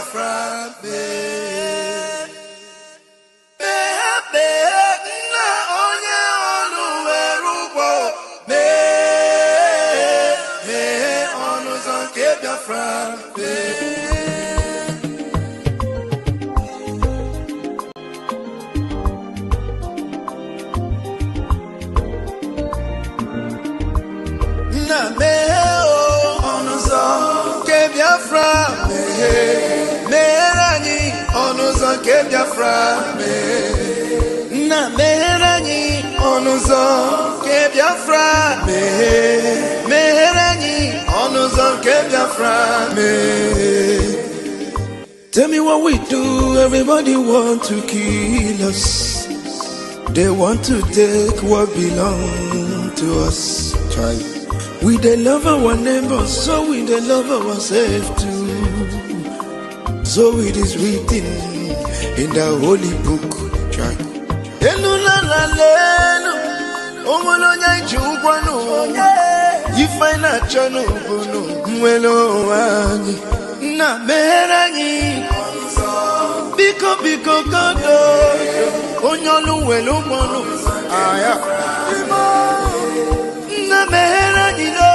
Biafra, na meherani onuzo ke Biafra meherani onuzo ke Biafra. Tell me what we do. Everybody want to kill us. They want to take what belong to us. Try. We they love our neighbors, so we they love ourselves too. So it is written in the holy book. Try. You find a channel, na meherani biko kodo onyolu welu mono aya na meherani do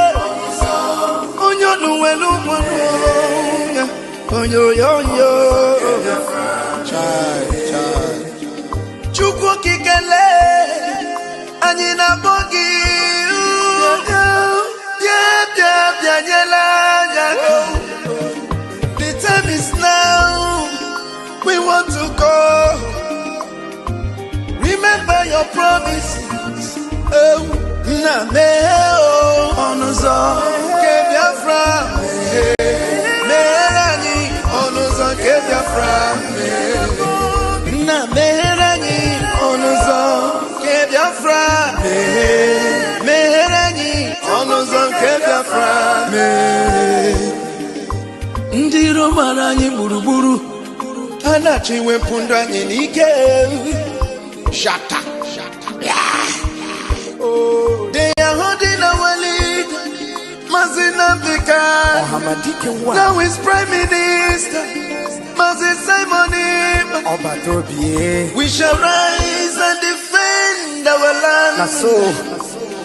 onyolu welu mono onyo chai chukwu kikele anyị na bogi bia nyela. The time is now. We want to go. Remember your promises. Oh, na me onuzo ke Biafra. Meherani onuzo ke Biafra. Na meherani onuzo ke Biafra. Meherani onuzo ke Biafra. Ndi Roma anyị gburugburu anachi wepụndụ anyị n'ike. Shata. Oh, they are holding our lead. Mazinambika. Now is Prime Minister. Mazin Simon. We shall rise and defend our land.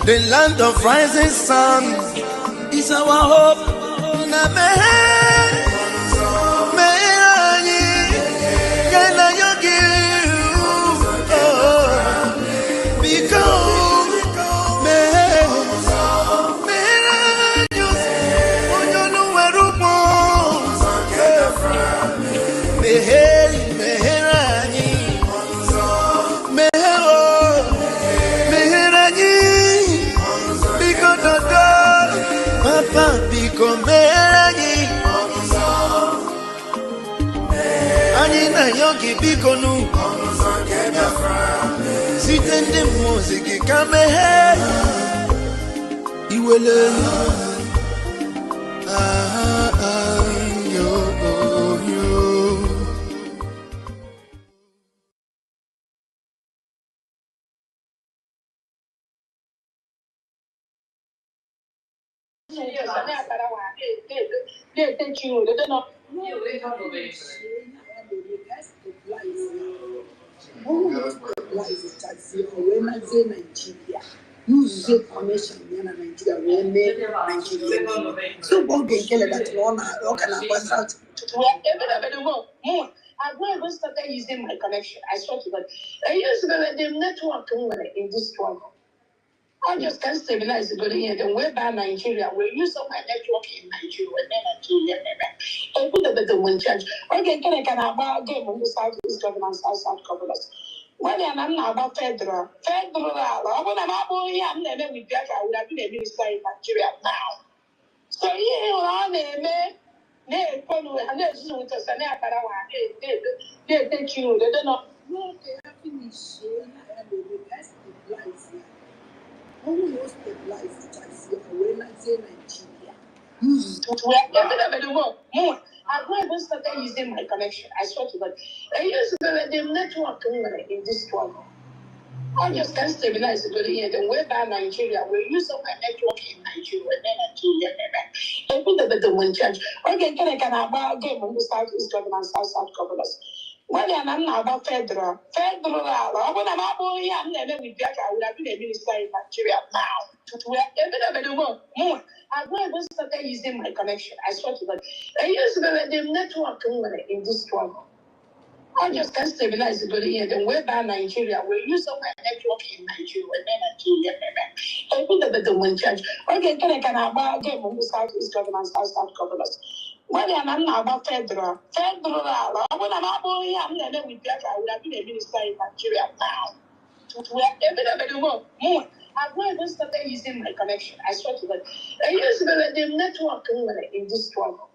The land of rising sun is our hope. Yogi bikonu sitende music kame iwele yo. So what they get that one I've never started using my connection. I swear to God. I used the network in this struggle. I just can't stabilize the good here. Then we're by Nigeria. We use all my network in Nigeria. I put a bit of one charge. Okay, can I buy a game on the Southeast government, South governors? When I'm not about federal, I want to know here and then with Biafra, I would have been a minister in Nigeria now. So here on a they take you, they don't know. No, they have finished. Almost stabilized when I say Nigeria. I've never started using my connection. I swear to God. I used the network in this struggle. I just can stabilize the body here. Then we're by Nigeria. We use of my network in Nigeria. And then Nigeria. The one church. Okay, can I about game on the Southeast government, South governors? When I'm now about federal. When I'm about here, and then with Biafra, I would have been a minister in Nigeria now. We're every more. I'm going to start using my connection. I swear to God. I use the network in this struggle. I just can stabilize the body here. Then we're by Nigeria. We use of my network in Nigeria. And then the one church. Okay, can I about game on the Southeast government, South governors? When I'm now about federal. When I'm about here, and then with Biafra, I would have been a minister in Nigeria now. We're every more. I'm going to start using my connection. I swear to God. I use the network in this struggle.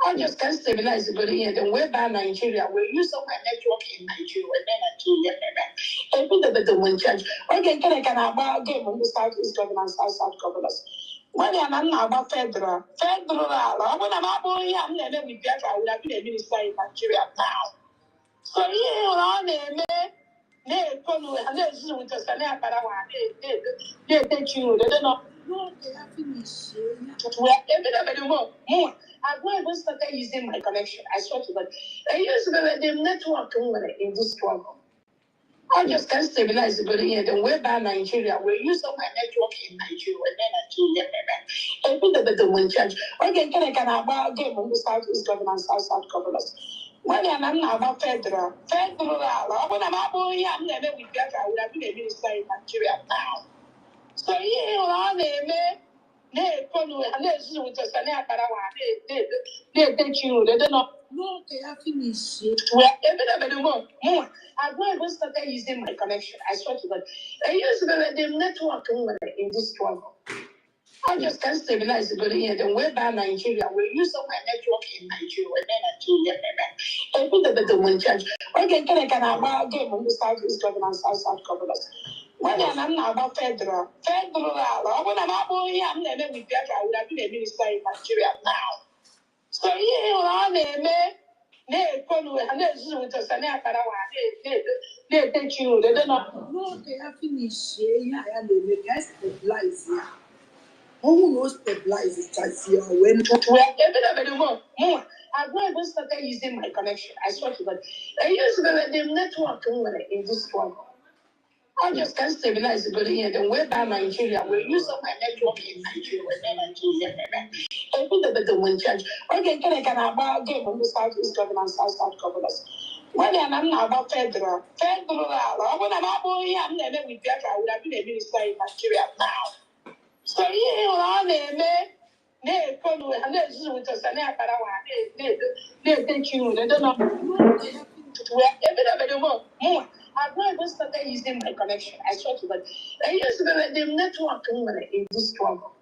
I just can stabilize the body here. Then we're by Nigeria. We use of my network in Nigeria. And then the one church. Okay, can I about game on the Southeast government, South governors? When I'm now about federal. When I'm about here, and then with Biafra, I would have been a minister in Nigeria now. So here on me. They with us and they take you. They don't know. No, they have finished. We're more. I'm going to start using my connection. I swear to God. I use the network in this struggle. I just can stabilize the body here. Then we're by Nigeria. We use of my network in Nigeria. And then the one church. Okay, can I about game on the Southeast government, South governors? When I'm now about federal. When I'm about here, and then with Biafra, I would have been a minister in Nigeria now. So here on me. They with us and they take you. They don't know. No, they have finished. We're every more. I'm going to start using my connection. I swear to God. I use the network in this struggle. I just can stabilize the body here. Then we're by Nigeria. We use of my network in Nigeria. And then the one church. Okay, can I about game on the Southeast government, South governors? When I'm now about federal. When I'm about here, and then with Biafra, I would have been a minister in Nigeria now. So here on me. They with us and they take you. They don't know. No, they have finished. Yeah, they can stabilize here. Who knows stabilize it as here when every more. I'm going to start using my connection. I swear to God. I use the network in this struggle. I just can stabilize the body here. Then we're by Nigeria. We use of my network in Nigeria. And then the one church. Okay, can I about game on the Southeast government, South governors? When I'm now about federal. When I'm about here, and then with Biafra, I would have been a minister in Nigeria now. So here on me. They with us and they take you. They don't know. We're every more. I'm going to start using my connection. I swear to God. I use the network in this struggle.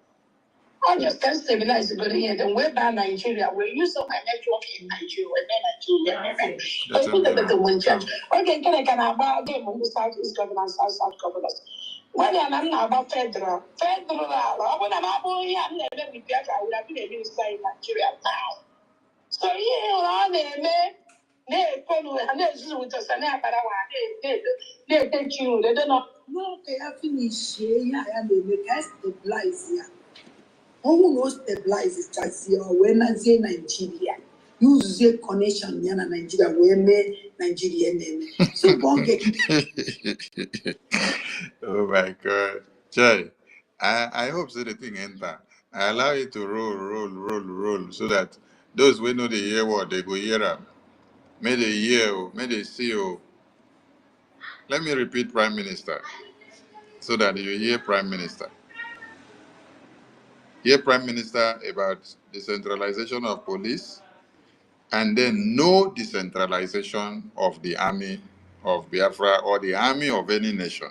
I just can stabilize the body here. Then we're by Nigeria. We use of my network in Nigeria. And then the one church. Okay, can I about game on the Southeast government, South governors? When I'm now about federal. When I'm about here, and then with Biafra, I would have been a minister in Nigeria now. So here on me. They with us and they take you. They don't know. No, they have finished. Yeah, they can stabilize here. Who knows stabilize it as here when I say Nigeria? Use the connection in Nigeria where me Nigeria name. So go get it. Oh my God. Jay, I hope so the thing enter. I allow it to roll, so that those who know the hear what they go hear up. May they hear, may they see. Let me repeat Prime Minister, so that you hear Prime Minister. Hear Prime Minister about decentralization of police, and then no decentralization of the army of Biafra or the army of any nation.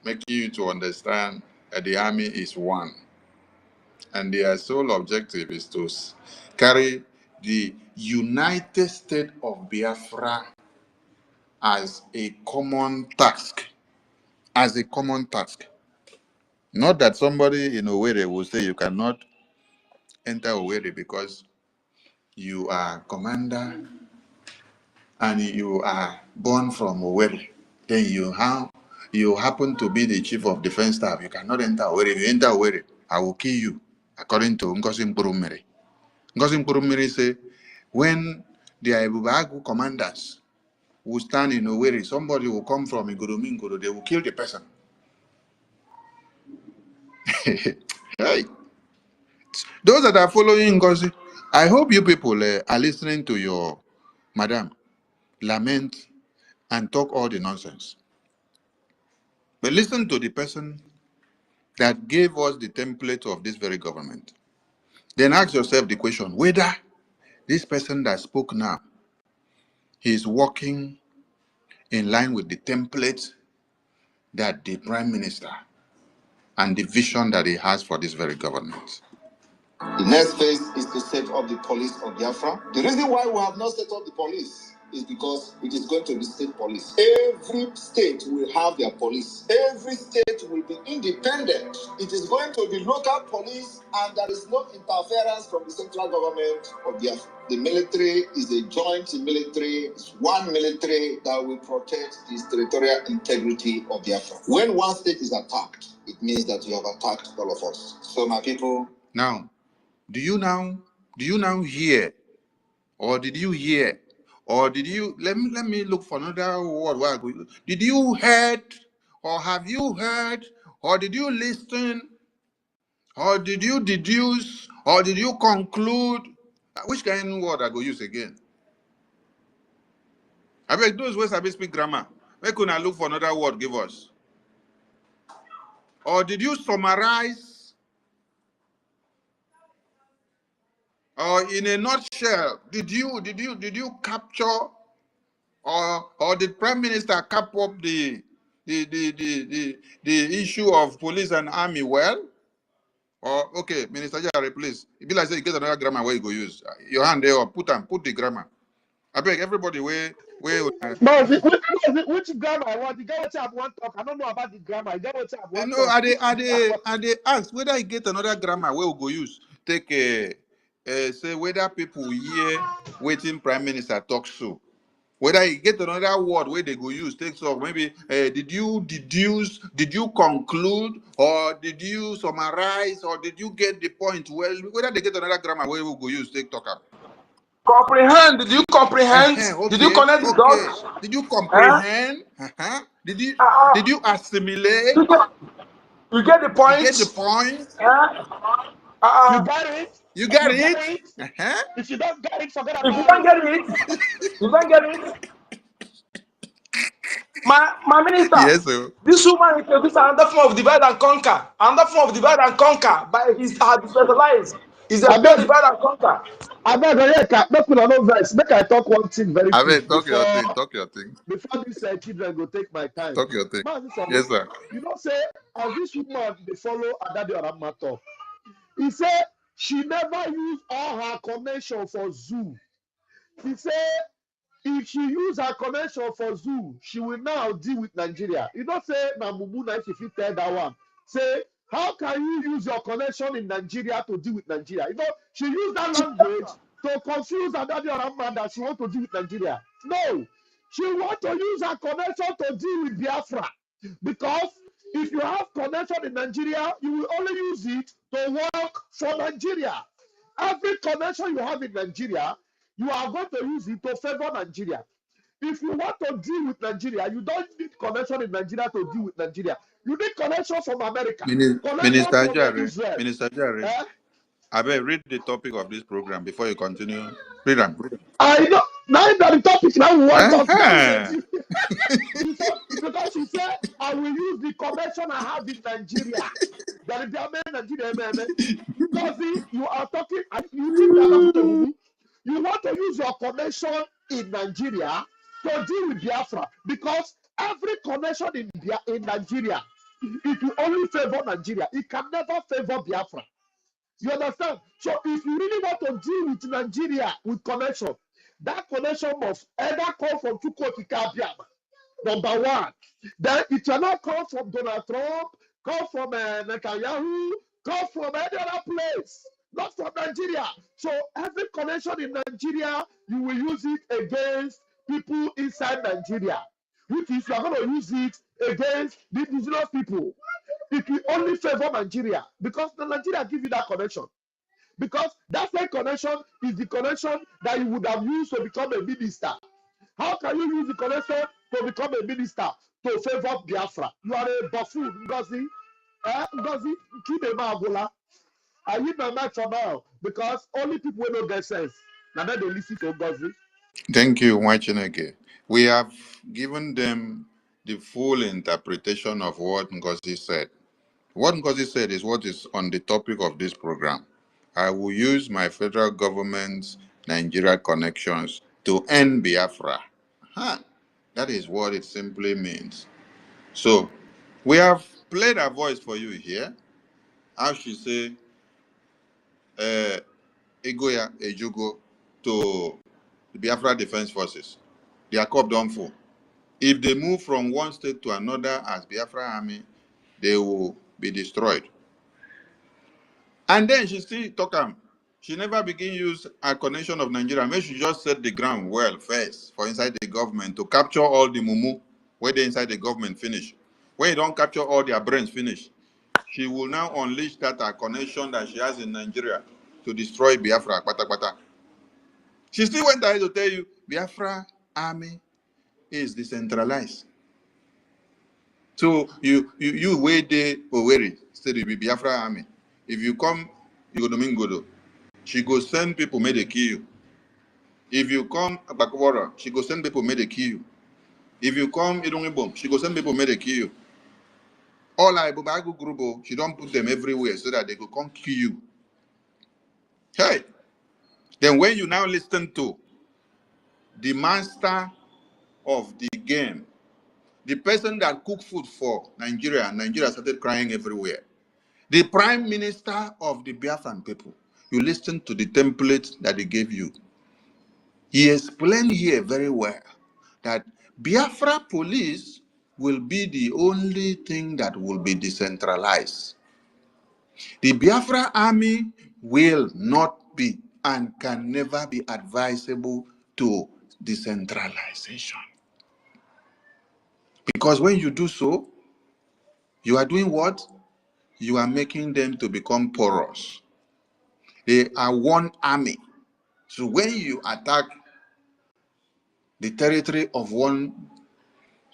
Making you to understand that the army is one. And their sole objective is to carry the United States of Biafra as a common task. As a common task. Not that somebody in Owerri will say you cannot enter Owerri because you are commander and you are born from Owerri. Then you happen to be the chief of defense staff. You cannot enter Owerri. If you enter Owerri, I will kill you. According to Ngozi Mkpurumiri. Ngozi Mkpurumiri say, when the Ibubagu commanders will stand in Owerri, somebody will come from Iguruminguru, they will kill the person. Hey. Those that are following Ngozi, I hope you people are listening to your madam lament and talk all the nonsense. But listen to the person that gave us the template of this very government. Then ask yourself the question, whether this person that spoke now, he is working in line with the template that the Prime Minister and the vision that he has for this very government. The next phase is to set up the police of Biafra. The reason why we have not set up the police is because it is going to be state police. Every state will have their police. Every state will be independent. It is going to be local police, and there is no interference from the central government of Biafra. The military is a joint military. It's one military that will protect the territorial integrity of Biafra. When one state is attacked, it means that you have attacked all of us. So my people. Now, do you now hear, or did you hear, or did you, let me look for another word. Did you heard, or have you heard, or did you listen, or did you deduce, or did you conclude? Which kind of word I go use again? I beg those words I speak grammar. Where could I look for another word? Give us. Or did you summarize? Or in a nutshell, did you capture, or did Prime Minister cap up the issue of police and army well? Or okay, Minister Jare, please. If you like say you get another grammar where you go use your hand there, or put the grammar. I beg everybody where. No, which grammar I want? You get what I want to talk. I don't know about the grammar. You get what I want to talk. Are they ask whether you get another grammar where we go use? Take say whether people hear waiting Prime Minister talk so. Whether you get another word where they go use, take so maybe did you deduce, did you conclude, or did you summarize, or did you get the point? Well, whether they get another grammar where we go use, take talk up. Comprehend? Did you comprehend? Okay, did you connect the dots? Did you comprehend? Did you assimilate? You get the point? You get the point? You got it? You got it? If you don't get it, forget about it. If you don't get it, you don't get it. My minister, yes, sir. This woman introduced another form of divide and conquer. Another form of divide and conquer by his specialized. Is a divide and conquer. I beg, make una no vex. Make I talk one thing very quick. Talk your thing. Before these children go take my time. Talk your thing. Yes, sir. You know, say, as this woman, they follow Adadi talk. He said she never used all her connection for zoo. He said if she use her connection for zoo, she will now deal with Nigeria. You don't say Namumu na if you tell that one. Say, how can you use your connection in Nigeria to deal with Nigeria? You know, she used that language to confuse Adadi Oramma that she want to deal with Nigeria. No, she want to use her connection to deal with Biafra. Because if you have connection in Nigeria, you will only use it to work for Nigeria. Every connection you have in Nigeria, you are going to use it to favor Nigeria. If you want to deal with Nigeria, you don't need connection in Nigeria to deal with Nigeria. You need connection from America. Minister Jare, I better read the topic of this program before you continue. Read them. I know. Now that the topic now we want to talk because she said, I will use the connection I have in Nigeria. That is the Nigeria, because you are talking, you think that you want to use your connection in Nigeria to deal with Biafra, because every connection in Nigeria, it will only favor Nigeria. It can never favor Biafra. You understand? So if you really want to deal with Nigeria with connection, that connection must either come from Chukwuka Abiyama, number one. Then it cannot come from Donald Trump, come from Netanyahu, come from any other place, not from Nigeria. So every connection in Nigeria, you will use it against people inside Nigeria. which is you are going to use it against the indigenous people. It will only favor Nigeria because the Nigeria give you that connection. Because that same connection is the connection that you would have used to become a minister. How can you use the connection to become a minister to favor Biafra? You are a buffoon, Ngozi. Ngozi, Chidema Agola. I use my mouth for now because only people who don't get sense. Now that they listen to Ngozi. Thank you, Wachineke. We have given them the full interpretation of what Ngozi said. What Ngozi said is what is on the topic of this program. I will use my federal government's Nigeria connections to end Biafra. Huh. That is what it simply means. So, we have played her voice for you here. How she say, Egoya Ejugo to the Biafra Defense Forces. Their cup don't full. If they move from one state to another as Biafra Army, they will be destroyed. And then she still talk she never begin use a connection of Nigeria. Maybe she just set the ground well first for inside the government to capture all the mumu where they inside the government finish. When you don't capture all their brains finish, she will now unleash that connection that she has in Nigeria to destroy Biafra. Pata, pata. She still went ahead to tell you Biafra army is decentralized. So you wait there Owerri, say the Biafra army. If you come, you go to Mingodo. She go send people may they kill you. If you come Bakwater, she go send people may they kill you. If you come Idungibom, she go send people may they kill you. All I Bubagu Grubo, she don't put them everywhere so that they go come kill you. Hey, then when you now listen to the master of the game, the person that cooked food for Nigeria, and Nigeria started crying everywhere. The prime minister of the Biafran people, you listen to the template that they gave you. He explained here very well that Biafra police will be the only thing that will be decentralized. The Biafra army will not be and can never be advisable to decentralization. Because when you do so, you are doing what? You are making them to become porous. They are one army. So when you attack the territory of one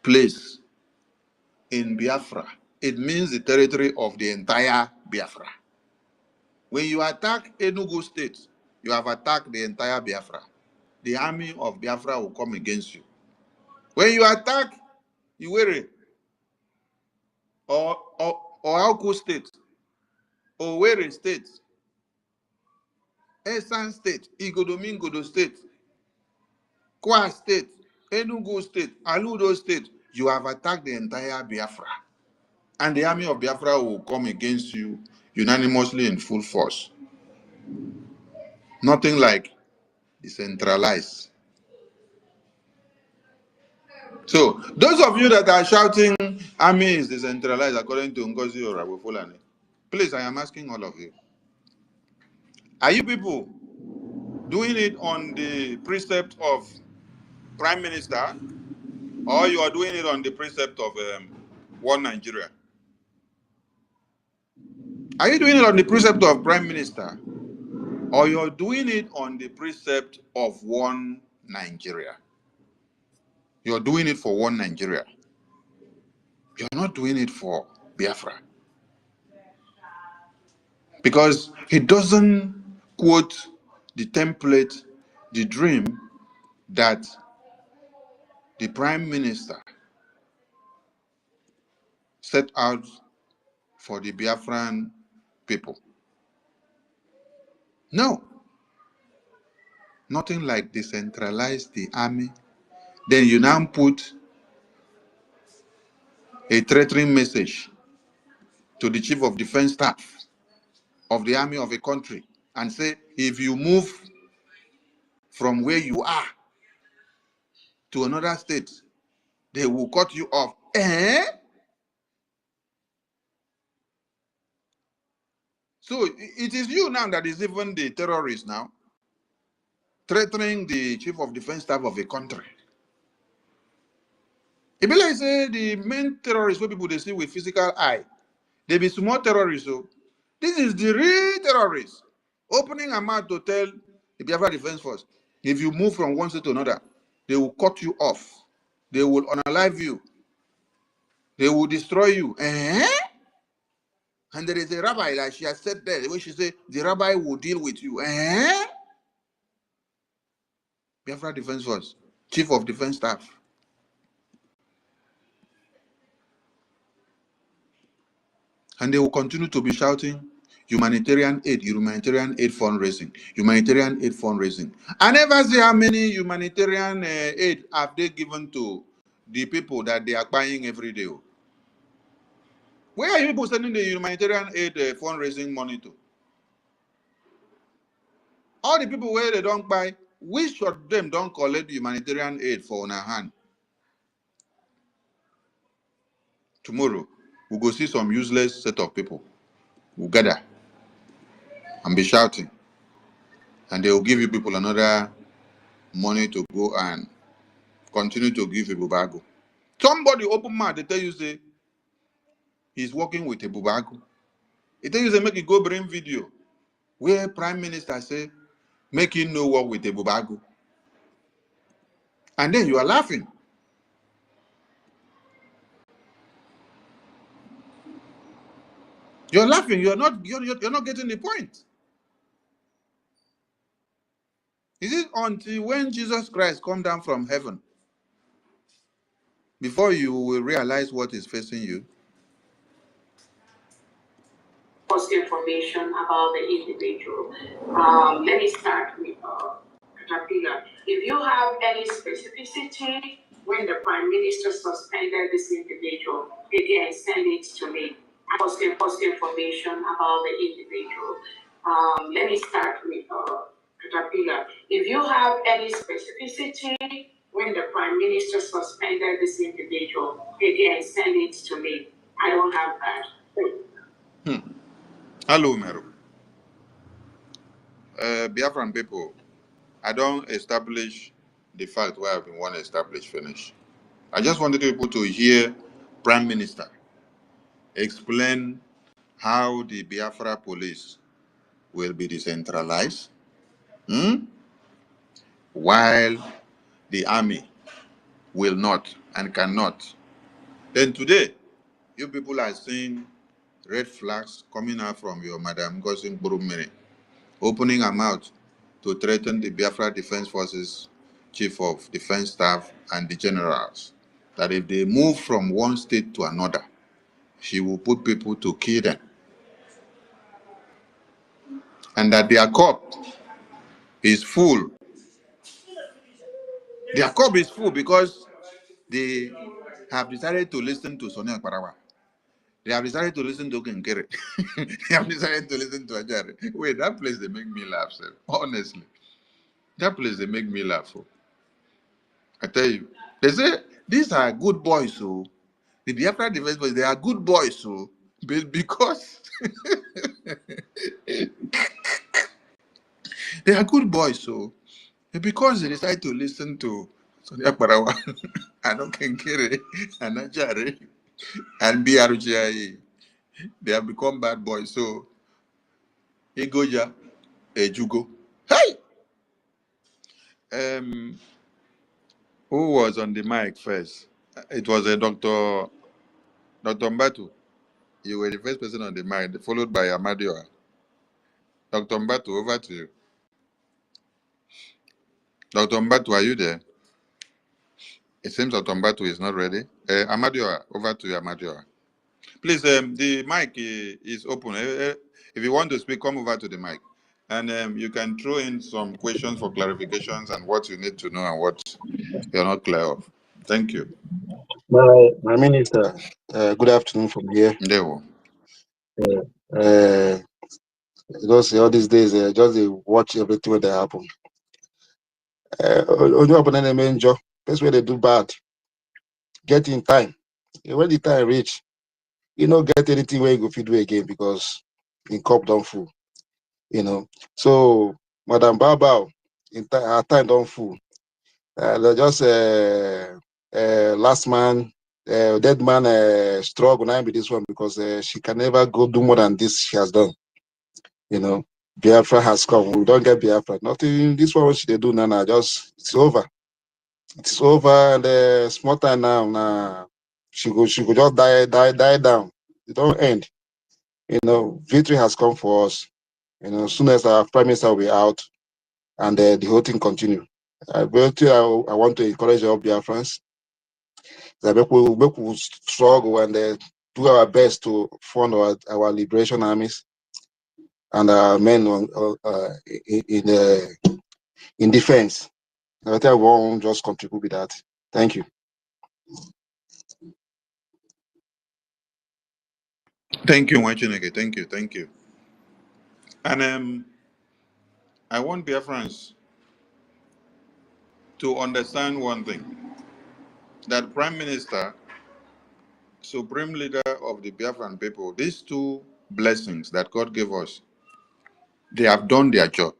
place in Biafra, it means the territory of the entire Biafra. When you attack Enugu State, you have attacked the entire Biafra. The army of Biafra will come against you. When you attack Iwere or Auku State, Owerri State, Esan State, Igodomingodo State, Kwa State, Enugu State, Aludo State, you have attacked the entire Biafra. And the army of Biafra will come against you unanimously in full force. Nothing like decentralized. So, those of you that are shouting, army is decentralized according to Govt Nig, please, I am asking all of you. Are you people doing it on the precept of Prime Minister, or you are doing it on the precept of one Nigeria? Are you doing it on the precept of Prime Minister, or you're doing it on the precept of one Nigeria? You're doing it for one Nigeria. You're not doing it for Biafra. Because he doesn't quote the template, the dream that the Prime Minister set out for the Biafran people. No. Nothing like decentralize the army. Then you now put a threatening message to the Chief of Defense Staff of the army of a country and say, if you move from where you are to another state, they will cut you off. So it is you now that is even the terrorist now, threatening the Chief of Defense Staff of a country. It be like say the main terrorists wey people they see with physical eye, they be small terrorists. So this is the real terrorists opening a mouth to tell the Biafra Defense Force, if you move from one state to another, they will cut you off. They will unalive you. They will destroy you. And there is a rabbi, like she has said there, the way she said, the rabbi will deal with you. Biafra Defense Force, Chief of Defense Staff. And they will continue to be shouting, humanitarian aid fundraising, humanitarian aid fundraising. I never see how many humanitarian aid have they given to the people that they are buying every day. Where are you people sending the humanitarian aid fundraising money to? All the people where they don't buy, which of them don't collect humanitarian aid for on our hand? Tomorrow, we'll go see some useless set of people who gather and be shouting. And they will give you people another money to go and continue to give a bubago. Somebody open mouth, they tell you, say, he's working with a bubago. They tell you, say, make you go bring video where Prime Minister say, make you know work with a bubago. And then you are laughing. You're laughing. You're not getting the point. Is it until when Jesus Christ come down from heaven before you will realize what is facing you? Information about the individual. Let me start with Caterpillar. If you have any specificity when the Prime Minister suspended this individual, again, send it to me. Post information about the individual. Let me start with Caterpillar. If you have any specificity when the Prime Minister suspended this individual, again, send it to me. I don't have that. Hello, Meru. Biafran people, I don't establish the fact where I've been want to establish finish. I just wanted people to hear Prime Minister explain how the Biafra police will be decentralized, while the army will not and cannot. Then today, you people are seeing red flags coming out from your Madam Gosin Burumere, opening her mouth to threaten the Biafra Defense Forces Chief of Defense Staff and the generals, that if they move from one state to another, she will put people to kill them. And that their cup is full. Their cup is full because they have decided to listen to Sonia Parawa. They have decided to listen to Kenkere. They have decided to listen to Ajare. Wait, that place they make me laugh, sir. Honestly. That place they make me laugh. Oh. I tell you. They say these are good boys, so the Biafra Defense Boys, they are good boys, so because they are good boys, so because they decide to listen to Sonia Parawa and Kenkere and Ajare and BRGIA, they have become bad boys. So Igoja Ejugo. Hey! Who was on the mic first? It was a Dr. Mbatu. You were the first person on the mic, followed by Amadioa. Dr. Mbatu, over to you. Dr. Mbatu, are you there? It seems Dr. Mbatu is not ready. Amadioa, over to you, Amadioa. Please, the mic is open. If you want to speak, come over to the mic. And you can throw in some questions for clarifications and what you need to know and what you're not clear of. Thank you. My minister, good afternoon from here. Ndewo. Because all these days, just watch everything that happen. When you happen any major, that's where they do bad. Get in time. When the time reach, you don't get anything where you go feed again because in cup don't full. You know. So Madam Babao, her time don't full. They just last man, dead man struggle now with this one because she can never go do more than this she has done. You know, Biafra has come. We don't get Biafra. Nothing. This one what she they do now, just it's over. It's over, and small time now. Now she go just die down. It don't end. You know, victory has come for us. You know, as soon as our prime minister will be out, and the whole thing continue. I want to encourage all Biafrans that we struggle and do our best to fund our liberation armies and our men in defense. I think I won't just contribute with that. Thank you. Thank you, Wachineke. Thank you. And I want Biafrans to understand one thing: that Prime Minister, Supreme Leader of the Biafran people, these two blessings that God gave us, they have done their job.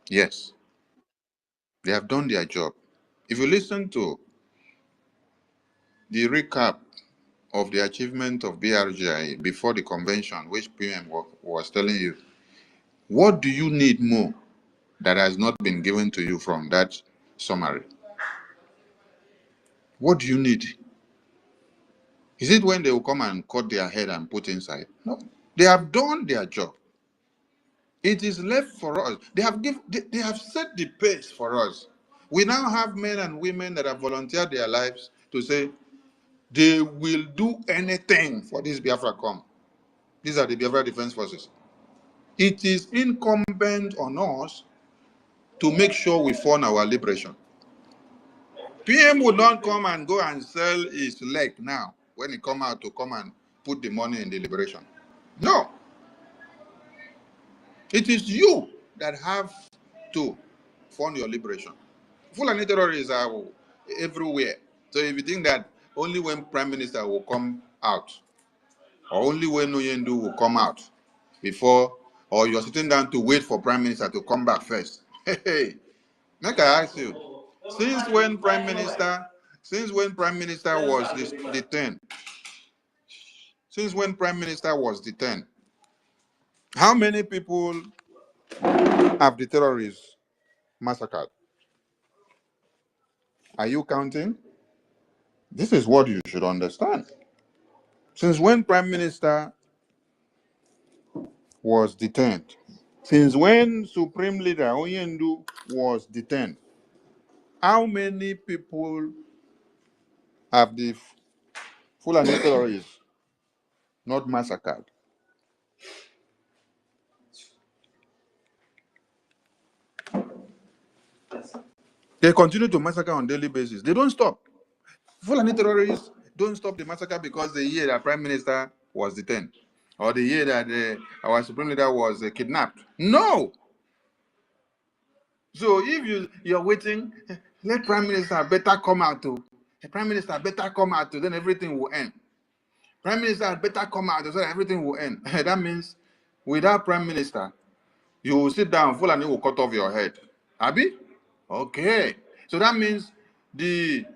Yes, they have done their job. If you listen to the recap of the achievement of BRGI before the convention, which PM was telling you, what do you need more that has not been given to you from that summary? What do you need? Is it when they will come and cut their head and put inside? No. They have done their job. It is left for us. They have set the pace for us. We now have men and women that have volunteered their lives to say they will do anything for this Biafra come. These are the Biafra Defense Forces. It is incumbent on us to make sure we fund our liberation. PM would not come and go and sell his leg now when he come out to come and put the money in the liberation. No. It is you that have to fund your liberation. Fulani terrorists are everywhere. So if you think that only when Prime Minister will come out, or only when Oyendu will come out before, or you're sitting down to wait for Prime Minister to come back first. Hey, make I ask you, since when Prime Minister was detained, how many people have the terrorists massacred? Are you counting? This is what you should understand. Since when Prime Minister was detained, since when Supreme Leader Oyendu was detained, how many people have the Fulani terrorists not massacred? They continue to massacre on a daily basis. They don't stop. Fulani terrorists don't stop the massacre because the year that Prime Minister was detained or the year that our Supreme Leader was kidnapped. No. So if you're waiting, let Prime Minister better come out to. Prime Minister better come out to, then everything will end. Prime Minister better come out so that everything will end. That means without Prime Minister, you will sit down, Fulani will cut off your head. Abi? Okay. So that means the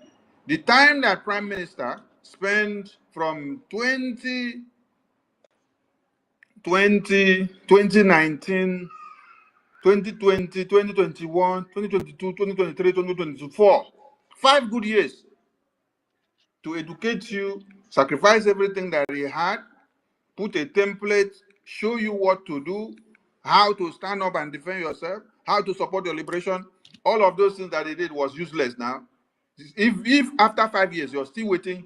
time that Prime Minister spent from 2019, 2020, 2021, 2022, 2023, 2024. 5 good years to educate you, sacrifice everything that he had, put a template, show you what to do, how to stand up and defend yourself, how to support your liberation. All of those things that he did was useless now. If after 5 years you're still waiting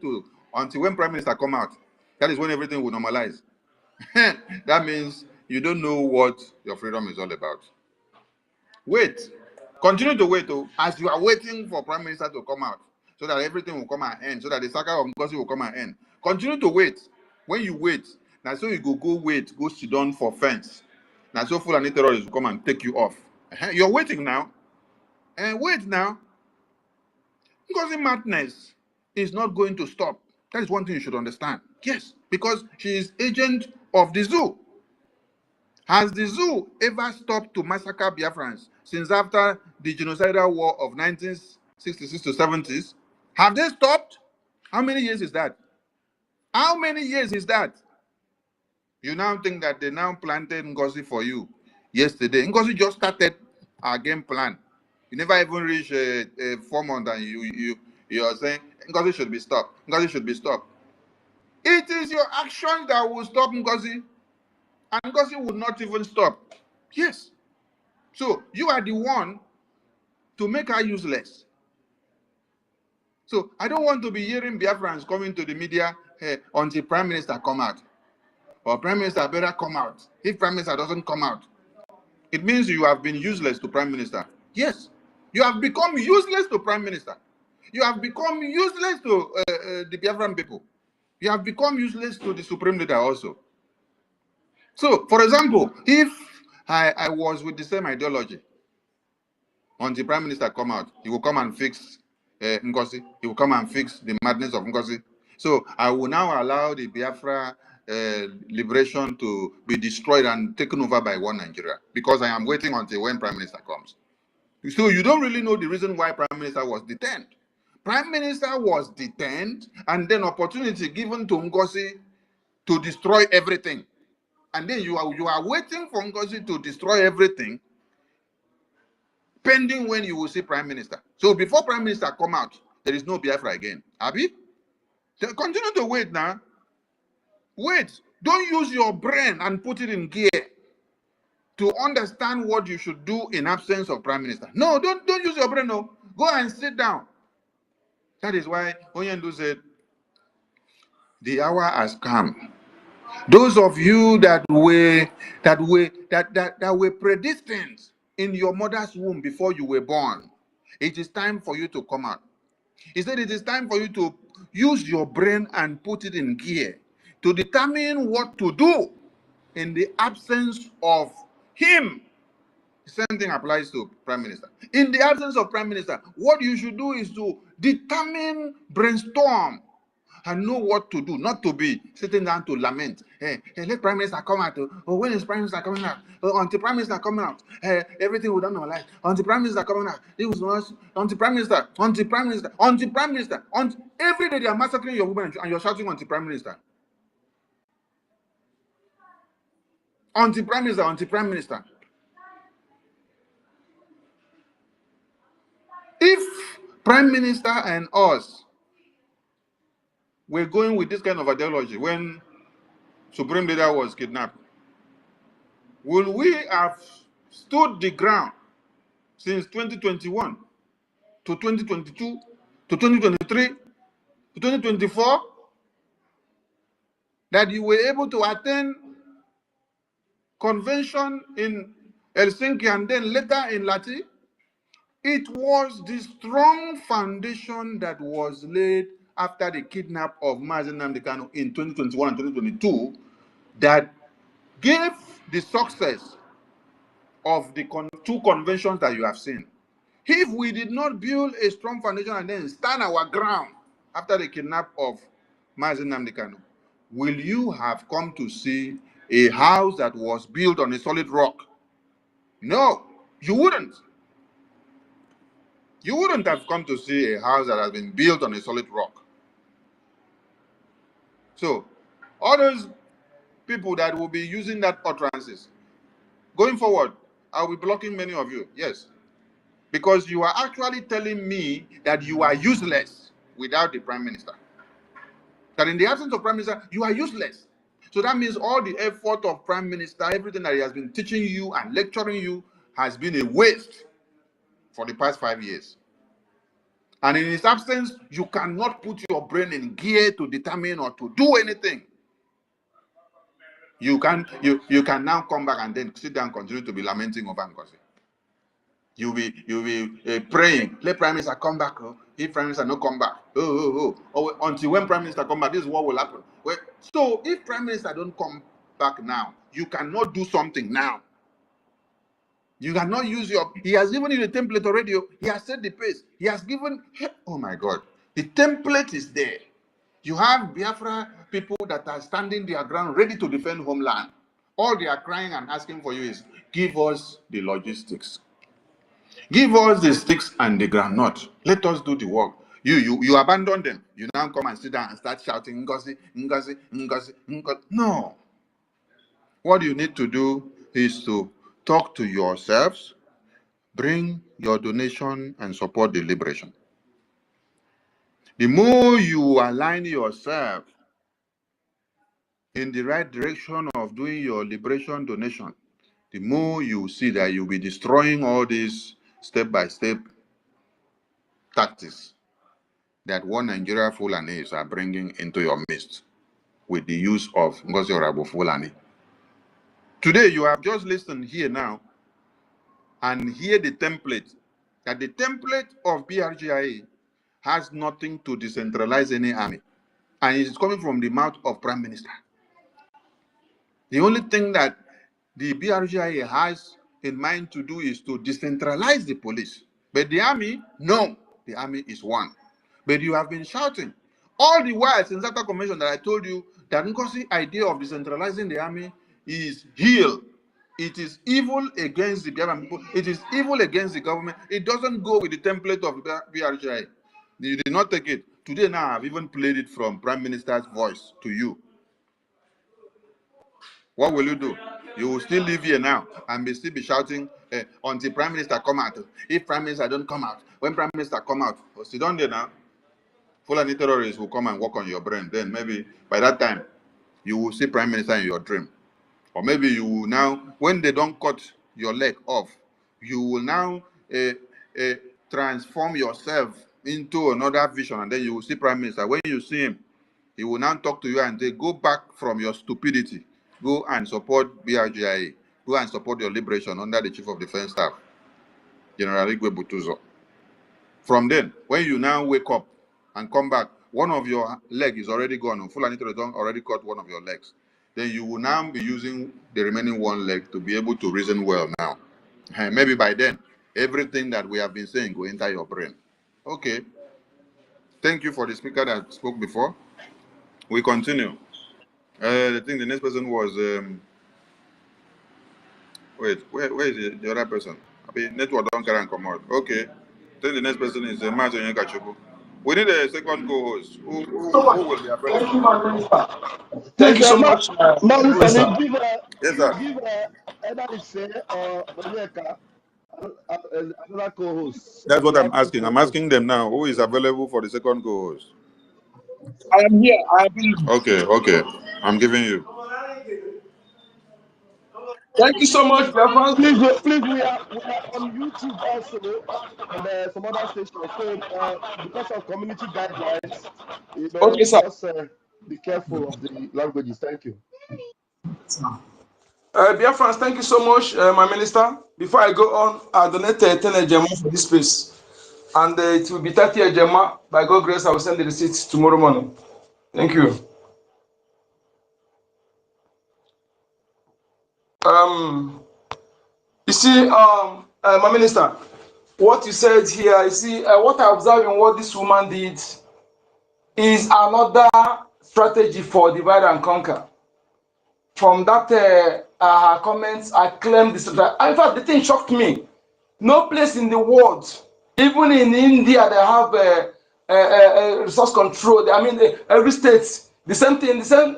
until when Prime Minister come out, that is when everything will normalize. That means you don't know what your freedom is all about. Wait. Continue to wait, as you are waiting for Prime Minister to come out, so that everything will come and end, so that the saga of Ngozi will come and end. Continue to wait. When you wait, now so you go wait, go sit down for fence. Now so Fulani terrorists will come and take you off. You're waiting now. And wait now. Ngozi madness is not going to stop. That is one thing you should understand. Yes, because she is agent of the zoo. Has the zoo ever stopped to massacre Biafrans since after the genocidal war of 66 to 70s. Have they stopped? How many years is that? How many years is that? You now think that they now planted Ngozi for you yesterday. Ngozi just started our game plan. You never even reach 4 months and you are saying Ngozi should be stopped. Ngozi should be stopped. It is your actions that will stop Ngozi, and Ngozi will not even stop. Yes. So you are the one to make her useless. So I don't want to be hearing Biafrans coming to the media until Prime Minister come out. Or Prime Minister better come out. If Prime Minister doesn't come out, it means you have been useless to Prime Minister. Yes. You have become useless to Prime Minister. You have become useless to the Biafran people. You have become useless to the Supreme Leader also. So, for example, if I was with the same ideology, until Prime Minister come out, he will come and fix Ngozi. He will come and fix the madness of Ngozi. So I will now allow the Biafra liberation to be destroyed and taken over by one Nigeria, because I am waiting until when Prime Minister comes. So you don't really know the reason why Prime Minister was detained. Prime Minister was detained, and then opportunity given to Ngozi to destroy everything. And then you are waiting for Ngozi to destroy everything, pending when you will see Prime Minister. So before Prime Minister come out, there is no Biafra again. Abi? Continue to wait now. Wait. Don't use your brain and put it in gear to understand what you should do in absence of Prime Minister. No, don't use your brain. No. Go and sit down. That is why Onyendu said, the hour has come. Those of you that were predestined in your mother's womb before you were born, it is time for you to come out. He said it is time for you to use your brain and put it in gear to determine what to do in the absence of him. The same thing applies to Prime Minister. In the absence of Prime Minister, what you should do is to determine, brainstorm, and know what to do, not to be sitting down to lament. Hey, let Prime Minister come out. Oh, when is Prime Minister coming out? Oh, until Prime Minister coming out, everything will done normalize. Until Prime Minister coming out, it was not until Prime Minister, until Prime Minister, until Prime Minister, until every day they are massacring your women and you're shouting until Prime Minister. Until Prime Minister, until Prime Minister. If Prime Minister and us were going with this kind of ideology when Supreme Leader was kidnapped, will we have stood the ground since 2021 to 2022 to 2023 to 2024 that you were able to attend convention in Helsinki and then later in Lati? It was the strong foundation that was laid after the kidnap of Mazi Nnamdi Kanu in 2021 and 2022 that gave the success of the two conventions that you have seen. If we did not build a strong foundation and then stand our ground after the kidnap of Mazi Nnamdi Kanu, will you have come to see a house that was built on a solid rock? No, you wouldn't. You wouldn't have come to see a house that has been built on a solid rock. So, all those people that will be using that utterances, going forward, I'll be blocking many of you, yes. Because you are actually telling me that you are useless without the Prime Minister. That in the absence of Prime Minister, you are useless. So that means all the effort of Prime Minister, everything that he has been teaching you and lecturing you has been a waste for the past 5 years. And in his absence, you cannot put your brain in gear to determine or to do anything. You can now come back and then sit down and continue to be lamenting over Ngozi. You'll be praying, let Prime Minister come back. Oh. If Prime Minister not come back, until when Prime Minister come back, this is what will happen. Well, so if Prime Minister don't come back now, you cannot do something now. You cannot use your. He has given you the template already. He has set the pace. He has given. Oh my God, the template is there. You have Biafra people that are standing their ground, ready to defend homeland. All they are crying and asking for you is, give us the logistics. Give us the sticks and the groundnut. Let us do the work. You abandon them. You now come and sit down and start shouting, Ngozi, Ngozi, Ngozi, Ngozi. No. What you need to do is to talk to yourselves, bring your donation and support the liberation. The more you align yourself in the right direction of doing your liberation donation, the more you see that you'll be destroying all these step-by-step tactics that one Nigeria Fulanis are bringing into your midst with the use of Biafra-Orabufulani. Today, you have just listened here now and hear the template, that the template of BRGIA has nothing to decentralize any army. And it's coming from the mouth of Prime Minister. The only thing that the BRGIA has in mind to do is to decentralize the police. But the army, no, the army is one. But you have been shouting all the while since that convention that I told you that Nkosi idea of decentralizing the army is heel. It is evil against the Biafran people. It is evil against the government. It doesn't go with the template of BRGIA. You did not take it. Today now, I've even played it from Prime Minister's voice to you. What will you do? You will still live here now and still be shouting until Prime Minister come out. If Prime Minister don't come out, when Prime Minister come out, sit down there now. Fulani terrorists will come and work on your brain. Then maybe by that time, you will see Prime Minister in your dream. Or maybe you will now, when they don't cut your leg off, you will now transform yourself into another vision, and then you will see Prime Minister. When you see him, he will now talk to you and say, go back from your stupidity. Go and support BRGIA. Go and support your liberation under the Chief of Defense Staff, General Igwe Butuzo. From then, when you now wake up and come back, one of your leg is already gone. Fulani Terrorism already cut one of your legs. Then you will now be using the remaining one leg to be able to reason well now. And maybe by then, everything that we have been saying will enter your brain. Okay. Thank you for the speaker that spoke before. We continue. I think the next person was, wait, where is the other person? I mean, network don't carry and come out. Okay. Then the next person is Mazo Kachubu. We need a second co-host. Who will be available? Thank you, my minister. Thank Please, you so much, Minister, minister. Yes, sir. give either Ife or Onyeka another co-host. That's what We I'm have two asking. I'm co-hosts. asking them now. Who is available for the second co-host? I am here. I am here. Okay. I'm giving you. Thank you so much, Biafran. Please, we are on YouTube also and some other stations. So because of community guidelines, Okay, sir. just be careful of the languages. Thank you. Biafran, thank you so much, my minister. Before I go on, I donated 10 Ejema for this space. And it will be 30 Ejema. By God's grace, I will send the receipts tomorrow morning. Thank you. You see, my minister, what you said here, you see, what I observed in what this woman did is another strategy for divide and conquer. From that, her comments, I claim this. In fact, the thing shocked me. No place in the world, even in India, they have resource control. I mean, every state, the same thing, the same,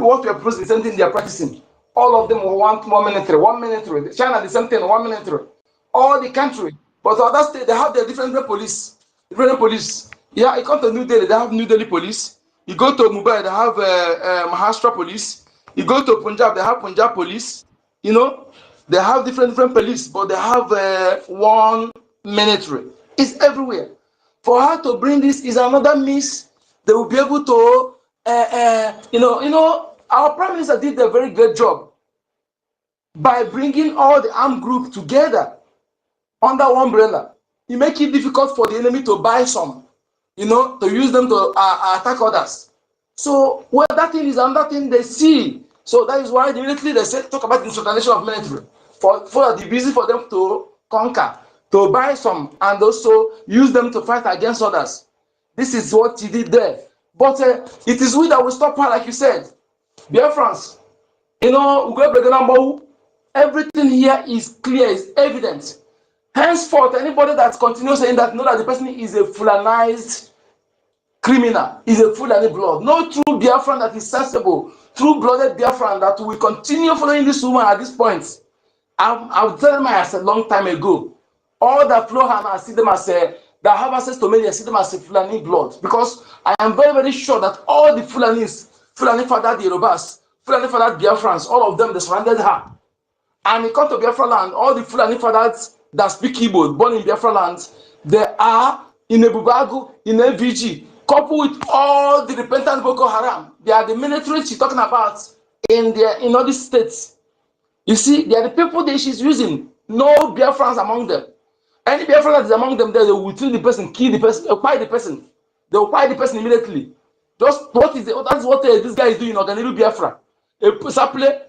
what we are proposing, the same thing they are practicing. All of them will want one military. China, the same thing, one military. All the country. But other states, they have their different police. Different police. Yeah, you come to New Delhi, they have New Delhi police. You go to Mumbai, they have Maharashtra police. You go to Punjab, they have Punjab police. You know, they have different police, but they have one military. It's everywhere. For her to bring this is another miss. They will be able to, our prime minister did a very great job by bringing all the armed groups together under one umbrella. It makes it difficult for the enemy to buy some, to use them to attack others. So, well, that thing is another thing they see. So that is why immediately they say, talk about the installation of military for the easy for them to conquer, to buy some, and also use them to fight against others. This is what he did there. But it is we that will stop her, like you said. Biafrans, everything here is clear, is evident. Henceforth, anybody that continues saying that, know that the person is a Fulanized criminal, is a Fulani blood. No true Biafran that is sensible, true-blooded Biafran that will continue following this woman at this point. I've told them as a long time ago. All that flow and I see them as a that have access to me, I see them as a Fulani blood. Because I am very, very sure that all the Fulanis, Fulani fathered Yorubas, Fulani fathered Biafrans, all of them, they surrounded her. And it comes to Biafra land, all the Fulani fathers that speak Igbo, born in Biafra land, they are in Ebubagu, in MVG, coupled with all the repentant Boko Haram. They are the military she's talking about in all these states. You see, they are the people that she's using. No Biafrans among them. Any Biafran that is among them, they will kill the person, kill the person, occupy the person. They occupy the person immediately. Just that's what this guy is doing in Organiru Biafra. Saple,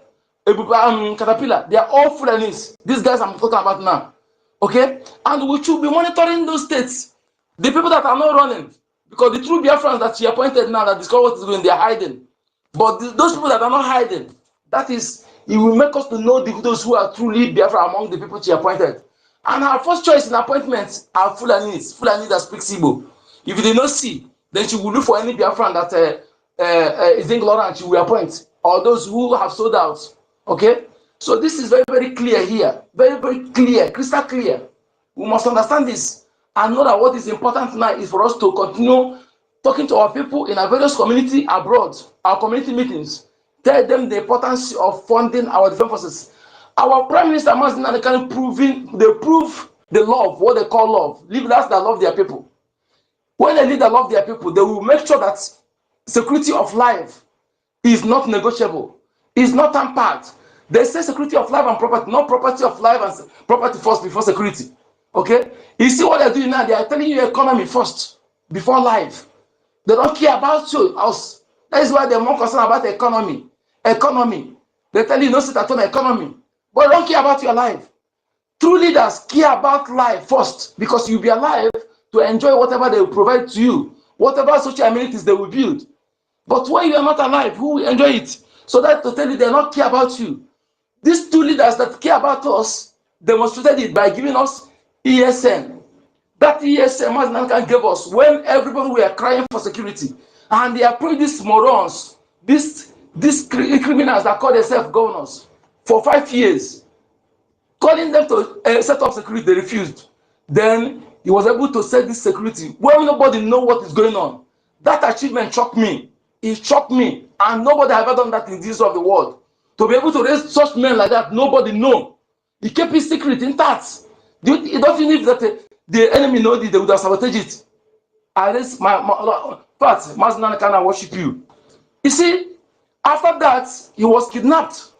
Caterpillar, they are all Fulanis. These guys I'm talking about now. Okay? And we should be monitoring those states. The people that are not running. Because the true Biafrans that she appointed now that discover what is going, they are hiding. But those people that are not hiding, that is, it will make us to know those who are truly Biafra among the people she appointed. And her first choice in appointments are Fulanis, Fulani that speaks Igbo. If they don't see, then she will look for any Biafran that is ignorant, she will appoint, or those who have sold out. Okay? So this is very, very clear here. Very, very clear, crystal clear. We must understand this and know that what is important now is for us to continue talking to our people in our various community abroad, our community meetings, tell them the importance of funding our defense forces. Our Prime Minister Mazin can prove the love, what they call love. Leaders that love their people. When they lead that love their people, they will make sure that security of life is not negotiable, is not tampered. They say security of life and property, not property of life and property first before security. Okay? You see what they're doing now? They are telling you economy first before life. They don't care about you, us. That is why they're more concerned about the economy. Economy. They tell you no sit at home economy. But they don't care about your life. True leaders care about life first because you'll be alive to enjoy whatever they will provide to you, whatever social amenities they will build. But when you are not alive, who will enjoy it? So that to tell you they don't care about you. These two leaders that care about us demonstrated it by giving us ESN. That ESN Mazin gave us when everybody were crying for security. And they approached these morons, these criminals that call themselves governors for 5 years, calling them to set up security. They refused. Then he was able to set this security when nobody knows what is going on. That achievement shocked me. It shocked me. And nobody has ever done that in this of the world. To be able to raise such men like that, nobody know. He kept his secret intact. Don't you think that the enemy know that they would have sabotaged it? I raise my part, Mazin can worship you. You see, after that, he was kidnapped.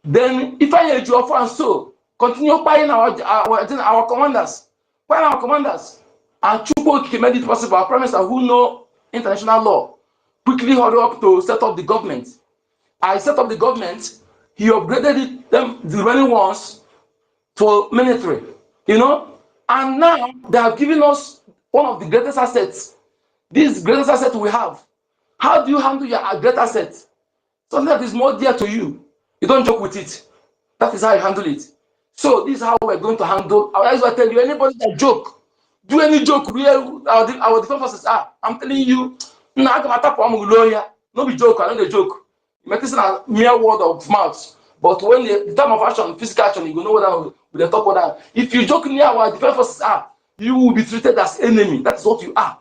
Then, if I heard you offer and so, continue buying our commanders. Buying our commanders. And Chukwu made it possible. Our Prime Minister, who know international law, quickly hurry up to set up the government. I set up the government. He upgraded them, the remaining ones, for military. You know? And now, they have given us one of the greatest assets. This greatest asset we have. How do you handle your great asset? Something that is more dear to you. You don't joke with it. That is how you handle it. So this is how we're going to handle. I will tell you, anybody that joke, do any joke, our defense forces are. I'm telling you, no be joke, I know the joke. You make this a mere word of mouth. But when the time of action, physical action, you know what they talk about. If you joke near our defense forces are, you will be treated as enemy. That is what you are.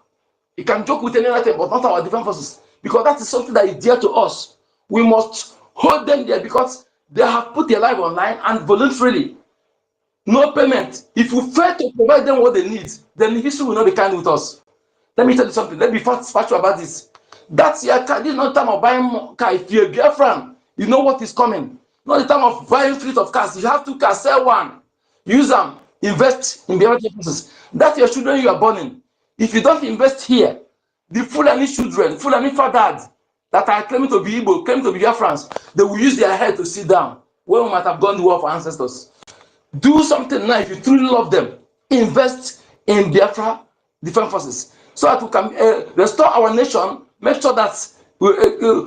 You can joke with any other thing, but not our defense forces. Because that is something that is dear to us. We must hold them there because they have put their life online and voluntarily. No payment. If we fail to provide them what they need, then history will not be kind with us. Let me tell you something. Let me be factual about this. That's your car. This is not the time of buying car. If you're a girlfriend, you know what is coming. Not the time of buying fleet of cars. You have 2 cars, sell one. Use them. Invest in Biafra process. That's your children you are burning. If you don't invest here, the Fulani children, Fulani fathers that are claiming to be Igbo, claiming to be Biafrans, they will use their head to sit down when we might have gone to war for ancestors. Do something now if you truly love them. Invest in Biafra defense forces so that we can restore our nation, make sure that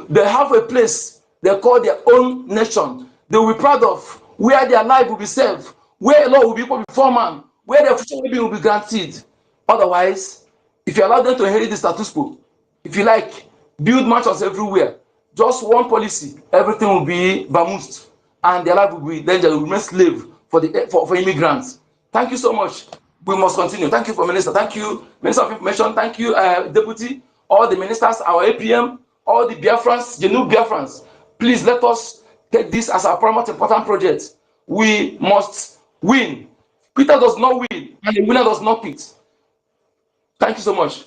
they have a place they call their own nation. They will be proud of, where their life will be safe, where a law will be equal before man, where their future maybe will be granted. Otherwise, if you allow them to inherit the status quo, if you like, build mansions everywhere, just one policy, everything will be vamoosed, and their life will be then they will remain slave for for immigrants. Thank you so much. We must continue. Thank you for Minister. Thank you, Minister of Information. Thank you, Deputy, all the ministers, our APM, all the Biafrans, the new Biafrans. Please let us take this as our most important project. We must win. Peter does not win, and the winner does not quit. Thank you so much.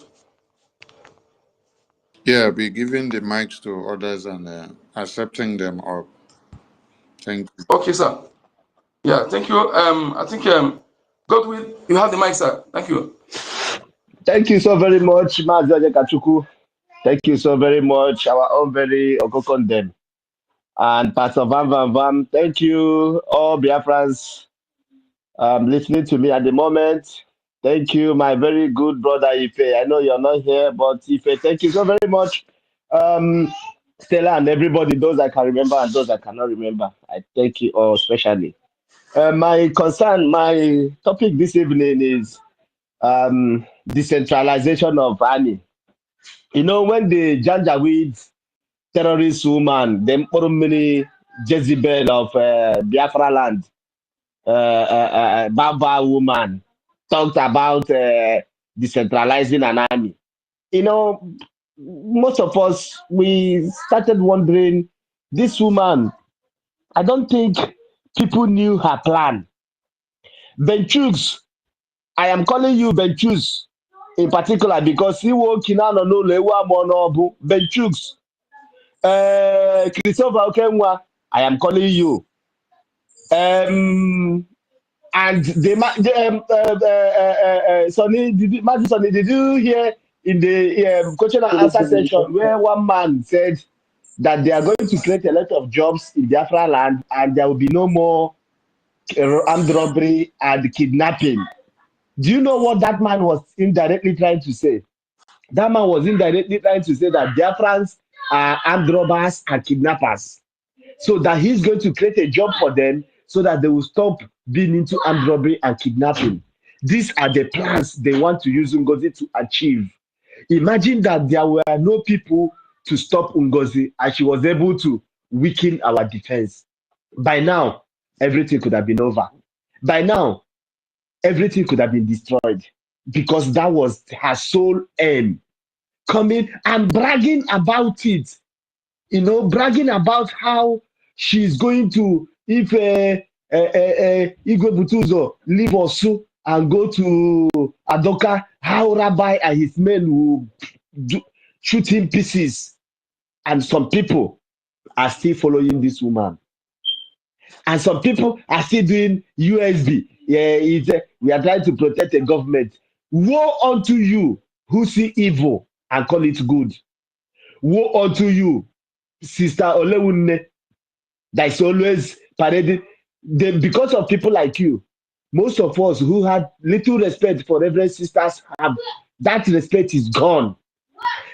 Yeah, be giving the mics to others and accepting them up. Thank you. Okay, sir. Yeah, thank you. I think Godwin, you have the mic, sir. Thank you. Thank you so very much, Mazaje Kachuku. Thank you so very much, our own very Okokondem. And Pastor Van Van Van, thank you, all Biafrans listening to me at the moment. Thank you, my very good brother Ife. I know you're not here, but Ife, thank you so very much. Stella and everybody, those I can remember and those I cannot remember. I thank you all especially. My topic this evening is decentralization of army. You know, when the Janjaweed terrorist woman, the many Jezebel of Biafra land, Baba woman, talked about decentralizing an army. You know, most of us, we started wondering, this woman, I don't think people knew her plan. Benchus, I am calling you Benchus in particular because he worked in Monobu. Benchus, Christopher Okenwa, I am calling you. And Sonny, did you hear in the question and answer section where one man said that they are going to create a lot of jobs in Biafra land and there will be no more armed robbery and kidnapping? Do you know what that man was indirectly trying to say? That man was indirectly trying to say that Biafrans are armed robbers and kidnappers. So that he's going to create a job for them so that they will stop being into armed robbery and kidnapping. These are the plans they want to use Ngozi to achieve. Imagine that there were no people to stop Ngozi and she was able to weaken our defense. By now, everything could have been over. By now, everything could have been destroyed because that was her sole aim. Coming and bragging about it, you know, bragging about how she's going to, if Igwe Butuzo leave Osu and go to Adoka, how Rabbi and his men will shoot him pieces. And some people are still following this woman. And some people are still doing USB. Yeah, we are trying to protect the government. Woe unto you who see evil and call it good. Woe unto you, Sister Olewunne, that is always parading. Then because of people like you, most of us who had little respect for Reverend sisters have that respect is gone.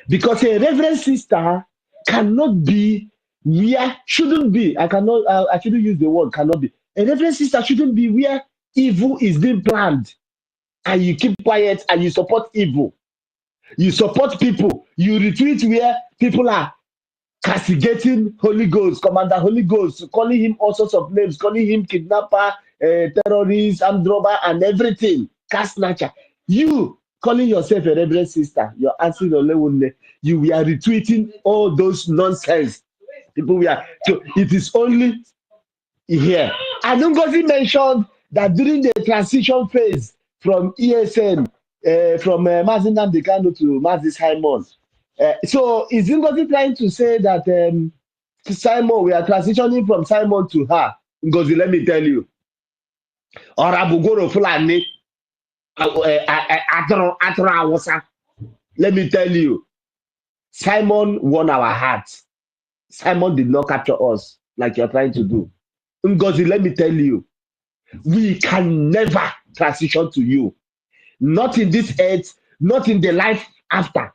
Because a Reverend sister cannot be where shouldn't be. I shouldn't use the word cannot be. A Reverend sister shouldn't be where evil is being planned. And you keep quiet and you support evil. You support people. You retweet where people are castigating Holy Ghost, Commander Holy Ghost, calling him all sorts of names, calling him kidnapper, terrorist, armed robber, and everything, cash snatcher. You calling yourself a reverend sister, you're answering Olewunne. You are retweeting all those nonsense. People so it is only here. And Ngozi mentioned that during the transition phase from ESN, from Mazi Nnamdi Kanu to Mazi Simon, so is Ngozi trying to say that Simon, we are transitioning from Simon to her? Ngozi, let me tell you. Orabufulani, let me tell you. Simon won our hearts. Simon did not capture us like you're trying to do. Ngozi, let me tell you. We can never transition to you. Not in this earth, not in the life after.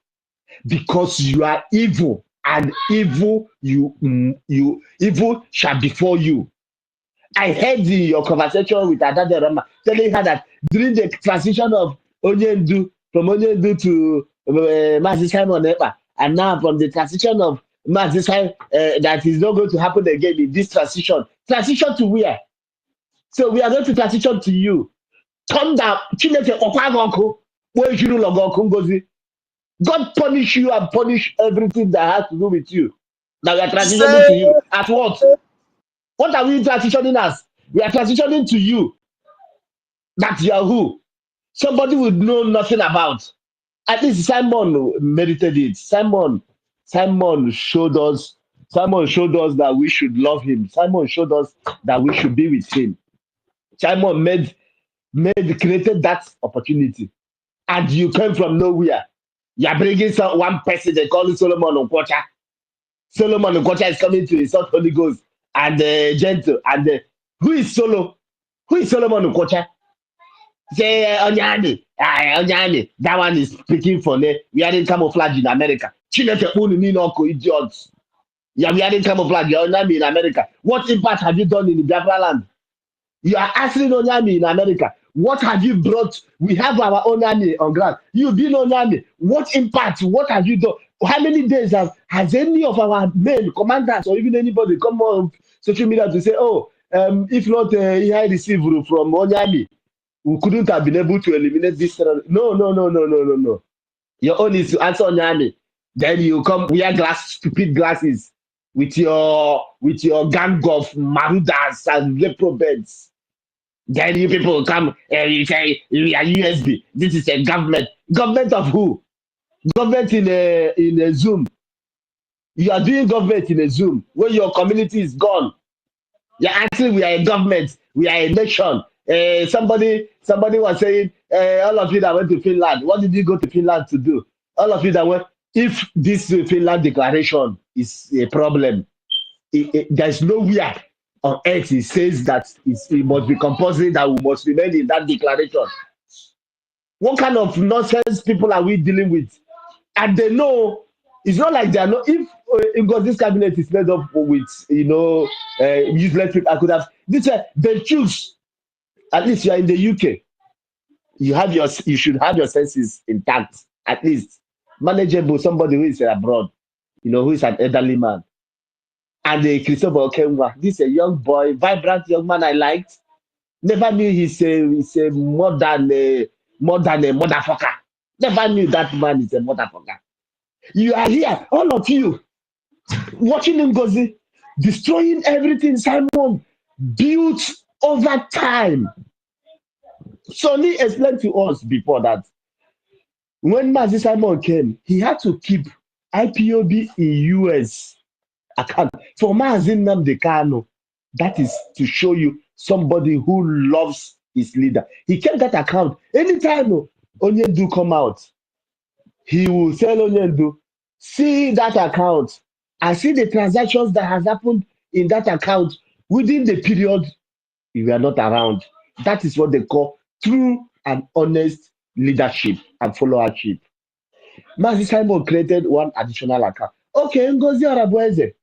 Because you are evil, and evil evil shall befall you. I heard your conversation with Adade Rama telling her that during the transition of Onyendu, from Onyendu to Mazi Simon Epa, and now from the transition of Mazi Simon, that is not going to happen again in this transition. Transition to where? So we are going to transition to you. Turn down, Chineke Okwagoku, where you no longer Ngozi. God punish you and punish everything that has to do with you. Now we are transitioning to you. At what? What are we transitioning as? We are transitioning to you. That's Yahoo. Somebody would know nothing about. At least Simon merited it. Simon showed us. Simon showed us that we should love him. Simon showed us that we should be with him. Simon created that opportunity. And you came from nowhere. You're bringing one person, they call it Solomon Nkwocha. Solomon Nkwocha is coming to insult Holy Ghost and gentle. And who is Solo? Who is Solomon Nkwocha? Say Onyani. Onyani. That one is speaking for me. We are in camouflage in America. Chineke unu ni noko idiots. Yeah, we are in camouflage. You're Onyami in America. What impact have you done in the Biafra land? You are asking Onyami in America. What have you brought? We have our own army on ground. You've been Onyami. What impact? What have you done? How many days has any of our men, commanders, or even anybody come on social media to say, oh, if not high receiver from Onyami, we couldn't have been able to eliminate this terror. No. Your own is to answer Onyami. Then you come wear stupid glasses with your gang of marauders and reprobates. Then you people come and you say we are USB. This is a government. Government of who? Government in a Zoom. You are doing government in a Zoom when your community is gone. You're asking we are a government. We are a nation. Somebody was saying, all of you that went to Finland, what did you go to Finland to do? All of you that went, if this Finland declaration is a problem, there's nowhere on earth it says that it must be compulsory that we must remain in that declaration. What kind of nonsense people are we dealing with? And they know it's not like they are not. If because this cabinet is made up with useless people, I could have this. They choose. At least you are in the UK. You should have your senses intact. At least manageable. Somebody who is abroad, who is an elderly man. And Christopher Okemwa, this is a young boy, vibrant young man I liked. Never knew he's a more than a motherfucker. Never knew that man is a motherfucker. You are here, all of you, watching Ngozi, destroying everything Simon built over time. Sonny explained to us before that when Mazi Simon came, he had to keep IPOB in US account. For Mazi Nnamdi Kanu, that is to show you somebody who loves his leader. He kept that account. Anytime Onyendu come out, he will tell Onyendu, see that account and see the transactions that has happened in that account within the period you were not around. That is what they call true and honest leadership and followership. Mazi Simon created one additional account. Okay, Ngozi Orabueze.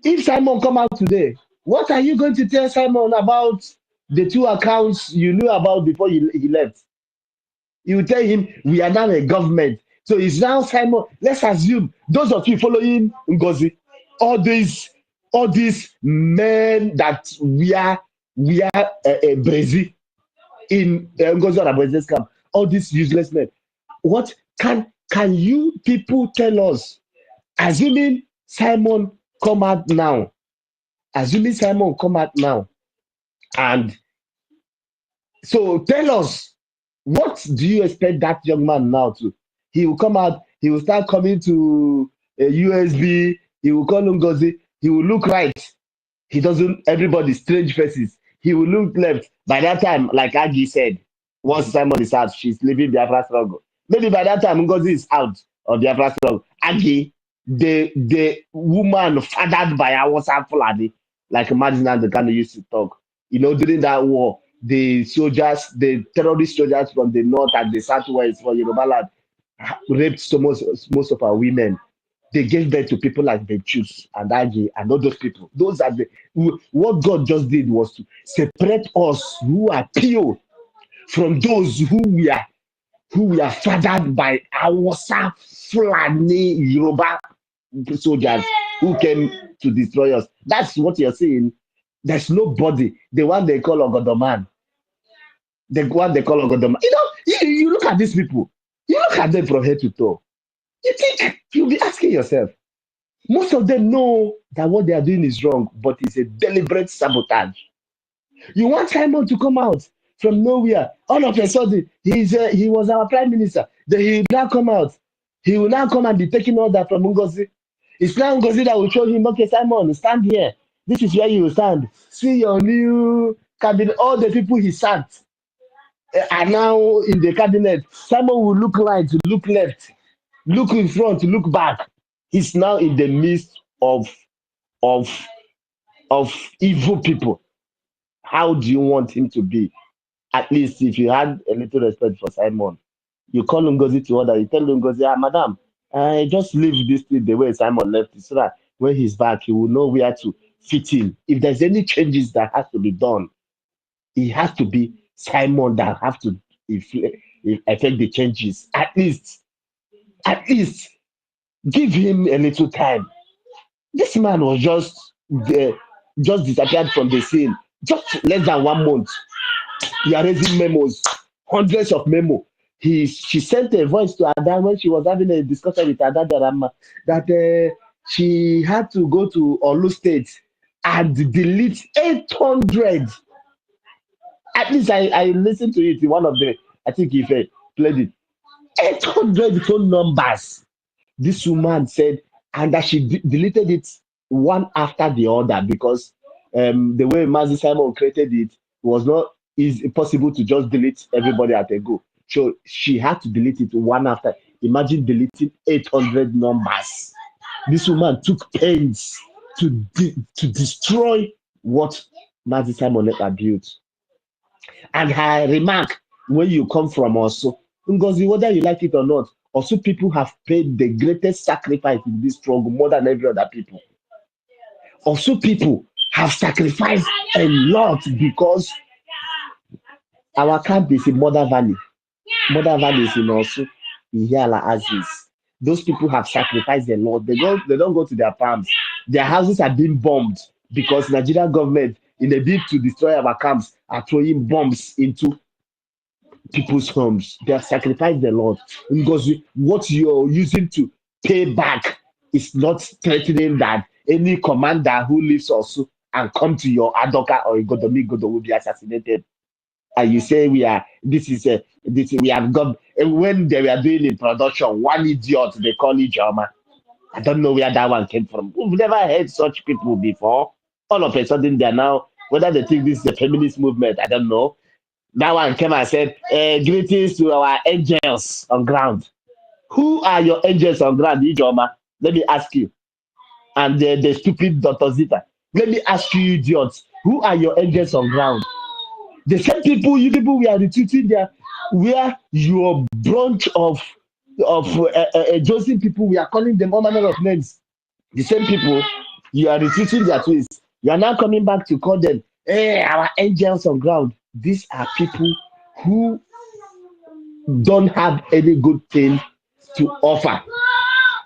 If Simon come out today, what are you going to tell Simon about the two accounts you knew about before he left? You tell him we are now a government. So it's now Simon. Let's assume those of you following Ngozi, all these men that we are Brazil in Ngozi Orabueze's camp, all these useless men. What can you people tell us? Assuming Simon come out now, and so tell us, what do you expect that young man now to? He will come out, he will start coming to a USB, he will call Ngozi, he will look right. He doesn't, everybody, strange faces. He will look left. By that time, like Agi said, once Simon is out, she's leaving Biafra struggle. Maybe by that time, Ngozi is out of Biafra struggle. Agi, the woman fathered by our Fulani, like Madison and the kind of used to talk. During that war, the terrorist soldiers from the north and the southwest for Yoruba land raped most of our women. They gave birth to people like Benchus and Agi and all those people. Those are what God just did was to separate us who are pure from those who we are fathered by Hausa, Fulani, Yoruba soldiers who came to destroy us. That's what you're saying. There's nobody. The one they call Ogodoman. The one they call Ogodoman. You look at these people. You look at them from head to toe. You think you'll be asking yourself. Most of them know that what they are doing is wrong, but it's a deliberate sabotage. You want Simon to come out from nowhere. All of a sudden, he was our prime minister. Then he will now come out. He will now come and be taking order from Ngozi. It's now Ngozi that will show him, okay, Simon, stand here. This is where you will stand. See your new cabinet. All the people he sacked are now in the cabinet. Simon will look right, look left, look in front, look back. He's now in the midst of evil people. How do you want him to be? At least if you had a little respect for Simon, you call Ngozi to order. You tell Ngozi, madam, just leave this thing the way Simon left it, so that when he's back, he will know where to fit in. If there's any changes that has to be done, it has to be Simon that have to affect the changes. At least give him a little time. This man was just disappeared from the scene. Just less than 1 month. You are raising memos, hundreds of memos. She sent a voice to Ada when she was having a discussion with Ada Darama that she had to go to Olu State and delete 800. At least I listened to it in one of the, I think he played it. 800 phone numbers. This woman said, and that she deleted it one after the other because the way Mazi Simon created it was not possible to just delete everybody at a go. So she had to delete it one after. Imagine deleting 800 numbers. This woman took pains to destroy what Mazi Simon had built. And her remark, when you come from also, Ngozi, whether you like it or not, also people have paid the greatest sacrifice in this struggle more than every other people. Also people have sacrificed a lot because our camp is in Mother Valley. Mother Valley is in also Ihiala Aziz. Those people have sacrificed a lot. They don't go to their farms. Their houses are being bombed because Nigerian government, in a bid to destroy our camps, are throwing bombs into people's homes. They have sacrificed a lot because what you're using to pay back is not threatening that any commander who lives also and come to your Adoka or Govt Nig will be assassinated. And you say we have got, when they were doing in production, one idiot they call Ijoma. I don't know where that one came from. We've never heard such people before. All of a sudden they're now, whether they think this is a feminist movement, I don't know. That one came and said, greetings to our angels on ground. Who are your angels on ground, Ijoma? Let me ask you. And the stupid Dr. Zita. Let me ask you, idiots. Who are your angels on ground? The same people, you people we are retreating there, where your bunch of Joseph people, we are calling them all manner of names. The same people, you are retreating their twins. You are now coming back to call them, hey, our angels on ground. These are people who don't have any good thing to offer.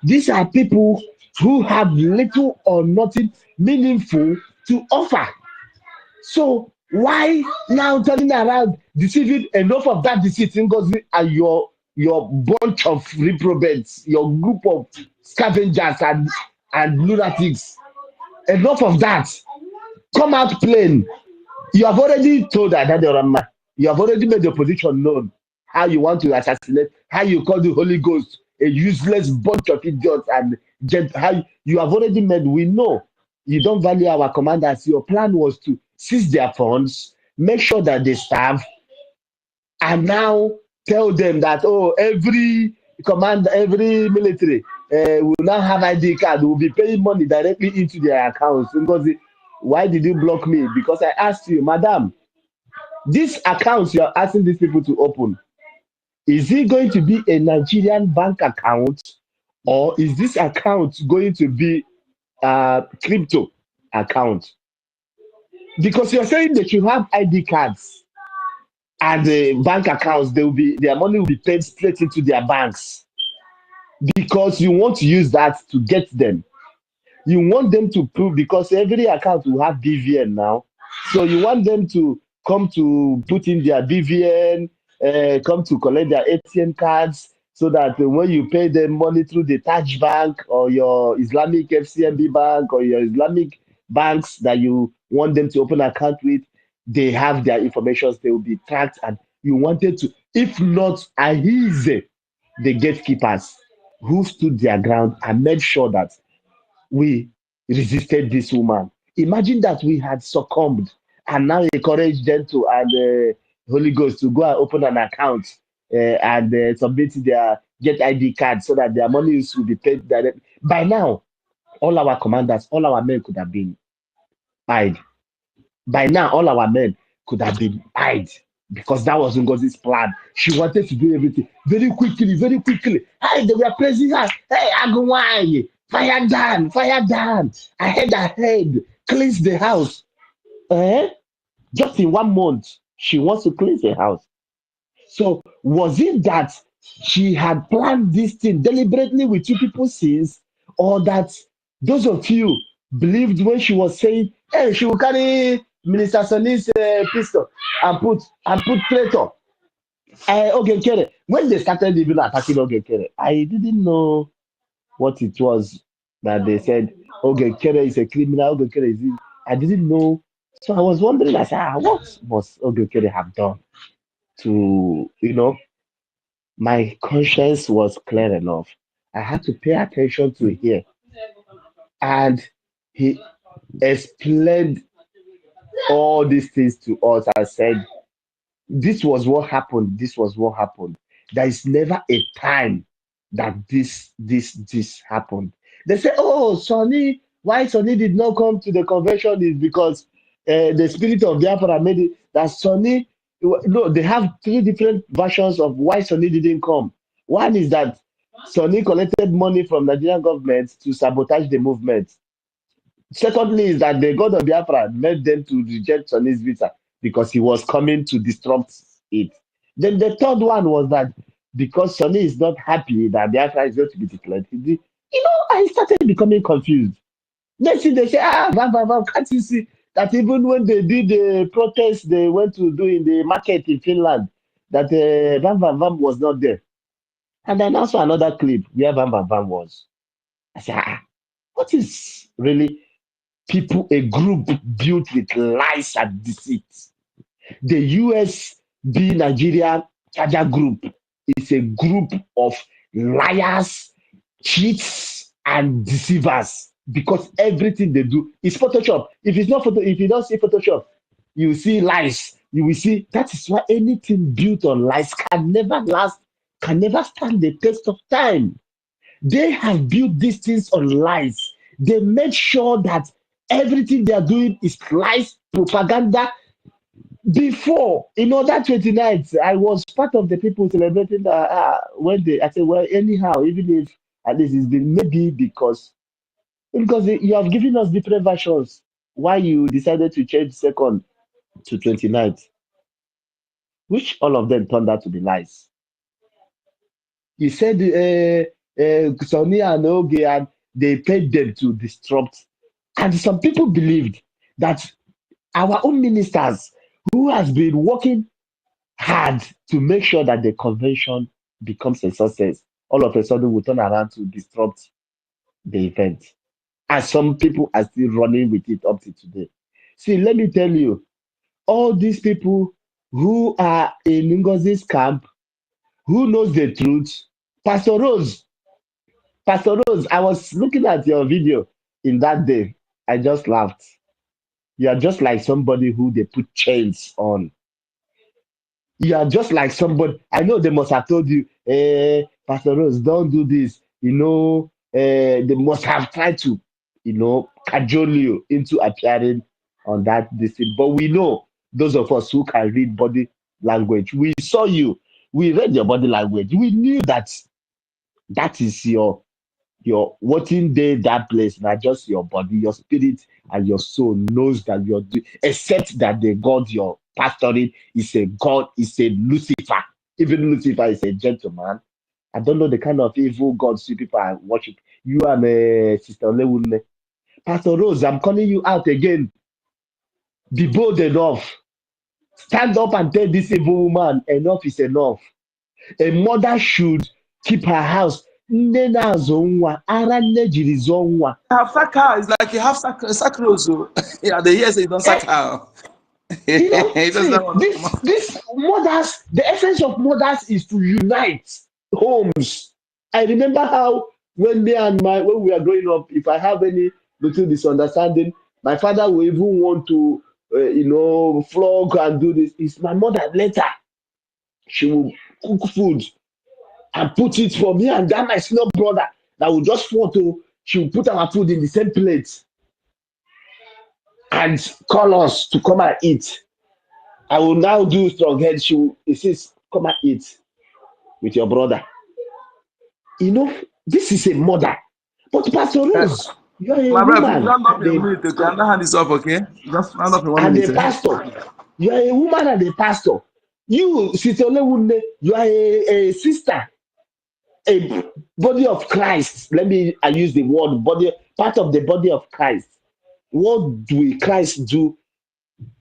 These are people who have little or nothing meaningful to offer. So why now turning around deceiving? Enough of that deceit, Ngozi, and your bunch of reprobates, your group of scavengers and lunatics. Enough of that. Come out plain. You have already told Adadorama, you have already made your position known, how you want to assassinate, how you call the Holy Ghost a useless bunch of idiots, and how you have already made, we know you don't value our commanders. Your plan was to seize their funds, make sure that they starve, and now tell them that, oh, every command, every military will now have ID card, will be paying money directly into their accounts. Because why did you block me? Because I asked you, madam, these accounts you are asking these people to open, is it going to be a Nigerian bank account, Or is this account going to be a crypto account? Because you're saying that you have ID cards and bank accounts, their money will be paid straight into their banks because you want to use that to get them. You want them to prove, because every account will have BVN now. So you want them to come to put in their BVN, come to collect their ATM cards, so that when you pay them money through the Taj Bank or your Islamic FCMB bank or your Islamic banks that you want them to open an account with, they have their information, they will be tracked, and you wanted to, if not Ahize, the gatekeepers who stood their ground and made sure that we resisted this woman. Imagine that we had succumbed and now encourage them to, and Holy Ghost to go and open an account and submit their get ID card so that their monies will be paid direct. By now, all our commanders, all our men could have been pied. By now, all our men could have been pied because that was Ngozi's plan. She wanted to do everything very quickly, very quickly. Hey, they were praising her. Hey, Agawai, fire down, fire down. Ahead, cleanse the house. Eh? Just in 1 month, she wants to cleanse the house. So was it that she had planned this thing deliberately with you people since, or that those of you believed when she was saying, "Hey, she will carry Minister Soni's pistol and put traitor"? Okay, Kere. When they started even attacking Kere, I didn't know what it was that they said. Kere is a criminal. Kere is. I didn't know. So I was wondering, I said, what must Kere have done to, my conscience was clear enough. I had to pay attention to hear. And he explained all these things to us and said, this was what happened. This was what happened. There is never a time that this happened. They say, oh, Sonny, why Sonny did not come to the convention is because the spirit of Biafra made it that Sonny. No, they have three different versions of why Sonny didn't come. One is that Sonny collected money from Nigerian government to sabotage the movement. Secondly, is that the God of Biafra made them to reject Sonny's visa because he was coming to disrupt it. Then the third one was that because Sonny is not happy that Biafra is going to be declared, I started becoming confused. Next thing they say, Vam, can't you see that even when they did the protest they went to do in the market in Finland, that Vam was not there. And then also another clip where Vam was. I said, what is really people, a group built with lies and deceit? The USB Nigeria Charger Group is a group of liars, cheats, and deceivers because everything they do is Photoshop. If it's not if you don't see Photoshop, you see lies. You will see that is why anything built on lies can never last, can never stand the test of time. They have built these things on lies. They made sure that everything they are doing is lies, propaganda. Before, that 29th, I was part of the people celebrating when I said, well, anyhow, even if at least it's been maybe because you have given us different versions why you decided to change second to 29th, which all of them turned out to be lies. He said Sonny and Oge, and they paid them to disrupt. And some people believed that our own ministers who has been working hard to make sure that the convention becomes a success, all of a sudden will turn around to disrupt the event. And some people are still running with it up to today. See, let me tell you, all these people who are in Ngozi's camp, who knows the truth, Pastor Rose, I was looking at your video in that day. I just laughed. You are just like somebody who they put chains on. You are just like somebody. I know they must have told you, Pastor Rose, don't do this. They must have tried to, cajole you into appearing on that this thing. But we know those of us who can read body language. We saw you. We read your body language. We knew that is your your what in there that place, not just your body, your spirit and your soul knows that you're doing, except that the God you're pastoring is a God, is a Lucifer. Even Lucifer is a gentleman. I don't know the kind of evil gods you people are worship. You and Sister Lewunme. Pastor Rose, I'm calling you out again. Be bold enough. Stand up and tell this evil woman enough is enough. A mother should keep her house. Nne na-azụ nwa, ara nne jiri zụọ nwa. Half sack her is like a half sack also. Yeah, the years you don't sack her. You know, It doesn't see, want to come out. this mothers, the essence of mothers is to unite homes. I remember how when when we are growing up, if I have any little misunderstanding, my father will even want to, flog and do this. It's my mother later. She will cook food and put it for me and that my small brother that will just want to. She will put our food in the same plate and call us to come and eat. I will now do strong head. She will insist, come and eat with your brother. You know, this is a mother. But Pastor Rose, you're a My brother, please woman round up in a minute, okay? And hand this up, okay? Just round up in 1 minute. a pastor. You're a woman and a pastor. You, Sister Olewunde, you are a sister, a body of Christ. I use the word body, part of the body of Christ. What do Christ do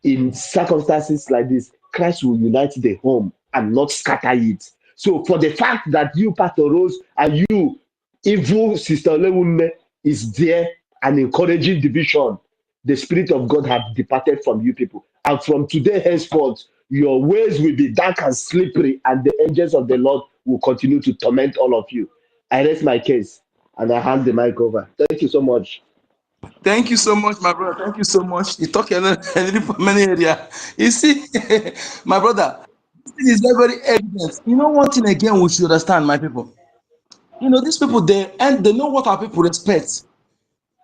in circumstances like this? Christ will unite the home and not scatter it. So for the fact that you, Pastor Rose, and you, evil Sister Lewunme, is there and encouraging division, the Spirit of God have departed from you people. And from today henceforth, your ways will be dark and slippery, and the angels of the Lord will continue to torment all of you. I rest my case and I hand the mic over. Thank you so much. Thank you so much, my brother. Thank you so much. You talk a little for many areas. You see, my brother, this thing is very, very evident. You know, one thing again we should understand, my people. You know, these people, they know what our people respect.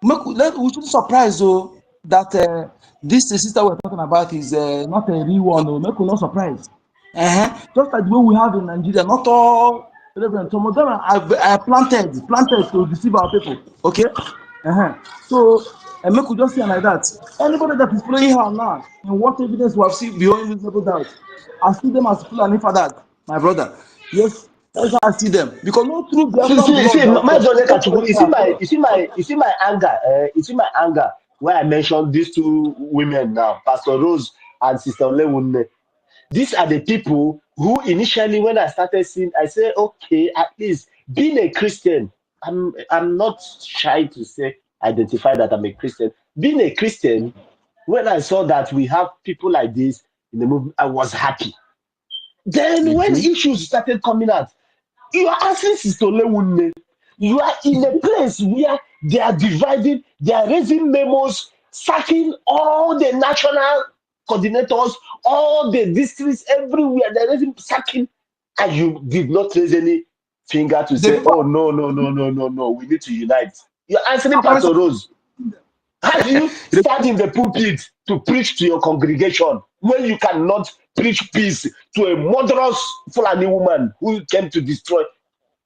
We shouldn't surprise though that this sister we're talking about is not a real one. Though. Make we not surprise. Just like the way we have in Nigeria, not all relevant. Some of them are planted to deceive our people. Okay. So, make we just say like that. Anybody that is following her now, and what evidence we have seen beyond reasonable doubt, I see them as Fulani fathers, my brother. Yes, that's how I see them. Because no true See, Biafran see, blood see, that will my Johnny Kachuku, protect our color. you see my anger, you see my anger where I mentioned these two women now, Pastor Rose and Sister Olewunne. These are the people who initially, when I started seeing, I said, okay, at least being a Christian, I'm not shy to say, identify that I'm a Christian. Being a Christian, when I saw that we have people like this in the movement, I was happy. Then Me when too. issues started coming out, you are asking Sister Lewunne. You are in a place where they are dividing, they are raising memos, sacking all the national coordinators, all the districts everywhere. They're raising, sacking, and you did not raise any finger to The say, people oh, no, no, no, no, no, no, we need to unite. You're answering are Pastor Rose. How do you stand in the pulpit to preach to your congregation when you cannot preach peace to a murderous Fulani woman who came to destroy?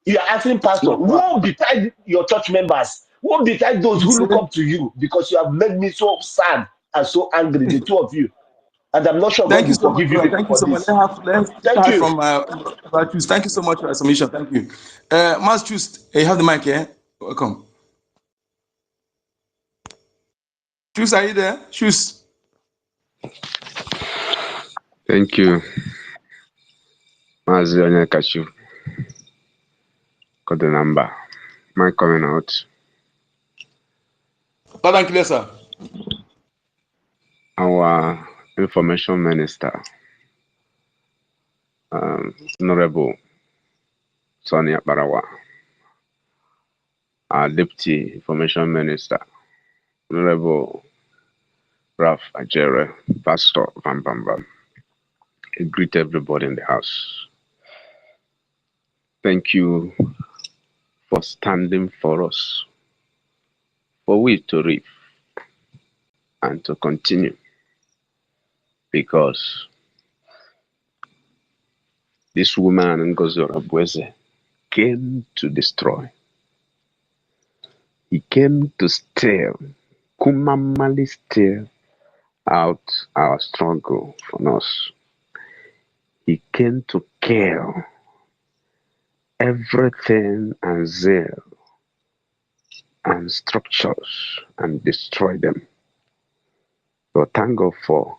You are asking pastor, woe betide your church members, woe betide those who look up to you, because you have made me so sad and so angry, the two of you. And I'm not sure God Thank you will so much, forgive you brother. people Thank you for so much. this. Let's Thank start you. from Choose. Thank you so much for your submission. Thank you. Mas Choose, you have the mic here. Welcome. Choose, are you there? Choose. Thank you, Mazi Onyekachu. Got the number. Am coming out? Loud and clear, sir. Our information minister, Honorable Sonia Barawa. Our deputy information minister, Honorable Ralph Ajere, Pastor Van Bamba. I greet everybody in the house. Thank you for standing for us, for we to live and to continue, because this woman, Ngozi Orabufulani, came to destroy. He came to steal, Kumamali steal out our struggle from us. He came to kill everything and zeal and structures and destroy them. So thank God for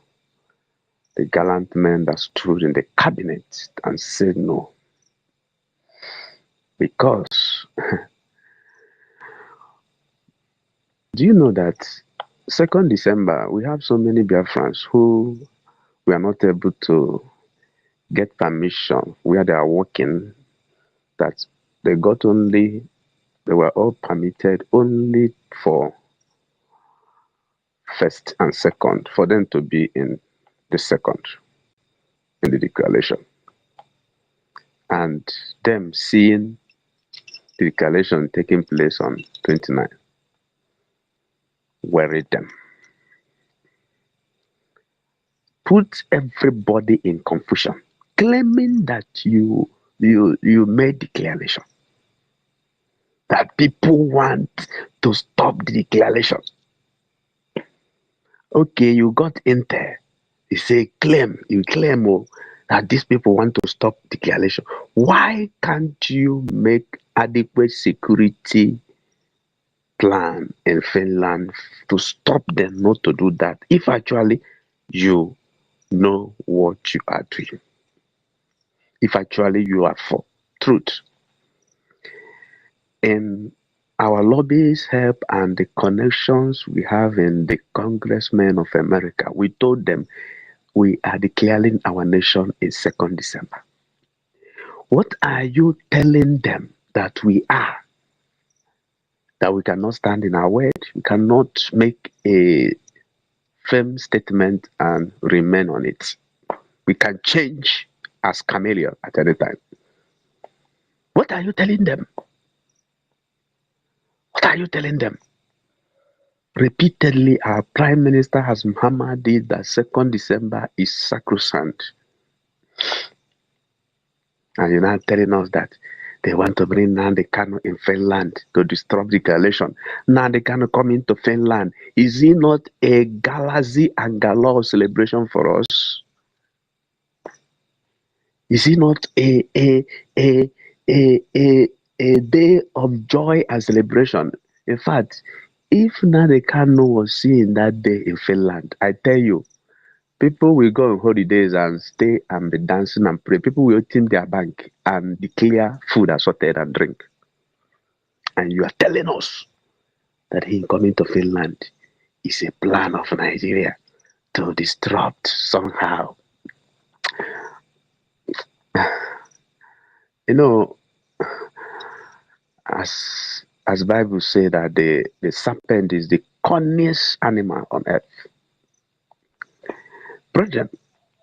the gallant men that stood in the cabinet and said no. Because do you know that 2nd December we have so many Biafrans who were not able to get permission where they are working, that they were all permitted only for 1st and 2nd, for them to be in the 2nd in the declaration. And them seeing the declaration taking place on 29 worried them. Put everybody in confusion, claiming that you made declaration, that people want to stop the declaration. Okay, you got intel. You say you claim that these people want to stop declaration. Why can't you make adequate security plan in Finland to stop them not to do that, if actually you know what you are doing? If actually you are for truth. In our lobbies help and the connections we have in the congressmen of America, we told them we are declaring our nation in 2nd December. What are you telling them that we are? That we cannot stand in our word? We cannot make a firm statement and remain on it. We can change as chameleon at any time. What are you telling them? What are you telling them? Repeatedly, our Prime Minister has hammered it that 2nd December is sacrosanct. And you're now telling us that they want to bring Nnamdi Kanu in Finland to disrupt the coalition. Nnamdi Kanu coming to Finland, is it not a galaxy and galore celebration for us? Is it not a day of joy and celebration? In fact, if Nnamdi Kanu was seen that day in Finland, I tell you, people will go on holidays and stay and be dancing and pray. People will open their bank and declare food assorted and drink. And you are telling us that him coming to Finland is a plan of Nigeria to disrupt somehow. You know, as Bible say that the serpent is the cunniest animal on earth. Brethren,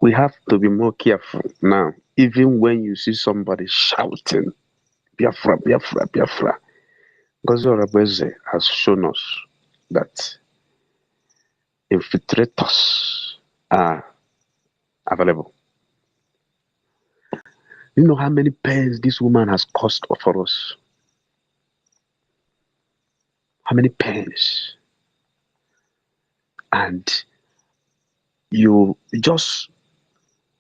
we have to be more careful now. Even when you see somebody shouting, Biafra, Biafra, Biafra, Govt Nig has shown us that infiltrators are available. You know how many pains this woman has caused for us? How many pains? And you just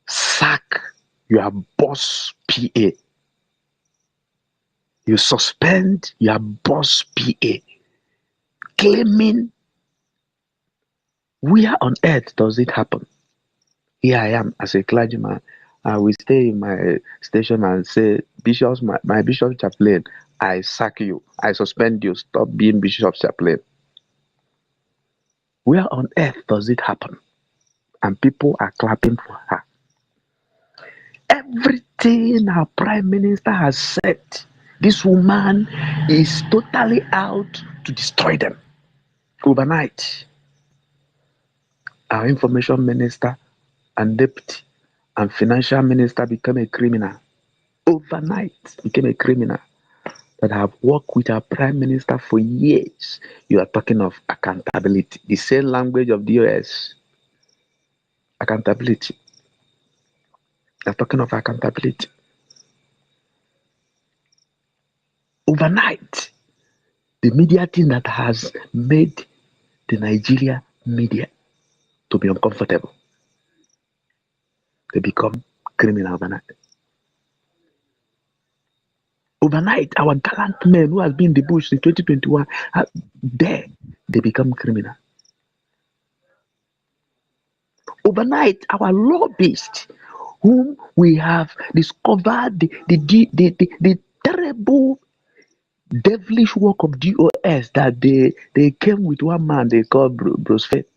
sack your boss PA. You suspend your boss PA, claiming, where on earth does it happen? Here I am as a clergyman. I will stay in my station and say, Bishops, my bishop chaplain, I sack you. I suspend you. Stop being bishop chaplain. Where on earth does it happen? And people are clapping for her. Everything our prime minister has said, this woman is totally out to destroy them. Overnight, our information minister and deputy and financial minister became a criminal. Overnight, became a criminal that have worked with our prime minister for years. You are talking of accountability. The same language of the US. Accountability. You are talking of accountability. Overnight, The media thing that has made the Nigeria media to be uncomfortable. They become criminal overnight. Overnight, our gallant men who has been in the bush in 2021, there, they become criminal. Overnight, our lobbyists, whom we have discovered the terrible devilish work of DOS, that they came with one man they called Bruce Faith.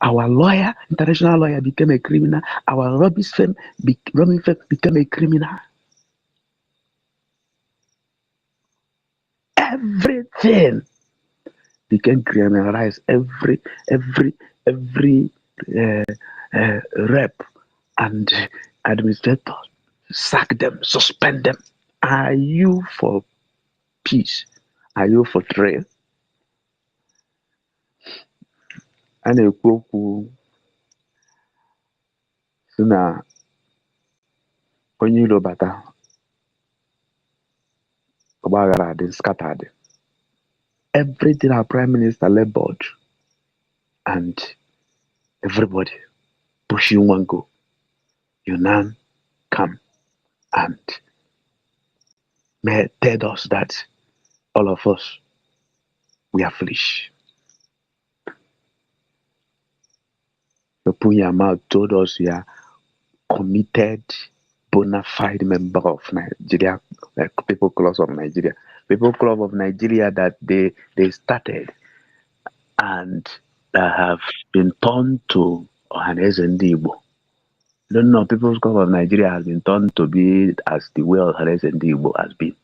Our lawyer, international lawyer, became a criminal. Our Robin firm became a criminal. Everything became criminalized. Every rep and administrator, sack them, suspend them. Are you for peace? Are you for trail? A na-ekwu okwu si na onye ilo bata ọgbaghara adị scattered. Everything our prime minister labored and everybody pushing one goal. You now come and tell us that all of us, we are foolish. Punyama told us we are committed, bona fide member of Nigeria, People Club of Nigeria. People Club of Nigeria that they started and that have been turned to Ohaneze Ndi Igbo. Don't know, People's Club of Nigeria has been turned to be as the way Ohaneze Ndi Igbo has been.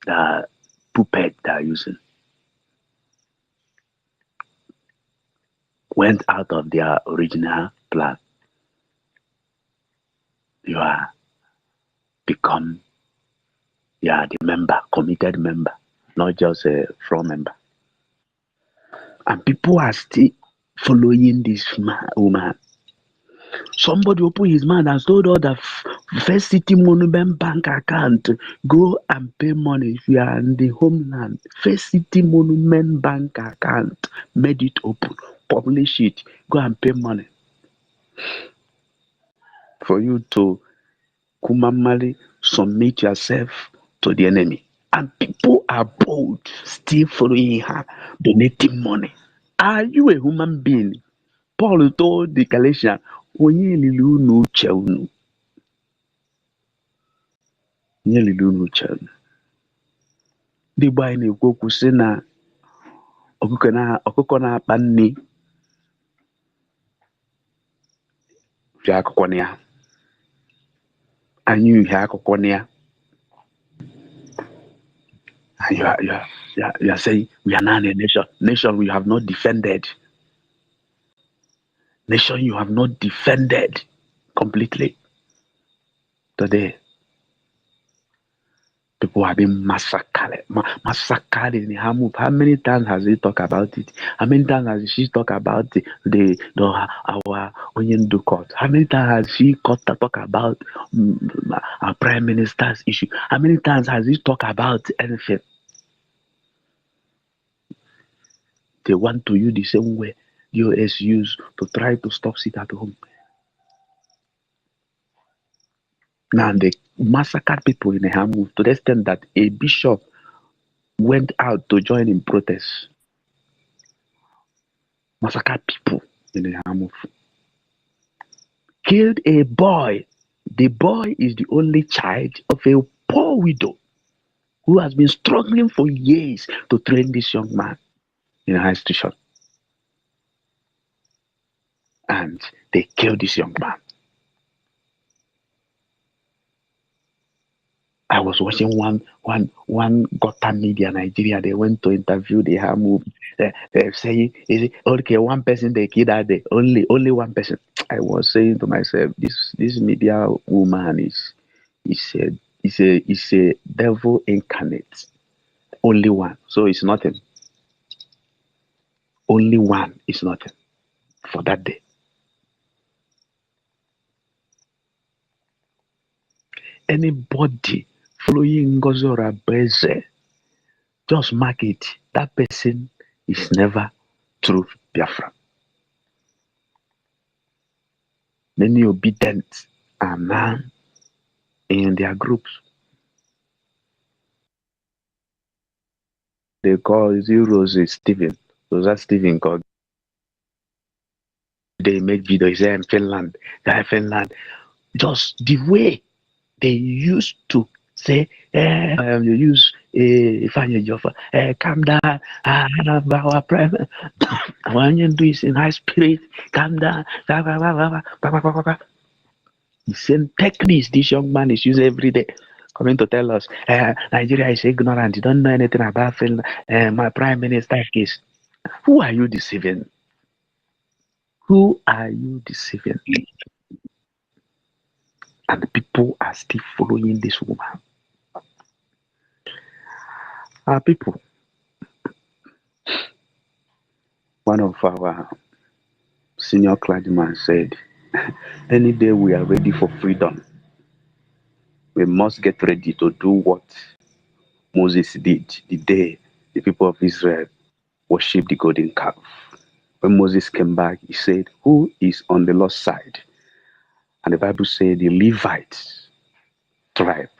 The puppet they are using went out of their original plan. You are the member, committed member, not just a floor member. And people are still following this woman. Somebody opened his mouth and told all the First City Monument Bank account, go and pay money if you are in the homeland. First City Monument Bank account, made it open, publish it, go and pay money. For you to kumamali submit yourself to the enemy. And people are bold, still following her, donating money. Are you a human being? Paul told the Galatians, onye lilu n'uche unu. Onye lilu n'uche unu. Ndị Igbo anyị na-ekwu okwu sị na ọkụkọ na-akpa nri fi akụkọ na ya. Anyị uhie akụkọ na ya. And you are saying we are not a nation. Nation we have not defended. Nation you have not defended completely. Today, people have been massacred. Massacred in her move. How many times has he talked about it? How many times has she talked about our Onyendu court? How many times has she talked about our prime minister's issue? How many times has he talked about anything? They want to use the same way US used to try to stop it at home. Now they massacred people in Hamuf to the extent that a bishop went out to join in protest. Massacred people in Hamuf. Killed a boy. The boy is the only child of a poor widow who has been struggling for years to train this young man in a high institution. And they killed this young man. I was watching one Govt Nig Nigeria. They went to interview the Hamu. They're saying, "Is it okay? One person they killed that day. Only one person." I was saying to myself, this media woman is a devil incarnate. Only one, so it's nothing. Only one is nothing for that day. anybody following Ngozi Orabeze, just mark it. That person is never true Biafra. Many obedient are now in their groups. They call Zeros Stephen. So that Stephen called. They make videos here in Finland. Finland. Just the way they used to say, you use Ifeanyi Joffa, calm down, our private. When you do it in high spirit, calm down. The same techniques this young man is using every day. Coming to tell us, Nigeria is ignorant, you don't know anything about Finland. My prime minister is. Who are you deceiving? Who are you deceiving? And the people are still following this woman. Our people, one of our senior clergymen said, any day we are ready for freedom, we must get ready to do what Moses did the day the people of Israel worshipped the golden calf. When Moses came back, he said, who is on the Lord's side? And the Bible said the Levites tribe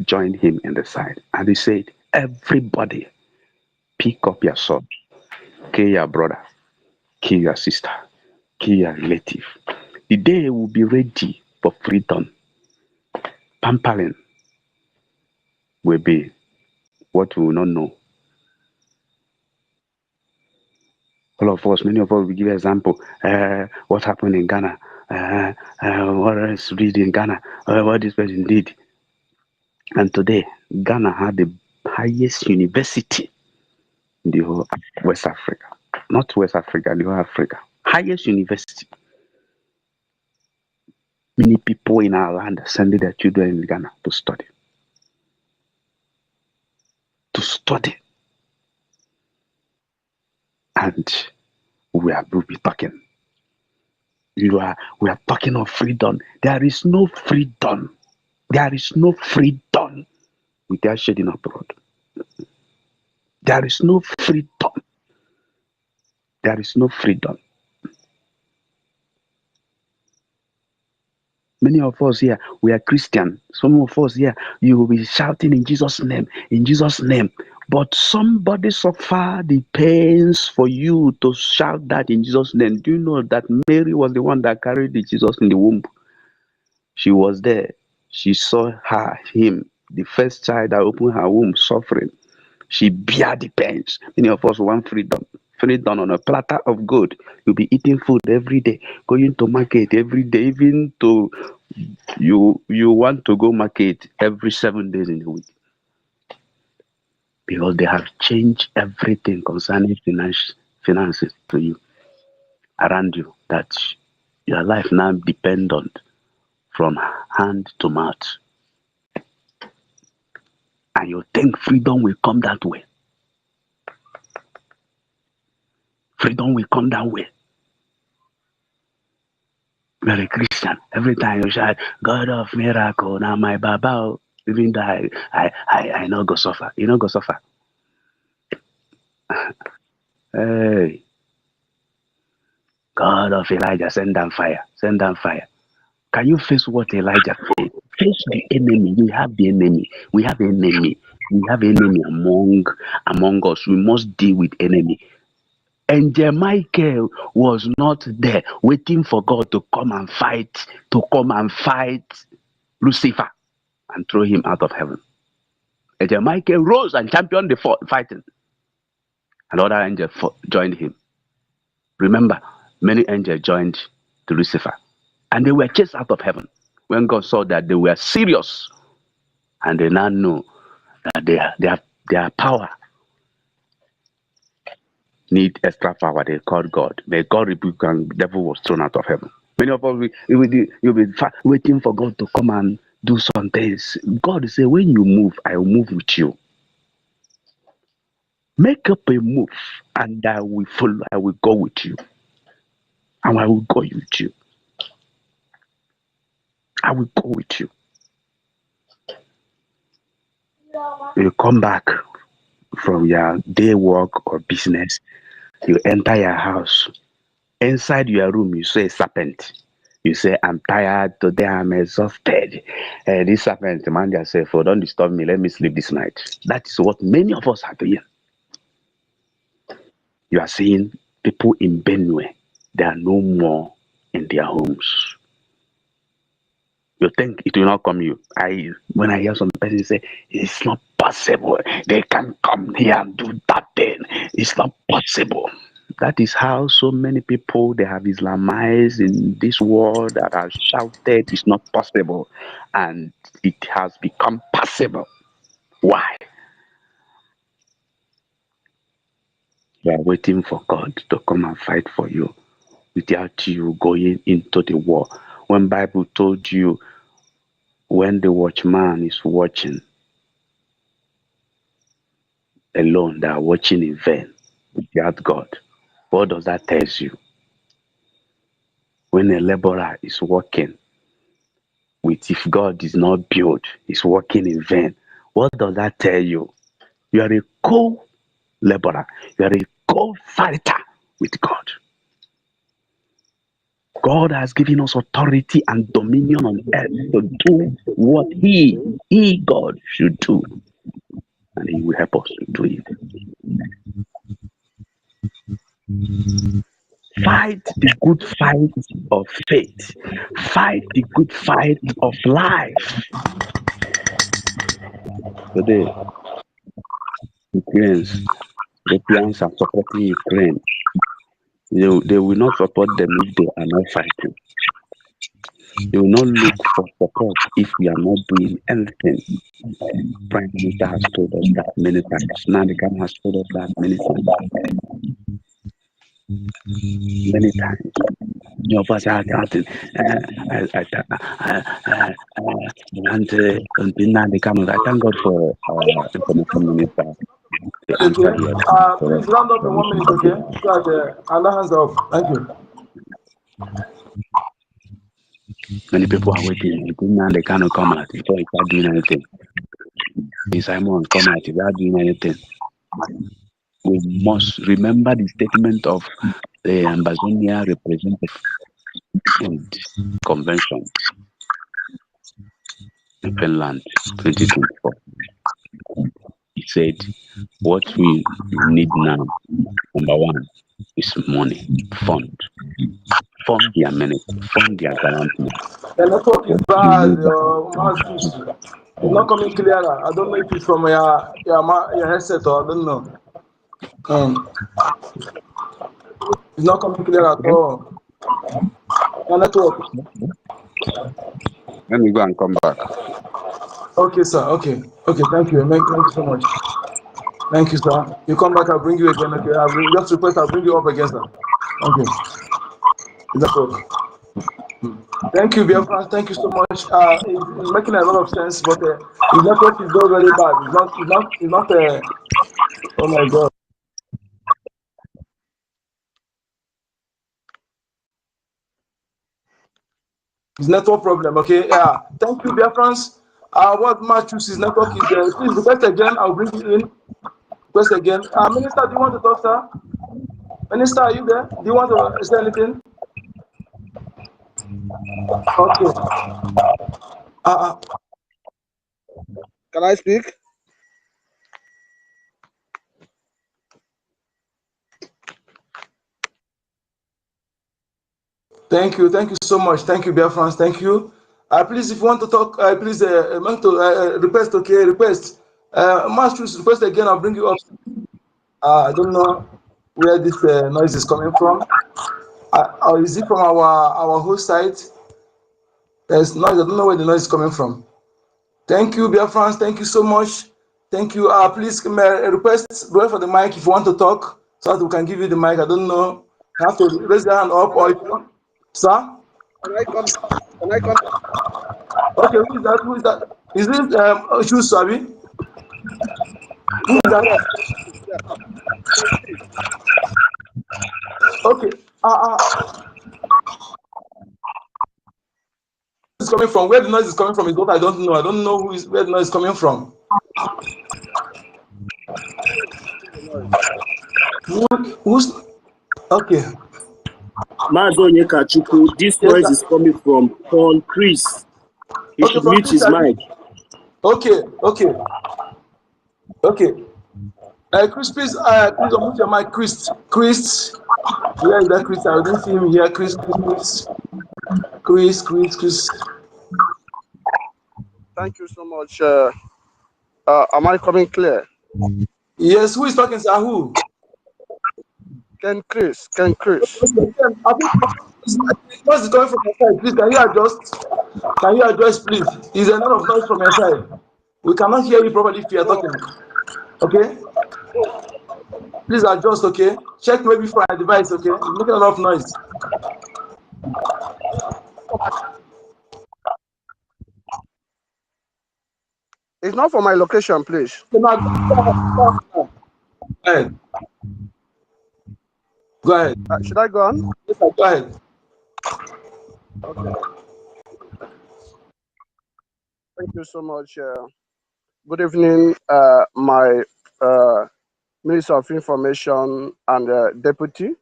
joined him in the side. And he said, everybody pick up your sword, kill your brother, kill your sister, kill your relative. The day will be ready for freedom. Pampering will be what we will not know. All of us, many of us will give an example. What happened in Ghana? What else did in Ghana? What this person did. And today, Ghana had the highest university in the whole West Africa. Not West Africa, the whole Africa. Highest university. Many people in our land are sending their children in Ghana to study. To study. And we will be talking. We are talking of freedom. There is no freedom. There is no freedom without shedding of blood. There is no freedom. There is no freedom. Many of us here, we are Christian. Some of us here, you will be shouting in Jesus' name, in Jesus' name. But somebody suffer the pains for you to shout that in Jesus' name. Do you know that Mary was the one that carried the Jesus in the womb? She was there. She saw him, the first child that opened her womb, suffering. She bear the pains. Many of us want freedom. Freedom on a platter of gold. You'll be eating food every day, going to market every day, even to you want to go market every 7 days in a week. Because they have changed everything concerning finances to you, around you, that your life now dependent from hand to mouth. And you think freedom will come that way. Freedom will come that way. You're a Christian. Every time you shout, God of miracle, now my Baba, even though I know go suffer. You know go suffer. Hey, God of Elijah, send down fire. Send down fire. Can you face what Elijah said? Face the enemy. We have the enemy. We have enemy. We have enemy among us. We must deal with enemy. And Michael was not there waiting for God to come and fight Lucifer and throw him out of heaven. And Michael rose and championed the fighting. Another angel joined him. Remember, many angels joined to Lucifer. And they were chased out of heaven. When God saw that they were serious, and they now know that their power need extra power, they called God. May God rebuke, and the devil was thrown out of heaven. Many of us, you'll be waiting for God to come and do some things. God say, when you move, I will move with you. Make up a move, and I will follow. I will go with you. And I will go with you. I will go with you. You come back from your day work or business, you enter your house. Inside your room, you see a serpent. You say, I'm tired today, I'm exhausted. This serpent, man, yourself, oh, don't disturb me, let me sleep this night. That is what many of us are doing. You are seeing people in Benue, they are no more in their homes. You think it will not come you. When I hear some person say, it's not possible, they can come here and do that thing. It's not possible. That is how so many people they have Islamized in this world that have shouted it's not possible, and it has become possible. Why? You are waiting for God to come and fight for you without you going into the war. When Bible told you when the watchman is watching alone, they are watching in vain without God. What does that tell you? When a laborer is working with, if God is not built, is working in vain. What does that tell you? You are a co-laborer. You are a co-fighter with God. God has given us authority and dominion on earth to do what He, God, should do. And He will help us to do it. Fight the good fight of faith. Fight the good fight of life. Today, Europeans are supporting Ukraine. They will not support them if they are not fighting. They will not look for support if we are not doing anything. Prime Minister has told us that many times. Nandikam has told us that many times. Many times. Your first I want Nandikam. I thank God for information minister. The answer Okay. here. Please round up in 1 minute, okay? So that Allah hands off. Thank you. Many people are waiting. They cannot come out before he start doing anything. Simon come out without doing anything. We must remember the statement of the Ambazonia representative in convention in Finland 2024. He said, what we need now, number one, is money, fund their minute, fund their guarantee. The network is You bad. know that. Your mouse is not coming clearer. I don't know if it's from your headset or I don't know. It's not coming clear at all. Your network. Let me go and come back. Okay, sir. Okay. Thank you. Thank you so much. Thank you, sir. You come back, I'll bring you again. Okay. Just request, I'll bring you up again, sir. Thank you. Network. Thank you, Biafra. Thank you so much. It's making a lot of sense, but his network is very, very bad. It's not. Oh my God. His network problem. Okay. Yeah. Thank you, Biafrans. What Matthew's his network is there? Please request again. I'll bring you in. Request again. Minister, do you want to talk, sir? Minister, are you there? Do you want to say anything? Okay. Can I speak? Thank you so much. Thank you, Biafrans. Thank you. Please, if you want to talk, please want to request. Okay, request. Masters, request again. I'll bring you up. I don't know where this noise is coming from. Or is it from our host site? There's noise. I don't know where the noise is coming from. Thank you, Biafrans. Thank you so much. Thank you. Please request go for the mic if you want to talk, so that we can give you the mic. I don't know. You have to raise your hand up, or if you want, sir. Can I come? Can I come? Okay, who is that? Who is that? Is it Shu Sabi? Who is that? Okay. It's coming from where the noise is coming from is what I don't know. I don't know where the noise is coming from. Who's okay? Mazonye Kachuku, this Yes, noise sir. is coming from Paul Chris. He Okay, should from mute Chris. his mic. Okay. Chris, please unmute your mic, Chris. Chris, where is that Chris? I didn't see him here. Chris. Thank you so much. Am I coming clear? Yes, who is talking, sir? Who? Ken Chris. Okay, I think noise is coming from your side. Please, can you adjust? Please? Is there a lot of noise from your side? We cannot hear you properly if you are No, talking. Okay? Please adjust, okay? Check maybe for your device, okay? It's making a lot of noise. it's not for my location, please. Okay, now, go ahead. Go ahead. Should I go on? Yes, sir, go ahead. Okay. Thank you so much. Good evening, my Minister of Information and Deputy.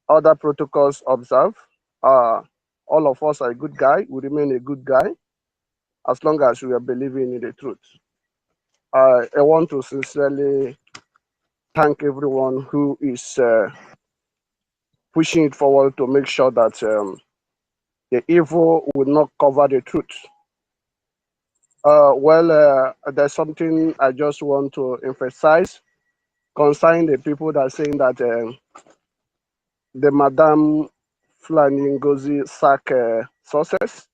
Other protocols observed. All of us are a good guy. We remain a good guy as long as we are believing in the truth. I want to sincerely thank everyone who is pushing it forward to make sure that the evil will not cover the truth. There's something I just want to emphasize concerning the people that are saying that the Madame Fulani Ngozi sack sources.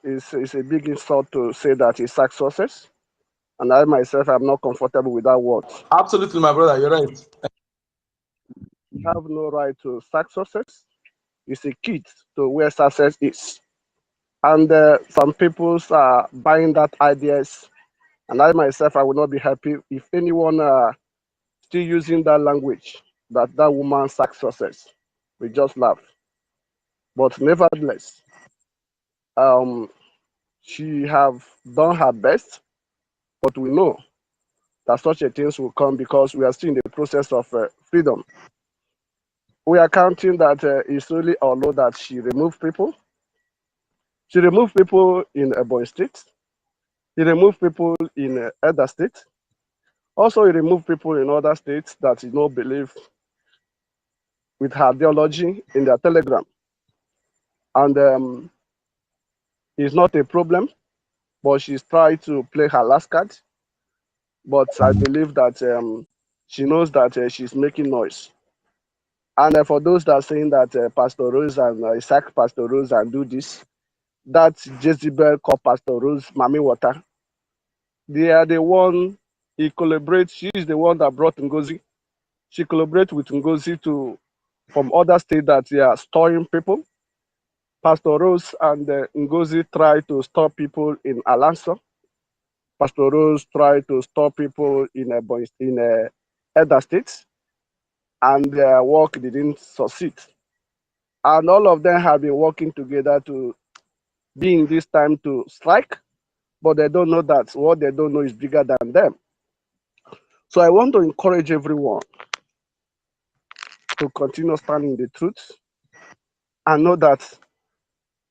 It's a big insult to say that he sacked sources. And I myself am not comfortable with that word. Absolutely, my brother, you're right. You have no right to sack sources. It's a key to where success is. And some people are buying that ideas. And I myself, I will not be happy if anyone still using that language, that woman sack success. We just laugh. But nevertheless, she have done her best, but we know that such a things will come because we are still in the process of freedom. We are counting that it's really our law that she removed people. She removed people in Ebonyi State. She removed people in other states. Also, he removed people in other states that do not believe with her ideology in their telegram. And it's not a problem, but she's trying to play her last card. But I believe that she knows that she's making noise. And for those that are saying that Pastor Rose and sack Pastor Rose and do this, that Jezebel called Pastor Rose Mami Water. They are the one he collaborates. She is the one that brought Ngozi. She collaborates with Ngozi from other states that they are storing people. Pastor Rose and Ngozi try to stop people in Alanso. Pastor Rose tried to stop people in other states, and their work didn't succeed. And all of them have been working together to be in this time to strike, but they don't know that what they don't know is bigger than them. So I want to encourage everyone to continue standing the truth and know that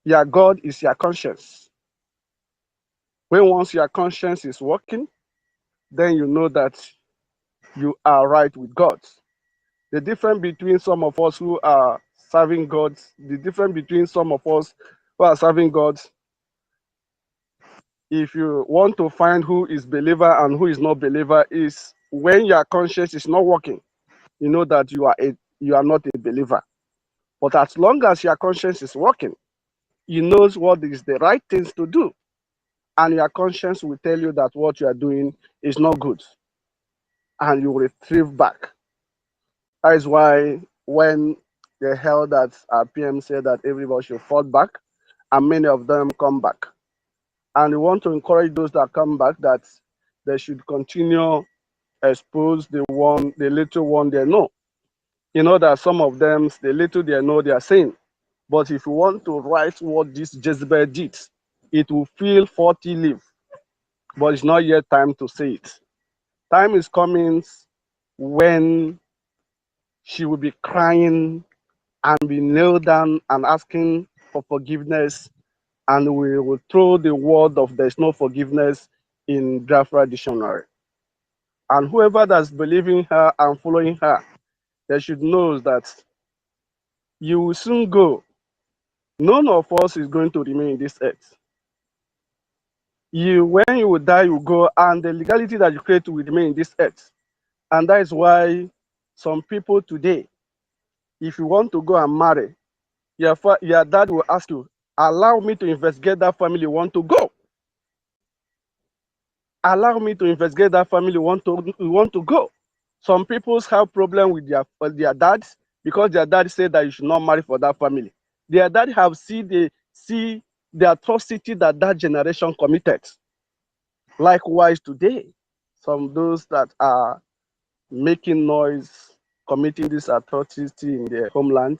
your God is your conscience. When once your conscience is working, then you know that you are right with God. The difference between some of us who are serving God, the difference between some of us who are serving God, if you want to find who is believer and who is not believer, is when your conscience is not working, you know that you are not a believer. But as long as your conscience is working, you know what is the right things to do. And your conscience will tell you that what you are doing is not good. And you will retrieve back. That is why when they held that PM said that everybody should fall back, and many of them come back. And we want to encourage those that come back that they should continue expose the little one they know. You know that some of them, the little they know, they are saying. But if you want to write what this Jezebel did, it will fill 40 leaves. but it's not yet time to say it. Time is coming when she will be crying and be kneel down and asking for forgiveness, and we will throw the word of there's no forgiveness in Biafra dictionary. And whoever that's believing her and following her, they should know that you will soon go. None of us is going to remain in this earth. When you will die, you go, and the legality that you create will remain in this earth. And that is why some people today, if you want to go and marry, your dad will ask you, allow me to investigate that family you want to go. Allow me to investigate that family you want to go. Some people have problem with their dads because their dad said that you should not marry for that family. Their dad have see the atrocity that generation committed. Likewise today, some those that are making noise, committing this atrocity in their homeland,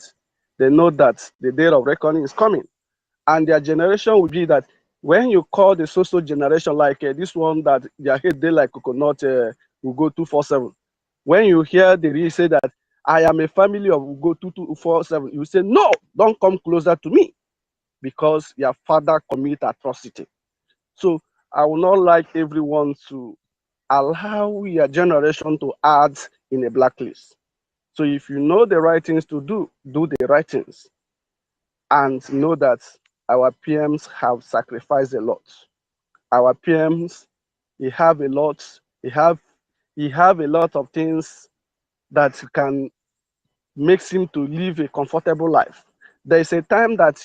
they know that the day of reckoning is coming. And their generation will be that when you call the social generation like this one that their head they like coconut will go 247. When you hear the really say that I am a family of will go 2247, you say no, don't come closer to me because your father commit atrocity. So I will not like everyone to allow your generation to add in a blacklist. So if you know the right things to do the right things, and know that our PMs have sacrificed a lot. Our PMs, he have a lot, he have a lot of things that can make him to live a comfortable life. There's a time that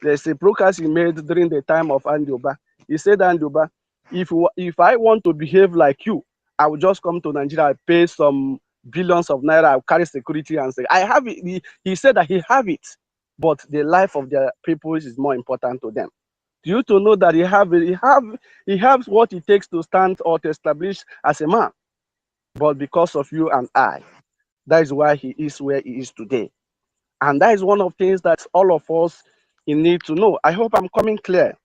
there's a broadcast he made during the time of Andioba. He said, Andioba, if I want to behave like you, I will just come to Nigeria, I pay some billions of naira, I'll carry security and say, I have it. He said that he have it, but the life of their people is more important to them. You to know that he has what it takes to stand or to establish as a man. But because of you and I, that is why he is where he is today. And that is one of the things that all of us need to know. I hope I'm coming clear.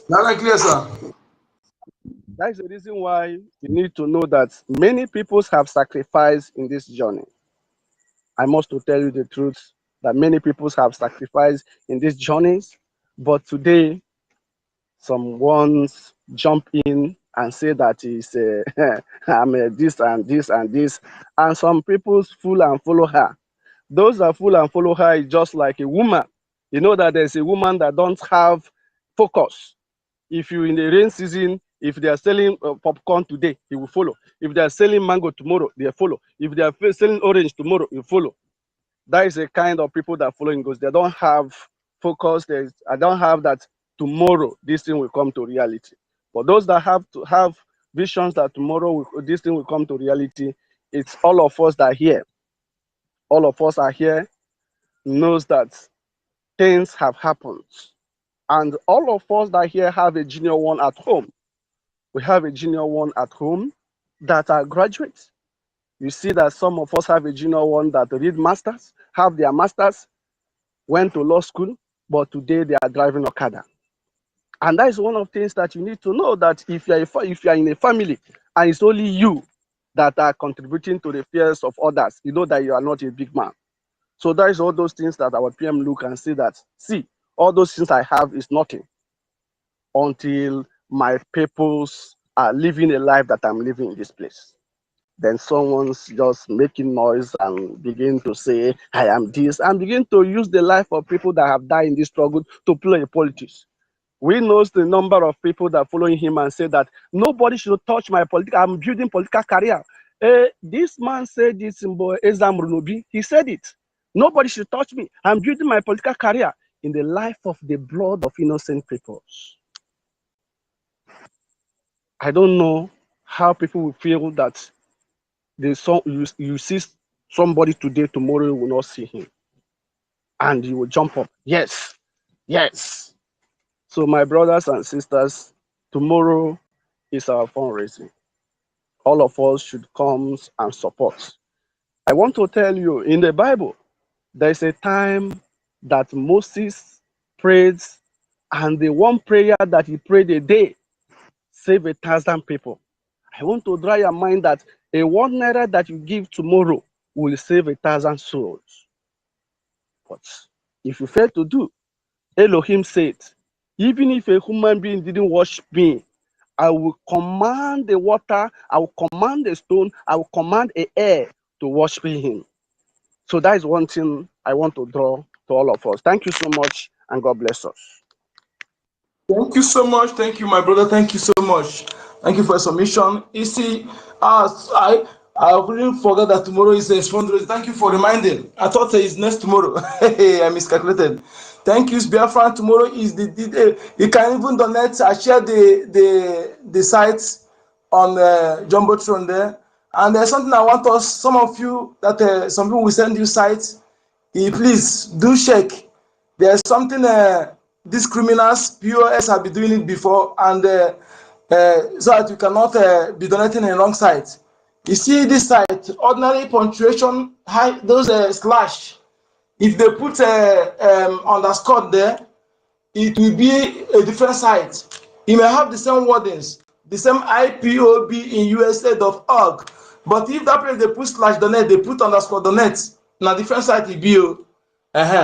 Now, clear, sir. That is the reason why you need to know that many people have sacrificed in this journey. I must to tell you the truth that many people have sacrificed in these journeys, but today someone's jump in and say that is I'm this and this and this, and some people fool and follow her. Those that fool and follow her is just like a woman. You know that there's a woman that don't have focus. If you in the rain season, if they are selling popcorn today, he will follow. If they are selling mango tomorrow, they follow. If they are selling orange tomorrow, you follow. That is the kind of people that following goes. They don't have focus. I don't have that tomorrow this thing will come to reality. But those that have visions that tomorrow this thing will come to reality, it's all of us that are here. All of us are here, knows that things have happened. And all of us that here have a junior one at home. We have a junior one at home that are graduates. You see that some of us have a junior one that read masters, have their masters, went to law school, but today they are driving Okada. And that is one of the things that you need to know, that if you are in a family and it's only you that are contributing to the fears of others, you know that you are not a big man. So that is all those things that our PM look and see that, see, all those things I have is nothing until my peoples are living a life that I'm living in this place. Then someone's just making noise and begin to say, I am this, and begin to use the life of people that have died in this struggle to play politics. We know the number of people that are following him and say that nobody should touch my political, I'm building political career. This man said this in Ezam Runobi, he said it. Nobody should touch me. I'm building my political career in the life of the blood of innocent people. I don't know how people will feel that you see somebody today, tomorrow you will not see him. And you will jump up. Yes, yes. So my brothers and sisters, tomorrow is our fundraising. All of us should come and support. I want to tell you, in the Bible, there's a time that Moses prayed, and the one prayer that he prayed a day, save 1,000 people. I want to draw your mind that a 1 naira that you give tomorrow will save 1,000 souls. But if you fail to do, Elohim said, even if a human being didn't wash me, I will command the water, I will command the stone, I will command the air to wash him. So that is one thing I want to draw to all of us. Thank you so much, and God bless us. Thank you so much. Thank you, my brother. Thank you so much. Thank you for your submission. You see, I really forgot that tomorrow is a fundraiser. Thank you for reminding. I thought it's next tomorrow. I miscalculated. Thank you, Biafra. Tomorrow is the you can even donate. I share the sites on Jumbotron there. And there's something I want us, some of you that some people will send you sites. Please do check. There's something these criminals, POS, have been doing it before, and so that you cannot be donating in wrong site. You see this site, ordinary punctuation, high, those slash. If they put underscore there, it will be a different site. It may have the same wordings, the same IPOB in USA.org, but if that place they put slash donate, they put underscore donate, na different site it be.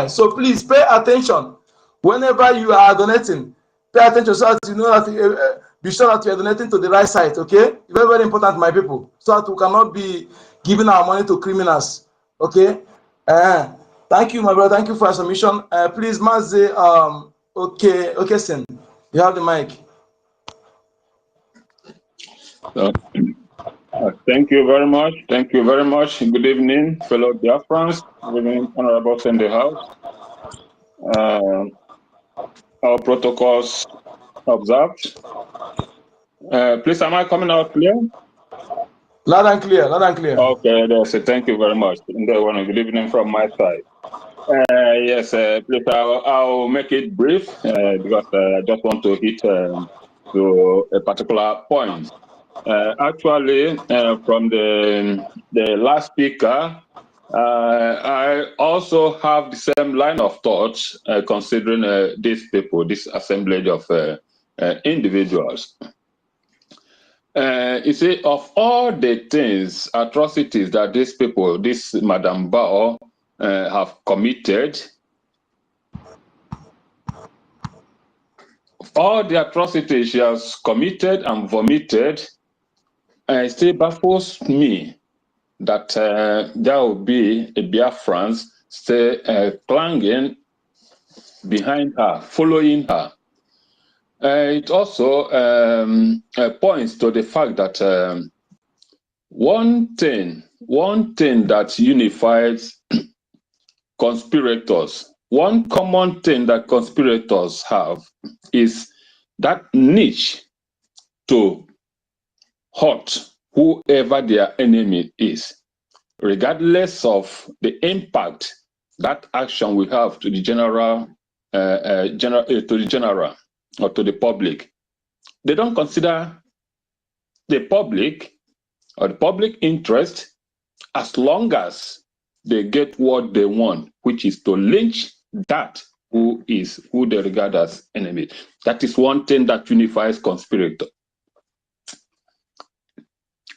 So please pay attention whenever you are donating. Pay attention so that you know that be sure that you are donating to the right site. Okay, very very important, my people, so that we cannot be giving our money to criminals. Okay. Thank you, my brother. Thank you for your submission. Please, Mazi, okay, Sen, you have the mic. Thank you very much. Thank you very much. Good evening, fellow Biafrans. Good evening, honorable in the house. Our protocols observed. Please, am I coming out clear? Loud and clear, loud and clear. Okay, that's it. Thank you very much. Good evening from my side. Yes, please, I'll make it brief because I just want to hit to a particular point. Actually, from the last speaker, I also have the same line of thought considering these people, this assemblage of individuals. You see, of all the things, atrocities that these people, this Madame Bao, have committed, all the atrocities she has committed and vomited, it still baffles me that there will be a Biafrans still clanging behind her, following her. It also points to the fact that one thing that unifies conspirators, one common thing that conspirators have is that niche to hurt whoever their enemy is, regardless of the impact that action will have to the general, or to the public. They don't consider the public or the public interest as long as they get what they want, which is to lynch that who they regard as enemy. That is one thing that unifies conspirators.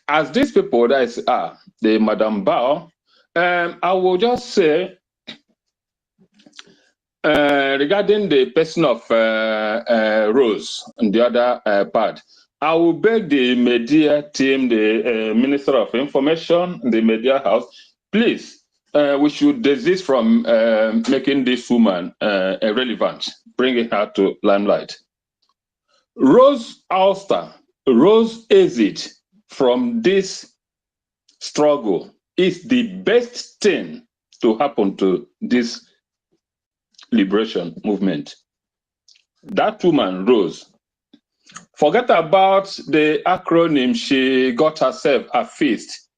As these people that are the Madame Bao, I will just say regarding the person of Rose on the other part, I will beg the media team, the Minister of Information, the media house, please, we should desist from making this woman irrelevant, bringing her to limelight. Rose Ulster, Rose exit from this struggle is the best thing to happen to this liberation movement. That woman, Rose, forget about the acronym she got herself affixed.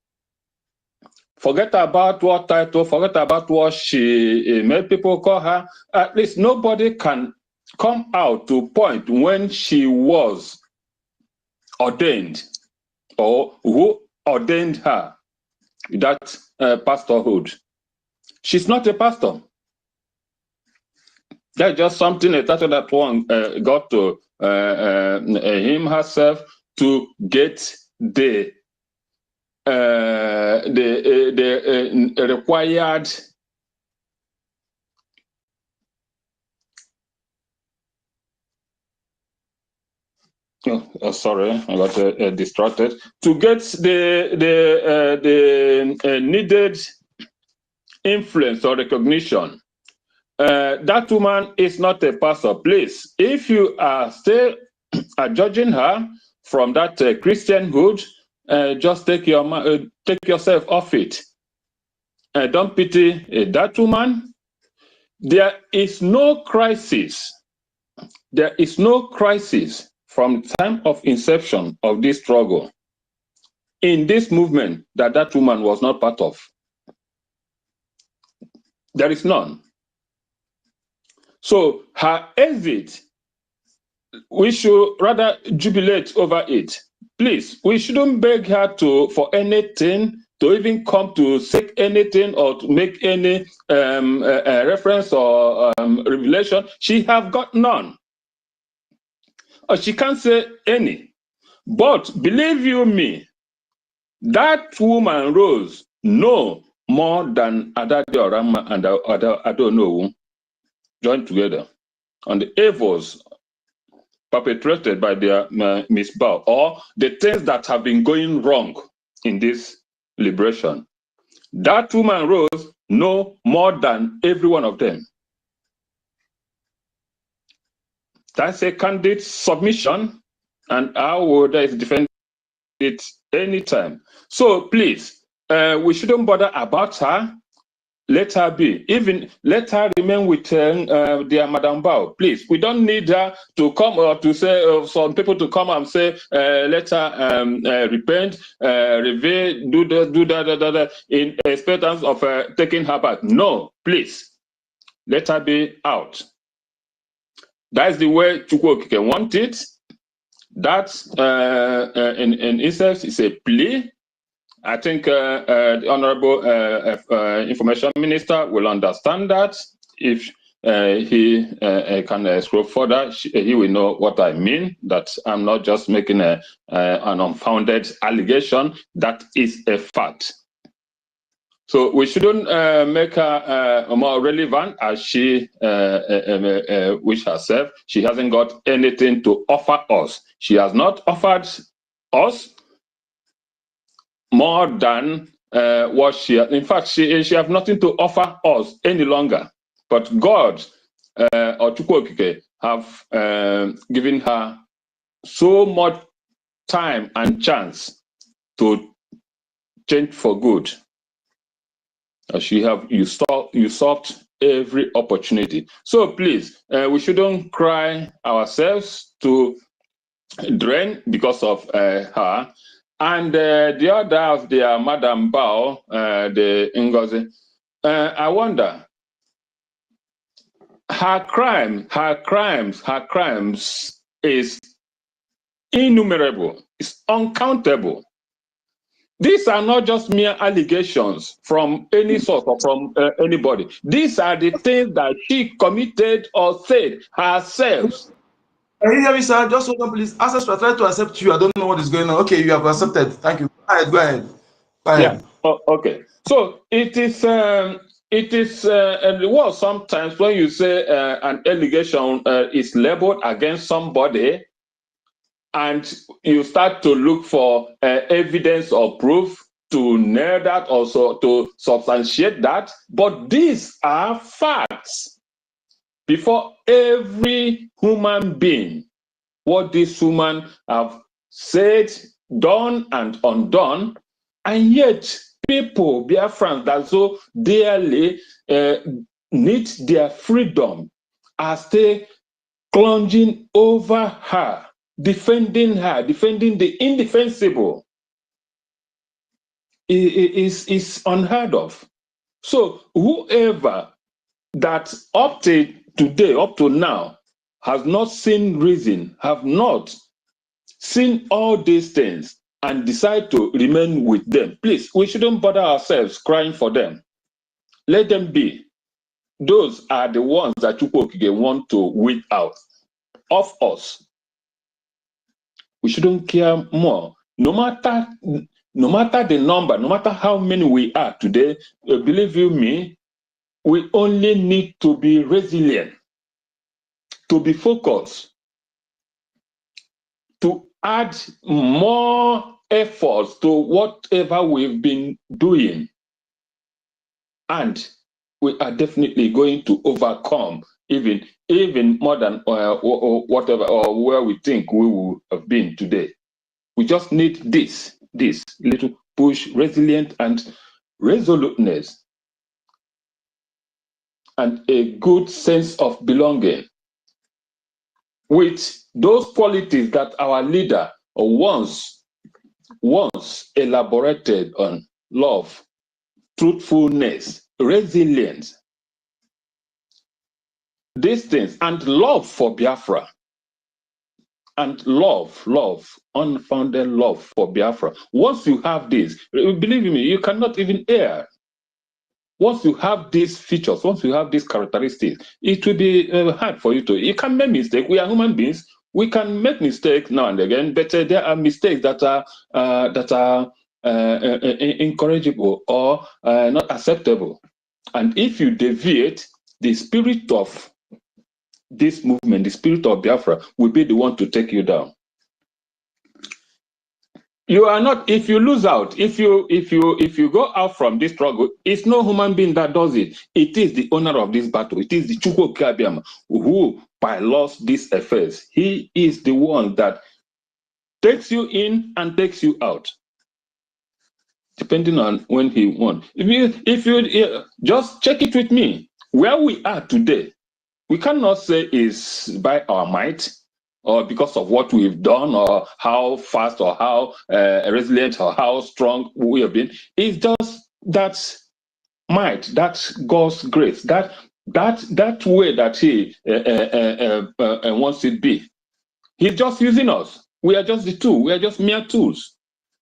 Forget about what title, forget about what she made people call her. At least nobody can come out to point when she was ordained or who ordained her, that pastorhood. She's not a pastor. That's just something, a title that one got to him herself to get the required sorry, I got distracted. To get the needed influence or recognition. That woman is not a pastor. Please, if you are still judging her from that Christianhood, just take yourself off it. Don't pity that woman. There is no crisis. There is no crisis from the time of inception of this struggle in this movement that that woman was not part of. There is none. So her exit, we should rather jubilate over it. Please, we shouldn't beg her for anything, to even come to seek anything or to make any reference or revelation. She have got none. Or she can't say any. But believe you me, that woman Rose know more than Adadiorama and Adonowu joined together on the evils perpetrated by their misbow, or the things that have been going wrong in this liberation. That woman Rose know more than every one of them. That's a candid submission, and I would defend it anytime. So please, we shouldn't bother about her. Let her be. Even let her remain with dear Madam Bao. Please, we don't need her to come or to say some people to come and say let her repent, reveal, do that in expectance of taking her back. No, please, let her be out. That's the way Chukwuokike want it. That in itself is a plea. I think the Honorable Information Minister will understand that. If he can scroll further, he will know what I mean, that I'm not just making an unfounded allegation. That is a fact. So we shouldn't make her more relevant as she wish herself. She hasn't got anything to offer us. She has not offered us more than what she has. In fact, she has nothing to offer us any longer. But God or Chukwuokike have given her so much time and chance to change for good. She have usurped every opportunity. So please, we shouldn't cry ourselves to drain because of her. And the other of their Madam Bao, the Ngozi, I wonder, her crimes is innumerable, it's uncountable. These are not just mere allegations from any source or from anybody. These are the things that she committed or said herself. Can you hear me, sir? Just hold on, please. Ancestors, I try to accept you. I don't know what is going on. Okay, you have accepted. Thank you. Go ahead. Go ahead. Go ahead. Yeah. Oh, okay. So it is well, sometimes when you say an allegation is labeled against somebody, and you start to look for evidence or proof to nail that, also to substantiate that. But these are facts before every human being. What this woman have said, done, and undone, and yet people, Biafrans, that so dearly need their freedom, are still plunging over her, defending the indefensible. Is unheard of. So whoever that up to today, up to now, has not seen reason, have not seen all these things, and decide to remain with them, please, we shouldn't bother ourselves crying for them. Let them be. Those are the ones that Chukwuokike want to weed out of us. We shouldn't care more. No matter the number, no matter how many we are today, believe you me, we only need to be resilient, to be focused, to add more efforts to whatever we've been doing. And we are definitely going to overcome even more than whatever or where we think we will have been today. We just need this little push, resilient and resoluteness, and a good sense of belonging. With those qualities that our leader once elaborated on: love, truthfulness, resilience, these things, and love for Biafra, and love, unfounded love for Biafra. Once you have this, believe me, you cannot even err. Once you have these features, once you have these characteristics, it will be hard for you to. You can make mistakes. We are human beings. We can make mistakes now and again, but there are mistakes that are incorrigible or not acceptable. And if you deviate, the spirit of this movement, the spirit of Biafra, will be the one to take you down. You are not, if you lose out, if you go out from this struggle, it's no human being that does it. It is the owner of this battle. It is the Chukwu Kabiam who bylaws these affairs. He is the one that takes you in and takes you out, depending on when he wants. If you just check it with me, where we are today, we cannot say is by our might, or because of what we've done, or how fast, or how resilient, or how strong we have been. It's just that might, that's God's grace, that way that He wants it be. He's just using us. We are just the tool. We are just mere tools.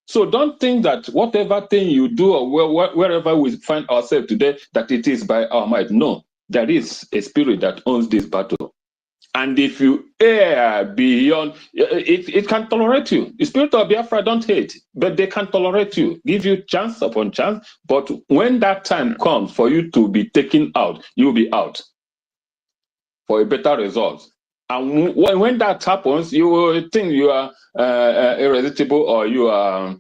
So don't think that whatever thing you do, or wherever we find ourselves today, that it is by our might. No, there is a spirit that owns this battle. And if you err beyond, it can tolerate you. The spirit of Biafra don't hate, but they can tolerate you, give you chance upon chance. But when that time comes for you to be taken out, you'll be out for a better result. And when that happens, you will think you are irresistible, or you are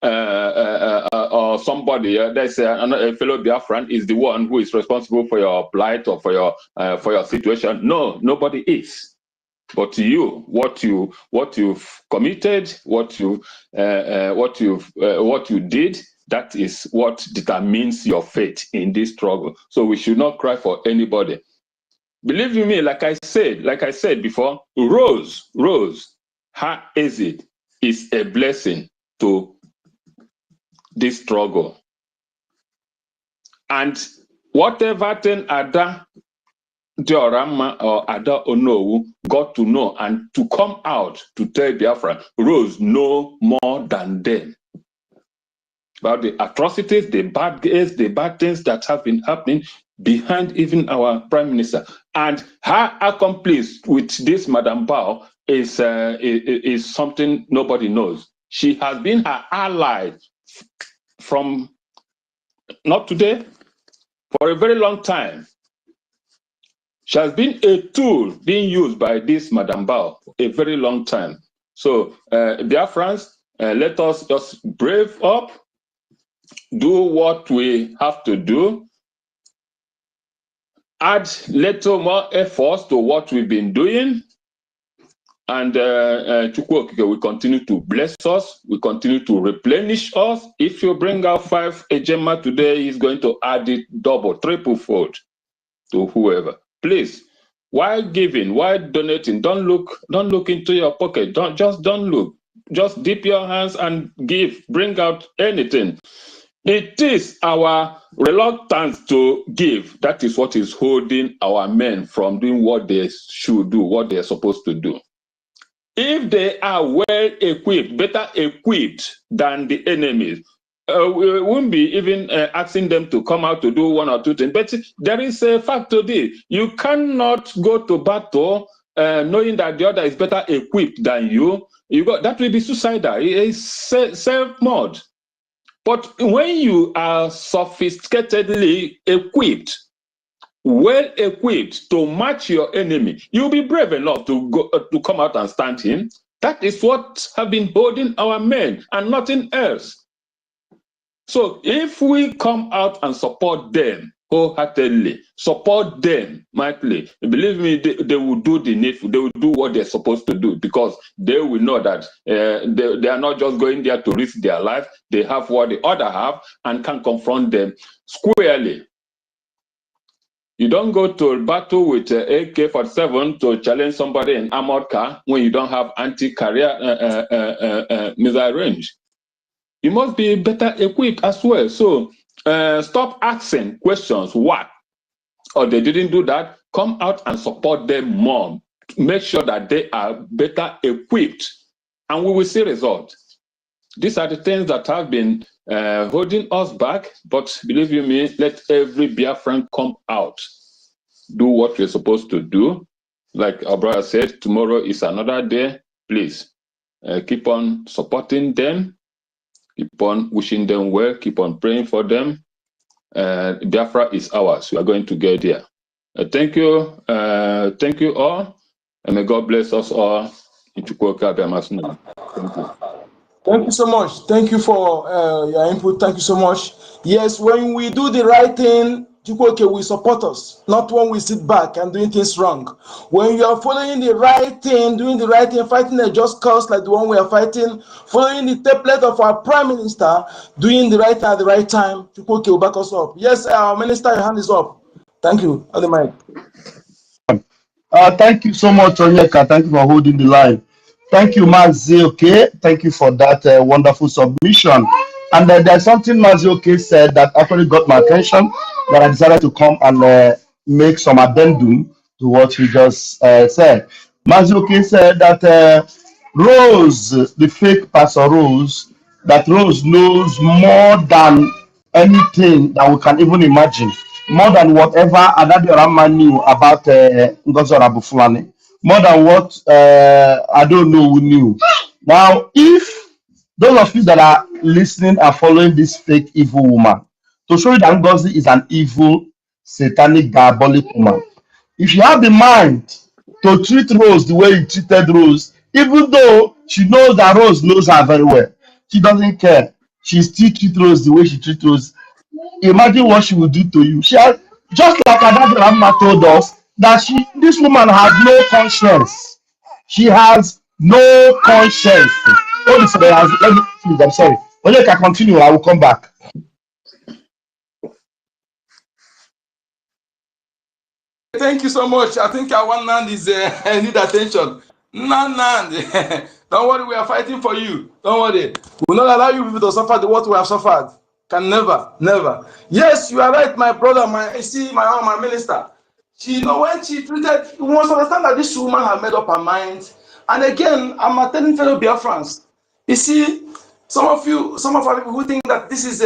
or somebody, there's a fellow Biafran is the one who is responsible for your plight or for your situation. No, nobody is. But you, what you've committed, what you did, that is what determines your fate in this struggle. So we should not cry for anybody. Believe you me, like I said before, Rose, her exit is a blessing to this struggle. And whatever thing Ada Diorama or Ada Onowu got to know and to come out to tell Biafra, Rose know more than them about the atrocities, the bad things that have been happening behind even our Prime Minister. And her accomplice with this Madam Bao is something nobody knows. She has been her ally from not today, for a very long time. She has been a tool being used by this Madam Bao a very long time. So, Biafrans, let us just brave up, do what we have to do, add little more efforts to what we've been doing, and Chukwu will continue to bless us, we continue to replenish us. If you bring out 5 ejema today, he's going to add it double, triple fold to whoever. Please, while giving, while donating, don't look into your pocket. Don't look. Just dip your hands and give. Bring out anything. It is our reluctance to give that is what is holding our men from doing what they should do, what they are supposed to do. If they are well equipped, better equipped than the enemies, we won't be even asking them to come out to do 1 or 2 things. But there is a fact to this. You cannot go to battle knowing that the other is better equipped than you, that will be suicidal. It's self-murder. But when you are sophisticatedly equipped, well equipped to match your enemy, you'll be brave enough to go to come out and stand him. That is what have been holding our men and nothing else. So if we come out and support them wholeheartedly, support them mightily, believe me, they will do the needful. They will do what they're supposed to do, because they will know that they are not just going there to risk their life. They have what the other have and can confront them squarely. You don't go to battle with AK-47 to challenge somebody in armored car when you don't have anti-carrier missile range. You must be better equipped as well. So stop asking questions. What? Or they didn't do that. Come out and support them more. Make sure that they are better equipped, and we will see results. These are the things that have been holding us back. But believe you me, let every Biafran come out, do what we're supposed to do. Like our brother said, tomorrow is another day. Please keep on supporting them. Keep on wishing them well. Keep on praying for them. Biafra is ours. We are going to get there. Thank you all, and may God bless us all. Thank you. Thank you so much. Thank you for your input. Thank you so much. Yes, when we do the right thing, Chukwuoke will support us, not when we sit back and doing things wrong. When you are following the right thing, doing the right thing, fighting a just cause like the one we are fighting, following the template of our Prime Minister, doing the right thing at the right time, Chukwuoke will back us up. Yes, our Minister, your hand is up. Thank you. On the mic. Thank you so much, Onyeka. Thank you for holding the line. Thank you, Mazioke. Thank you for that wonderful submission. And there's something Mazioke said that actually got my attention, that I decided to come and make some addendum to what he just said. Mazioke said that Rose, the fake Pastor Rose, that Rose knows more than anything that we can even imagine, more than whatever Adadi Rama knew about Govt Nig, more than what I don't know who knew. Now, if those of you that are listening are following this fake evil woman, to show you that Ngozi is an evil, satanic, diabolic woman, if you have the mind to treat Rose the way you treated Rose, even though she knows that Rose knows her very well, she doesn't care. She still treats Rose the way she treats Rose. Imagine what she will do to you. She has, just like Adadi Rama told us, that this woman has no conscience. She has no conscience. Oh, this, let me, please, I'm sorry. When you can continue, I will come back. Thank you so much. I think our one man is need attention. Nan. Don't worry, we are fighting for you. Don't worry. We will not allow you people to suffer what we have suffered. Can never, never. Yes, you are right, my brother, my minister. She when she treated, you must understand that this woman has made up her mind. And again, I'm telling fellow Biafrans. You see, some of our people who think that this is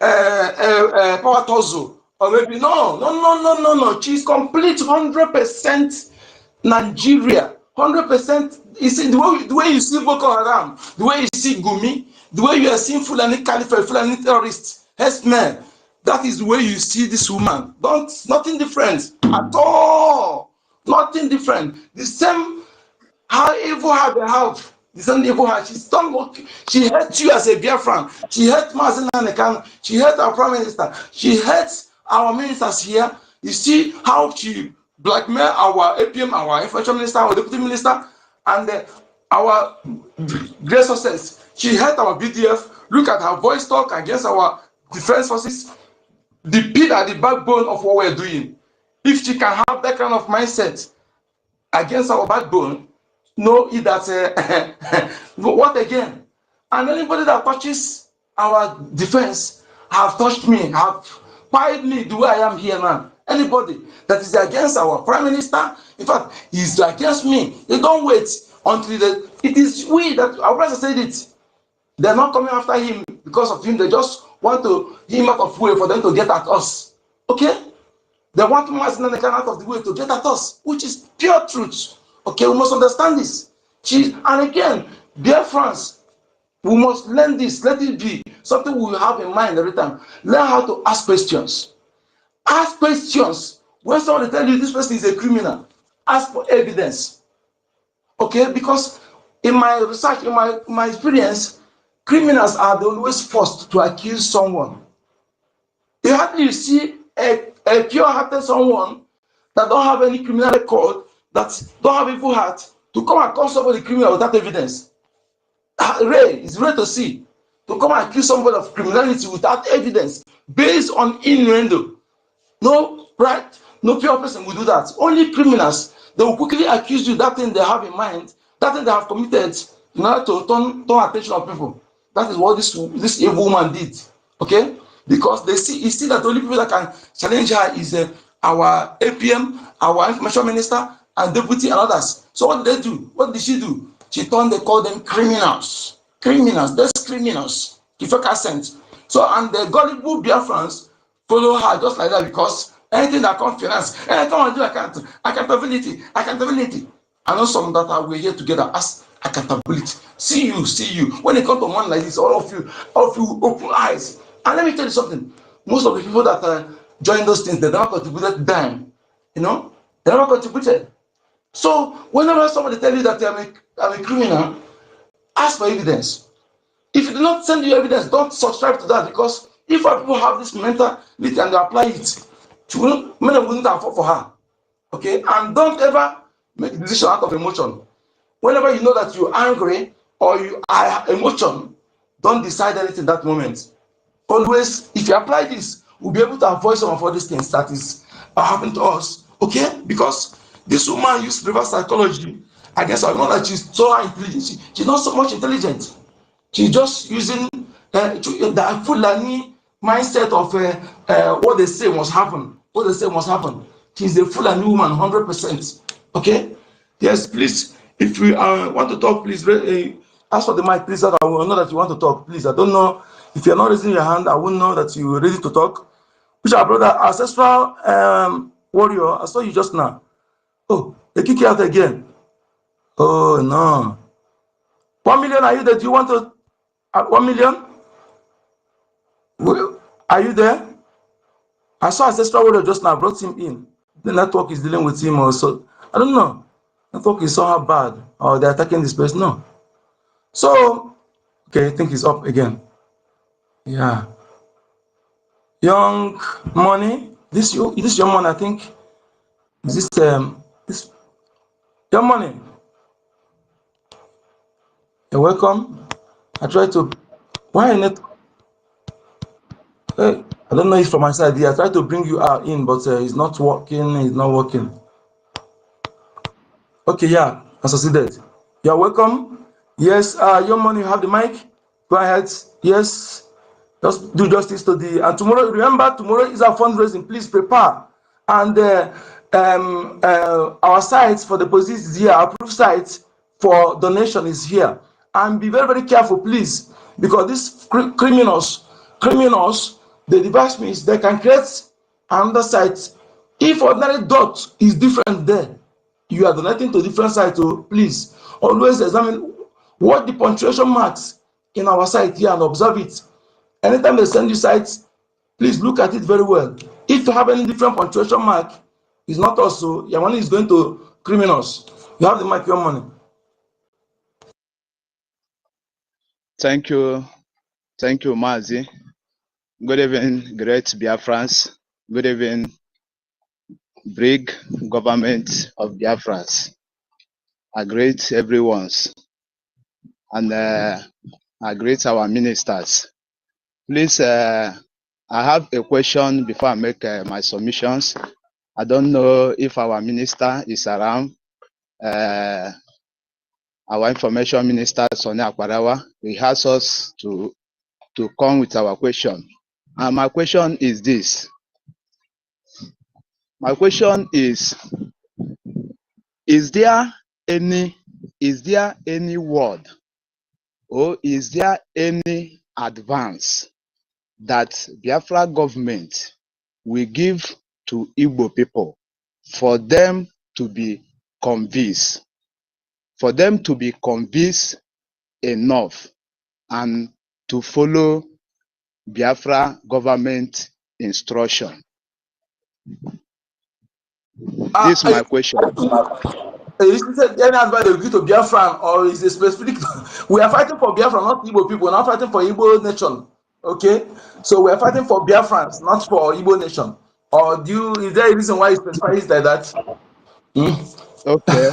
power tussle, or maybe no. She's complete 100% Nigeria, 100%. You see the way you see Boko Haram, the way you see Gumi, the way you are seeing Fulani Caliphate, Fulani terrorists, herdsmen. That is the way you see this woman. Nothing different at all. Nothing different. The same. How evil have they have? The same evil heart. She's done what she hates you as a Biafran. She hates Mazin Nanekan. She hates our Prime Minister. She hates our ministers here. You see how she blackmail our APM, our Infiltration Minister, our Deputy Minister, and our great success. She hates our BDF. Look at her voice talk against our defense forces. The pit at the backbone of what we're doing. If she can have that kind of mindset against our backbone, know that what again? And anybody that touches our defense have touched me, have pied me the way I am here now. Anybody that is against our Prime Minister, in fact, he's against me. They don't wait until it is we that our president said it. They're not coming after him because of him. They just want him out of way for them to get at us. Okay? They want Mazin out of the way to get at us, which is pure truth. Okay, we must understand this. And again, dear friends, we must learn this. Let it be something we will have in mind every time. Learn how to ask questions. Ask questions. When somebody tell you this person is a criminal, ask for evidence. Okay? Because in my research, in my experience, criminals are always first to accuse someone. You hardly see a pure-hearted someone that don't have any criminal record, that don't have evil heart, to come and call somebody criminal without evidence. It's rare to see. To come and accuse somebody of criminality without evidence, based on innuendo. No, right? No pure person will do that. Only criminals, they will quickly accuse you that thing they have in mind, that thing they have committed, in order to turn attention of people. That is what this evil woman did. Okay? Because you see that the only people that can challenge her is our APM, our information minister, and deputy and others. So what did they do? What did she do? They call them criminals. Criminals, that's criminals. The fake accent. So, and the gullible Biafrans follow her just like that, because anything that comes finance, come and do accountability. I know some that we're here together as accountability. See you. When it comes to one like this, all of you open eyes. And let me tell you something. Most of the people that join those things, they never contributed dime. They never contributed. So whenever somebody tell you that I'm a criminal, ask for evidence. If you do not send you evidence, don't subscribe to that, because if our people have this mentality and they apply it, many wouldn't afford for her. Okay? And don't ever make a decision out of emotion. Whenever you know that you're angry or you are emotion, don't decide anything that moment. Always, if you apply this, we'll be able to avoid some of all these things that is happening to us. Okay? Because this woman used reverse psychology against her. Not that she's so intelligent. She's not so much intelligent. She's just using the Fulani mindset of what they say must happen. What they say must happen. She's a Fulani woman, 100%. Okay? Yes, please. If you want to talk, please ask for the mic, please. So that I will know that you want to talk. Please, I don't know. If you're not raising your hand, I won't know that you're ready to talk. Which our brother, ancestral warrior, I saw you just now. Oh, they kick you out again. Oh, no. 1 million, are you there? Do you want to? 1 million? Are you there? I saw ancestral warrior just now, brought him in. The network is dealing with him also. I don't know. Network is somehow bad, or they're attacking this place. No. So, okay, I think he's up again. Yeah. Young money. This young money, I think. Is this young money? You're welcome. I try to. Why not? I don't know if from my side here. I try to bring you in, but it's not working. It's not working. Okay, yeah, I succeeded. You're welcome. Yes, young money, you have the mic. Go ahead. Yes. Just do justice to the. And tomorrow, remember, tomorrow is our fundraising. Please prepare. And our sites for deposit is here. Approved sites for donation is here. And be very, very careful, please, because these criminals, the device means they can create another site. If ordinary dot is different there, you are donating to different sites. So please always examine what the punctuation marks in our site here and observe it. Anytime they send you sites, please look at it very well. If you have any different punctuation mark, it's not also your money is going to criminals. You have the mic, your money. Thank you, Mazi. Good evening, great Biafrans. Good evening, big government of Biafrans. I greet everyone's, and I greet our ministers. Please, I have a question before I make my submissions. I don't know if our minister is around. Our information minister, Sonia Akbarawa, he has us to come with our question. And my question is this. My question is there any word or is there any advance that Biafra government will give to Igbo people for them to be convinced? for them to be convinced enough and to follow Biafra government instruction? This is my question. Is it any advice they give to Biafran, or is it specific? We are fighting for Biafra, not Igbo people. We're not fighting for Igbo nation. Okay, so we are fighting for Biafrans, not for Igbo nation. Or is there a reason why it specifies like that? Okay.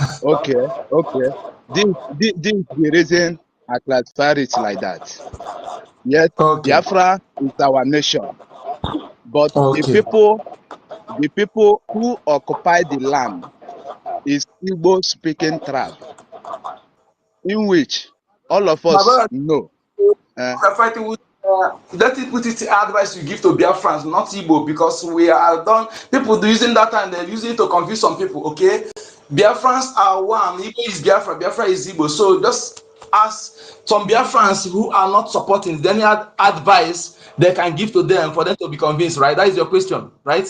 This is the reason I classify it like that. Yes, Okay. Biafra is our nation, but Okay. the people who occupy the land is Igbo speaking tribe, in which all of My us brother, know. we are fighting with. Let it put it advice you give to Biafrans, not Igbo, because we are done. People using that and they're using it to confuse some people. Okay, Biafrans are one. Igbo is Biafra. Biafra is Igbo. So just ask some Biafrans who are not supporting any advice they can give to them for them to be convinced. Right? That is your question, right?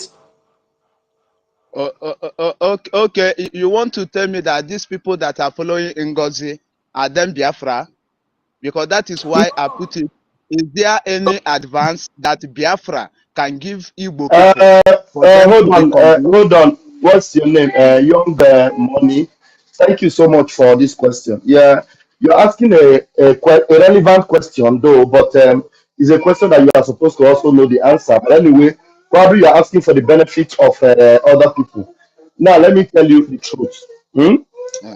Okay, you want to tell me that these people that are following Ngozi are them Biafra? Because that is why I put it. Is there any advance that Biafra can give Igbo people for them to be convinced? Hold on. What's your name? Young Money. Thank you so much for this question. Yeah, you're asking a relevant question, though, but it's a question that you are supposed to also know the answer. But anyway, probably you're asking for the benefit of other people. Now, let me tell you the truth. Hmm? Uh,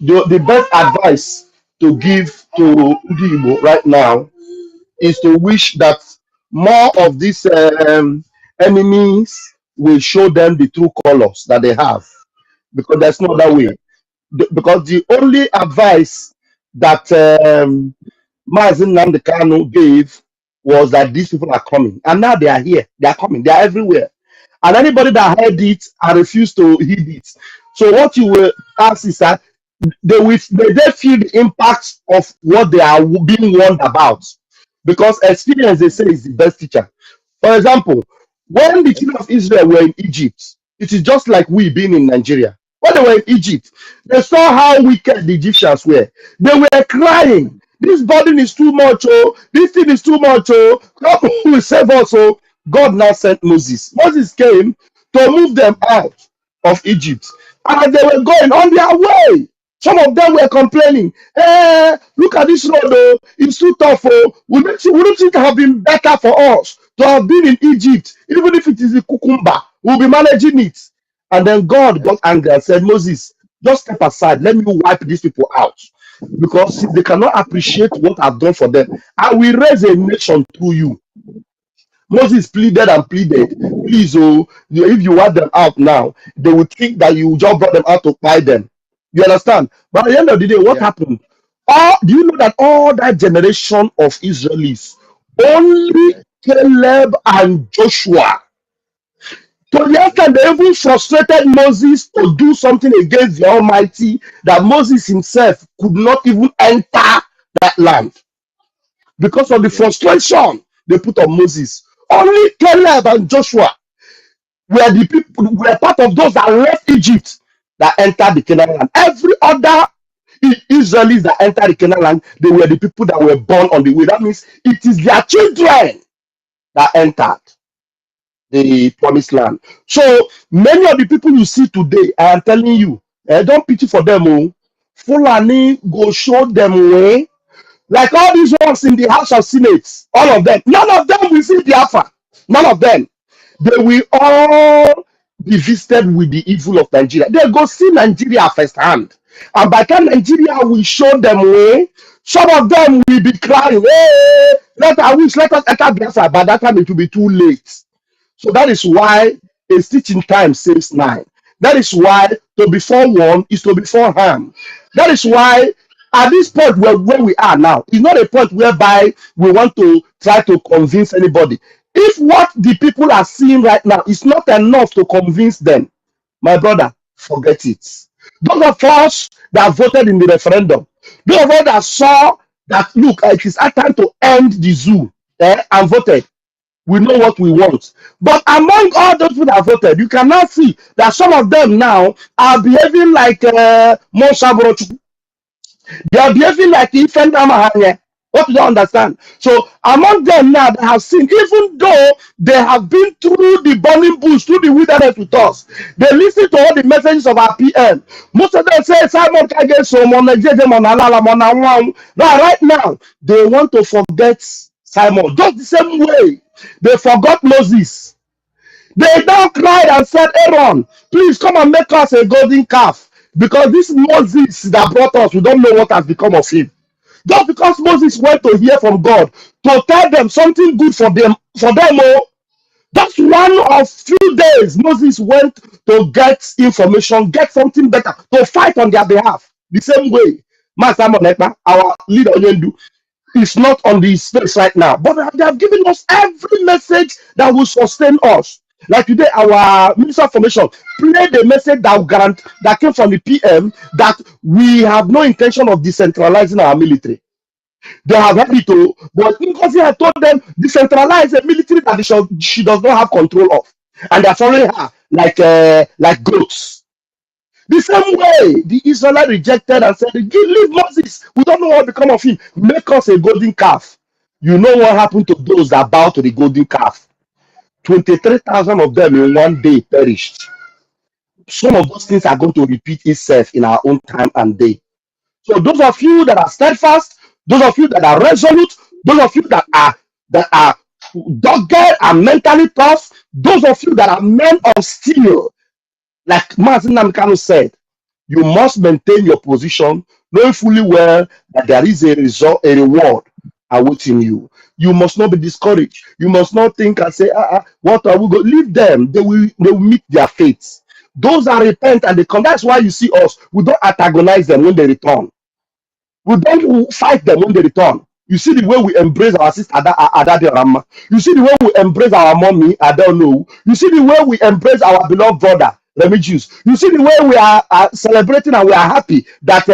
The best advice to give to Ndi Igbo right now is to wish that more of these enemies will show them the true colors that they have, because there's no other okay, way. Because the only advice that Mazin Namdekano gave was that these people are coming, and now they are here, they are coming, they are everywhere. And anybody that heard it and refused to heed it. So what you will ask is that they feel the impact of what they are being warned about, because experience, they say, is the best teacher. For example, when the okay, children of Israel were in Egypt, it is just like we being in Nigeria. When they were in Egypt, they saw how wicked the Egyptians were. They were crying, this burden is too much, oh, this thing is too much, oh, God will save us. Oh, God now sent Moses. Moses came to move them out of Egypt. And as they were going on their way, some of them were complaining, look at this road, oh, it's too tough. Oh, wouldn't it have been better for us to have been in Egypt? Even if it is the cucumber, we'll be managing it. And then God yes, got angry and said, Moses, just step aside. Let me wipe these people out. Because they cannot appreciate what I've done for them. I will raise a nation through you. Moses pleaded and pleaded. Please, oh, if you want them out now, they will think that you just brought them out to buy them. You understand? But at the end of the day, what yeah, happened? Do you know that all that generation of Israelis, only yes, Caleb and Joshua, to the okay, extent they even frustrated Moses to do something against the Almighty, that Moses himself could not even enter that land because of the okay, frustration they put on Moses. Only Caleb and Joshua were the people, were part of those that left Egypt that entered the Canaan land. Every other Israelis that entered the Canaan land, they were the people that were born on the way. That means it is their children that entered the promised land. So many of the people you see today, I am telling you, don't pity for them. Oh, Fulani go show them way. Like all these ones in the House of Senate, all of them, none of them will see Biafra. None of them. They will all be visited with the evil of Nigeria. They go see Nigeria firsthand. And by the time Nigeria will show them way, some of them will be crying, hey, let us enter Biafra. By that time, it will be too late. So that is why a stitch in time saves nine. That is why to be forewarned is to be forearmed. That is why at this point where we are now, is not a point whereby we want to try to convince anybody. If what the people are seeing right now is not enough to convince them, my brother, forget it. Those of us that voted in the referendum, those of us that saw that, look, it is our time to end the zoo, and voted, we know what we want. But among all those people that voted, you cannot see that some of them now are behaving like Monsabrochu. They are behaving like infant Amahanya. What you don't understand? So among them now that have seen, even though they have been through the burning bush, through the wilderness with us, they listen to all the messages of our PM. Most of them say Simon Kage so right now they want to forget Simon. Just the same way they forgot Moses. They now cried and said, Aaron, please come and make us a golden calf. Because this Moses that brought us, we don't know what has become of him. Just because Moses went to hear from God to tell them something good for them, oh, that's one of few days Moses went to get information, get something better, to fight on their behalf. The same way, Master Monekpa, our leader Onyendu, is not on the space right now, but they have given us every message that will sustain us. Like today, our Minister of Information played the message that that came from the PM that we have no intention of decentralizing our military. They have heard it too, but because he had told them decentralize a military that she does not have control of, and they're following her like goats. The same way the Israelites rejected and said, leave Moses. We don't know what become of him. Make us a golden calf. You know what happened to those that bow to the golden calf? 23,000 of them in one day perished. Some of those things are going to repeat itself in our own time and day. So those of you that are steadfast, those of you that are resolute, those of you that are dogged and mentally tough, those of you that are men of steel, like Martin Namkano said, you must maintain your position, knowing fully well that there is a reward awaiting you. You must not be discouraged. You must not think and say, what are we going to leave them? They will meet their fates. Those that repent and they come. That's why you see us. We don't antagonize them when they return. We don't fight them when they return. You see the way we embrace our sister Ada Rama. You see the way we embrace our mommy, I don't know. You see the way we embrace our beloved brother, Remigius. You see the way we are celebrating and we are happy that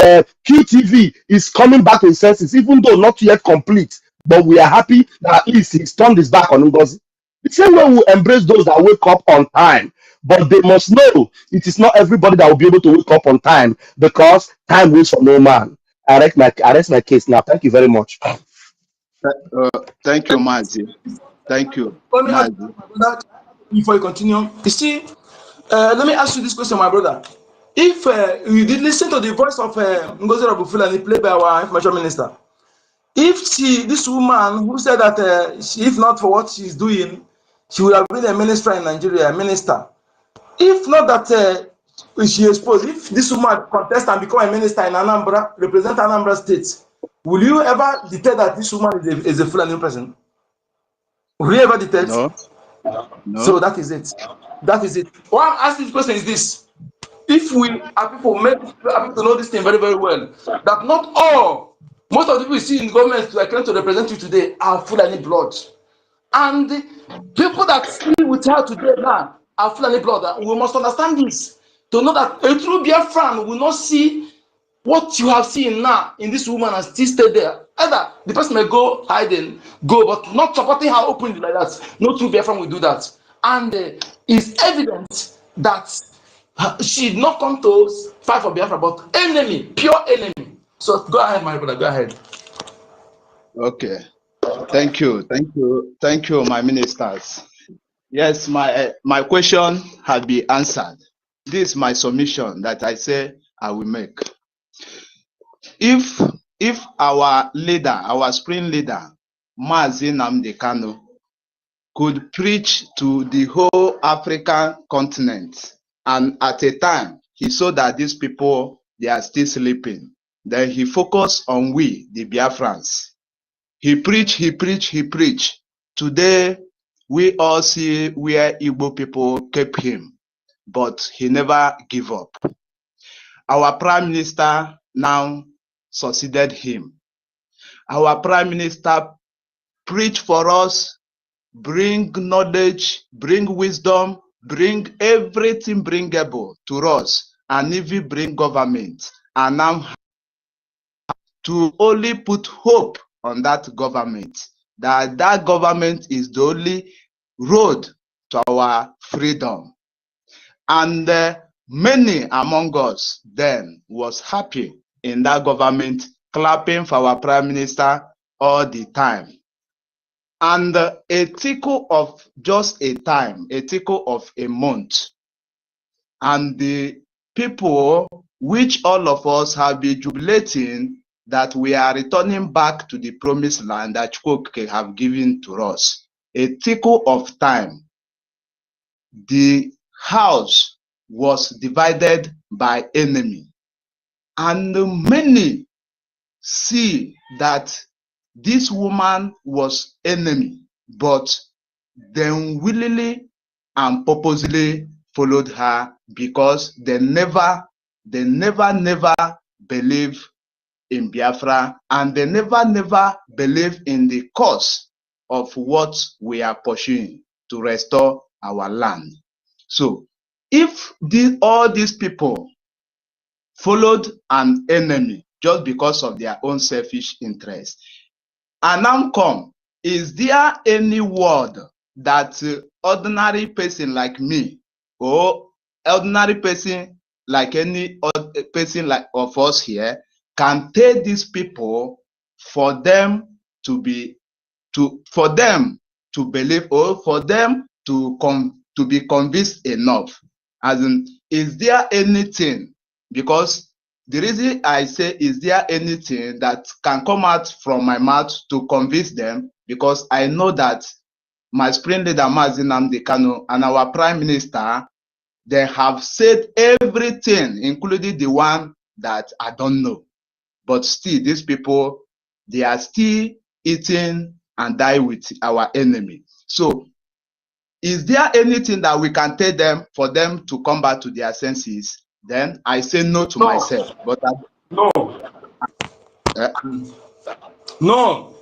QTV is coming back to his senses, even though not yet complete. But we are happy that at least he's turned his back on Ngozi. The same way we embrace those that wake up on time. But they must know it is not everybody that will be able to wake up on time because time waits for no man. I rest my case now. Thank you very much. Thank you, Mazi. Thank you, Let me ask Mazi. you that before you continue. You see, let me ask you this question, my brother. If you did listen to the voice of Govt Nig played by our information minister, if this woman who said that if not for what she's doing, she would have been a minister in Nigeria, a minister. If not that she exposed, if this woman contest and become a minister in Anambra, represent Anambra State, will you ever detect that this woman is a Fulani person? Will you ever detect? No. So that is it. That is it. What I'm asking this question is this. If we are people make people to know this thing very, very well, that not all, most of the people you see in government who are trying to represent you today are Fulani blood. And the people that see with her today now are Fulani blood. We must understand this to know that a true Biafran will not see what you have seen now in this woman and still stay there. Either the person may go hiding, but not supporting her openly like that. No true Biafran will do that. And it's evident that she did not come to fight for Biafra, but enemy, pure enemy. So go ahead, my brother, go ahead. Okay. Thank you, my ministers. Yes, my question has been answered. This is my submission that I say I will make. If our leader, our spring leader, Mazi Nnamdi Kanu, could preach to the whole African continent, and at a time he saw that these people they are still sleeping, then he focused on we, the Biafrans. He preached. Today, we all see where Igbo people kept him, but he never gave up. Our Prime Minister now succeeded him. Our Prime Minister preached for us, bring knowledge, bring wisdom, bring everything bringable to us, and even bring government. And now to only put hope on that government, that government is the only road to our freedom. And many among us then was happy in that government, clapping for our prime minister all the time. And a tickle of just a time, a tickle of a month, and the people which all of us have been jubilating that we are returning back to the promised land that Chukwuka have given to us. A tickle of time, the house was divided by enemy, and many see that this woman was enemy, but then willingly and purposely followed her because they never believe in Biafra, and they never believe in the cause of what we are pursuing to restore our land. So if all these people followed an enemy just because of their own selfish interest, and now come, is there any word that ordinary person like me or ordinary person like any other person like of us here can tell these people for them to be for them to believe, or for them to be convinced enough? As in, is there anything? Because the reason I say, is there anything that can come out from my mouth to convince them? Because I know that my spring leader, Mazi Nnamdi Kanu, and our prime minister, they have said everything, including the one that I don't know. But still, these people, they are still eating and die with our enemy. So, is there anything that we can tell them for them to come back to their senses? Then I say no to myself. But No. No.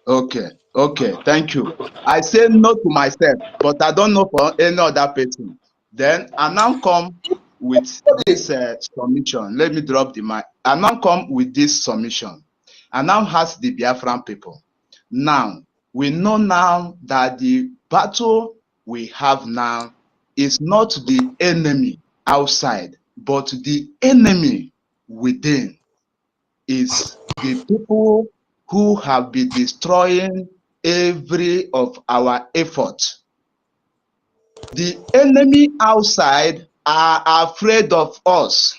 Okay, thank you. I say no to myself, but I don't know for any other person. Then I now come with this submission. Let me drop the mic. I now come with this submission. I now ask the Biafran people. Now, we know now that the battle we have now is not the enemy outside, but the enemy within. Is the people who have been destroying every of our efforts. The enemy outside are afraid of us.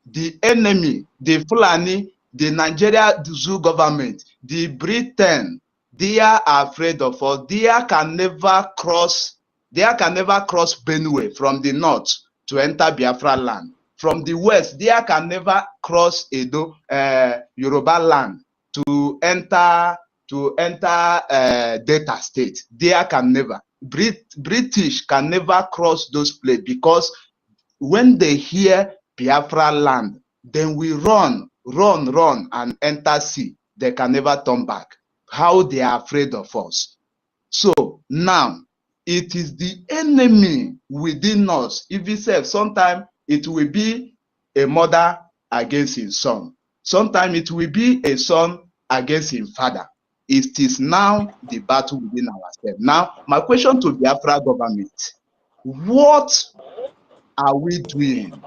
The enemy, the Fulani, the Nigeria Zoo government, the Britain, they are afraid of us. They can never cross Benue from the north to enter Biafra land. From the west, they can never cross Edo, Yoruba land to enter Delta State. They can never. British can never cross those places, because when they hear Biafra land, then we run and enter sea. They can never turn back. How they are afraid of us. So now, it is the enemy within us. If we say, sometimes it will be a mother against his son. Sometimes it will be a son against his father. It is now the battle within ourselves. Now, my question to Biafra government, what are we doing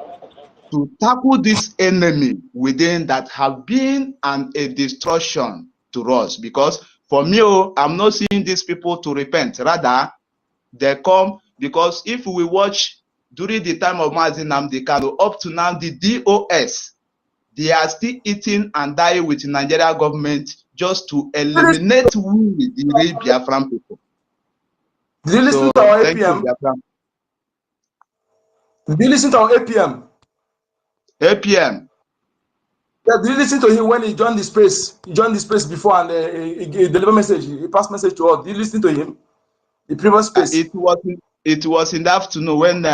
to tackle this enemy within that have been a destruction to us? Because for me, I'm not seeing these people to repent. Rather, they come because if we watch during the time of Mazi Nnamdi Kanu, up to now, the DOS, they are still eating and dying with the Nigeria government just to eliminate we, the real Biafran people. Did you listen to our thank APM? you, Biafran. Did you listen to our APM? APM. Yeah, did you listen to him when he joined the space? He joined the space before and he delivered message. He passed message to us. Did you listen to him? The previous space. It was in the afternoon when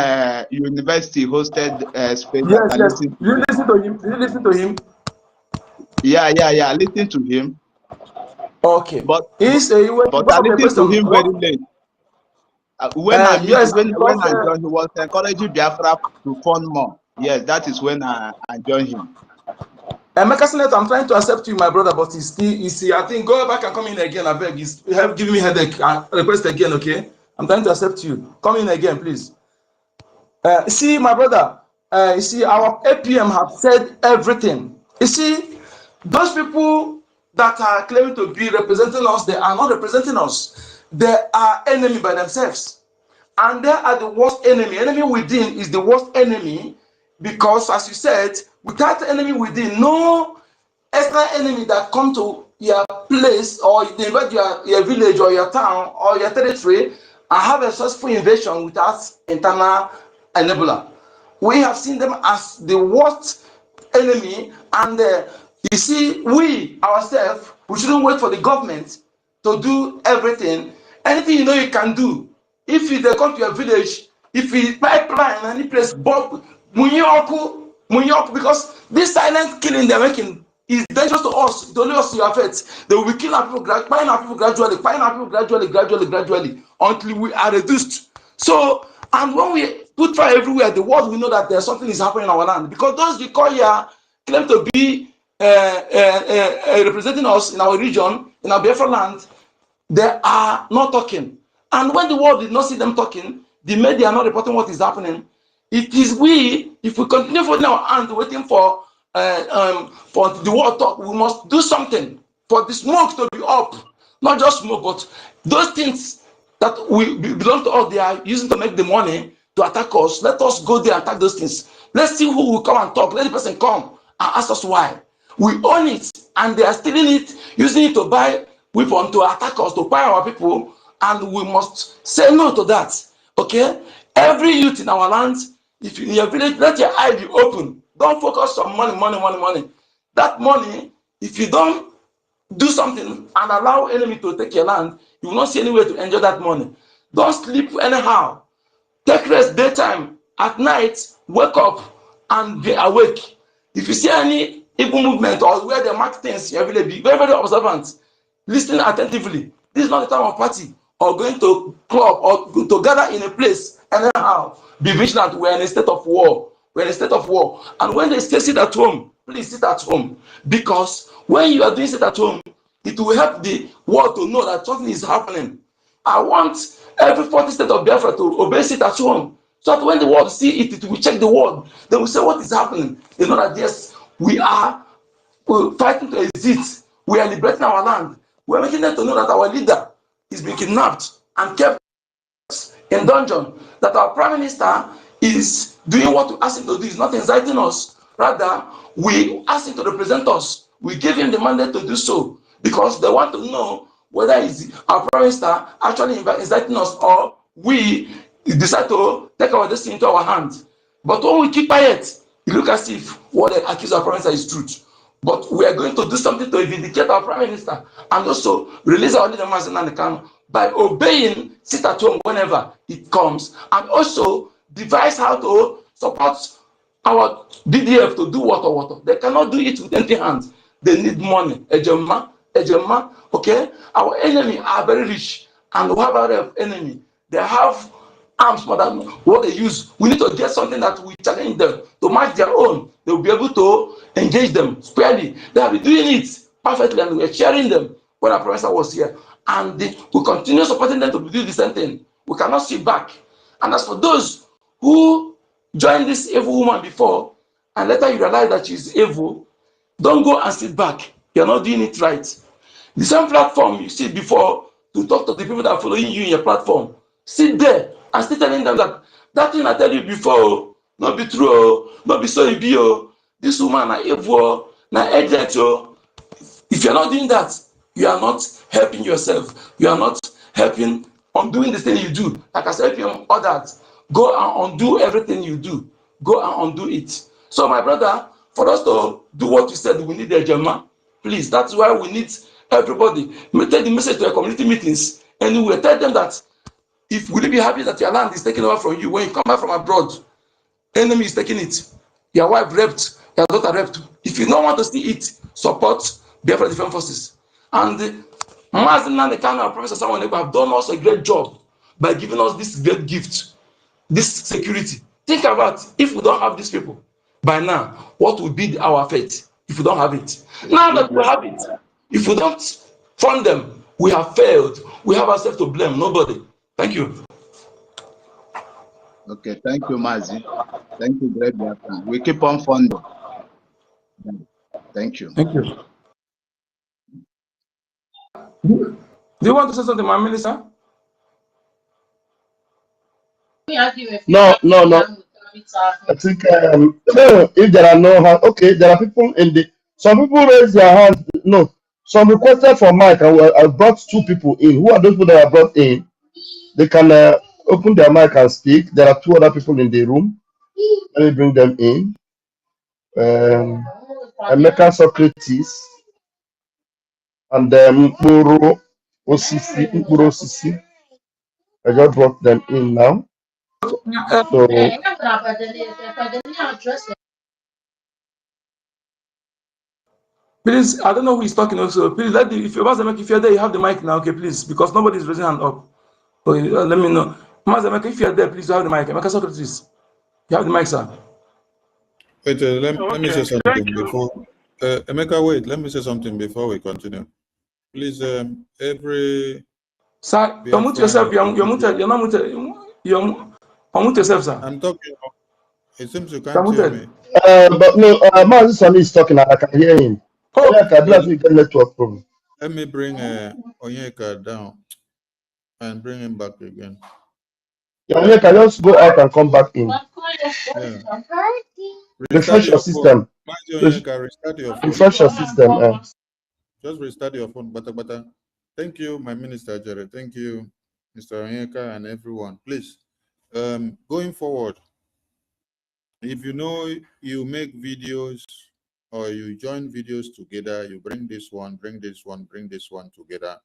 university hosted space. Yes. Did you listen to him? Did you listen to him? Yeah. Listen to him. Okay. But I listened to him very late. When I joined, he was encouraging Biafra to fund more. Yes, that is when I joined him. Emeka Senator, I'm trying to accept you, my brother, but he's still, I think, go back and come in again, I beg. He's giving me headache. Request again, okay? I'm trying to accept you. Come in again, please. See, my brother, You see, our APM have said everything. You see, those people that are claiming to be representing us, they are not representing us. They are enemy by themselves. And they are the worst enemy. Enemy within is the worst enemy because, as you said, without enemy within, no extra enemy that come to your place or they invade your village or your town or your territory and have a successful invasion without internal enabler. We have seen them as the worst enemy, and you see, we ourselves, we shouldn't wait for the government to do everything. Anything you know you can do. If they come to your village, if you pipeline any place, Bob, Munyoku, because this silent killing they're making is dangerous to us. It only us to affect. They will be killing our people, buying our people gradually, gradually, until we are reduced. So, and when we put fire everywhere, the world will know that there's something is happening in our land. Because those you call here claim to be representing us in our region, in our Biafra land, they are not talking. And when the world did not see them talking, the media are not reporting what is happening. It is we, if we continue folding our hands waiting for the world talk, we must do something for the smoke to be up. Not just smoke, but those things that we belong to us, they are using to make the money to attack us. Let us go there and attack those things. Let's see who will come and talk. Let the person come and ask us why. We own it, and they are stealing it, using it to buy weapons to attack us, to buy our people, and we must say no to that. Okay? Every youth in our land, if you in your village, let your eye be open. Don't focus on money. That money, if you don't do something and allow enemy to take your land, you will not see any way to enjoy that money. Don't sleep anyhow. Take rest daytime. At night, wake up and be awake. If you see any evil movement or where they mark things, you will be very, very observant. Listen attentively. This is not the time of party or going to club or to gather in a place anyhow. Be vigilant. We're in a state of war. We're in a state of war. And when they say sit at home, please sit at home. Because when you are doing sit at home, it will help the world to know that something is happening. I want every 40 state of Biafra to obey sit at home. So that when the world see it, it will check the world. They will say, what is happening? They know that yes, we are fighting to exist. We are liberating our land. We are making them to know that our leader is being kidnapped and kept in dungeon. That our prime minister is doing what we ask him to do. He's not inciting us. Rather, we ask him to represent us. We give him the mandate to do so because they want to know whether is our prime minister actually inciting us or we decide to take our destiny into our hands. But when we keep quiet, it looks as if what they accuse our prime minister is truth. But we are going to do something to vindicate our prime minister and also release our leader Mazen Kanu by obeying sit at home whenever it comes, and also devise how to support our BDF to do what. They cannot do it with empty hands. They need money. Ejema, okay? Our enemy are very rich, and we have our enemy. They have arms more than what they use. We need to get something that will challenge them to match their own. They will be able to engage them squarely. They have been doing it perfectly, and we are cheering them when our professor was here. And we continue supporting them to do the same thing. We cannot sit back. And as for those who joined this evil woman before, and later you realize that she's evil, don't go and sit back. You're not doing it right. The same platform you see before to talk to the people that are following you in your platform. Sit there and still telling them that thing I tell you before, not be true, not be so evil. This woman na evil, na agent. If you're not doing that, you are not helping yourself. You are not helping on doing the thing you do. Like I said, helping others. Go and undo everything you do. Go and undo it. So, my brother, for us to do what you said, we need a German. Please, that's why we need everybody. Take the message to your community meetings. Anyway, tell them that if will you be happy that your land is taken over from you when you come back from abroad, enemy is taking it. Your wife raped, your daughter raped. If you don't want to see it, support Biafra Defense Forces. And Mazen and Professor Samuel have done us a great job by giving us this great gift, this security. Think about if we don't have these people by now, what would be our fate if we don't have it? Now that we have it, if we don't fund them, we have failed. We have ourselves to blame, nobody. Thank you. Okay, thank you, Mazi. Thank you, great Biafran. We keep on funding. Thank you. Thank you. Do you want to say something, my minister? No. I think if there are no hands, okay, there are people in the. Some people raise their hands. No, some requested for mic, and I brought 2 people in. Who are those people that I brought in? They can open their mic and speak. There are 2 other people in the room. Let me bring them in. Emeka Socrates and Mkpuru Osisi. I just brought them in now. So Please, I don't know who is talking also. Please, if you're there, you have the mic now, okay, please, because nobody is raising hand up. Okay, let me know. Mazemeka, if you're there, please, you have the mic. Emeka Socrates, you have the mic, sir. Wait, let me say something before. Emeka, wait, let me say something before we continue. Please, every... Sir, you mute yourself. You're muted. You're not muted. Unmute yourself, sir. I'm talking. It seems you can't hear me. but no, Mazi Sani is talking. I can hear him. Oh, I don't think get network problem. Let me bring Onyeka down and bring him back again. Yeah, Onyeka, just go out and come back in. Yeah. Refresh your system. Onyeka, restart your phone. Refresh your system. Just restart your phone. But thank you, my minister, Jerry. Thank you, Mr. Onyeka, and everyone. Please, going forward, if you know you make videos or you join videos together, you bring this one, bring this one, bring this one together.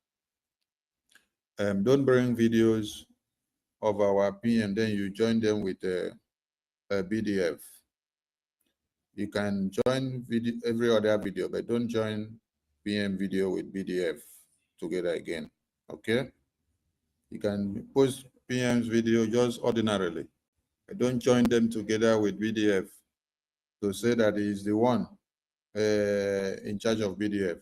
Don't bring videos of our PM, then you join them with a BDF. You can join every other video, but don't join PM video with BDF together again. Okay? You can post PM's video just ordinarily, but don't join them together with BDF to say that he is the one in charge of BDF.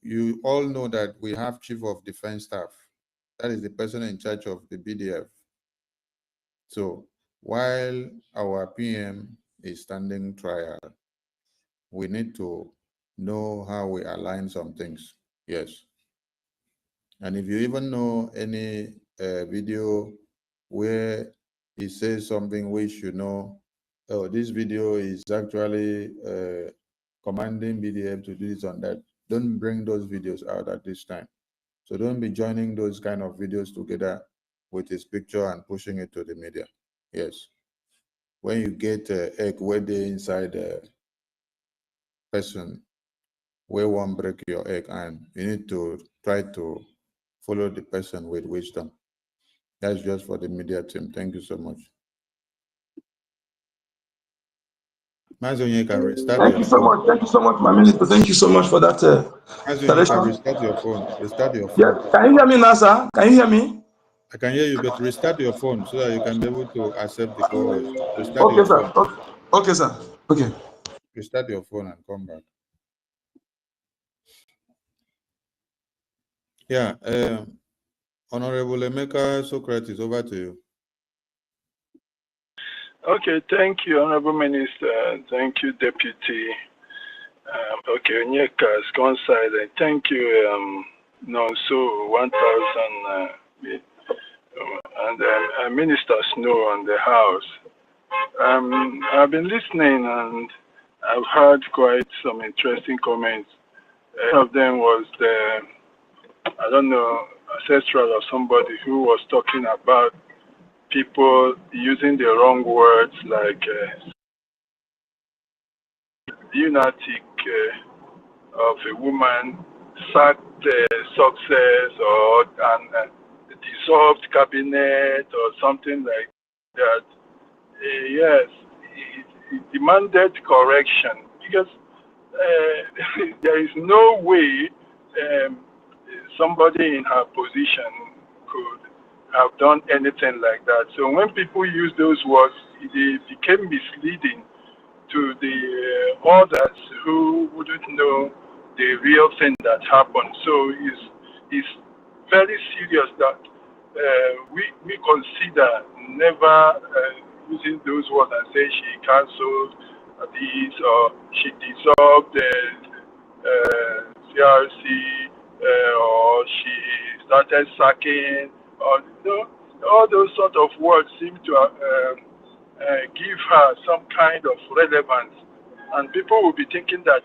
You all know that we have Chief of Defense Staff. That is the person in charge of the BDF. So while our PM is standing trial, we need to know how we align some things. Yes. And if you even know any video where he says something we should know, oh, this video is actually commanding BDF to do this on that, don't bring those videos out at this time. So don't be joining those kind of videos together with his picture and pushing it to the media. Yes. When you get egg where they inside a person, where one break your egg, and you need to try to follow the person with wisdom. That's just for the media team. Thank you so much. Mazon, can restart Thank you so much. Thank you so much, my minister. Thank you so much for that. Mazon, can restart your phone. Restart your phone. Yeah. Can you hear me now, sir? Can you hear me? I can hear you, but restart your phone so that you can be able to accept the co-host. Restart your sir. phone. Okay, sir. Okay. Restart your phone and come back. Yeah. Honorable Emeka Socrates, over to you. Okay, thank you, Honorable Minister. Thank you, Deputy. Okay, Onyeka has gone silent. Thank you, Nonso 1000 and Minister Snow on the House. I've been listening and I've heard quite some interesting comments. One of them was the, I don't know, ancestral or somebody who was talking about people using the wrong words like lunatic of a woman, sacked success or an dissolved cabinet or something like that. Yes, it demanded correction because there is no way somebody in her position could have done anything like that. So when people use those words, they became misleading to the others who wouldn't know the real thing that happened. So it's very serious that we consider never using those words and say she cancelled this or she dissolved the CRC or she started sacking or all those sort of words seem to give her some kind of relevance, and people will be thinking that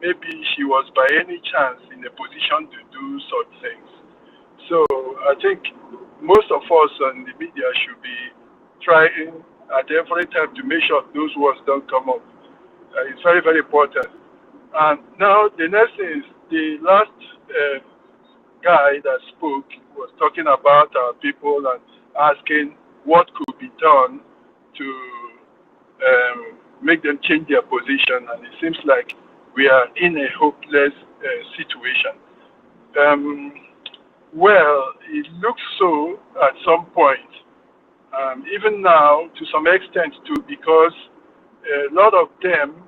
maybe she was by any chance in a position to do such things. So I think most of us in the media should be trying at every time to make sure those words don't come up. It's very, very important. And now the next thing is the last guy that spoke was talking about our people and asking what could be done to make them change their position. And it seems like we are in a hopeless situation. Well, it looks so at some point, even now to some extent too, because a lot of them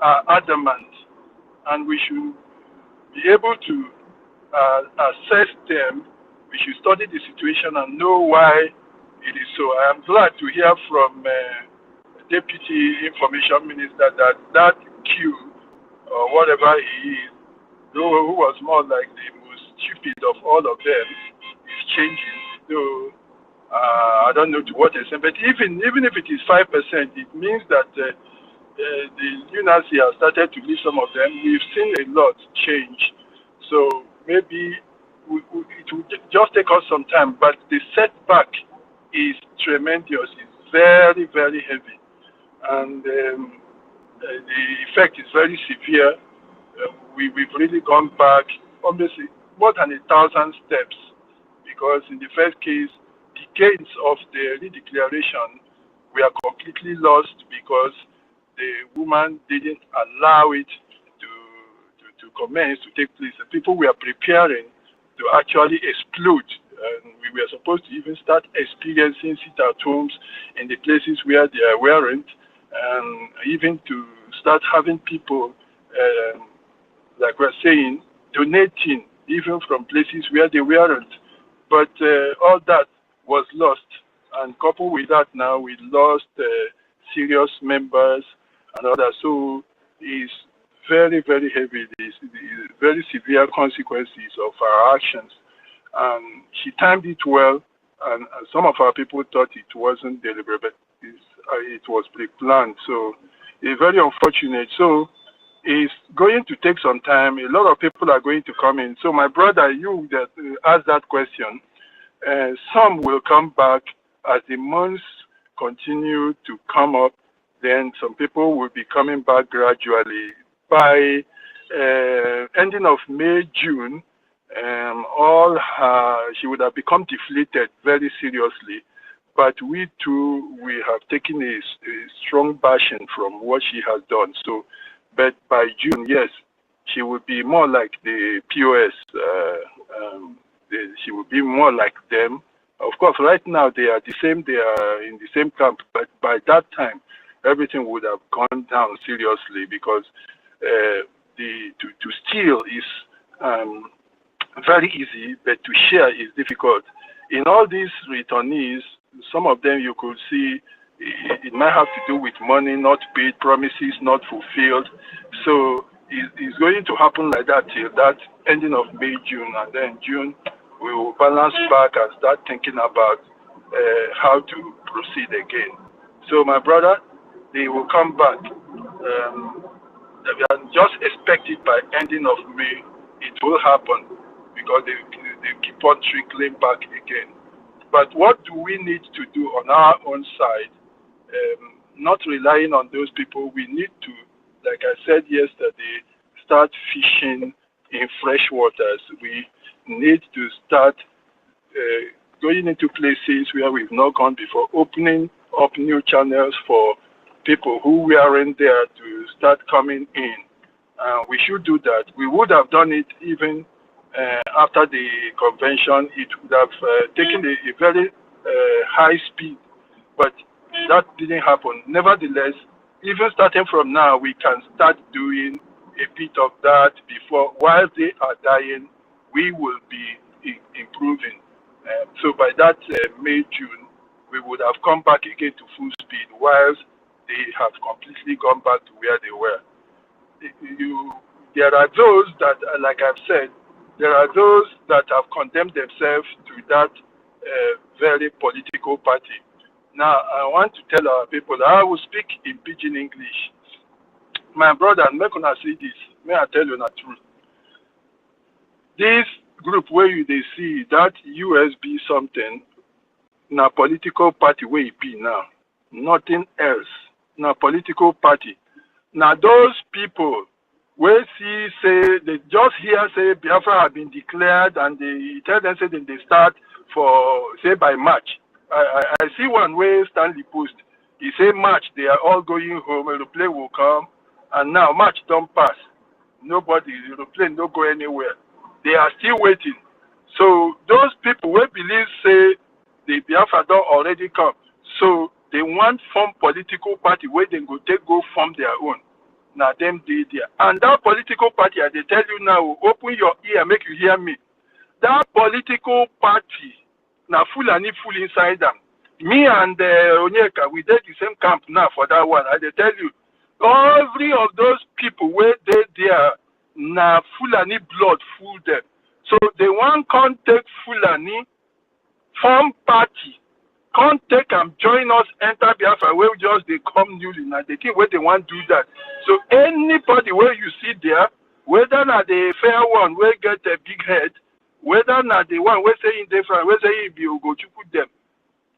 are adamant, and we should be able to assess them. We should study the situation and know why it is so. I am glad to hear from Deputy Information Minister that Q, or whatever he is, who was more like the most stupid of all of them, is changing. So I don't know to what extent, but even if it is 5%, it means that the lunacy has started to leave some of them. We've seen a lot change. So maybe it will just take us some time, but the setback is tremendous. It's very, very heavy, and the effect is very severe. We've really gone back, obviously, more than 1,000 steps, because in the first case, decades of the redeclaration, we are completely lost because the woman didn't allow it to commence, to take place. The people were preparing to actually explode, and we were supposed to even start experiencing sit-at-homes in the places where they weren't, and even to start having people, like we're saying, donating even from places where they weren't. But all that was lost, and coupled with that now, we lost serious members and others. So it's very, very heavy. It's very severe consequences of our actions. She timed it well, and some of our people thought it wasn't deliberate, but it was pre-planned. So it's very unfortunate. So it's going to take some time. A lot of people are going to come in. So my brother, you that asked that question, some will come back as the months continue to come up. Then some people will be coming back gradually. By ending of May, June, she would have become deflated very seriously. But we too, we have taken a strong bashing from what she has done. So, but by June, yes, she would be more like the POS. She would be more like them. Of course, right now they are the same. They are in the same camp. But by that time, everything would have gone down seriously, because to steal is very easy, but to share is difficult. In all these returnees, some of them you could see it might have to do with money not paid, promises not fulfilled. So it's going to happen like that till that ending of May, June, and then June we will balance back and start thinking about how to proceed again. So my brother, they will come back. Just expect it by ending of May. It will happen, because they keep on trickling back again. But what do we need to do on our own side? Not relying on those people. We need to, like I said yesterday, start fishing in fresh waters. We need to start going into places where we've not gone before, opening up new channels for people who weren't there to start coming in. We should do that. We would have done it even after the convention. It would have taken a very high speed, but that didn't happen. Nevertheless, even starting from now, we can start doing a bit of that before. While they are dying, we will be improving. So by that May, June, we would have come back again to full speed, whilst they have completely gone back to where they were. There are those that, like I've said, there are those that have condemned themselves to that very political party. Now, I want to tell our people, I will speak in pidgin English. My brother, make una see this. May I tell you the truth? This group where you they see that USB something, na political party where it be now. Nothing else. Na political party. Now those people where see say they just hear say Biafra have been declared and they tell them say that they start for say by March. I see one way Stanley post. He say March they are all going home, aeroplane will come, and now March don't pass. Nobody, aeroplane don't go anywhere. They are still waiting. So those people who believe say the Biafra don't already come. So they want form political party where they go take go form their own. Now them they there. And that political party, they tell you now, open your ear, make you hear me. That political party, now full and full inside them. Me and Onyeka, we did the same camp now for that one. I tell you, every of those people where they there, now Fulani blood full them. So they want can't take Fulani form party. Can't take and join us enter Biafra where just they come newly now they think where they want to do that. So anybody where you see there, whether not the fair one where get a big head, whether not the one where saying different, where saying be go to put them,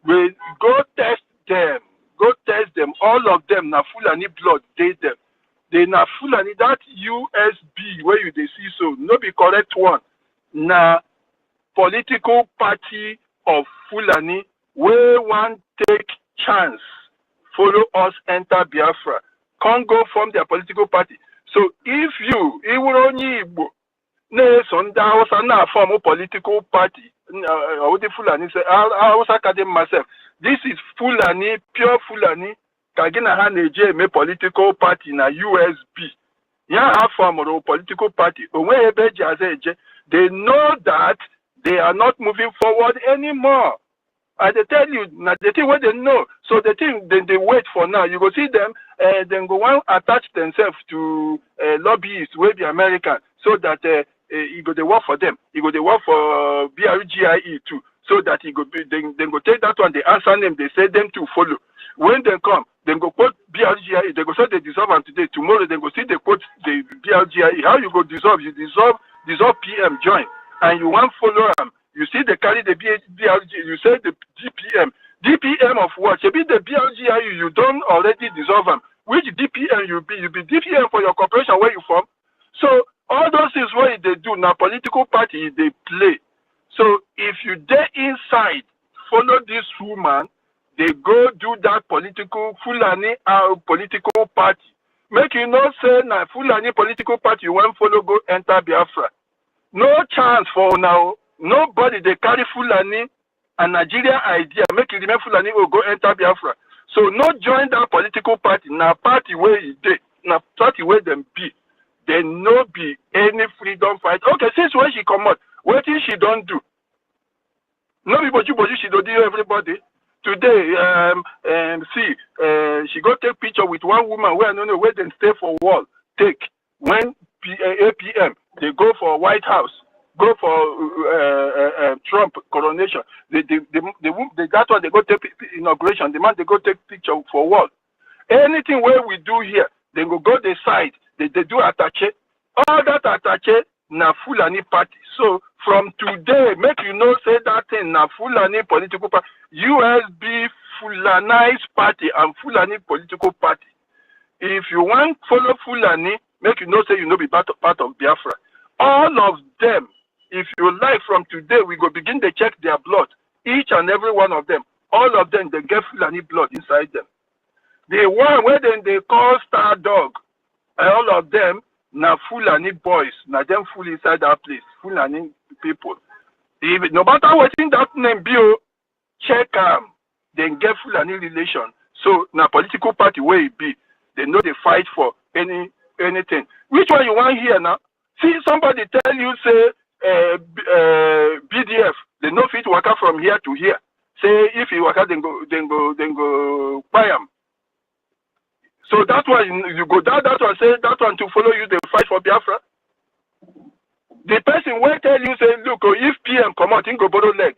we go test them, all of them na Fulani blood they them. They na Fulani that USB where you they see so no be correct one. Na political party of Fulani where one take chance follow us enter Biafra. Can't go from their political party. So if you only form a political party, Fulani say I was academic myself. This is Fulani, pure Fulani, Kagina Haneje me political party na USB. Yeah, have form a political party. They know that they are not moving forward anymore. And they tell you, now the thing what they know. So the thing they wait for now. You go see them, then go on attach themselves to lobbyists, will be American, so that you go they work for them. You go they work for BRGIE too, so that you go then go take that one. They answer them. They say them to follow. When they come, then go quote BRGIE. They go say they dissolve them today. Tomorrow they go see they quote the BRGIE. How you go dissolve? You dissolve PM join, and you want follow them. You see they carry the BRG, you say the DPM. DPM of what? You be the BRGIU, you don't already dissolve them. Which DPM you be? You be DPM for your corporation where you from. So all those things what they do now, political party they play. So if you there inside, follow this woman, they go do that political Fulani political party. Make you not say na Fulani political party you want follow go enter Biafra. No chance for now. Nobody they carry Fulani and Nigeria idea make it remain Fulani will go enter Biafra. So no join that political party. Now party where they now party where them be. There no be any freedom fight. Okay, since when she come out, what thing she don't do? No be but she don't do everybody. Today, she go take picture with one woman where I don't know where they stay for wall. Take when APM they go for White House. Go for Trump coronation. That one they go take inauguration. The man they go take picture for what? Anything where we do here, they go the side. They do attache. All that attache na Fulani party. So from today, make you know say that thing na Fulani political party, USB Fulanized party and Fulani political party. If you want follow Fulani, make you know say you know be part of Biafra. All of them. If you like, from today, we go begin to check their blood. Each and every one of them. All of them, they get Fulani blood inside them. The one where then they call Star Dog, all of them, na Fulani boys. Na them full inside that place. Fulani people. If, no matter what in that name be, check them. Then get Fulani relation. So, na political party where it be, they know they fight for anything. Which one you want here now? See somebody tell you, say, BDF, They no fit waka from here to here. Say if you waka, then go buy am. So that one you go down that one, say that one to follow you, they fight for Biafra. The person will tell you, say, look, if PM come out, he go borrow leg.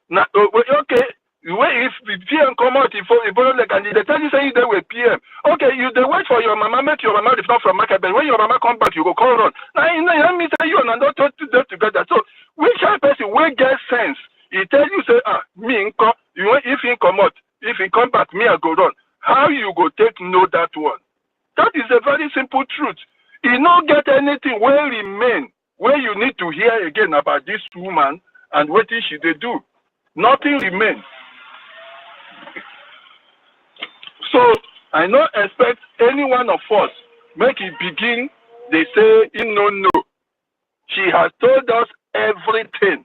Now, okay, if PM come out, he borrow leg, and they tell you, say, they with PM. Okay, you they wait for your mama, make your mama if not from market, but when your mama come back, you go call run. Now, let me tell you, and don't talk to them together. So, which kind of person will get sense? He tell you, say, me, if he come out, if he come back, me, I go run. How you go take know that one? That is a very simple truth. You don't get anything will remain where you need to hear again about this woman and what she they do. Nothing remains. So I don't expect any one of us make it begin. They say no. She has told us everything.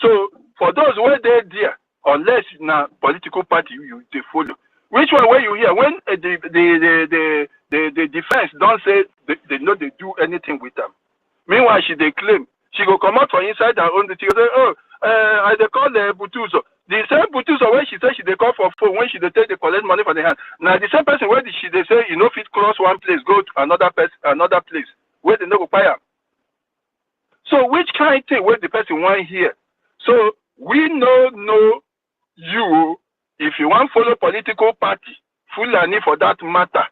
So for those who are there, unless now political party they follow. Which one where you hear when the defense don't say they know they do anything with them. Meanwhile, they claim she go come out from inside her own. She go say, I they call the Butuzo. The same Butuzo when she say she they call for phone when she they take the collect money from the hand. Now the same person where she they say you know fit cross one place go to another place where they no go pay. So which kind of thing where the person want here? So we know you. If you want to follow political party, Fulani for that matter,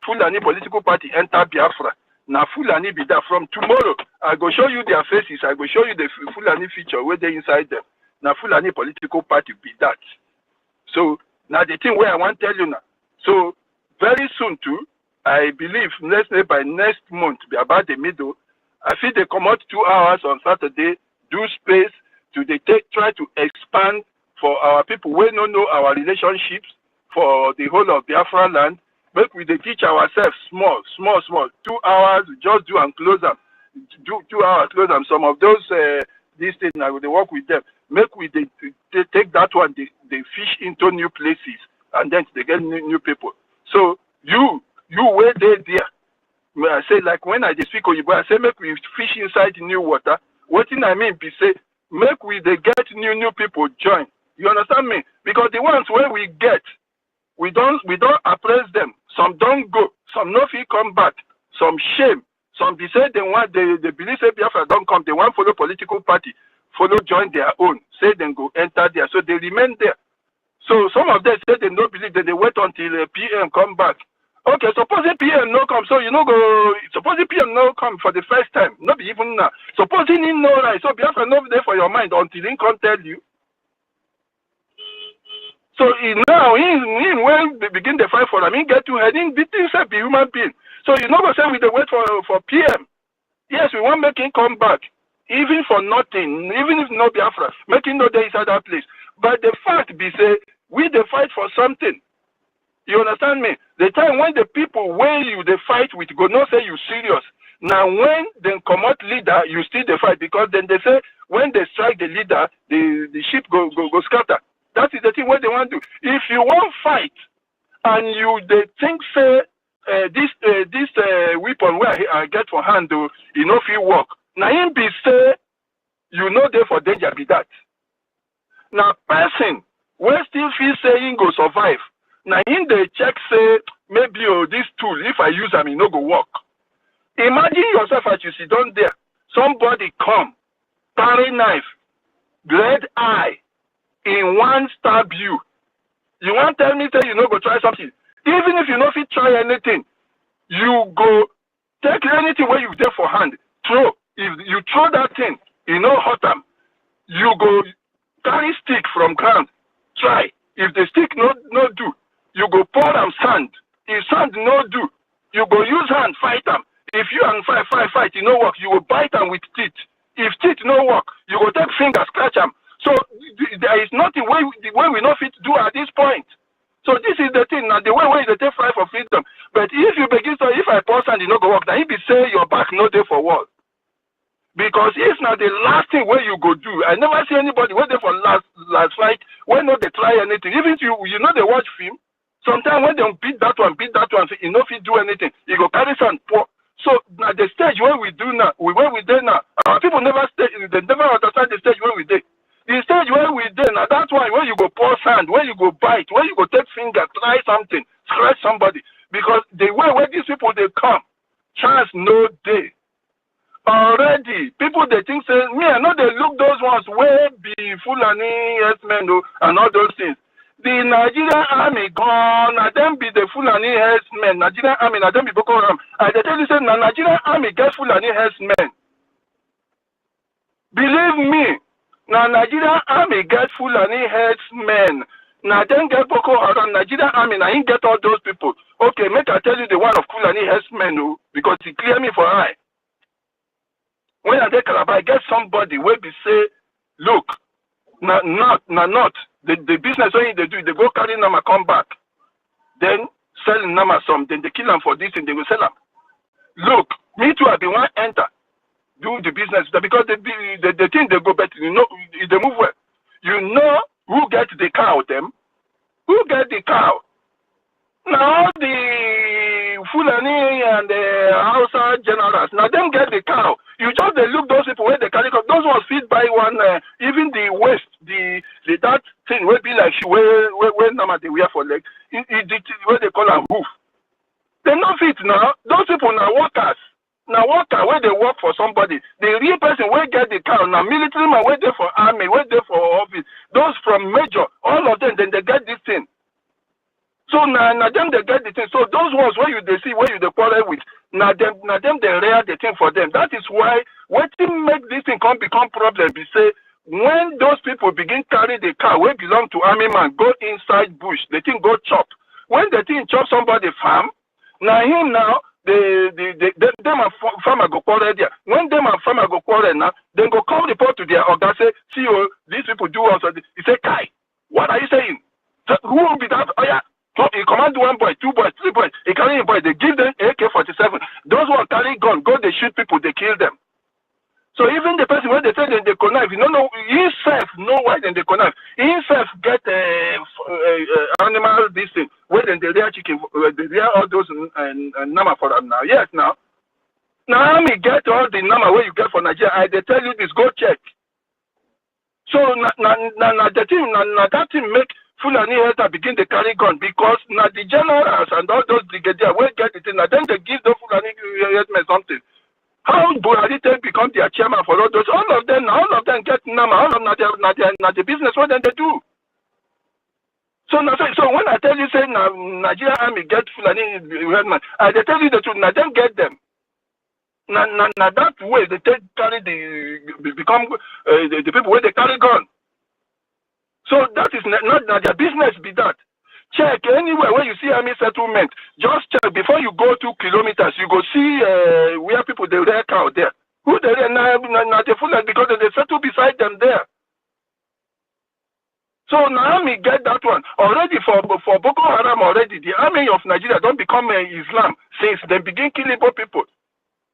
Fulani political party enter Biafra. Now Fulani be there from tomorrow. I go show you their faces. I go show you the Fulani feature where they inside them. Now Fulani political party be that. So now the thing where I want to tell you now. So very soon too, I believe let's say by next month, be about the middle, I feel they come out 2 hours on Saturday, do space to try to expand for our people we don't know our relationships for the whole of Biafra land. Make we teach ourselves small. 2 hours, just do and close them. Do 2 hours, close them. Some of those these things I will work with them. Make we take that one, they fish into new places, and then they get new people. So you were there. I say like when I speak Oyibo, I say make we fish inside the new water. What thing I mean be say make we they get new people join. You understand me? Because the ones where we get, we don't appraise them. Some don't go. Some no fee come back. Some shame. Some they say they believe say Biafra don't come. They want follow political party, follow join their own. Say then go enter there. So they remain there. So some of them say they don't believe that they wait until PM come back. Okay, suppose the PM no come, so you know go. Suppose the PM no come for the first time, not be even now. Suppose he no right, so Biafra no there for your mind until he can't tell you. So now when they begin the fight for him, he get to head in between himself be human being. So you know what say we dey wait for PM. Yes, we want make him come back, even for nothing, even if no Biafra, make him no there inside that place. But the fact be say we dey fight for something. You understand me? The time when the people where you they fight with go not say you serious. Now when they come out leader, you still they fight because then they say when they strike the leader, the ship go scatter. That is the thing what they want to do. If you want fight and you they think say this weapon where I get for hand do you know if you work. Now him be say you know there for danger be that. Now person when still feel saying go survive. Now in the check say maybe this tool if I use them it no go work. Imagine yourself as you sit down there. Somebody come, carry knife, red eye, in one stab you. You want to tell me say you no go try something. Even if you no fit try anything, you go take anything where you there for hand, throw. If you throw that thing, you no hurt them. You go carry stick from ground, try. If the stick no do, you go pour them sand. If sand no do, you go use hand fight them. If you and fight, you no work, you will bite them with teeth. If teeth no work, you go take finger scratch them. So there is nothing way we not fit do at this point. So this is the thing now. The way they take fight for freedom. But if you begin to if I pour sand, you no go work. Now if you say your back no day for what? Because it's not the last thing where you go do. I never see anybody wait there for last fight when not they try anything. Even if you know they watch film. Sometimes when they beat that one, you know if you do anything, you go carry sand pour. So at the stage where we do now, where we do now, our people never stay, they never understand the stage where we do. The stage where we did, now that's why when you go pour sand, when you go bite, when you go take finger, try something, scratch somebody. Because the way where these people they come, chance no day. Already, people they think say, me, I know they look those ones where be Fulani herdsmen and all those things. The Nigerian army gone, and them be the Fulani herdsmen, Nigerian army, and them be Boko Haram. And they tell you say, the Nigerian army get Fulani herdsmen. Believe me, now Nigerian army get Fulani herdsmen. Now then get Boko Haram, Nigerian army, now he get all those people. Okay, make I tell you the one of Fulani herdsmen, because he clear me for eye. When I take Calabar, I get somebody where they say, look, not. The business when they do, they go carry Nama, come back. Then sell Nama some, then they kill them for this and they will sell them. Look, me too, I be one enter, do the business because the thing they go better, you know, they move well. You know who get the cow, them? Who get the cow? Now the Fulani and the Hausa generals, now them get the cow. You just they look those people where they carry cow. Those ones feed by one, even the waist, the that thing will be like where Nama they wear for leg. Where they call a hoof. They not fit now. Those people now workers. Now worker where they work for somebody. The real person will get the cow. Now military man wait there for army, wait there for office. Those from major, all of them, then they get this thing. So now them they get the thing. So those ones where you they see where you they quarrel with, now them they rare the thing for them. That is why what make this thing become problem. We say when those people begin carry the car where belong to army man go inside bush, the thing go chop. When the thing chop somebody farm, now him now them and farmer go quarrel there. When them and farmer go quarrel now, then go come report to their organ say, see these people do also. He say, Kai, what are you saying? So, who will be that? Oh yeah. So he command 1 boy, 2 boys, 3 boys. He carry a boy. They give them AK-47. Those who carry gun, go they shoot people. They kill them. So even the person when they say they connive, you don't know himself know why then they connive. Himself get animal this thing. Where then they rear chicken, they rear all those nama for them now. Yes now. Now me get all the nama where you get for Nigeria. They tell you this. Go check. So the thing, that thing make Fulani Helter begin to carry gun because now the generals and all those brigadiers will get the thing. Now then they give the Fulani Helter something. How Buhari become their chairman for all those? All of them get Nama. All of them now the business what then they do. So when I tell you say Nigerian army get Fulani Helter, they tell you the truth. Now them get them. Now that way they carry become the people where they carry gun. So that is not their business be that. Check anywhere where you see army settlement. Just check before you go 2 kilometers. You go see where people they rear cow there. Who they rear now the Fulani because they settle beside them there. So now me get that one already for Boko Haram already. The army of Nigeria don't become Islam since they begin killing Igbo people.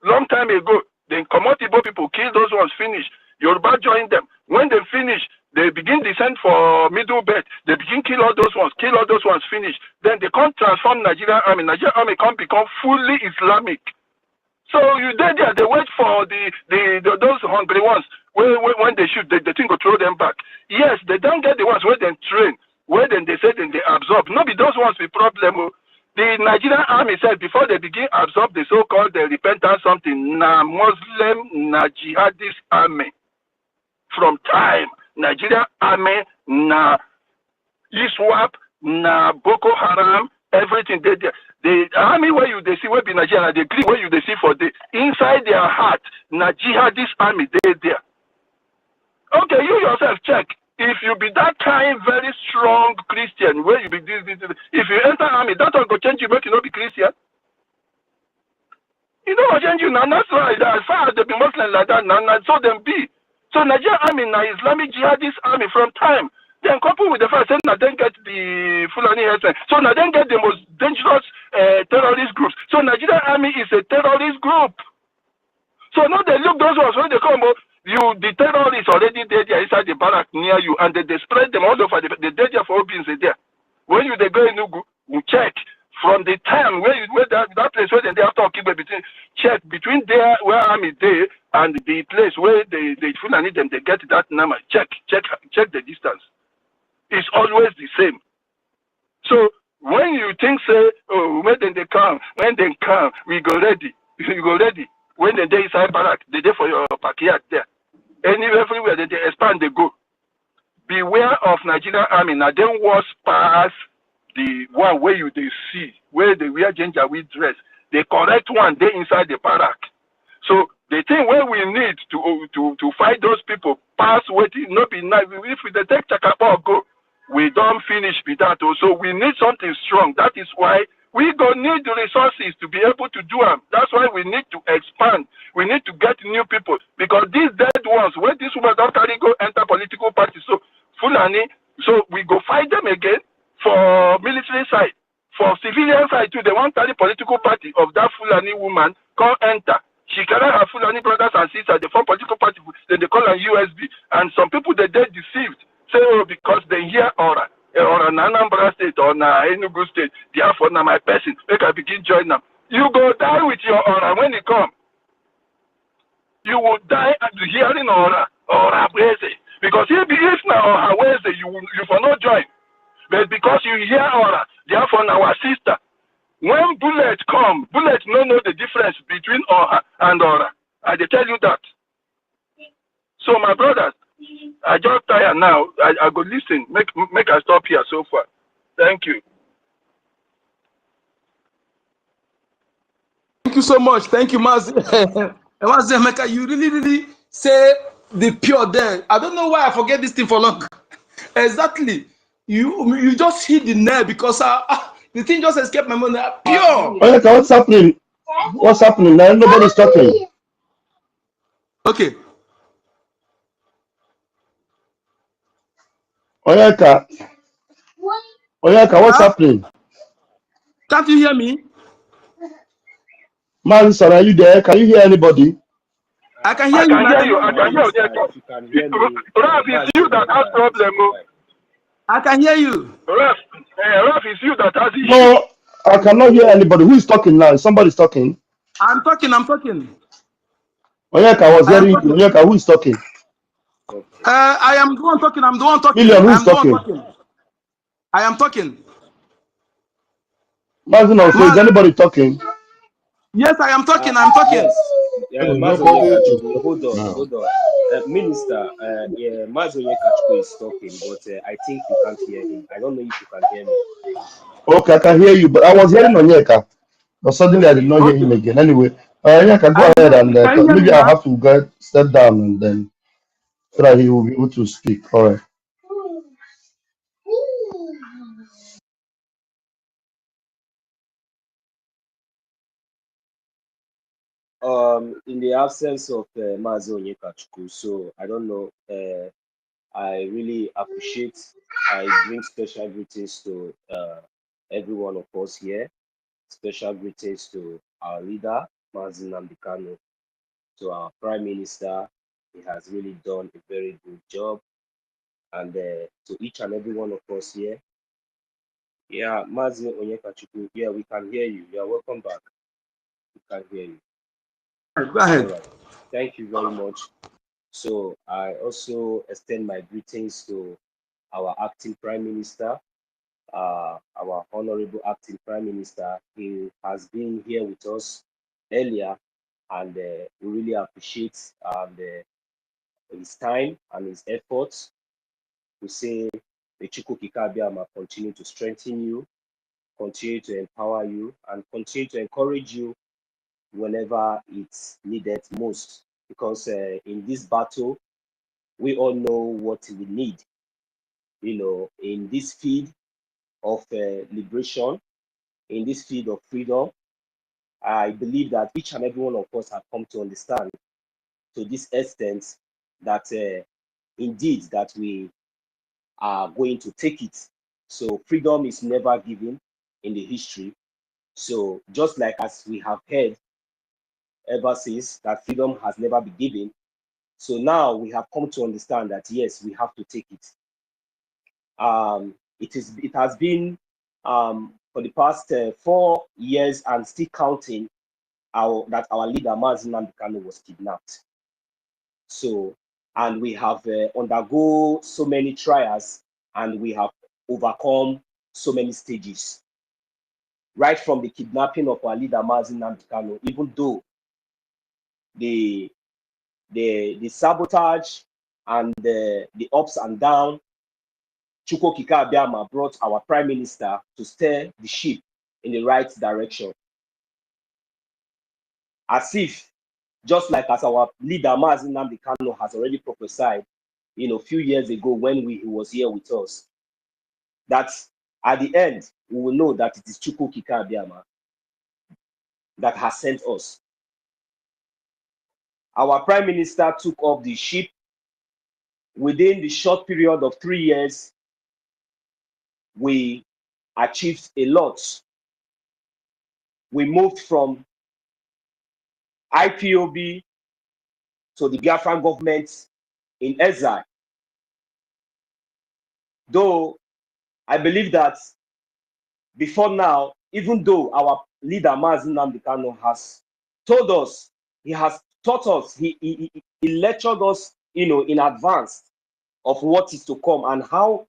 Long time ago, then come out Igbo people, kill those ones, finish. Yoruba join them. When they finish, they begin descend for middle belt. They begin kill all those ones, finish. Then they can't transform Nigerian army. Nigerian army can't become fully Islamic. So you there, they wait for those hungry ones. When they shoot, the thing will throw them back. Yes, they don't get the ones where they train, where then they say then they absorb. No, be those ones with problem. The Nigerian army said before they begin absorb the so-called the repentant something, na Muslim, na jihadist army. From time, Nigerian army, na ISWAP, na Boko Haram, everything they there. The army where they see where be Nigeria, the Greek where they see for the inside their heart, na jihadist army they there. Okay, you yourself check. If you be that kind, very strong Christian, where you be this, if you enter army, that will go change you, make you not be Christian. You know what change you now? That's right. As far as they be Muslim like that, now so them be. So Nigerian army, now Islamic jihadist army from time. Then coupled with the fact that then get the Fulani herdsmen. So now then get the most dangerous terrorist groups. So Nigerian army is a terrorist group. So now they look those ones when they come up. The terrorists already there inside the barrack near you, and they spread them all over. They there for beings there. When they go in Ugu, you check from the time where that place where they have to keep between check between there where army day and the place where they Fulani them they get that number, check the distance. It's always the same. So when you think say, oh, when they come, we go ready. You go ready. When they inside barrack, they for your backyard there. Everywhere they expand, they go. Beware of Nigerian army. Now they was pass the one where you they see where they wear ginger with dress. The correct one they inside the barrack. So the thing where we need to fight those people pass waiting not be nice. If we take Chakapa go, we don't finish with that. Also, we need something strong. That is why we gonna need the resources to be able to do them. That's why we need to expand. We need to get new people because these dead ones, where these women don't carry go enter political parties. So Fulani, so we go fight them again for military side. For civilian side too, they want carry political party of that Fulani woman come enter. She cannot have Fulani brothers and sisters. They form political party, then they call her USB. And some people they deceived. Say, oh, because they hear Aura or an Anambra state or na Enugu state, therefore now my person, make I begin join them. You go die with your Aura when it come. You will die at the hearing Aura Breze. Because if now Aura Weze, you for not join. But because you hear Aura, therefore now our sister. When bullet come, bullet no know the difference between Aura and Aura. I tell you that. So my brothers, I just tired now. I go listen. Make I stop here so far. Thank you. Thank you so much. Thank you, Maz. Mazemeka, you really say the pure there. I don't know why I forget this thing for long. Exactly. You just hit the nail because the thing just escaped my mind. Pure. Oyeka, what's happening? What's happening now? Nobody's talking. Okay. Oyeka, what's happening? Can't you hear me? Man, sir, are you there? Can you hear anybody? I can hear you. I can hear you. I can hear you. If you can hear me, Ralph, it's you that has problem. I can hear you. Ralph, it's you that has issue. No, I cannot hear anybody. Who is talking now? Somebody's talking. I'm talking. Oyeka, I was hearing you. Oyeka, who is talking? I am the one talking. I'm the one talking. Million, who is talking? I am talking. Mazin, so is anybody talking? Yes, I am talking. I'm talking. Yes. Hold on. Minister, Mazoye Kachko is talking, but I think you can't hear him. I don't know if you can hear me. Okay, I can hear you, but I was hearing Onyeka, but suddenly I did not hear him again. Anyway, Onyeka, go ahead and maybe I'll have to step down and then so that he will be able to speak. All right. In the absence of Mazoye Kachko, so I don't know. I really appreciate. I bring special greetings to every one of us here. Special greetings to our leader, Mazin Namdekano, to our Prime Minister. He has really done a very good job. And to each and every one of us here. Yeah, Mazin Onyekachuku, yeah, we can hear you. You are welcome back. We can hear you. Go ahead. All right. Thank you very much. So I also extend my greetings to our acting Prime Minister, our honorable acting Prime Minister. He has been here with us earlier, and we really appreciate his time and his efforts. We say the Chukwuka Abiyama continue to strengthen you, continue to empower you, and continue to encourage you whenever it's needed most. Because in this battle, we all know what we need. You know, in this field of liberation, in this field of freedom, I believe that each and every one of us have come to understand to this extent that indeed that we are going to take it. So freedom is never given in the history. So just like as we have heard ever since that freedom has never been given, so now we have come to understand that yes, we have to take it. It has been for the past 4 years and still counting, that our leader Mazi Nnamdi Kanu was kidnapped. So, and we have undergo so many trials, and we have overcome so many stages. Right from the kidnapping of our leader Mazi Nnamdi Kanu, even though the sabotage and the ups and downs, Chukwu Okike Abiama brought our prime minister to steer the ship in the right direction. As if, just like as our leader Mazi Nnamdi Kanu has already prophesied, a few years ago when he was here with us, that at the end we will know that it is Chukwu Okike Abiama that has sent us. Our prime minister took up the ship. Within the short period of 3 years, we achieved a lot. We moved from IPOB to the Biafran government in exile. Though I believe that before now, even though our leader Mazi Nnamdi Kanu has told us, he has taught us, he lectured us, in advance of what is to come and how,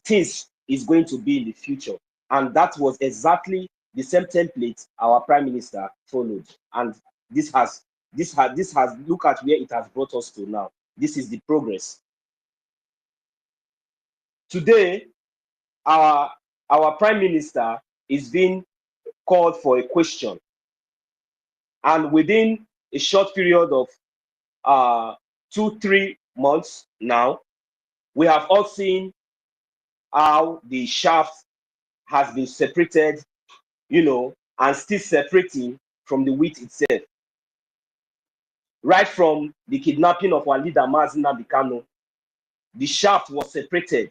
things is going to be in the future. And that was exactly the same template our prime minister followed. And this has look at where it has brought us to now. This is the progress. Today, our prime minister is being called for a question, and within a short period of 2-3 months now, we have all seen how the shaft has been separated, and still separating from the wheat itself. Right from the kidnapping of our leader Mazi Nnamdi Kanu, the shaft was separated.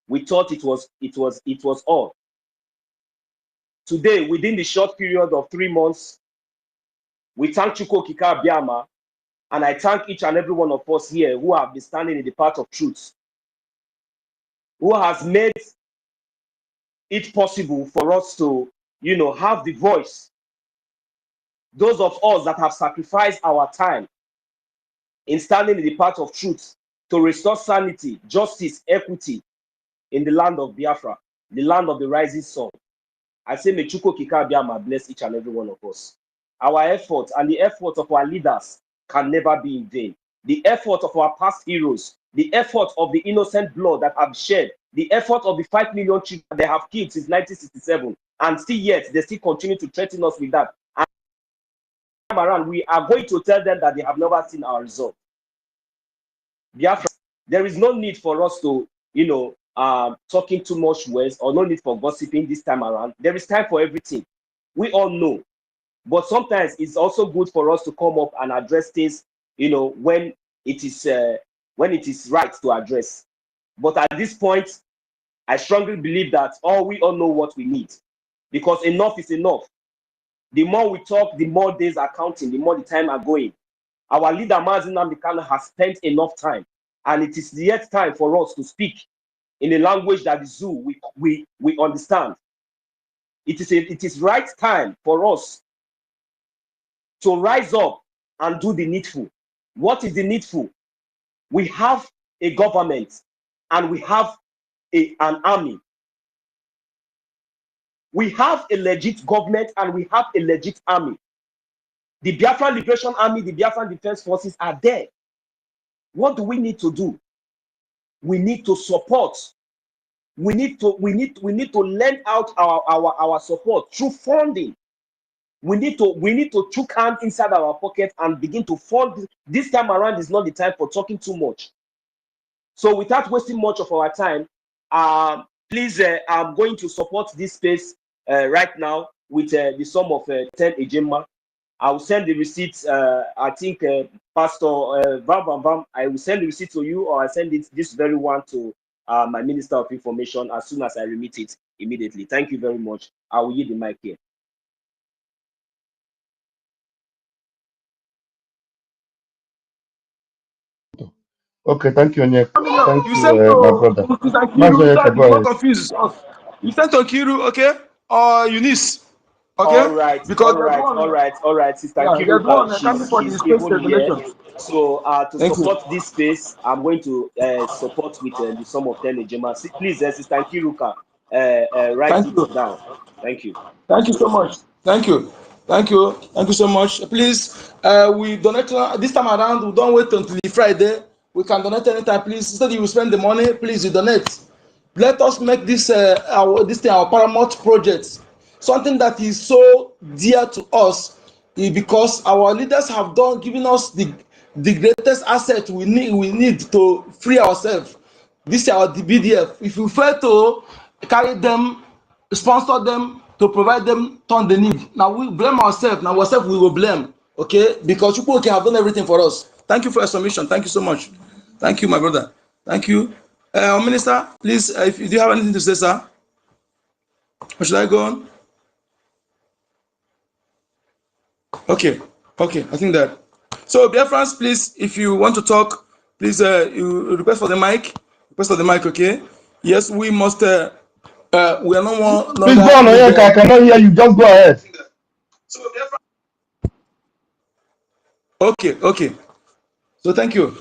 We thought it was all. Today, within the short period of 3 months, we thank Chukwu Okike Abiama, and I thank each and every one of us here who have been standing in the path of truth, who has made it possible for us to, have the voice. Those of us that have sacrificed our time in standing in the path of truth to restore sanity, justice, equity in the land of Biafra, the land of the rising sun. I say, may Chukwu Okike Abiama bless each and every one of us. Our effort and the effort of our leaders can never be in vain. The effort of our past heroes, the effort of the innocent blood that have shed, the effort of the 5 million children they have killed since 1967, and still yet they still continue to threaten us with that. And around, we are going to tell them that they have never seen our result. Biafra, there is no need for us to, talking too much words, or no need for gossiping this time around. There is time for everything. We all know. But sometimes it's also good for us to come up and address things, when it is right to address. But at this point, I strongly believe that we all know what we need, because enough is enough. The more we talk, the more days are counting, the more the time are going. Our leader Mazi Nnamdi Kanu has spent enough time, and it is yet time for us to speak in a language that the Zoo we understand. It is right time for us to rise up and do the needful. What is the needful? We have a government and we have an army. We have a legit government and we have a legit army. The Biafran Liberation Army, the Biafran Defense Forces are there. What do we need to do? We need to support. We need to lend out our support through funding. We need to chook hand inside our pocket and begin to fund. This time around is not the time for talking too much. So without wasting much of our time, please, I'm going to support this space right now with the sum of 10 ejema. I will send the receipts. I think Pastor Bam, I will send the receipt to you, or I send it this very one to my Minister of Information as soon as I remit it immediately. Thank you very much. I will yield the mic here. Okay, thank you, Onyeka. Thank You you, said my to brother. Mr. Master Kiru, that Onyeka, is go what ahead. confuses us. You sent to Kiru, okay? Or Eunice, All okay? right, Because all there's right, one, all right, all right. Sister yeah, there's Kiruka, one accounting for the she's space even here. regulation. So to Thank you. support this space, I'm going to support with the sum of 10 Ejima. Please, Sister Kiruka, write Thank it you. down. Thank you. Thank you so much. Thank you. Thank you. Thank you so much. Please, we donate this time around. We don't wait until the Friday. We can donate anytime, please. Instead, you will spend the money. Please, you donate. Let us make this this thing our paramount project, something that is so dear to us, because our leaders have given us the greatest asset we need to free ourselves. This is our BDF. If we fail to carry them, sponsor them, to provide them, turn the need. Now we blame ourselves. Now ourselves we will blame. Okay, because people have done everything for us. Thank you for your submission. Thank you so much. Thank you, my brother. Thank you. Minister, please, if you do have anything to say, sir, or should I go on? Okay, okay, I think that. So, Biafrans, please, if you want to talk, please, you request for the mic. Request for the mic, okay? Yes, we must. We are no more Please go longer on, need Onyeka. I cannot hear you. Just go ahead. So, okay, okay. So, thank you.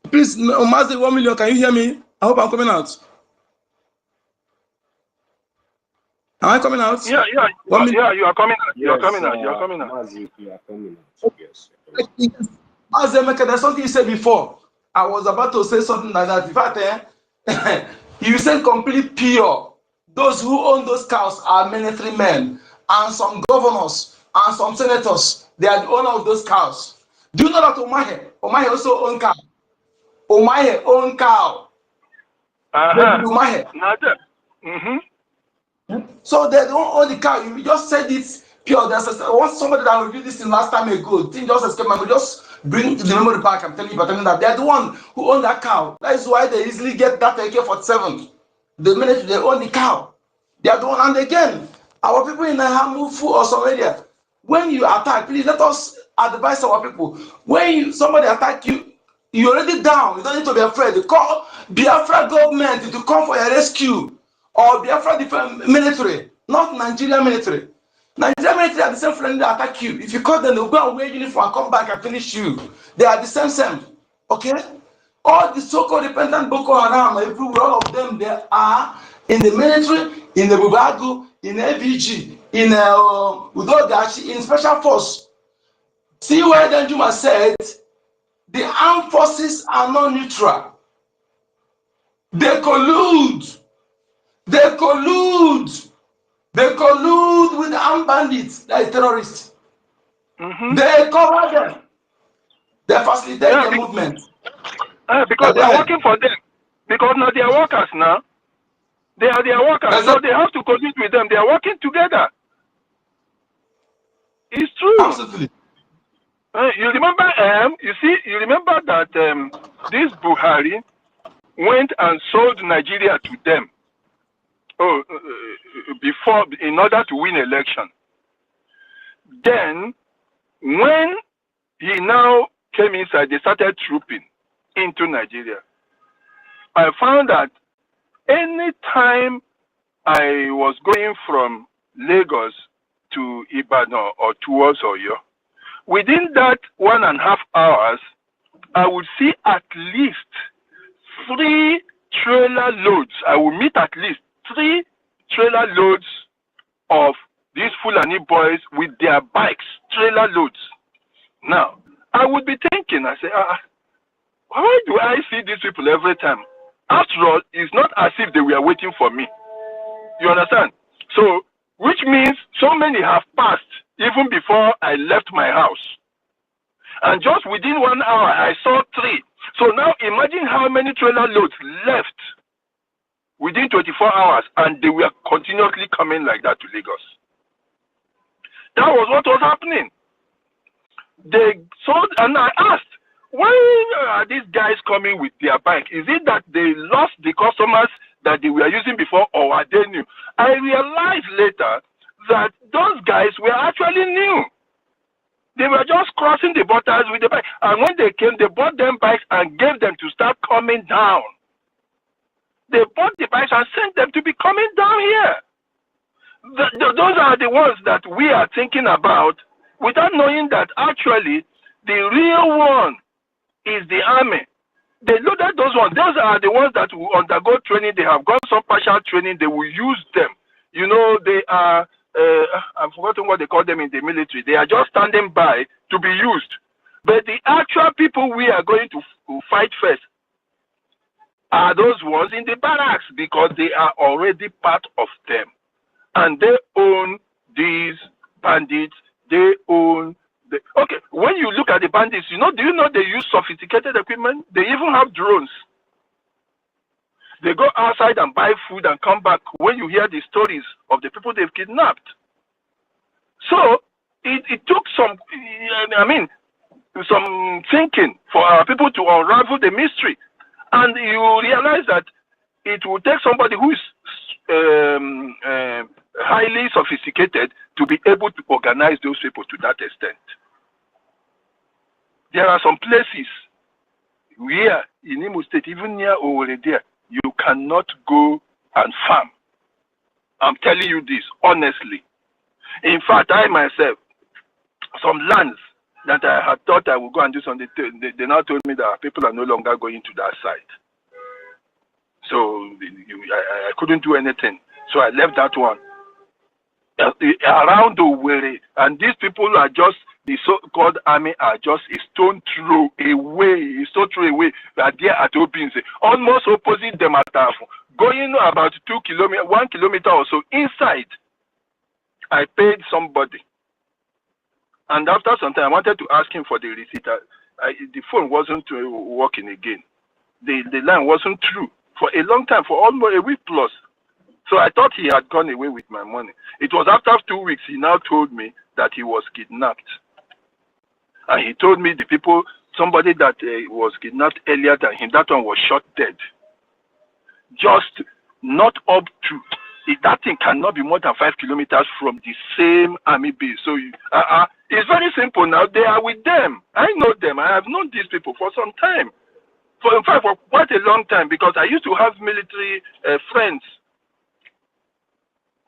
Please, Master 1 million, can you hear me? I hope I'm coming out. Am I coming out? Yeah, 1 million. yeah, you are coming out. You are Yes, coming out. You are coming out. Mazi, you are coming out. Yes. As there's something you said before. I was about to say something like that. In fact, you said complete pure. Those who own those cows are military men, and some governors and some senators. They are the owner of those cows. Do you know that Omahe also own cow? Omahe own cow. David Omahe. Now that. Mhm. So they don't own the cow. You just said it pure. There's once somebody that reviewed this thing last time ago. Thing just escaped my memory. Just bring the memory back. I'm telling you, but telling that they're the one who own that cow. That is why they easily get that AK-47. The minute they own the cow, they are the one. And again, our people in Nahamufu or some area, when you attack, please let us advise our people. When somebody attack you, you're already down. You don't need to be afraid. Call Biafra government to come for your rescue. Or Biafra different military, not Nigerian military. Nigerian military are the same friendly that attack you. If you call them, they'll go and wear uniform and come back and finish you. They are the same. Okay? All the so-called repentant Boko Haram, everywhere, all of them, they are in the military, in the Bubagu, in AVG, in Udogachi, in special force. See where Danjuma said, the armed forces are not neutral. They collude. They collude. They collude with the armed bandits, like terrorists. Mhm. They cover them. They facilitate Yeah, their movement. because Go we are ahead. working for them. Because now they are workers now. They are their workers, so they have to compete with them. They are working together. It's true. Absolutely. You remember? You remember that this Buhari went and sold Nigeria to them. Before, in order to win election. Then, when he now came inside, they started trooping into Nigeria. I found that any time I was going from Lagos to Ibadan or towards Oyo, within that 1.5 hours, I would see at least 3 trailer loads. I will meet at least 3 trailer loads of these Fulani boys with their bikes, trailer loads. Now, I would be thinking, I say, why do I see these people every time? After all, it's not as if they were waiting for me. You understand? So, which means so many have passed even before I left my house. And just within 1 hour, I saw 3. So now imagine how many trailer loads left within 24 hours, and they were continuously coming like that to Lagos. That was what was happening. They sold, and I asked, why are these guys coming with their bike? Is it that they lost the customers that they were using before, or are they new? I realized later that those guys were actually new. They were just crossing the borders with the bike. And when they came, they bought them bikes and gave them to start coming down. They bought the bikes and sent them to be coming down here. Those are the ones that we are thinking about without knowing that actually the real one is the army. They loaded those ones. Those are the ones that will undergo training. They have got some partial training. They will use them. You know, they are, I've forgotten what they call them in the military. They are just standing by to be used. But the actual people we are going to fight first are those ones in the barracks because they are already part of them. And they own these bandits. They own the... Okay, when you look at the bandits, you know, do you know they use sophisticated equipment? They even have drones. They go outside and buy food and come back when you hear the stories of the people they've kidnapped. So it took some, some thinking for our people to unravel the mystery. And you realize that it will take somebody who is highly sophisticated to be able to organize those people to that extent. There are some places where in Imo State, even near Owerri there, you cannot go and farm. I'm telling you this honestly. In fact, I myself, some lands that I had thought I would go and do something, they now told me that people are no longer going to that site. So I couldn't do anything. So I left that one. Around Owerri, and these people are just, the so-called army are just a stone throw away, That they are at Obinze, almost opposite them at Tafu, going about 1 kilometer or so inside. I paid somebody, and after some time, I wanted to ask him for the receipt. The phone wasn't working again. The line wasn't true for a long time, for almost a week plus. So I thought he had gone away with my money. It was after 2 weeks, he now told me that he was kidnapped. And he told me the people, somebody that was kidnapped earlier than him, that one was shot dead. Just not up to, that thing cannot be more than 5 kilometers from the same army base. So it's very simple now. They are with them. I know them. I have known these people for some time. In fact, for quite a long time, because I used to have military friends.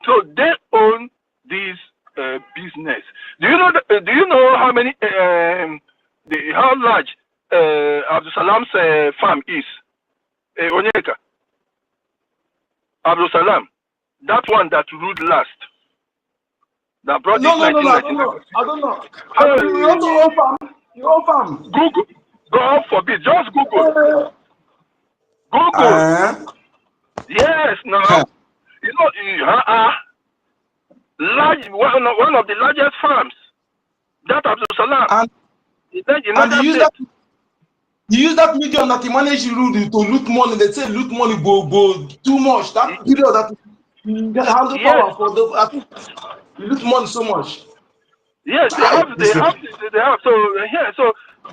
So they own this business. Do you know how many how large Abdul Salam's farm is? Onyeka. Abdul Salam, that one that ruled last, that brought No, this I don't know. You own farm. Google. God forbid. Just Google. Google. Yes, now. You know, large, one of the largest farms, that Abdul Salam. And you use that medium that he managed to loot money. They say loot money go too much. That video that you get handle power for you loot money so much. Yes, they have. So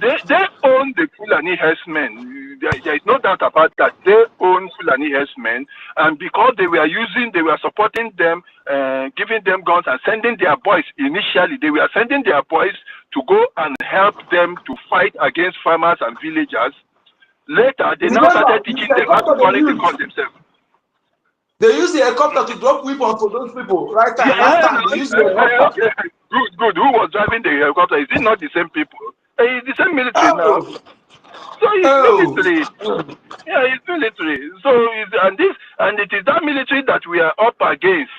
they own the Fulani herdsmen. There is no doubt about that. They own Fulani herdsmen, and because they were supporting them, giving them guns and sending their boys. Initially, they were sending their boys to go and help them to fight against farmers and villagers. Later, they now started teaching them how to manage the gun themselves. They use the helicopter to drop weapons for those people. Right time, last time they use the helicopter. Okay. Good. Who was driving the helicopter? Is it not the same people? It's the same military now. So it's military. Yeah, it's military. So and it is that military that we are up against.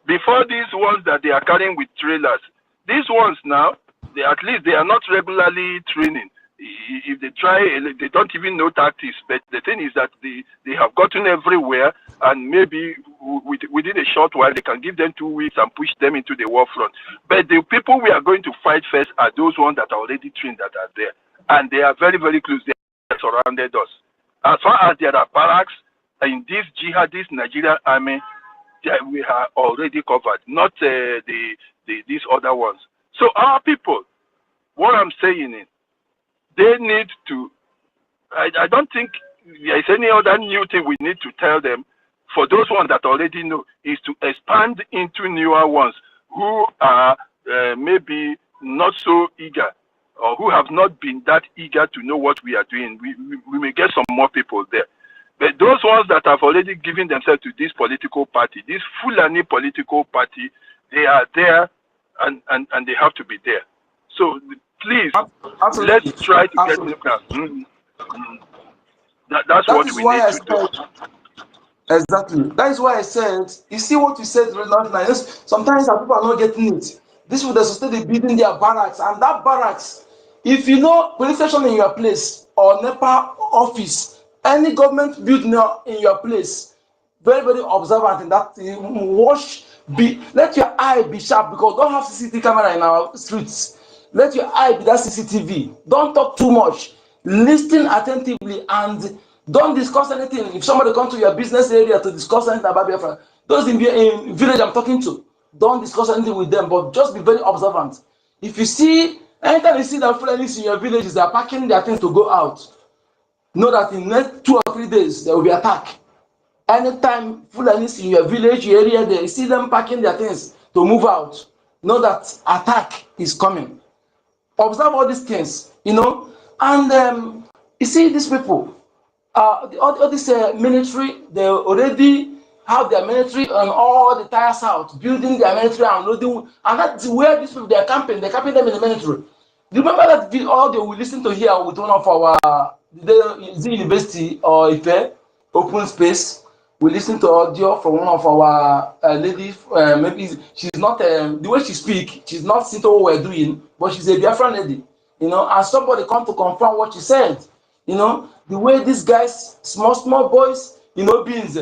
Before these ones that they are carrying with trailers, these ones now, at least they are not regularly training. If they try, they don't even know tactics. But the thing is that they have gotten everywhere, and maybe within a short while they can give them 2 weeks and push them into the war front. But the people we are going to fight first are those ones that are already trained, that are there, and they are very, very close. They are surrounded us. As far as there are barracks in this jihadist Nigerian army, we are already covered. Not these other ones. So our people, what I'm saying is, they need to, I don't think there is any other new thing we need to tell them. For those ones that already know, is to expand into newer ones who are maybe not so eager, or who have not been that eager to know what we are doing. We may get some more people there. But those ones that have already given themselves to this political party, this Fulani political party, they are there and they have to be there. So please, let's Absolutely. try to get Absolutely. them down. That's That what is we why need I to do. said exactly. That is why I said, you see what you said right now. Sometimes our people are not getting it. This would sustain the building their barracks, and that barracks, if you know police station in your place or NEPA office, any government building in your place, very, very observant in that watch, let your eye be sharp because don't have CCTV camera in our streets. Let your eye be that CCTV. Don't talk too much. Listen attentively and don't discuss anything. If somebody comes to your business area to discuss anything about Biafra, those in village I'm talking to, don't discuss anything with them, but just be very observant. If you see, anytime you see that Fulanis in your villages, they are packing their things to go out, know that in the next 2 or 3 days, there will be attack. Anytime Fulanis in your village, your area, there, you see them packing their things to move out, know that attack is coming. Observe all these things, and you see these people, all this military, they already have their military on all the tires out, building their military and loading, and that's where these people they are camping. They're camping them in the military. Do you remember that all they will listen to here with one of our the university or Ife open space? We listen to audio from one of our ladies. Maybe she's not the way she speak. She's not seen to what we're doing, but she's a Biafran lady, and somebody come to confirm what she said. The way these guys, small boys, beings,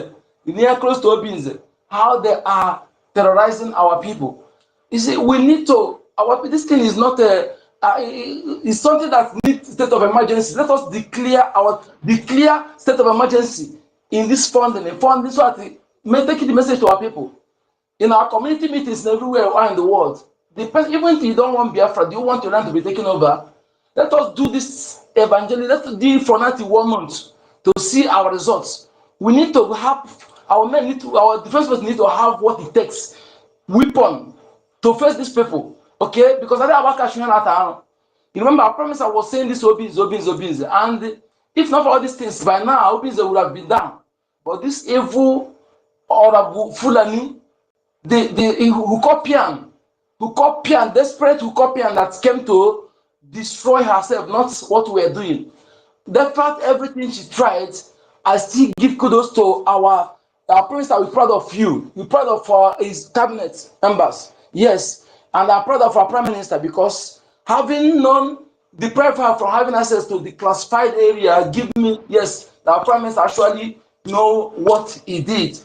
near close to beings, how they are terrorizing our people. You see, we need to, this thing is not it's something that needs state of emergency. Let us declare state of emergency in this funding, so that take the message to our people. In our community meetings everywhere around the world, even if you don't want Biafra, do you want your land to be taken over? Let us do this evangelism. Let's do it for 91 months to see our results. We need to have our defense force need to have what it takes, weapon to face these people. Okay, because I don't you remember I promised I was saying this obins, and if not for all these things by now, obins would have been done. But this evil Orabufulani, the Hukopian, desperate Hukopian that came to destroy herself, not what we're doing. Despite everything she tried, I still give kudos to our prince. We're proud of you. We're proud of his cabinet members. Yes, and I'm proud of our prime minister because having known deprived her from having access to the classified area, give me yes, our prime minister actually know what he did.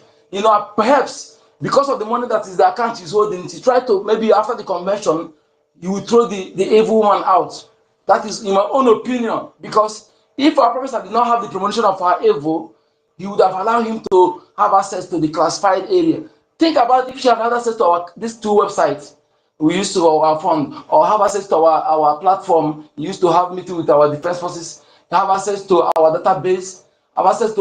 Perhaps because of the money that is the account he's holding, he tried to maybe after the convention, he will throw the evil one out. That is in my own opinion, because if our professor did not have the promotion of our evil, he would have allowed him to have access to the classified area. Think about if she had access to these 2 websites we used to our fund, or have access to our platform, we used to have meeting with our defense forces, have access to our database, have access to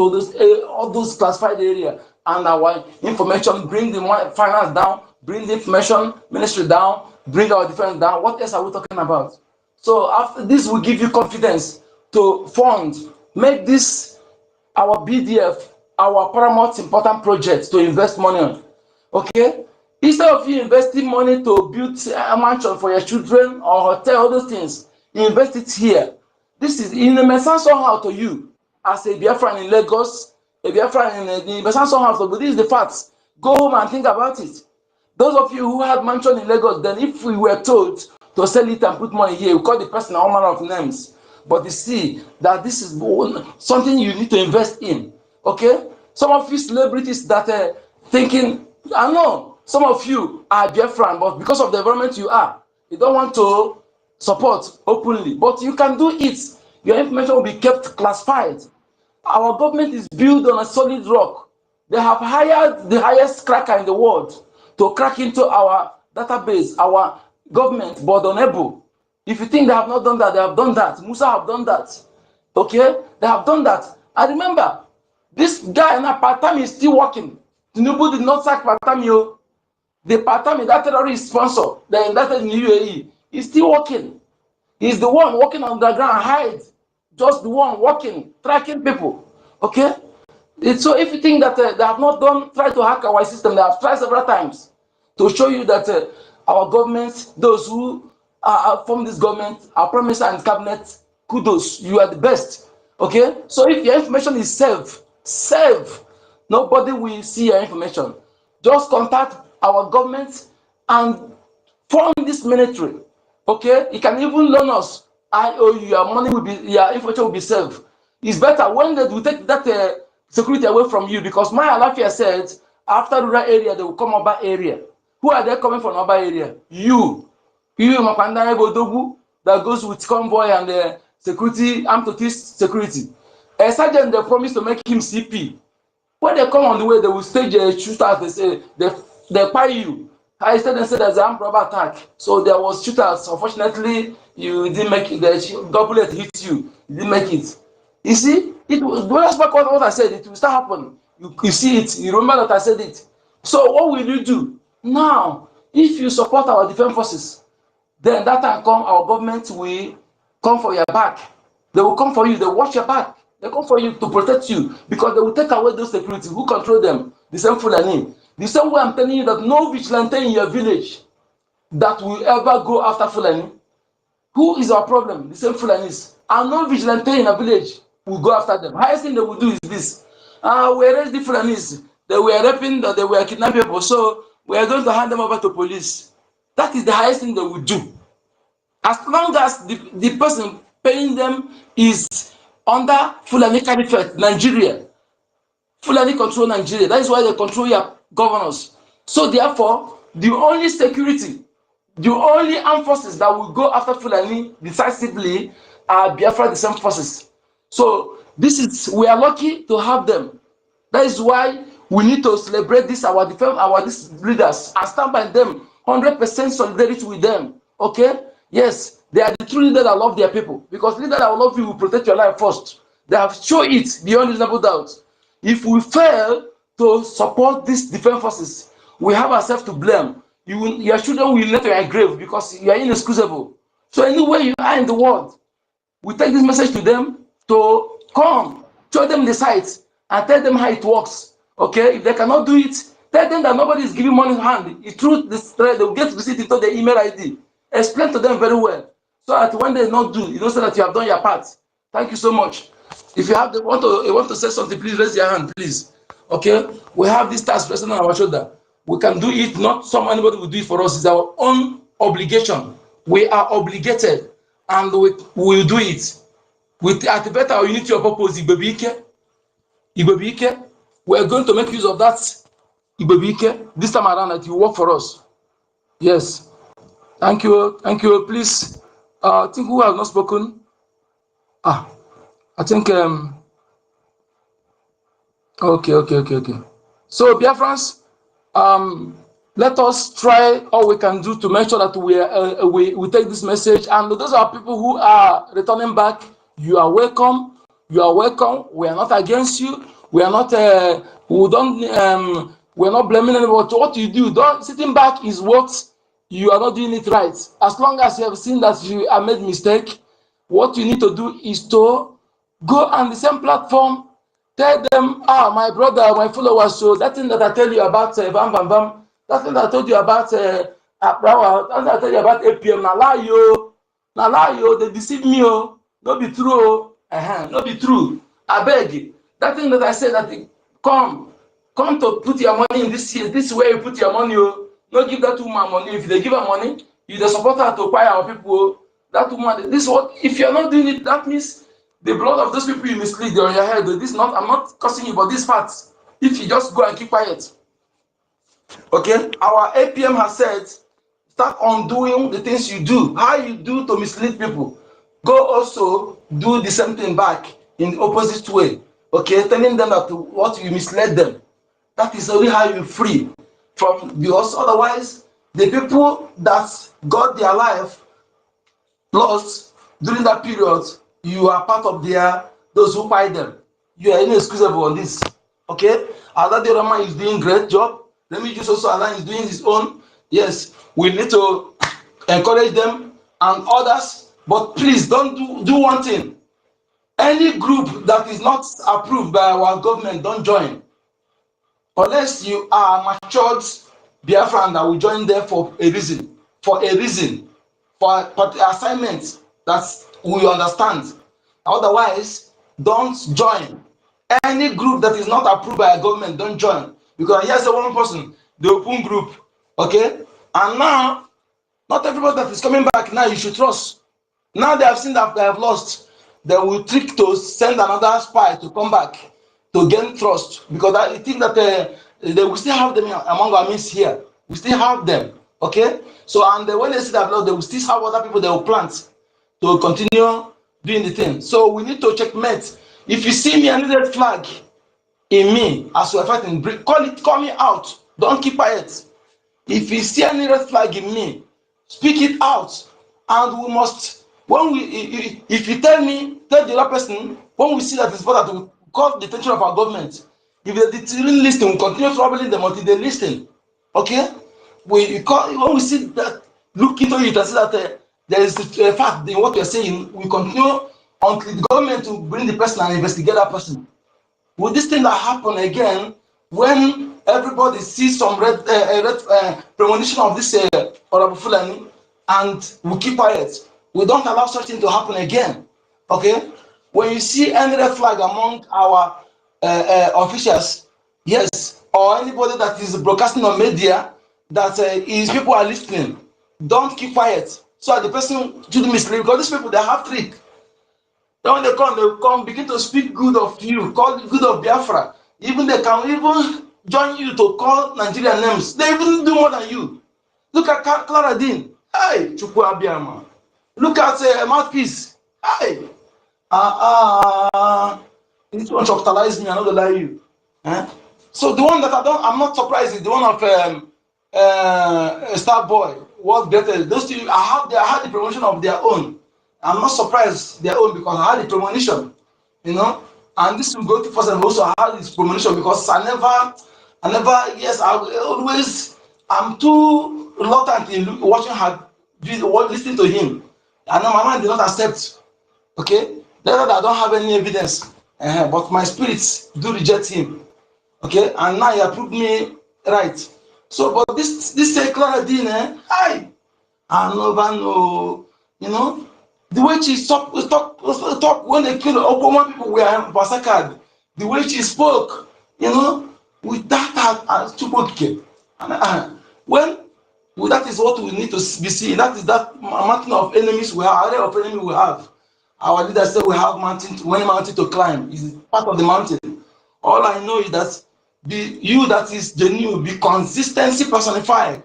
all those classified area and our information, bring the finance down, bring the information ministry down, bring our defense down. What else are we talking about? So after this will give you confidence to fund, make this our BDF, our paramount important project to invest money on. Okay? Instead of you investing money to build a mansion for your children or hotel, all those things, invest it here. This is in the sound somehow to you as a Biafran in Lagos, a Biafran in the sound somehow, but this is the facts. Go home and think about it. Those of you who had mansion in Lagos, then if we were told to sell it and put money here, we call the person all manner of names. But you see that this is something you need to invest in. Okay? Some of you celebrities that are thinking, I know some of you are Biafran, but because of the environment you are, you don't want to support openly. But you can do it. Your information will be kept classified. Our government is built on a solid rock. They have hired the highest cracker in the world to crack into our database, our government, but unable. If you think they have not done that, they have done that. Musa have done that. Okay? They have done that. I remember this guy in a part-time is still working. Tinubu did not sack part-time. The part-time, that terrorist sponsor, the indicted in the UAE, is still working. He's the one working on the ground, hide. Just the one working, tracking people. Okay? So if you think that they have not tried to hack our system, they have tried several times to show you that our government, those who form this government, our prime minister and cabinet, kudos, you are the best. Okay, so if your information is safe, nobody will see your information. Just contact our government and form this military. Okay, you can even loan us. I owe you, your money will be, your information will be safe. It's better when they will take that security away from you, because my Alafia said after rural area they will come urban area. Who are they coming from urban area? You Mapanda Bodogu that goes with convoy and security, armed to security. A sergeant they promised to make him CP. When they come on the way, they will stage a shootout. They say they pay you. I said they said there's an armed robber attack. So there was shooters. Unfortunately, you didn't make it. The bullet hit you. You didn't make it. You see, it was what I said. It will start happening. You see it. You remember that I said it. So what will you do now? If you support our defense forces, then that time come, our government will come for your back. They will come for you. They watch your back. They come for you to protect you, because they will take away those security. Who control them? The same Fulani. The same way I'm telling you that no vigilante in your village that will ever go after Fulani. Who is our problem? The same Fulanis. And no vigilante in a village will go after them. Highest thing they will do is this. We arrest the Fulanis. They were raping, they were kidnapping people, so we are going to hand them over to police. That is the highest thing they will do. As long as the person paying them is under Fulani Caliphate, Nigeria. Fulani control Nigeria. That is why they control your governors. So therefore, the only security, the only armed forces that will go after Fulani decisively are Biafra Defense Forces. So we are lucky to have them. That is why we need to celebrate this, our leaders, and stand by them, 100% solidarity with them. Okay? Yes, they are the true leaders that love their people. Because leaders that love you will protect your life first. They have shown it beyond reasonable doubt. If we fail to support these defense forces, we have ourselves to blame. Your children will let you in your grave because you are inexcusable. So anywhere you are in the world, we take this message to them to come, show them the sites, and tell them how it works. Okay, if they cannot do it, tell them that nobody is giving money in hand. Through this thread, they will get visit into the email ID. Explain to them very well, so that when they not do, you know, so that you have done your part. Thank you so much. If you have want to say something, please raise your hand, please. Okay, we have this task resting on our shoulder. We can do it. Not anybody will do it for us. It's our own obligation. We are obligated, and we will do it. With activate our unity of purpose, Igbebike, we are going to make use of that Igbebike this time around that you work for us. Yes, thank you, Please, I think who has not spoken? I think okay. So Biafrans, let us try all we can do to make sure that we take this message. And those are people who are returning back. You are welcome. You are welcome. We are not against you. We are not. We're not blaming anybody. What you do, sitting back is what you are not doing it right. As long as you have seen that you have made mistake, what you need to do is to go on the same platform. Tell them, my brother, my followers, so that thing that I tell you about Bam Bam Bam, that thing that I told you about Abrawa, that thing that I tell you about APM, na lie yo, they deceive me, oh, no be true, no be true. I beg, that thing that I said that come to put your money in this way you put your money, oh, no give that woman money. If they give her money, you the support her to acquire our people, oh. That woman, this what, if you're not doing it, that means the blood of those people you mislead on your head. This not, I'm not cursing you, but these facts. If you just go and keep quiet, okay? Our APM has said, start undoing the things you do. How you do to mislead people, go also do the same thing back in the opposite way. Okay, telling them that what you misled them. That is only how you free from, because otherwise, the people that got their life lost during that period, you are part of those who fight them. You are inexcusable on this. Okay? Allah the Rama is doing great job. Let me just also, Allah is doing his own. Yes, we need to encourage them and others, but please don't do one thing. Any group that is not approved by our government, don't join. Unless you are matured Biafran that will join there for a reason, for assignment that we understand. Otherwise, don't join. Any group that is not approved by a government, don't join. Because here's the one person, the open group, okay? And now, not everybody that is coming back now you should trust. Now they have seen that they have lost. They will trick to send another spy to come back to gain trust. Because I think that they will still have them among our midst here. We still have them, okay? So, and when they see that lost, they will still have other people they will plant to continue doing the thing. So we need to checkmate. If you see me any red flag in me as we're fighting, call me out. Don't keep quiet. If you see any red flag in me, speak it out. And we must, when we, if you tell the other person, when we see that it's important, we call the attention of our government. If they didn't listen, we continue troubling them until they listen. Okay? When we see that, look into it and see that there is a fact in what we are saying, we continue until the government will bring the person and investigate that person. Will this thing that happen again when everybody sees some red premonition of this Orabufulani and we keep quiet? We don't allow such thing to happen again. Okay? When you see any red flag among our officials, yes, or anybody that is broadcasting on media that is people are listening, don't keep quiet. So the person shouldn't mislead, because these people, they have trick. Then when they come, begin to speak good of you, call good of Biafra. Even they can even join you to call Nigerian names. They even do more than you. Look at Clara Dean. Hey, Chukwu Abiyama. Look at Mouthpiece. Hey. You need to capitalize me, I'm not gonna lie you. So the one that I'm not surprised is the one of Starboy, World Better. Those two, I had the promotion of their own. I'm not surprised their own because I had the premonition, you know. And this will go to first and also I had this premonition because I I'm too reluctant in watching her, listening to him. And now my mind did not accept, okay? Not that I don't have any evidence, but my spirits do reject him, okay? And now he approved me right. So, but this Clara Dean, I never know, you know. The way she talk when they killed Oklahoma people were massacred. The way she spoke, you know, with that stupid. When that is what we need to be seeing. That is that mountain of enemies we have, array of enemies we have. Our leader said we have many mountain to climb. Is part of the mountain. All I know is that you that is genuine, be consistency personified.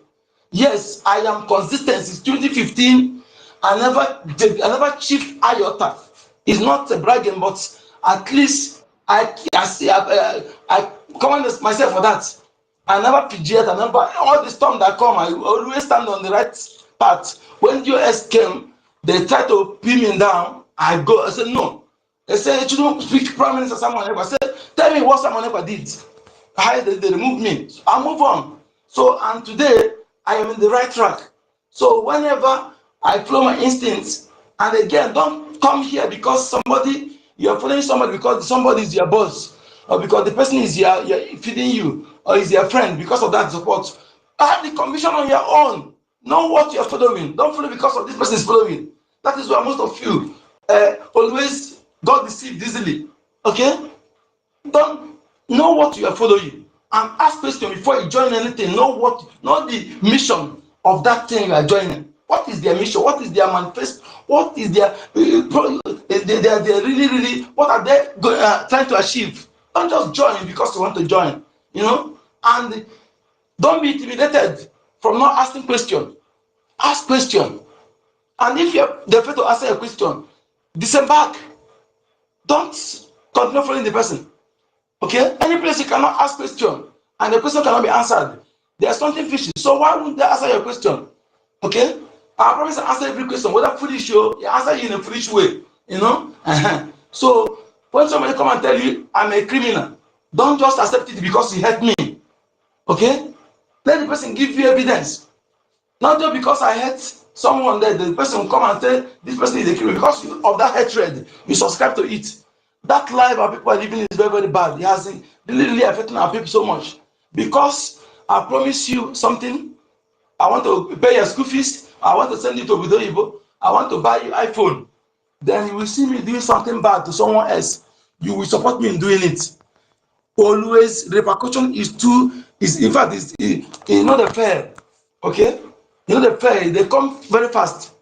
Yes, I am consistent. Since 2015. I never chiefed iota. It's not a bragging, but at least I commend myself for that. I never PG'd. I never, all the storm that come, I always stand on the right path. When US came, they tried to pin me down. I go. I said no. They said you don't speak Prime Minister Simon Ekpa. I said, tell me what Simon Ekpa did. How they removed me. So I move on. So and today I am in the right track. So whenever I follow my instincts, and again, don't come here because you are following somebody because somebody is your boss, or because the person is feeding you, or is your friend because of that support. Have the conviction on your own. Know what you are following. Don't follow because of this person is following. That is why most of you always got deceived easily. Okay? Don't know what you are following and ask questions before you join anything. Know the mission of that thing you are joining. What is their mission? What is their manifest? What is their they really what are they trying to achieve? Don't just join because you want to join, you know. And don't be intimidated from not asking questions. Ask question, and if you're afraid to answer a question, disembark. Don't continue following the person. Okay? Any place you cannot ask question and the question cannot be answered, there's something fishy. So why wouldn't they answer your question? Okay? I promise to answer every question, whether foolish or you answer you in a foolish way. You know? So when somebody come and tell you I'm a criminal, don't just accept it because you hurt me. Okay? Let the person give you evidence. Not just because I hurt someone that the person will come and say this person is a criminal. Because of that hatred, you subscribe to it. That life our people are living is very, very bad. It has really affecting our people so much. Because I promise you something, I want to pay your school fees, I want to send you to Obodo, I want to buy you iPhone. Then you will see me doing something bad to someone else. You will support me in doing it. Always repercussion is in fact is not the fair. Okay? You know the fair, they come very fast.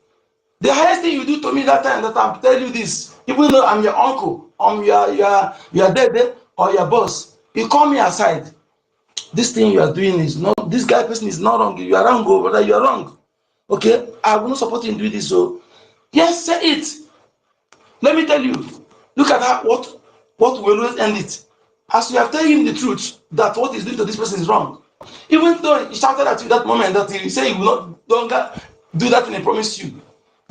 The highest thing you do to me that time that I'm telling you this, even though I'm your uncle, your dad or your boss, you call me aside. This thing you are doing is not, this guy person is not wrong. You are wrong, oh, brother, you are wrong. Okay, I will not support you in doing this. So, yes, say it. Let me tell you. Look at how, what will always end it. As you have told him the truth that what he's doing to this person is wrong, even though he shouted at you that moment that he say he will not longer do that thing he promised you,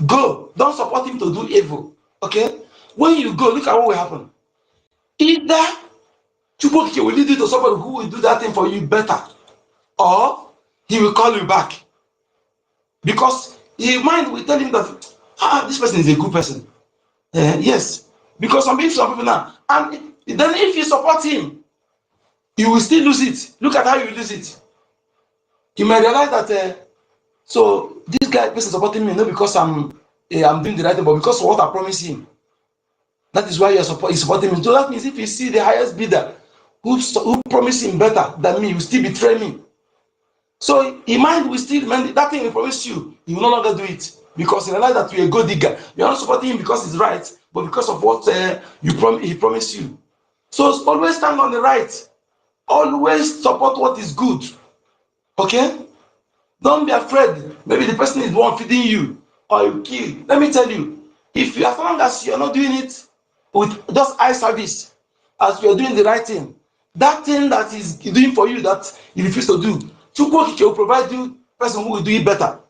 go. Don't support him to do evil. Okay? When you go, look at what will happen. Either Chukwokike will lead you to somebody who will do that thing for you better, or he will call you back. Because his mind will tell him that this person is a good person. Yes. Because some people now, and then if you support him, you will still lose it. Look at how you lose it. You may realize that so this guy person supporting me not because I'm doing the right thing, but because of what I promised him. That is why he's supporting me. So that means if you see the highest bidder who promised him better than me, he will still betray me. So in mind will still remain that thing he promised you, he will no longer do it because he realized that you're a good digger. You're not supporting him because he's right, but because of what he promised you. So always stand on the right. Always support what is good. Okay? Don't be afraid. Maybe the person is the one feeding you or you kill. Let me tell you, if you, as long as you're not doing it with just eye service, as you're doing the right thing, that thing that is doing for you that you refuse to do, Chukwokike will provide you person who will do it better.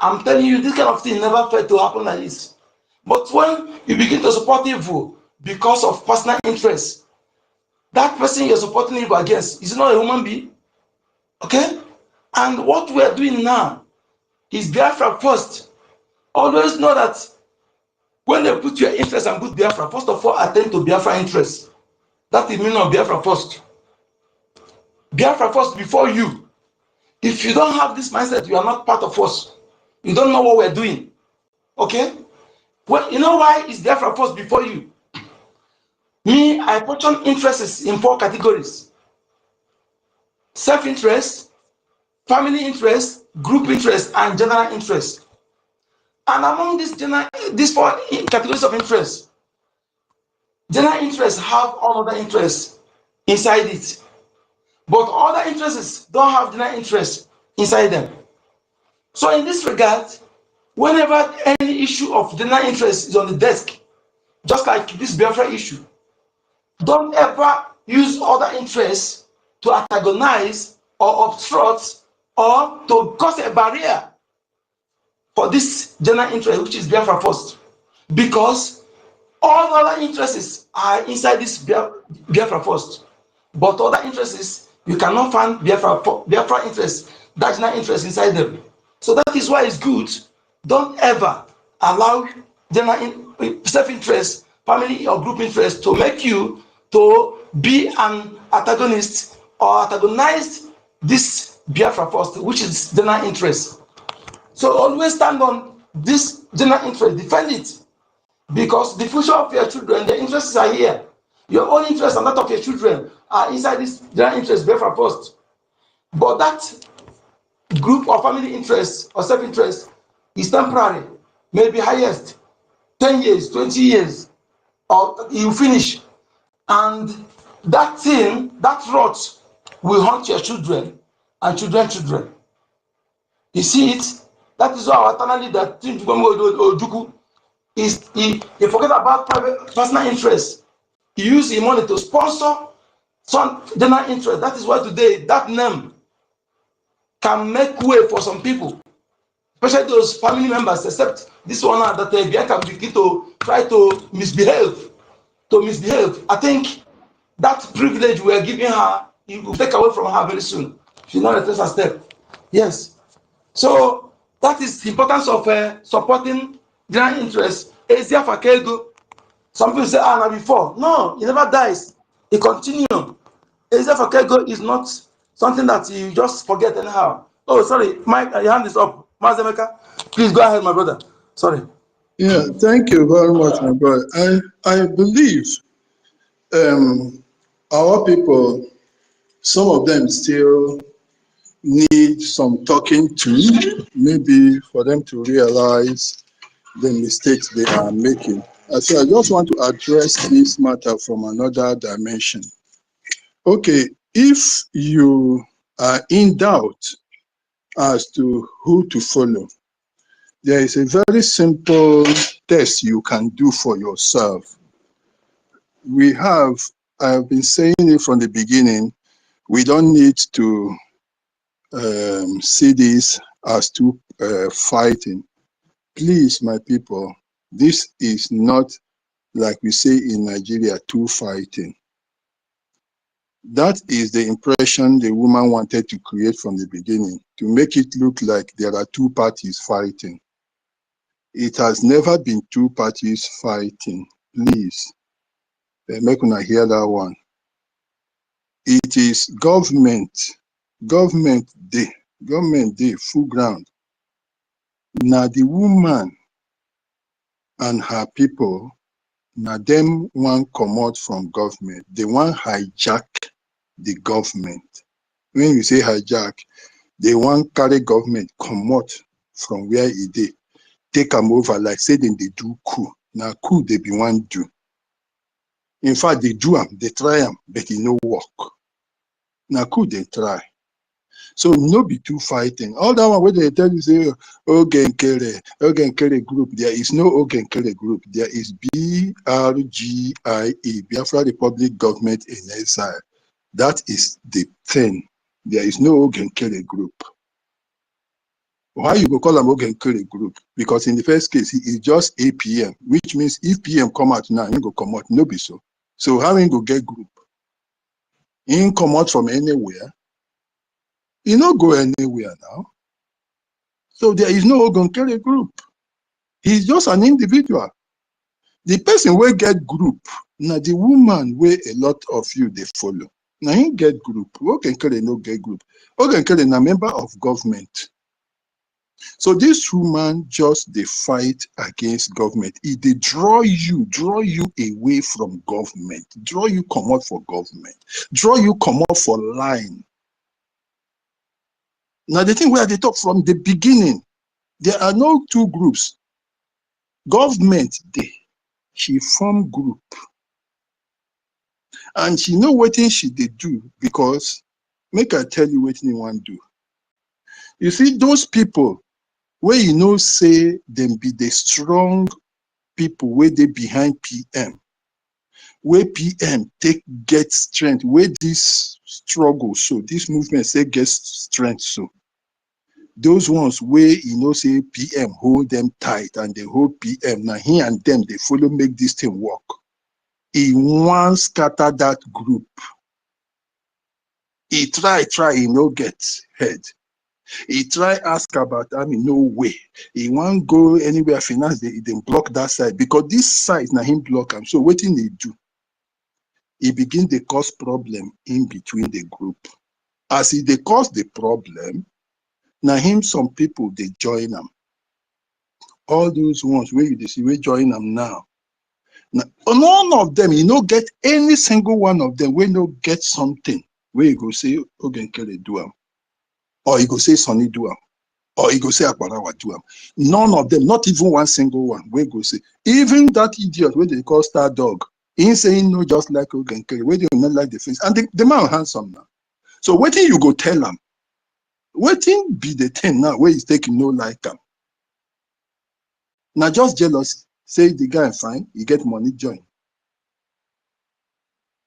I'm telling you, this kind of thing never failed to happen like this. But when you begin to support evil because of personal interest, that person you're supporting evil against is not a human being. Okay? And what we are doing now is Biafra first. Always know that when they put your interest and put Biafra, first of all, attend to Biafra interest. That's the meaning of Biafra first. Biafra first before you. If you don't have this mindset, you are not part of us. You don't know what we're doing. Okay? Well, you know why is Biafra first before you? Me, I portion interests in 4 categories: self-interest, family interest, group interest, and general interest. And among these 4 categories of interest, general interests have all other interests inside it. But other interests don't have general interest inside them. So in this regard, whenever any issue of general interest is on the desk, just like this Biafra issue, don't ever use other interests to antagonize or obstruct or to cause a barrier for this general interest, which is Biafra first. Because all other interests are inside this Biafra first. But other interests, you cannot find Biafra interest, that general interest inside them. So that is why it's good. Don't ever allow general self-interest, family or group interest to make you to be an antagonist or antagonize this Biafra first, which is general interest. So always stand on this general interest, defend it, because the future of your children, the interests are here. Your own interest and that of your children are inside this general interest, Biafra first. But that group or family interest or self-interest is temporary, maybe highest 10 years, 20 years, or you finish. And that thing, that rot will haunt your children and children. You see it? That is why our eternal leader, Ojuku, he forget about personal interest. He use his money to sponsor some general interest. That is why today that name can make way for some people, especially those family members, except this one that Bianca begin to try to misbehave. I think that privilege we are giving her, it will take away from her very soon. She not retrace her step. Yes. So that is the importance of supporting general interest. Easier for Kego. Some people say, ah, now before. No, he never dies. He continues. Except for Kego is not something that you just forget anyhow. Oh, sorry, Mike, your hand is up. Mazemeka, please go ahead, my brother. Sorry. Yeah, thank you very much, my brother. I believe our people, some of them still need some talking to, maybe for them to realize the mistakes they are making. So I just want to address this matter from another dimension. Okay, if you are in doubt as to who to follow, there is a very simple test you can do for yourself. I've been saying it from the beginning, we don't need to see this as two fighting. Please, my people, this is not, like we say in Nigeria, two fighting. That is the impression the woman wanted to create from the beginning, to make it look like there are two parties fighting. It has never been two parties fighting. Please, make una hear that one. It is government dey full ground. Now the woman and her people, now them one comot from government. They want hijack the government. When you say hijack, they want carry government comot from where it is, take them over like say them they do coup. Now coup they be one do. In fact, they do them, they try them, but it no work. Now coup they try. So no be two fighting. All that one where they tell you say Ogenkere group. There is no Ogenkere group. There is BRGIE, Biafra Republic Government in Exile. That is the thing. There is no Ogenkere group. Why you go call them Ogenkere group? Because in the first case, it is just APM, which means if PM come out now, you go come out. No be so. So how you go get group? You come out from anywhere. You don't go anywhere now. So there is no Ogenkere group. He's just an individual. The person will get group. Now the woman where a lot of you they follow. Now he get group. Ogenkere no get group. Ogenkere na member of government. So this woman just they fight against government. It they draw you away from government, draw you come out for government, draw you come out for line. Now the thing where they talk from the beginning, there are no two groups. Government she form group, and she know what thing she they do, because make I tell you what they want do. You see those people where you know say them be the strong people where they behind PM, where PM take get strength, where this struggle so this movement say gets strength so. Those ones where you know say PM hold them tight and they hold PM. Now he and them they follow make this thing work. He once scatter that group. He try, he no get head. He try ask about no way. He won't go anywhere finance, they block that side. Because this side now him block him. So what he do? He begin to cause problem in between the group. As he they cause the problem, now him some people they join them. All those ones where you see we join them now. Now, none of them, you no get any single one of them, we no get something where you go say Ogenkere do them, or you go say Sonny do them, or you go say Akbarawa do them. None of them, not even one single one, we go say. Even that idiot where they call Star Dog, he saying no just like Ogenkere, where they not like the face. And the man handsome now. So what thing you go tell them? What thing be the thing now where he's taking no like them? Now just jealous, say the guy fine, he get money join.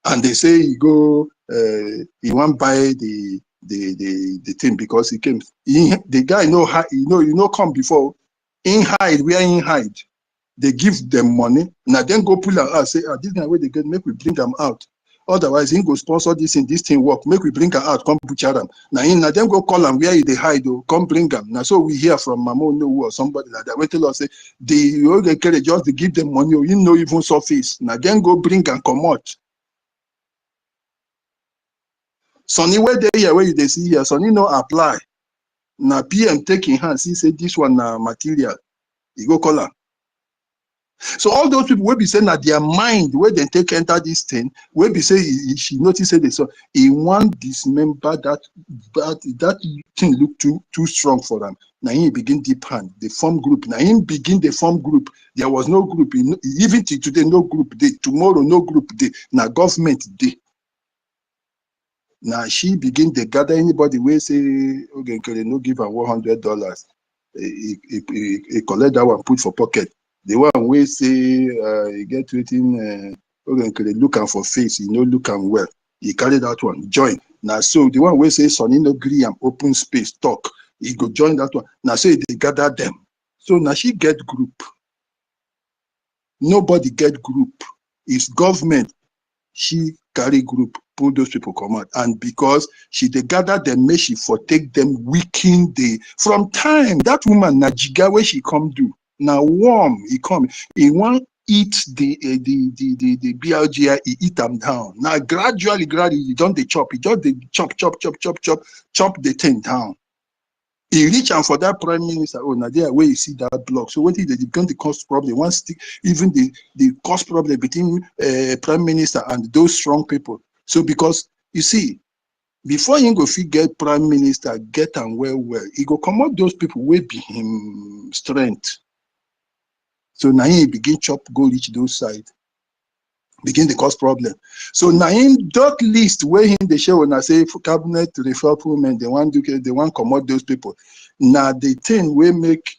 And they say he go, he won't buy the thing because he came. The guy know come before. In hide, where in hide. They give them money. Now then go pull them out. Say, this guy where they get, make we bring them out. Otherwise, he go sponsor this thing work. Make we bring her out, come butcher them. Now them go call them where they hide, though. Come bring them. Now so we hear from Mamo No or somebody like that. We tell us say they carry just to give them money, you know, even surface. Now then go bring and come out. Sonny where they here, where you they see here, Sonny no apply. Now PM taking hands, he say this one material. He go call her. So all those people will be saying that their mind, where they take enter this thing, will be saying she noticed it. So he want dismember that thing look too strong for them. Now he begin deep hand, the form group. Now he begin the form group. There was no group. Even till today, no group day. Tomorrow, no group day. Now government day. Now she begin to gather anybody will say, okay, no give her $100. He collect that one, put for pocket. The one we say he get written look am for face, he no look am well. He carry that one, join. Now so the one we say Sonny no gree am open space talk. He go join that one. Now so they gather them. So now she get group. Nobody get group. It's government. She carry group, pull those people come out. And because she they gather them, may she for take them weaken the from time that woman Najiga where she come do. Now warm, he come, he want eat the BLGI, he eat them down. Now gradually, he don't they chop, he just they chop the thing down. He reach and for that prime minister, oh now there where you see that block. So when they become the cost problem, one stick even the cost problem between prime minister and those strong people. So because you see, before you go get prime minister, get and well, he go come out those people will be him strength. So now he begin chop, go reach those sides, begin the cost problem. So now in that list where him they show when I say for cabinet reform, they want come out those people. Now the thing we make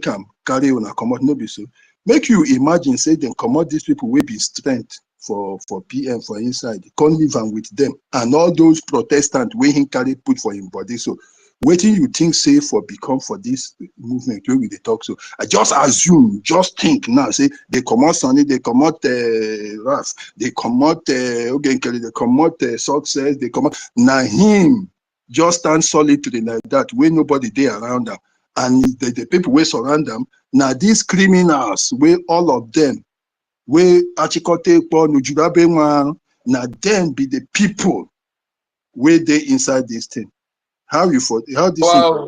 them carry on a come out no be so. Make you imagine say they come out these people will be strength for PM for inside. Can't live on with them and all those Protestants where him carry put for him body. So waiting you think say for become for this movement where we they talk. So I just assume, just think now, say they come out Sonny, they come out Raf, they come out they come out Success, they come out now him just stand solitary like that where nobody there around them. And the people where surround them, now these criminals where all of them where Achikote now then be the people where they inside this thing. How this thing? Wow.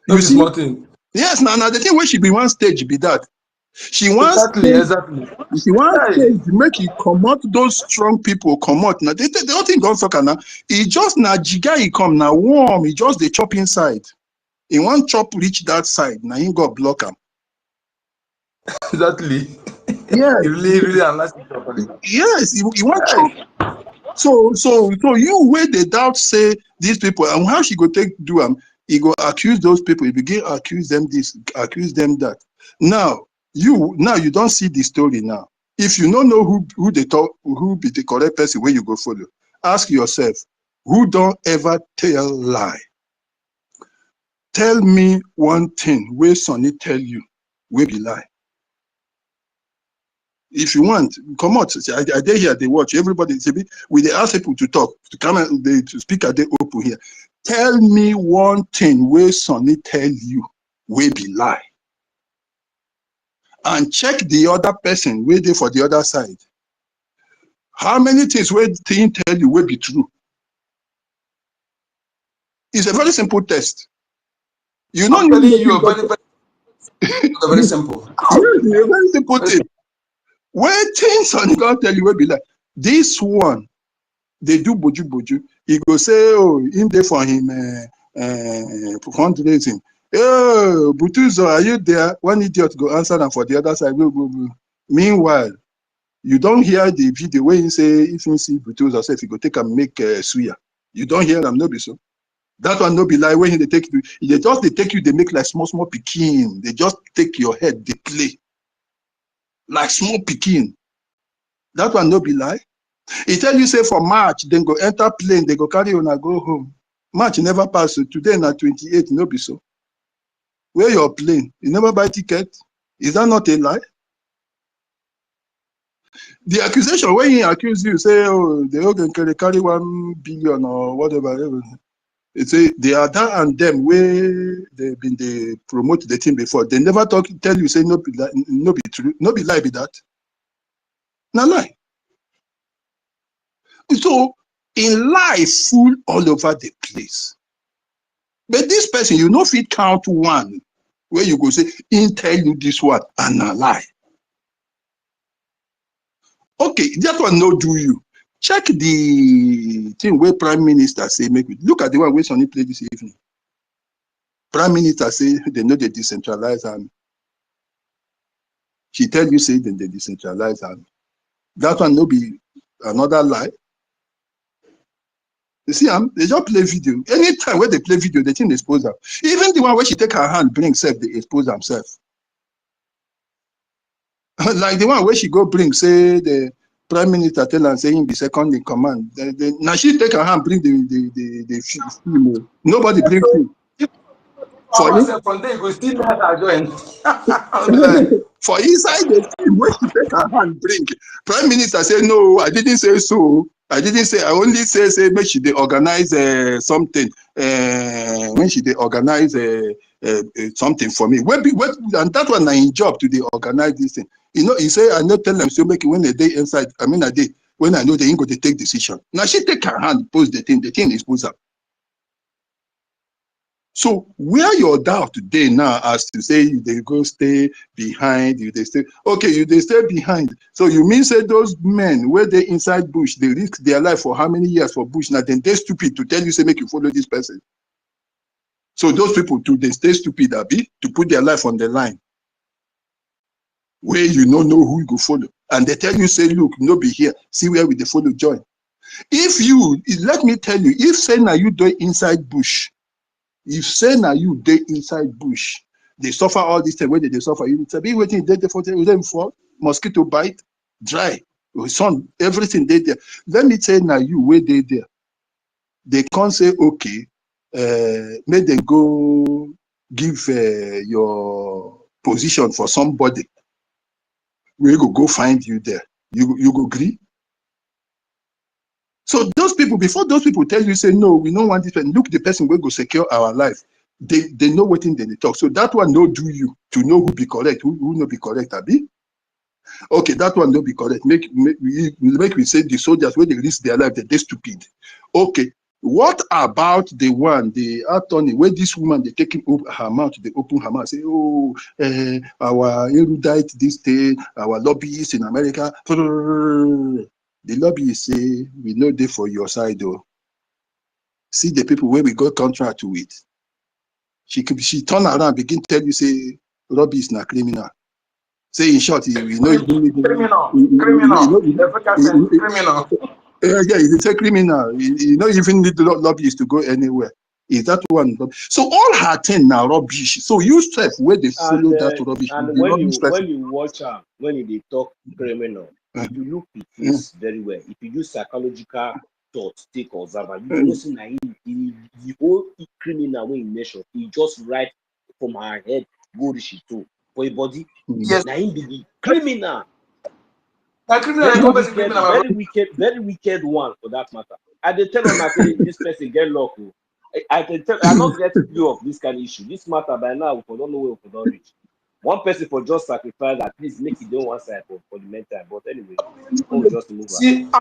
No You be see? small thing. Yes, now the thing where she be one stage be that. She wants Exactly. she wants Hey. stage make it come out those strong people come out. Now they don't think gone soccer now. He just now jiga he come now warm, he just the chop inside. He want chop reach that side. Now he got block him. Exactly. Yes, You really analyze it properly. yes, he want chop. Hey. So you where they doubt say these people and how she go take do them, he go accuse those people, he begin accuse them this, accuse them that. Now you don't see the story now. If you don't know who they talk, who be the correct person where you go follow, ask yourself, who don't ever tell lie? Tell me one thing where Sonny tell you will be lie. If you want, come out. I dare here, they watch. Everybody, we they ask people to talk, to come and to speak at the open here. Tell me one thing where Sonny tell you will be lie. And check the other person where they for the other side. How many things where thing tell you will be true? It's a very simple test. You I'm don't telling need you, nothing. very simple. Yes, it's a very simple thing. Where things Sonny gonna tell you will be lie. This one. They do boju. He go say, oh, in there for him fundraising. Oh, Butuzo, are you there? One idiot go answer them for the other side. Go. Meanwhile, you don't hear the video where he say, if you see Butuzo, say if you go take and make suya. You don't hear them, no be so. That one no be lie. When they take you, they take you, they make like small pikin. They just take your head, they play like small pikin. That one no be lie. He tell you say for March, then go enter plane, they go carry on and go home. March never pass. So today na 28, no be so. Where your plane? You never buy ticket? Is that not a lie? The accusation, when he accuse you, say, oh, they can carry 1 billion or whatever. It's a, they are that and them where they promote the thing before. They never tell you, say, no be true, no be lie be that. No lie. So, in life, full all over the place. But this person, you know, if it count one, where you go say, in tell you this one, and not lie. Okay, that one no do you. Check the thing where Prime Minister say, make it. Look at the one where Sonny played this evening. Prime Minister say, they know they decentralize and she tell you, say, then they decentralize and that one no be another lie. You see, they just play video. Anytime where they play video, they think they expose them. Even the one where she take her hand, bring self, they expose themselves. Like the one where she go bring, say, the Prime Minister tell her, say, him be second in command. Now she take her hand, bring the film. Nobody bring film. For Myself from there, you go still let her join. For inside the film, where she take her hand, bring. Prime Minister say, no, I didn't say so. I didn't say, I only say, make she they organize something. When she they organize something for me. And that one I job to they organize this thing. You know, he say, I not tell them to make it when they day inside. I mean, a day when I know they ain't going to take decision. Now she take her hand, post the thing is posed up. So where your doubt today now as to say they go stay behind, you they stay okay, you they stay behind. So you mean say those men where they inside bush, they risk their life for how many years for bush? Now then they're stupid to tell you say make you follow this person. So those people too, they stay stupid, Abi, to put their life on the line. Where you don't know who you go follow. And they tell you, say, look, no be here. See where we they follow join. If you let me tell you, if say now you do inside bush. If say now you dey inside bush, they suffer all this time. Where they suffer, you be waiting there for them for mosquito bite, dry, sun, everything they there. Let me tell now you where they there. They can't say okay, make them go give your position for somebody. We go find you there. You go agree. So those people, before those people tell you, say, no, we don't want this person, look, the person will go secure our life. They know what in they talk. So that one no do you to know who be correct, who not be correct, Abi. Okay, that one no be correct. Make we say the soldiers when they risk their life, they're stupid. Okay, what about the one, the attorney, where this woman they taking her mouth, they open her mouth, say, oh, our erudite this day, our lobbyists in America. The lobbyists say we know they for your side though. See the people where we got contract with. She turn around, begin tell you, say, Robbie is not criminal. Say in short, you know, Criminal. yeah, you say criminal. You don't even need the lobbyists to go anywhere. Is that one? So all her thing now rubbish. So you self where they follow that rubbish. And when you watch her, when they talk criminal, if you look at this very well, if you use psychological thought, take observer, you know see that the whole criminal way in nation, he just right from her head go reach it too for a body. Yes. Now he be the criminal. That criminal, Very wicked one for that matter. I dey tell them I say this person get luck. I can tell I not get view of this kind of issue. This matter by now we don't know where we don't reach. One person for just sacrifice at least make it on one side for the mental. But anyway, we'll just move on. see, anybody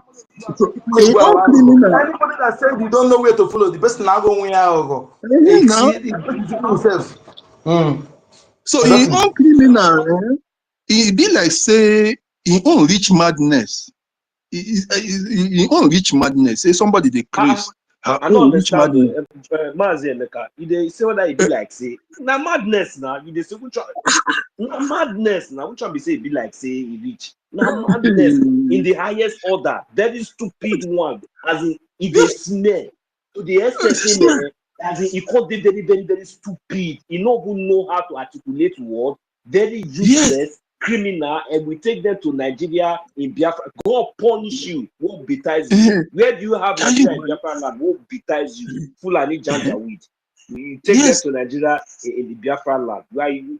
that said you don't know where to follow, the person now go win out. So in own criminal, it be like say in own rich madness. In own rich madness, say somebody they craze. I don't understand Mazi they say whether it be like say now madness now. You dey say which one madness now. Which one be say it be like say he rich. Now madness in the highest order. Very stupid one. As in if they smell to the extent as in he called them very, very, very stupid. He don't even know how to articulate word. Very useless. Criminal, and we take them to Nigeria in Biafra. God punish you. What betides you? Where do you have Nigeria in Biafra land? What betides you? Fulani Janja weed. You take them to Nigeria in the Biafra land. Where you?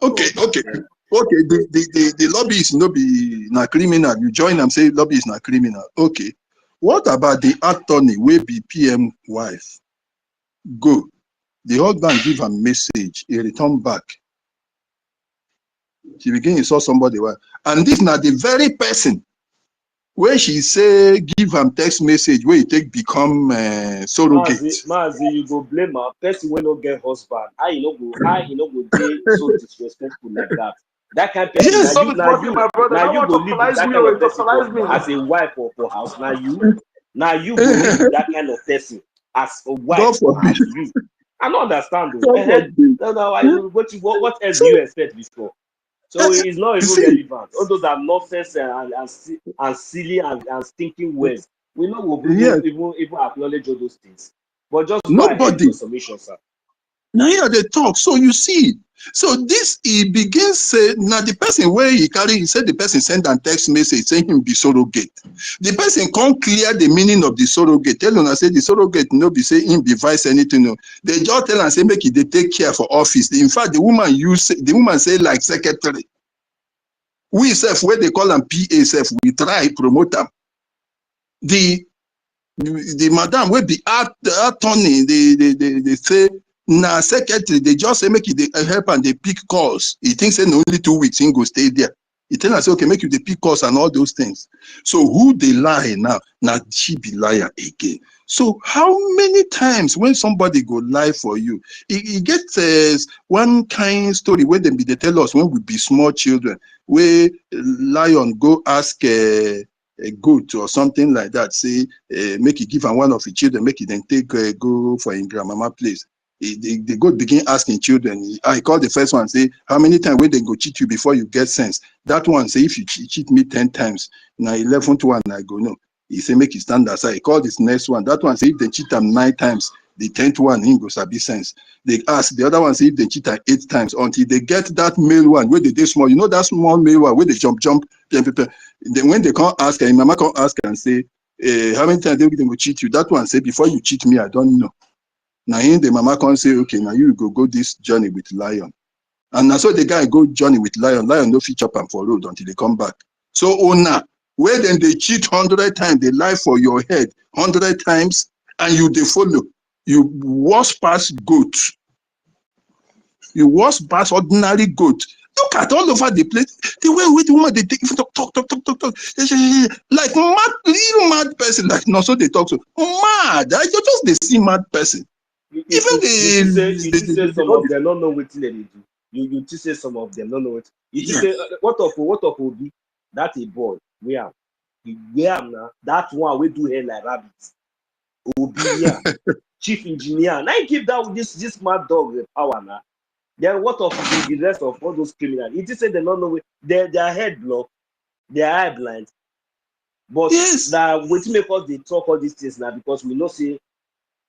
Okay. Okay, the lobby is no be na criminal. You join them, say lobby is not criminal. Okay. What about the attorney will be PM wife? Go. The husband give a message, he return back. She begin to saw somebody. And this now the very person where she say give him text message where he take become surrogate. Mazi, you go blame her. Person will not get husband. How you no go dey so disrespectful like that. That kind of person, Yes. Stop it, my brother. now Don't you want go to live with toxize that me kind or of person toxize me. as a wife for house. Now you go live with that kind of person as a wife God for forbid. house. You, I don't understand though. God forbid. What else do you expect before? So it's not even See, relevant. All those are nonsense and silly and stinking words. We know we'll yes, even acknowledge all those things. But just go ahead with nobody. your summation, sir. Now here they talk. So you see, so this he begins say now the person where he carry, he said the person send a text message saying him be surrogate. The person can't clear the meaning of the surrogate. Tell him I say the surrogate no be say him be vice anything. No. They just tell and say make it they take care for office. In fact, the woman say like secretary. We self where they call them PA self, we try promote them. The madam will be attorney, they say na secretary, they just say make you help and they pick calls. He thinks in only 2 weeks he go stay there. He tell us okay, make you the pick calls and all those things. So who they lie now? Now she be liar again. So how many times when somebody go lie for you, he gets one kind story where they tell us when we be small children, where lion go ask a goat or something like that, say make it give am one of the children, make it then take go for in grandmama place. The goat begin asking children. I call the first one, say how many times will they go cheat you before you get sense? That one say if you cheat me 10 times, now 11th one I go no. He say make it stand aside. He call this next one. That one say if they cheat them 9 times, the 10th one he go sabi sense. They ask the other one say if they cheat 8 times until they get that male one where they do small. You know that small male one where they jump. Then when they can't ask her, mama can't ask her and say, how many times they will cheat you? That one say, before you cheat me, I don't know. Now in the mama can't say, okay, now you go this journey with lion. And now so the guy go journey with lion. Lion no feature up for road until they come back. So owner, where then they cheat 100 times, they lie for your head 100 times, and you they follow. You worse pass goat. You worse pass ordinary goat. Look at all over the place. The way with the woman they take talk. Like mad, real mad person. Like no, so they talk so mad. You just they see mad person. Even You say some of them don't know what they do. You say some of them don't know what. You say what of Obi? That a boy. Where now? That one we do hair like rabbits. Obi yeah. Chief engineer. Now you give that this mad dog the power now. Then what of the rest of all those criminals? It is said they don't know their head blocked, their eye blind. But yes, that what make us they talk all these things now because we know say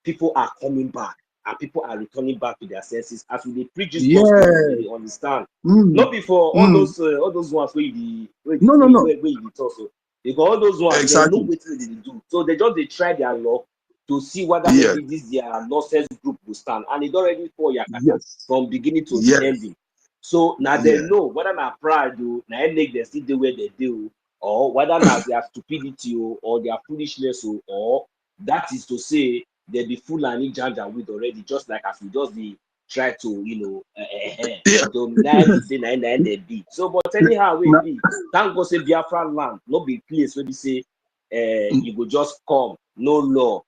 people are coming back and people are returning back to their senses as we preach this gospel, they understand. Not before all those ones where you talk so because all those ones exactly. they know what they do. So they try their luck to see whether Yes, maybe this their nonsense group will stand. And it already for Yakata yes, from beginning to the yes, ending. So now they yes, know whether na pride do now make them still do where they do, or whether na their stupidity or their foolishness or that is to say they be full and janja with already, just like as we just be try to yeah. to now say na they be. So but anyhow we Now, be thank God say Biafra land no be place where we say you go just come, no law,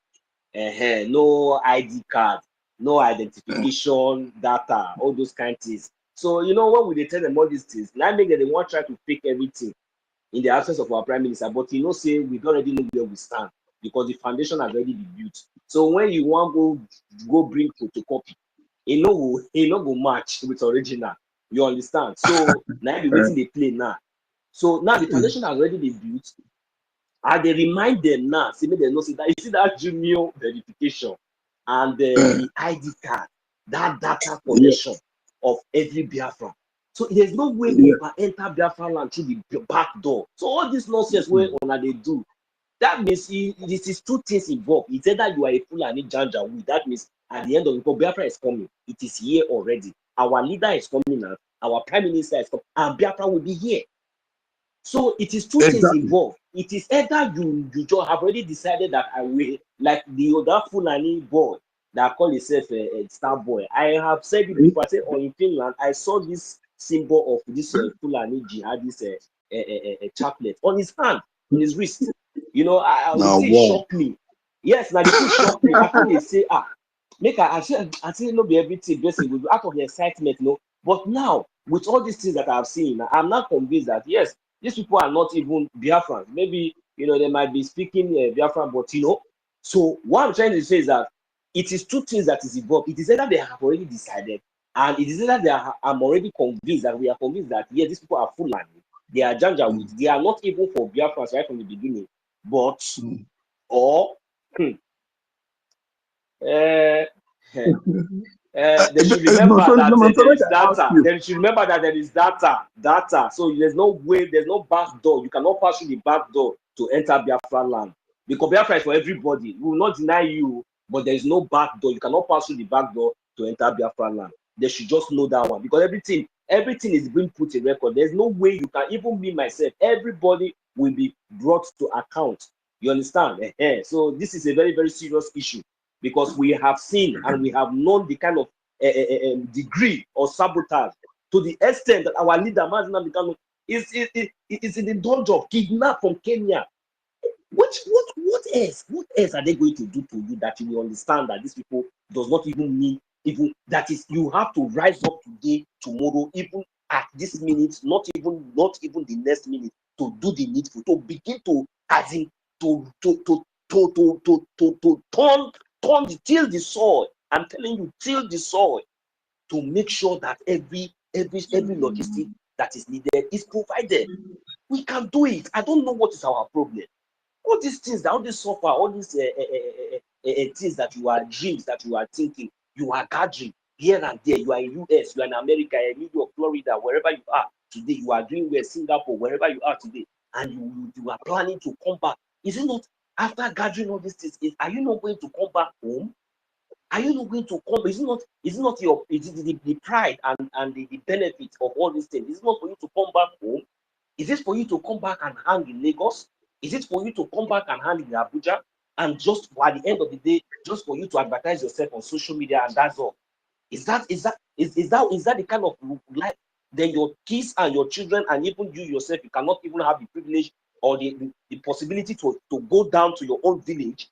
no ID card, no identification data, all those kind of things. So when we tell them all these things, now make them they want try to fake everything in the absence of our prime minister, but say we already know where we stand because the foundation has already been built. So when you want go bring photocopy, it no go match with original. You understand? So now be waiting they play now. So now the foundation has already been built. And they remind them now, see make them know say that you see that junior verification and the ID card, that data yeah, collection of every Biafran. So there's no way yeah, you can enter Biafra land through the back door. So all this nonsense where they do, that means this is 2 things involved. It's either you are a fool and Janjaweed. That means at the end of the day, Biafra is coming. It is here already. Our leader is coming now. Our prime minister is coming, and Biafra will be here. So it is two things Exactly. involved. It is either you just have already decided that I will, like the other Fulani boy that call himself a star boy. I have said it before. I said, oh, in Finland, I saw this symbol of this Fulani jihadist chaplet on his hand, on his wrist. You know, the Now, thing wow. shocked me. Yes, now the thing shocked me. I can't say, make I say no be everything basically will be out of the excitement, no. But now, with all these things that I've seen, I'm not convinced that yes, these people are not even Biafrans. Maybe, they might be speaking Biafran, but So what I'm trying to say is that it is two things that is involved. It is either they have already decided, and it is either I'm already convinced that we are convinced that yeah, these people are Fulani. They are Janjaweed. They are not even for Biafrans right from the beginning. But or they should remember that there is data. They should remember that there is data. So there's no way, there's no back door. You cannot pass through the back door to enter Biafra land. Because Biafra is for everybody. We will not deny you, but there is no back door. You cannot pass through the back door to enter Biafra land. They should just know that one. Because everything is being put in record. There's no way you can, even me myself, everybody will be brought to account. You understand? So this is a very, very serious issue. Because we have seen and we have known the kind of degree of sabotage to the extent that our leader Mazinam Kanu is in the danger of kidnap from Kenya. What else? What else are they going to do to you that you will understand that these people does not even mean even that is you have to rise up today, tomorrow, even at this minute, not even the next minute, to do the needful, to begin to as in to till the soil. I'm telling you, till the soil to make sure that every logistic that is needed is provided. We can do it. I don't know what is our problem. All these things, all this software, all these things that you are dreams that you are thinking, you are gathering here and there. You are in US, you are in America, in New York, Florida, wherever you are today. You are doing well, Singapore, wherever you are today, and you are planning to come back. Is it not after gathering all these things? Are you not going to come back home? Are you not going to come? Is it not your the pride and the benefit of all these things? Is it not for you to come back home? Is it for you to come back and hang in Lagos? Is it for you to come back and hang in Abuja? And just at the end of the day, just for you to advertise yourself on social media and that's all? Is that the kind of life? Then your kids and your children and even you yourself, you cannot even have the privilege or the possibility to go down to your own village,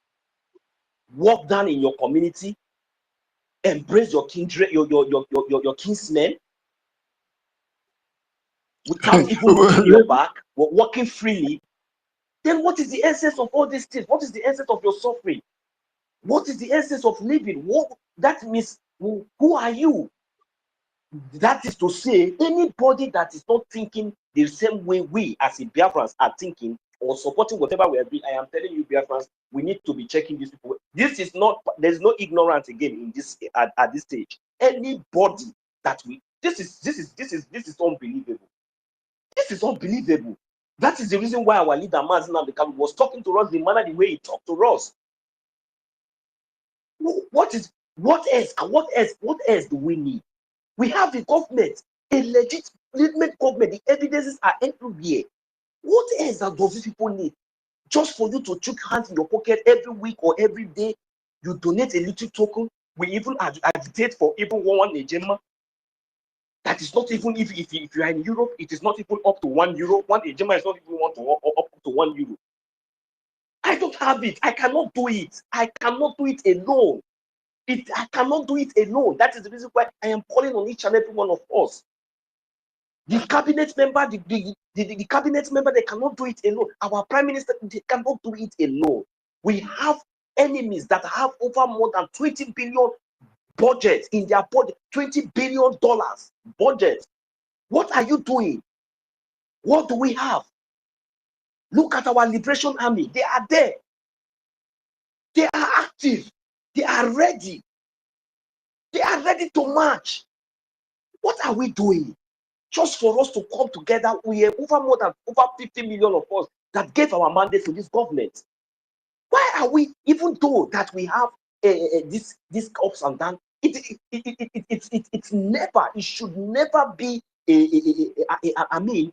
walk down in your community, embrace your kindred, your kinsmen, without even looking your back, walking freely. Then what is the essence of all these things? What is the essence of your suffering? What is the essence of living? What that means? Who are you? That is to say, anybody that is not thinking the same way we as Biafrans are thinking or supporting whatever we are doing, I am telling you, Biafrans, we need to be checking these people. This is not. There's no ignorance again in this at this stage. Anybody that this is unbelievable. This is unbelievable. That is the reason why our leader Mazinam was talking to us the manner, the way he talked to us. What else do we need? We have a government, a legitimate government. The evidences are everywhere. What else does these people need? Just for you to choke hands in your pocket every week or every day, you donate a little token. We even agitate for even one agenda. That is not even if you are in Europe, it is not even up to €1. One agenda is not even up to €1. I don't have it. I cannot do it. I cannot do it alone. I cannot do it alone. That is the reason why I am calling on each and every one of us. The cabinet member, the cabinet member, they cannot do it alone. Our prime minister, they cannot do it alone. We have enemies that have over more than 20 billion budget in their budget, $20 billion budget. What are you doing? What do we have? Look at our Liberation Army. They are there. They are active. They are ready. They are ready to march. What are we doing? Just for us to come together, we have over 50 million of us that gave our mandate to this government. Why are we, even though that we have this ups and downs, it should never be I mean,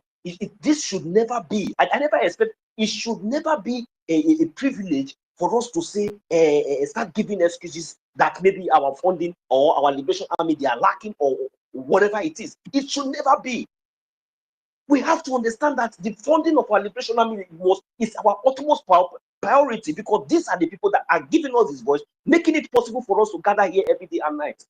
this should never be. I never expect it should never be a privilege for us to say start giving excuses that maybe our funding or our liberation army they are lacking or whatever it is. It should never be. We have to understand that the funding of our liberation army is our utmost priority, because these are the people that are giving us this voice, making it possible for us to gather here every day and night.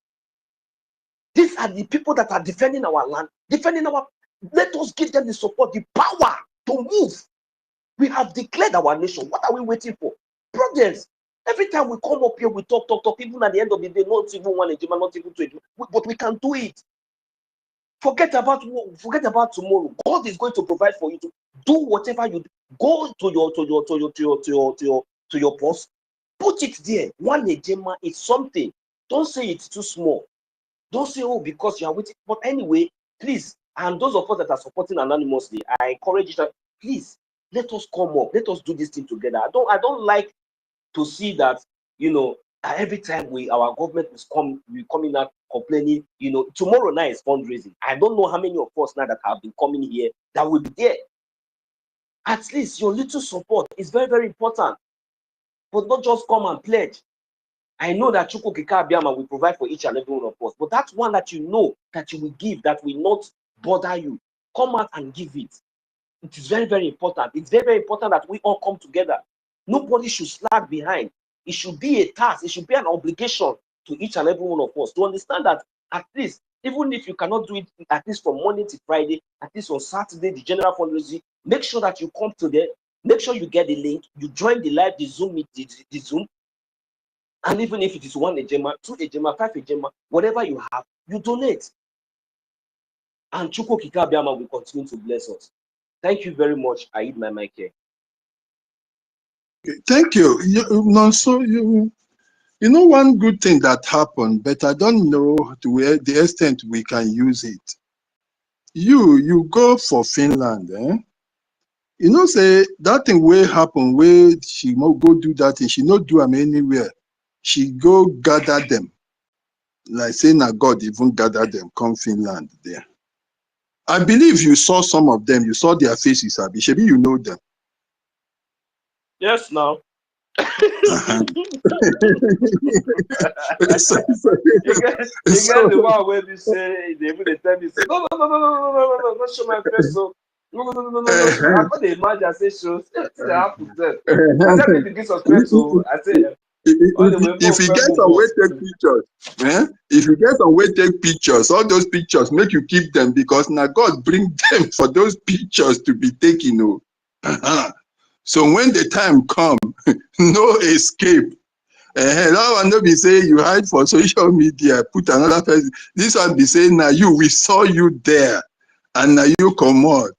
These are the people that are defending our land, defending our. Let us give them the support, the power to move. We have declared our nation. What are we waiting for? Brothers, every time we come up here, we talk. Even at the end of the day, not even one agenda, not even two, but we can do it. Forget about tomorrow. God is going to provide for you to do whatever you do. Go to your post. Put it there. One agenda is something. Don't say it's too small. Don't say, oh, because you are waiting. But anyway, please, and those of us that are supporting anonymously, I encourage you, please, let us come up. Let us do this thing together. I don't like to see that, every time our government is coming out complaining, tomorrow night is fundraising. I don't know how many of us now that have been coming here that will be there. At least your little support is very, very important. But not just come and pledge. I know that Chukwu Kika Abiyama will provide for each and every one of us, but that's one that you know that you will give, that will not bother you. Come out and give it. It is very, very important. It's very, very important that we all come together. Nobody should slag behind. It should be a task. It should be an obligation to each and every one of us to understand that at least, even if you cannot do it at least from Monday to Friday, at least on Saturday, the general fundraising, make sure that you come to there. Make sure you get the link. You join the live, the Zoom, the Zoom. And even if it is 1 ejema, 2 ejema, 5 ejema, whatever you have, you donate. And Chukwu Kika Abiyama will continue to bless us. Thank you very much. I eat my mic here. Thank you. You know one good thing that happened, but I don't know to the extent we can use it. You go for Finland, eh? You know, say that thing will happen where she go do that thing, she not do them anywhere. She go gather them. Like saying that God even gather them, come Finland there. I believe you saw some of them, you saw their faces, Abi. Maybe you know them. Yes, now. Uh-huh. You get the one where they say, they tell me, say, no, not show my face, so. No. I put the imagine, I say, shows, they happen there. I said, the begin suspect, so I say, if you get some way take pictures, if you get some way take pictures, all those pictures, make you keep them because now God bring them for those pictures to be taken. So when the time come, no escape. That one not be say you hide for social media, put another person. This one be saying now we saw you there, and now you come out.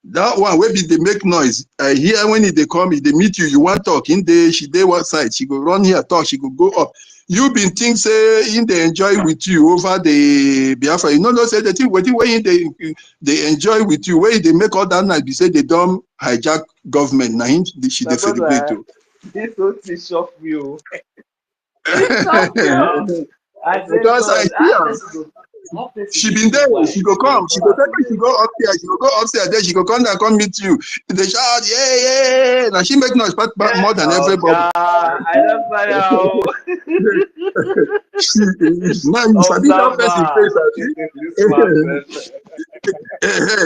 That one where be they make noise. Here when they come, if they meet you, you want talk. In the she day one side, she go run here talk. She go up. You been think say in they enjoy with you over the Biafra. You know say the thing when they enjoy with you. Where they make all that night, be say they don't hijack government. Now she they celebrate too. This whole thing shocked me. It shocked me. I said, because I see her. She been there. She go come. She go she go upstairs. She go upstairs. Then she go come down, come meet you. They shout, yeah. Now she make noise more than everybody. I don't know. Now you sabi that person face.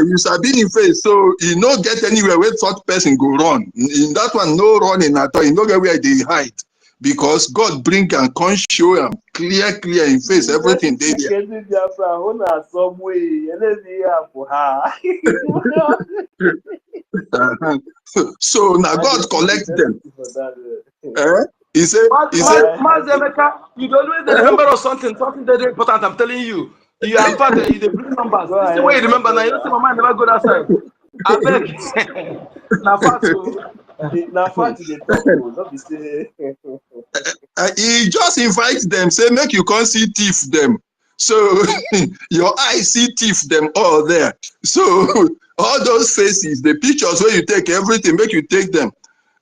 You sabi in face, so you no get anywhere where such person go run. In that one, no running at all. You no get where they hide. Because God bring and come show him clear in face everything they there. So now God collect them. He said, Mazemeka, you don't always remember of something very important. I'm telling you. You are part of the bring numbers. This is the way you remember now. You don't see my mind never go that side. I beg. Now fact they talk, not be say. He just invites them, say make you come see thief them. So your eyes see thief them all there. So all those faces, the pictures where you take everything, make you take them.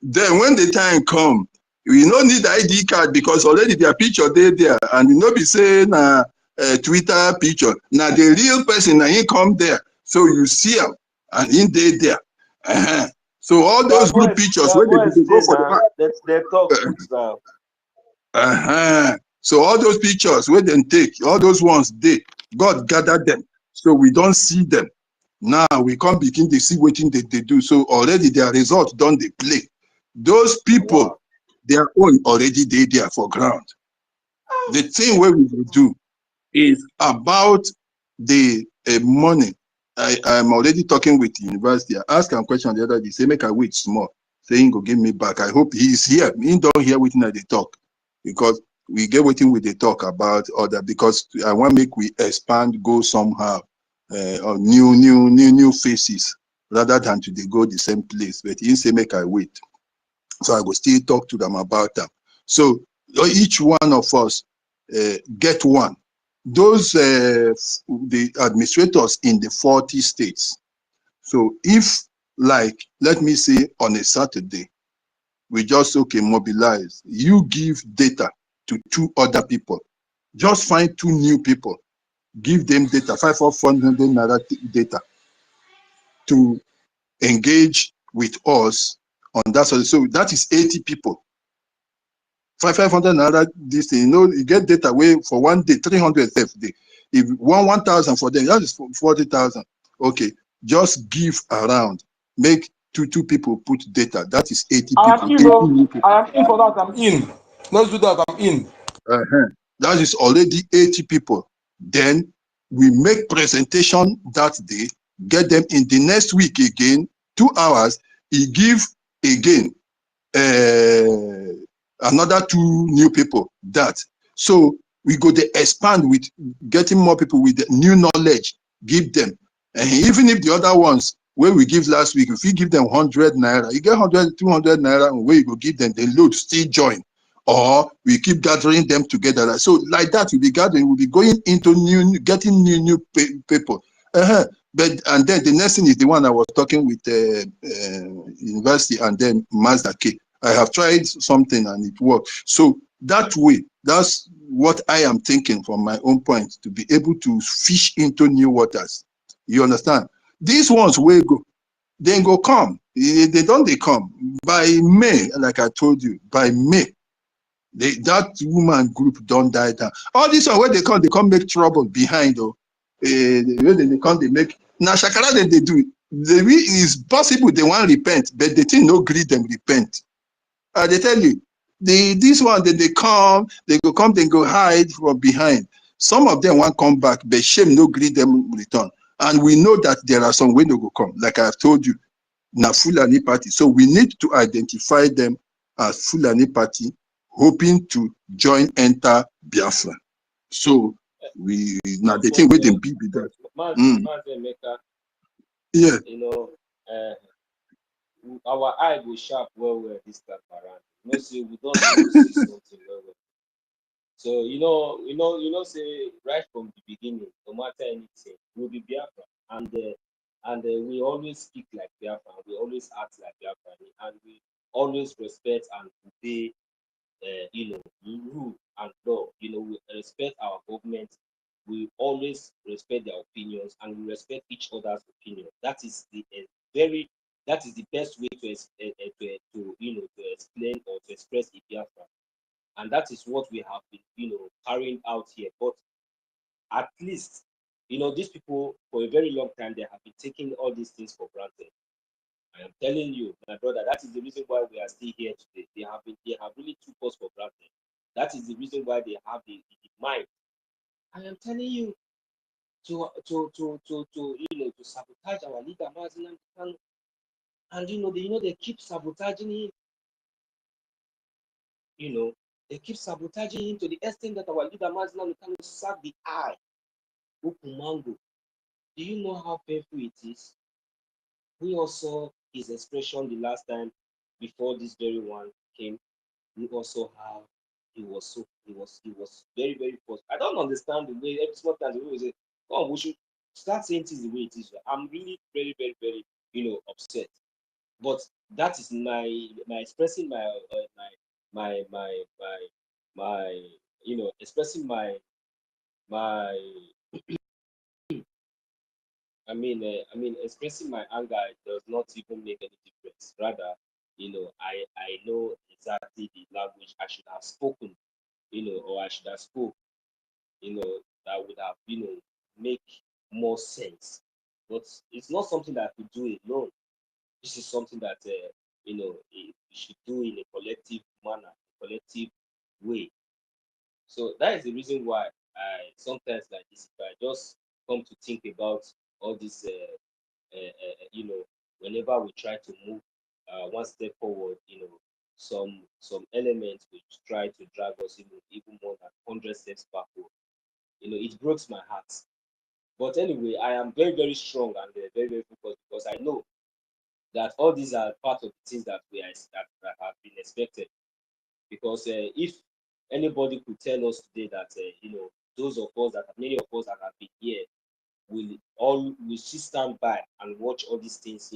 Then when the time come, you don't need ID card because already their picture there, and you know be saying Twitter picture. Now the real person, now he come there, so you see him, and in there. So all those group pictures where they go for the back. They talk truth now. So all those pictures where they take, all those ones God gathered them, so we don't see them. Now we come begin to see what they do. So already their results done they play. Those people, Wow. their own already there for ground. The thing where we will do is about the money. I'm already talking with the university. I asked him a question the other day. Say, make I wait small. Saying go give me back. I hope he's here. He don't hear what they talk, because we get waiting with the talk about other, because I want to make we expand, go somehow, or new faces, rather than to they go the same place. But he say make I wait. So I will still talk to them about that. So each one of us get one. Those the administrators in the 40 states. So if, like, let me say on a Saturday, we just mobilize. You give data to 2 other people. Just find 2 new people. Give them data, 500 naira data, to engage with us on that. So that is 80 people. 500 naira this thing, you get data way for one day, 300 day. If 1,000 for them, that is 40,000. Okay, just give around. Make two people put data. That is 80 I people. am in, 80 new people. I am in for that. I'm in. Let's do that. I'm in. That is already 80 people. Then we make presentation that day, get them in the next week again, 2 hours. He give again another 2 new people that. So we go to expand with getting more people with the new knowledge, give them. And even if the other ones where we give last week, if we give them 100 naira, you get 100, 200 naira, and where you go give them, the load still join. Or we keep gathering them together. So like that, we'll be gathering, we'll be going into getting new people. But and then the next thing is the one I was talking with university, and then Mazda K. I have tried something and it worked. So that way, that's what I am thinking from my own point, to be able to fish into new waters. You understand? These ones will go, they go come. They don't come. By May, like I told you, by May, that woman group don't die down. All this one where they come make trouble behind, though. When they come, they make now shakara that they do. It's possible they want repent, but the thing no greet them repent. They tell you, this one that they come, they go hide from behind. Some of them want come back, but shame no greet them return. And we know that there are some when they go come, like I have told you, na Fulani party. So we need to identify them as Fulani party, hoping to join enter Biafra. So we now the thing with them be that. Yeah. You know, our eye go sharp well this time around. You know, see, we don't see something well. So say right from the beginning, no matter anything, we'll be Biafra, and we always speak like Biafra, we always act like Biafra, and we always respect and obey, rule and law. We respect our government. We always respect their opinions, and we respect each other's opinion. That is the best way to explain or to express a Biafra. And that is what we have been, carrying out here. But at least, these people for a very long time, they have been taking all these things for granted. I am telling you, my brother, that is the reason why we are still here today. They have really took us for granted. That is the reason why they have the mind. I am telling you, to sabotage our leader, and they keep sabotaging him. They keep sabotaging him to the extent that our leader Mazina can sack the eye. Ukumango. Do you know how painful it is? We also his expression the last time before this very one came. We also have he was very, very poor. I don't understand the way every small time the way we say, oh, we should start saying things the way it is. I'm really very, very, very, upset. But that is my expressing my expressing my my I mean, expressing my anger does not even make any difference. Rather, I know exactly the language I should have spoken, or I should have spoke, that would have, make more sense. But it's not something that I could do alone. This is something that, we should do in a collective manner, collective way. So that is the reason why I sometimes like this, if I just come to think about all this, whenever we try to move one step forward, some elements which try to drag us even more than 100 steps backward. It breaks my heart. But anyway, I am very, very strong and very, very focused because I know that all these are part of the things that that have been expected. Because if anybody could tell us today that those of us that many of us that have been here will still stand by and watch all these things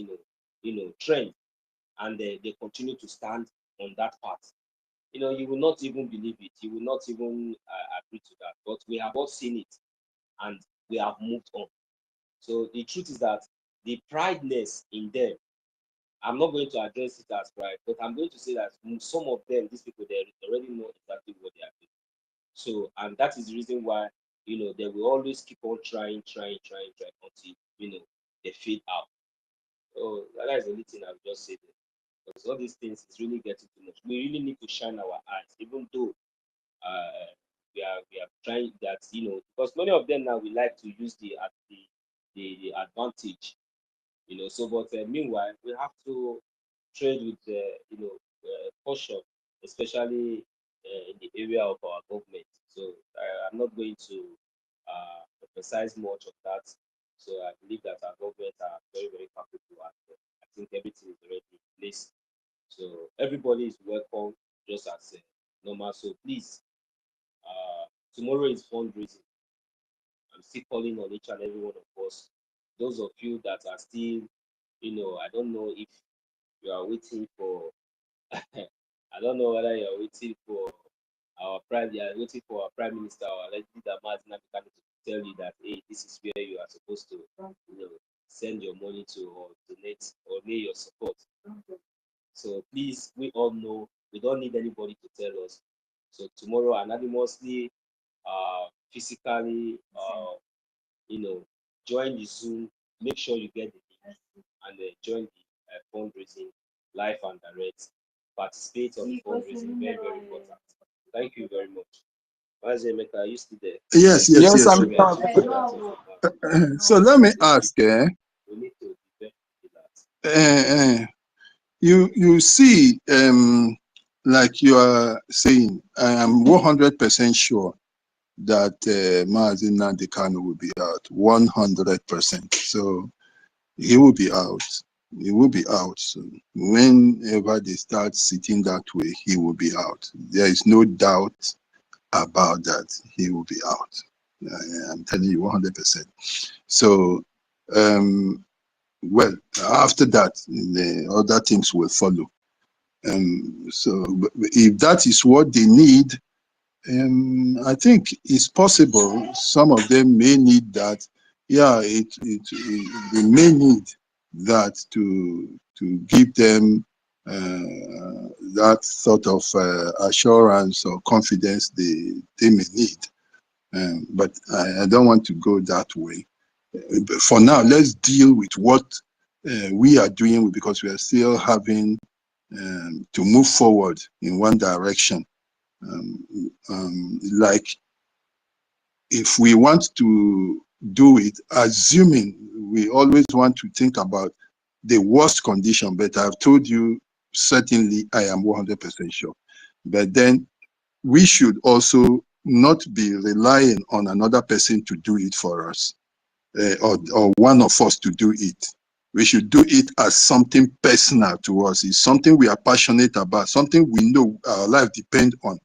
trend, and they continue to stand on that path, you will not even believe it, you will not even agree to that, but we have all seen it and we have moved on. So the truth is that the prideness in them, I'm not going to address it as pride, but I'm going to say that some of them, these people, they already know exactly what they are doing. So, and that is the reason why, they will always keep on trying until, they fade out. So that is the only thing I will just say there. Because all these things is really getting too much. We really need to shine our eyes, even though we are trying that, because many of them now we like to use the advantage, So, but meanwhile, we have to trade with caution, especially in the area of our government. So I'm not going to emphasize much of that. So I believe that our government are very, very capable, and I think everything is already in place. So everybody is welcome, just as normal. So please, tomorrow is fundraising. I'm still calling on each and every one of us. Those of you that are still, I don't know if you are waiting for, I don't know whether you are waiting for you are waiting for our prime minister or our leader Martin to tell you that, hey, this is where you are supposed to, send your money to, or donate or lay your support. So please, we all know we don't need anybody to tell us. So tomorrow, anonymously, physically, join the Zoom. Make sure you get the link and join the fundraising live and direct. Participate on the fundraising, very, very important. Thank you very much. Mazemeka, are you still there? Yes, yes, Yes, yes. I'm So let me ask, We need to be very you see, like you are saying, I am 100% sure that Mazi Nnamdi Kanu will be out, 100%. So he will be out. He will be out. So whenever they start sitting that way, he will be out. There is no doubt about that. He will be out. I'm telling you 100%. So, well, after that, the other things will follow. So if that is what they need, I think it's possible some of them may need that. Yeah, they may need that to give them that sort of assurance or confidence they may need. But I don't want to go that way. But for now, let's deal with what we are doing, because we are still having to move forward in one direction. Like if we want to do it, assuming we always want to think about the worst condition, but I've told you, certainly I am 100% sure. But then we should also not be relying on another person to do it for us, or one of us to do it. We should do it as something personal to us. It's something we are passionate about, something we know our life depends on.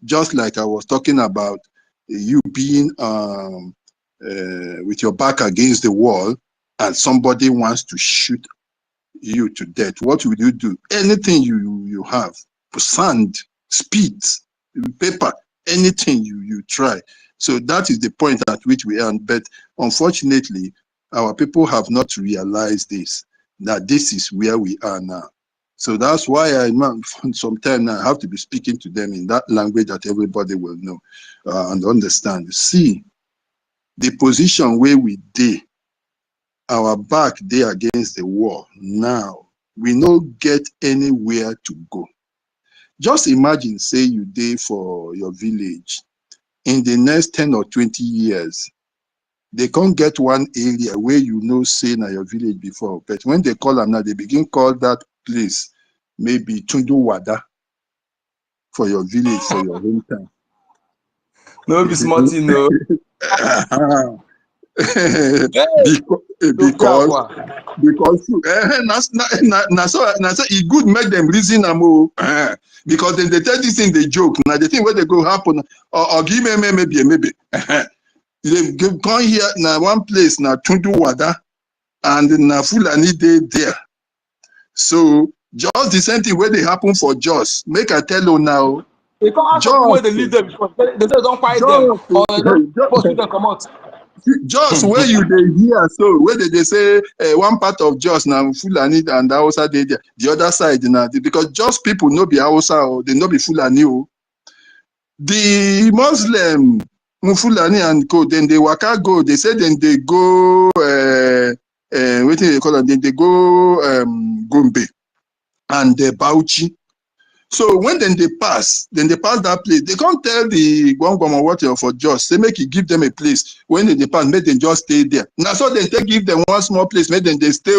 Just like I was talking about you being with your back against the wall and somebody wants to shoot you to death. What will you do? Anything you have, sand, speed, paper, anything you try. So that is the point at which we are. But unfortunately, our people have not realized this, that this is where we are now. So that's why sometimes I have to be speaking to them in that language that everybody will know and understand. See, the position where we did, our back there against the wall. Now, we no get anywhere to go. Just imagine, say you did for your village. In the next 10 or 20 years, they can't get one area where you know say na your village before. But when they call them now, they begin call that place maybe Tundu Wada for your village, for your hometown. No be smart, you know. because so it good make them reason because then they tell this thing they joke. Now the thing where they go happen or give me maybe. They come here now one place now Tundu Wada and na Fulani dey there. So just the same thing where they happen for Jos. Make I tell you now. They can't ask people where they leave them before. They say don't fight them or they don't post them come out. Just where you they hear, so where they say one part of Jos now Fulani and Hausa they there, the other side now because just people no be Hausa or they no be Fulani. The Muslim Fulani and co then they waka go. They say then they go what do they call them? Then they go Gombe and Bauchi. So when then they pass that place, they can't tell the Gwangwam or whatever for Jos. They make it give them a place. When they pass, make them just stay there. Now so then they give them one small place, make them they stay.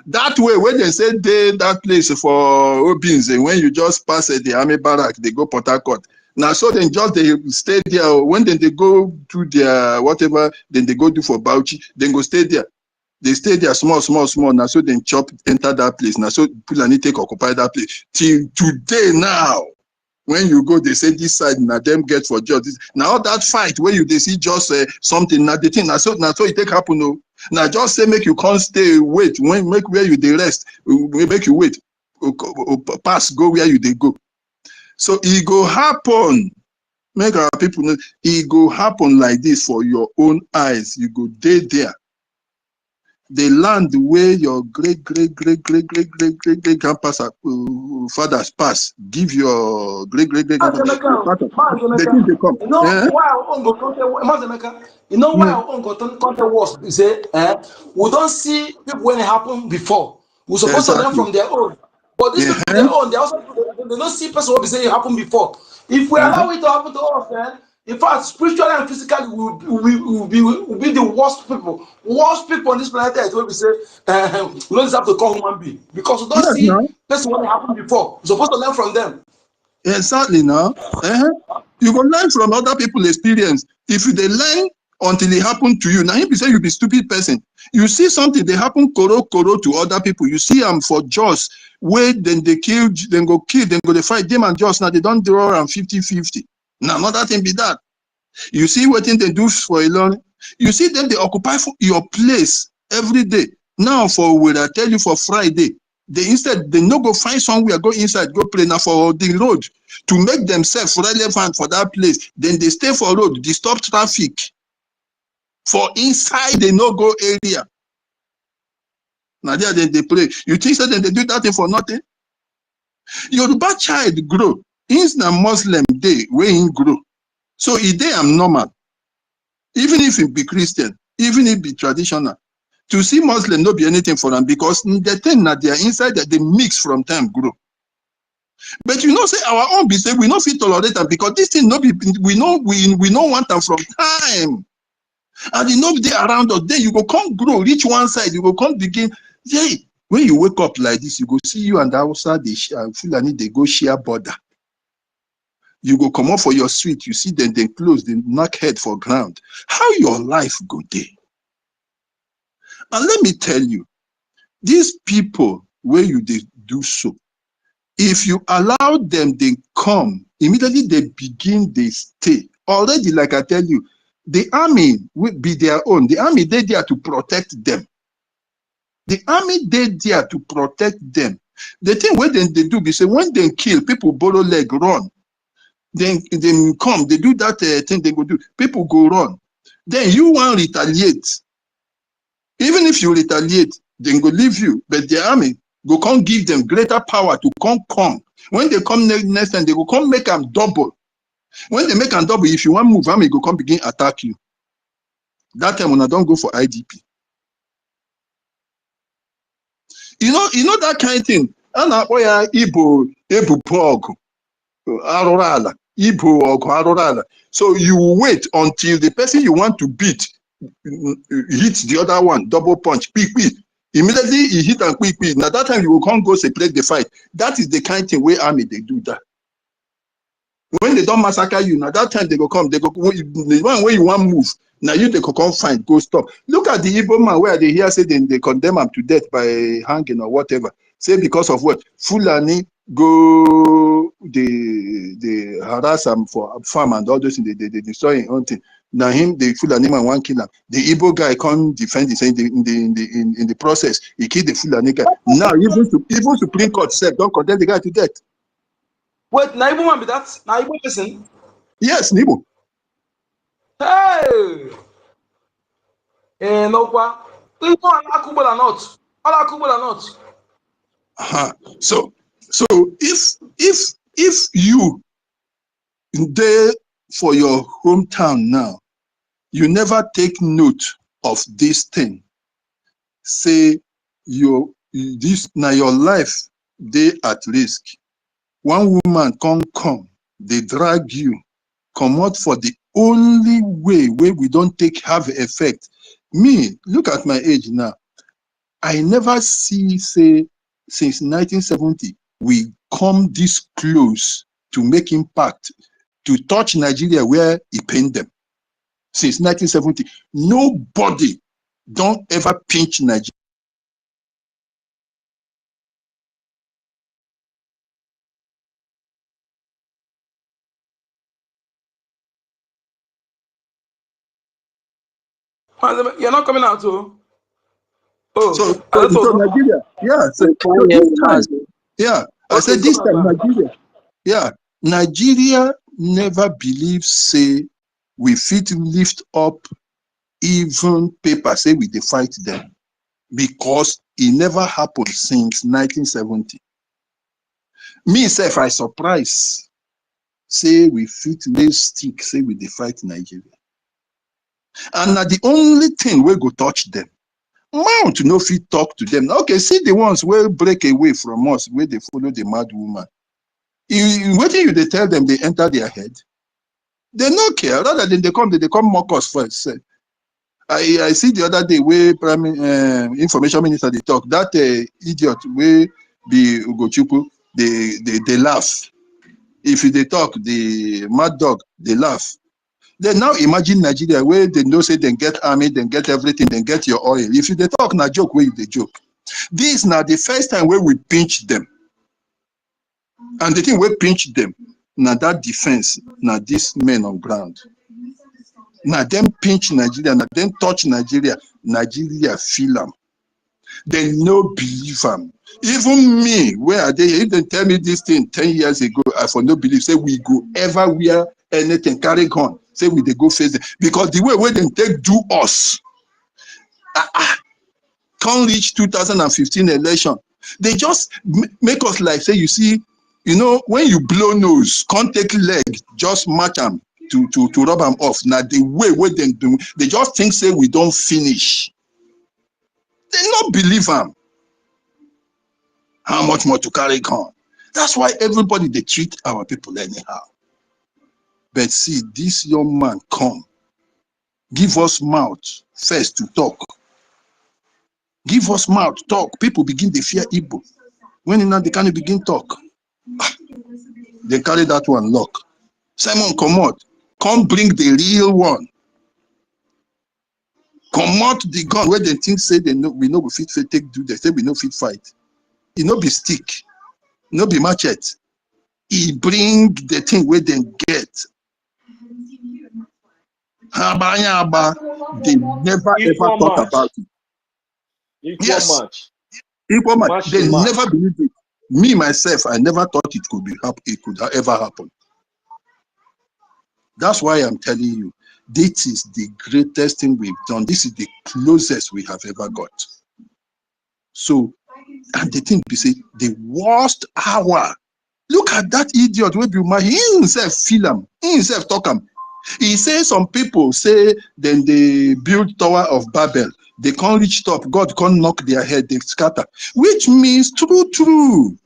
That way, when they say that place for Obins, and when you just pass the army barrack, they go Port Harcourt. Now so then just they stay there. When then they go to their whatever, then they go do for Bauchi, then go stay there. They stay there small. Now so then chop enter that place. Now so Fulani take occupy that place. Till today now, when you go, they say this side now them get for just now that fight where you they see just something now the thing now so it take happen. No. Now just say make you can't stay wait when make where you they rest we make you wait pass go where you they go. So it go happen. Make our people know it go happen like this for your own eyes. You go there. The land where your great grandpas fathers pass, give your great grandpas. The thing they come. You know why our own go content worse? You say, we don't see people when it happened before. We're supposed to learn from their own. But these people, their own, they also they don't see person what we say it happened before. If we allow it to happen to us, in fact, spiritually and physically, we'll be the worst people on this planet Earth. Where we say, we don't have to call human being because we don't see person what happened before. We're supposed to learn from them. Exactly now. You go learn from other people's experience. If you they learn until it happened to you, now you say you be stupid person. You see something they happen koro to other people. You see them for Jos where then they kill, then go they fight them and Jos. Now they don't draw around 50-50. Now another thing be that. You see what thing they do for a long. You see them they occupy for your place every day. Now for what I tell you for Friday. They instead they no go find somewhere, go inside, go play now for the road to make themselves relevant for that place. Then they stay for road, disturb traffic. For inside they no go area. Now there they play. You think that they do that thing for nothing? Your bad child grow. He's a Muslim day where he grow. So if they am normal, even if he be Christian, even if he be traditional. To see Muslim not be anything for them because the thing that they are inside that they mix from time grow. But you know, say our own be say we not fit tolerate them because this thing not be we don't want them from time. And you know they around us, then you go come grow, reach one side, you go come begin. Yeah, when you wake up like this, you go see you and outside the Fulani they go share border. You go come up for your street, you see them they close, they knock head for ground. How your life go there? And let me tell you, these people where you they do so, if you allow them, they come, immediately they begin, they stay. Already, like I tell you, the army will be their own. The army, they're there to protect them. The army, they're there to protect them. The thing where they do be say, when they kill, people borrow leg, run. Then come, they do that thing they go do. People go run. Then you want retaliate. Even if you retaliate, they go leave you. But the army go come give them greater power to come. When they come next time, they go come make them double. When they make them double, if you want move, army go come begin attack you. That time when I don't go for IDP. You know that kind of thing. And Ibo Pog, Arorala, Ibo or Arorala. So you wait until the person you want to beat hits the other one, double punch, quick. Immediately he hit and quick. Now that time you will come go separate the fight. That is the kind of thing where army they do that. When they don't massacre you, now that time they go come, they go the one where you want move. Now you they go come find, go stop. Look at the Igbo man where they hear say they condemn him to death by hanging or whatever. Say because of what? Fulani go they harass him for farm and all those things, they destroy his own thing. Now him, the Fulani man one kill him. The Igbo guy can't defend his in the process. He killed the Fulani guy. Now even Supreme Court said don't condemn the guy to death. Wait, na Igbo man be that? Na Igbo person? Yes, Nibo. Hey! No kwa. Igbo and Akubola not. All Akubola not. So if you there for your hometown now, you never take note of this thing. Say this now your life they at risk. One woman come, they drag you, come out for the only way where we don't take have effect. Me, look at my age now. I never see say since 1970 we come this close to make impact to touch Nigeria where he paint them. Since 1970, nobody don't ever pinch Nigeria. You're not coming out too. Oh, So I just told Nigeria, yeah. So this time, yeah. I said this time Nigeria, yeah. Nigeria never believes say we fit lift up even paper say we dey fight them because it never happened since 1970. Me self I surprise say we fit raise stick say we dey fight Nigeria. And na the only thing we go touch them. Mount no fit talk to them. Okay, see the ones where break away from us, where they follow the mad woman. What do they tell them they enter their head? They no care. Rather than they come mock us first. I see the other day where information minister they talk. That idiot where be Ugochukwu, they laugh. If they talk, the mad dog, they laugh. Then now imagine Nigeria where they know say they get army, they get everything, they get your oil. If they talk na joke, where they joke. This now the first time where we pinch them. And the thing we pinch them, now that defense, now these men on ground. Now them pinch Nigeria, now them touch Nigeria, Nigeria feel them. They no believe them. Even me, where are they? If they tell me this thing 10 years ago, I for no believe, say we go ever wear anything, carry gun, say we they go face them. Because the way where they take do us, can't reach 2015 election. They just make us like, say, you see, you know, when you blow nose, can't take leg, just match them to rub them off. Now the way where they do, they just think, say, we don't finish. They not believe them. How much more to carry on? That's why everybody, they treat our people anyhow. But see, this young man come, give us mouth first to talk. Give us mouth, talk. People begin to fear Igbo. When they can't begin talk, they carry that one lock. Simon, come out. Come bring the real one. Come out the gun where they think say they know we know we fit take do. They say we know fit fight. It no be stick, no be machete. He bring the thing where they get. They never ever talk about it. Yes. Equal match. They never believed it. Me myself, I never thought it could ever happen. That's why I'm telling you, this is the greatest thing we've done. This is the closest we have ever got. So, and the thing be say, the worst hour. Look at that idiot wey be my, he himself feel him, he himself talk him. He say some people say then they build Tower of Babel, they can't reach top, God can't knock their head, they scatter. Which means true.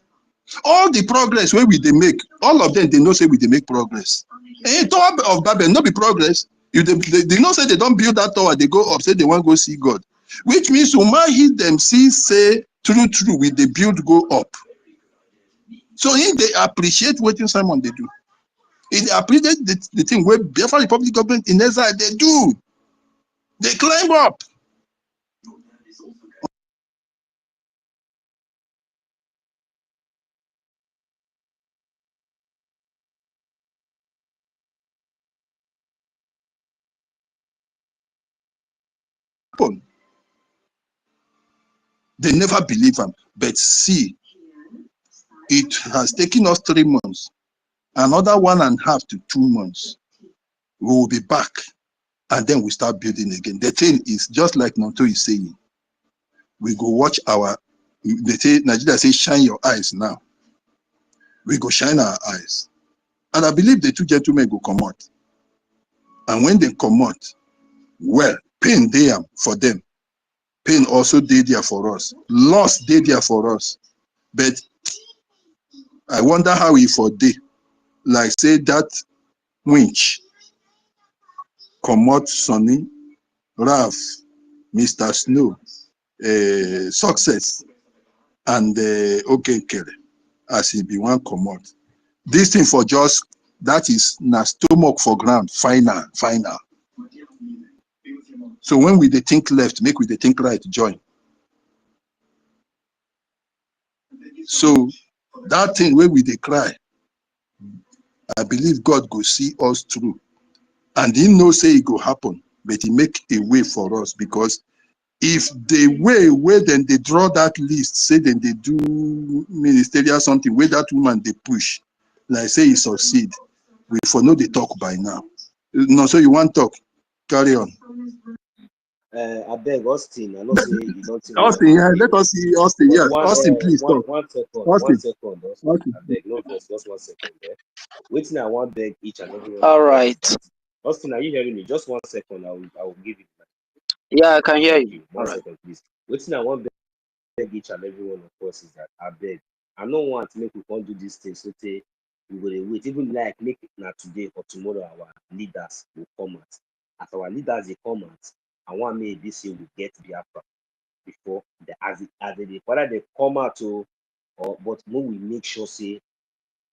All the progress where we they make, all of them they know say we they make progress. Tower of Babel, not be progress. If they know say they don't build that tower, they go up, say they want to go see God. Which means Umahi them see say true, we they build go up. So if they appreciate what Simon they do, if they appreciate the thing where Biafra Republic government in exile they do, they climb up. They never believe them. But see, it has taken us 3 months, another 1.5 to 2 months. We will be back, and then we start building again. The thing is just like Nonto is saying. We go watch our. They say Nigeria say shine your eyes now. We go shine our eyes, and I believe the two gentlemen go come out. And when they come out, well, pain there for them. Pain also dey there for us. Loss dey there for us. But I wonder how he for day. Like say that winch come out Sonny, Ralph, Mr. Snow, Success, and okay Kere, as he be one come out. This thing for just that is na stomach for ground, final. So when we they think left, make we they think right, join. So that thing where we they cry, I believe God go see us through. And he know say it go happen, but he make a way for us, because if the way where then they draw that list, say then they do ministerial something, where that woman they push, like say he succeed, we for know they talk by now. No, so you want talk, carry on. I beg Austin, I know say you don't think Austin, yeah, let us see Austin. Yes, Austin, please talk. One second, Austin. Austin. I beg, no, just 1 second there. Waiting, I want beg each and every one. All right. Austin, are you hearing me? Just 1 second, I will give you. Yeah, I can hear you. One second, please. Waiting, I want beg each and every one of us is that I beg. I don't want to make we can't do these things. So say we will wait, even like make it not today or tomorrow. Our leaders will come out. As our leaders they come out, I want me this year we get Biafra before the as they whether they come out or but no, we make sure say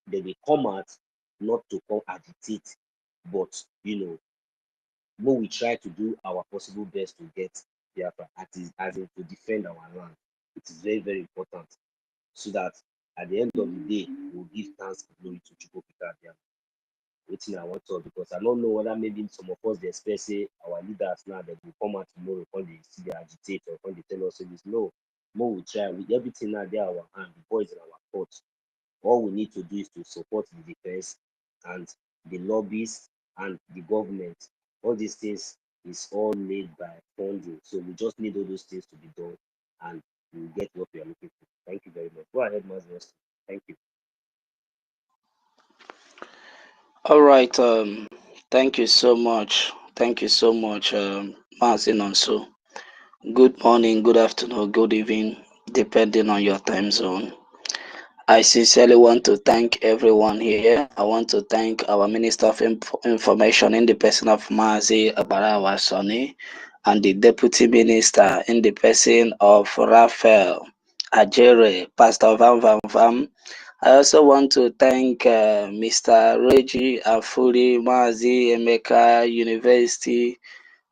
they will come out not to come agitate, but no, we try to do our possible best to get Biafra as in to defend our land. It is very, very important, so that at the end of the day, we'll give thanks and glory to Chukwu Biafra. Waiting I want to, because I don't know whether maybe some of us they expect say our leaders now that will come out tomorrow when they see the agitate or when they tell us this. No, more we try with everything now there our hand, the boys in our court. All we need to do is to support the defense and the lobbies and the government. All these things is all made by funding. So we just need all those things to be done, and we'll get what we are looking for. Thank you very much. Go ahead, Master. Thank you. All right. Thank you so much. Thank you so much, Mazin Onso. Good morning, good afternoon, good evening, depending on your time zone. I sincerely want to thank everyone here. I want to thank our Minister of Information in the person of Mazi Abarawa Soni, and the Deputy Minister in the person of Raphael Ajere, Pastor Van Van Van. I also want to thank Mr. Reggie Afuri Mazi Emeka University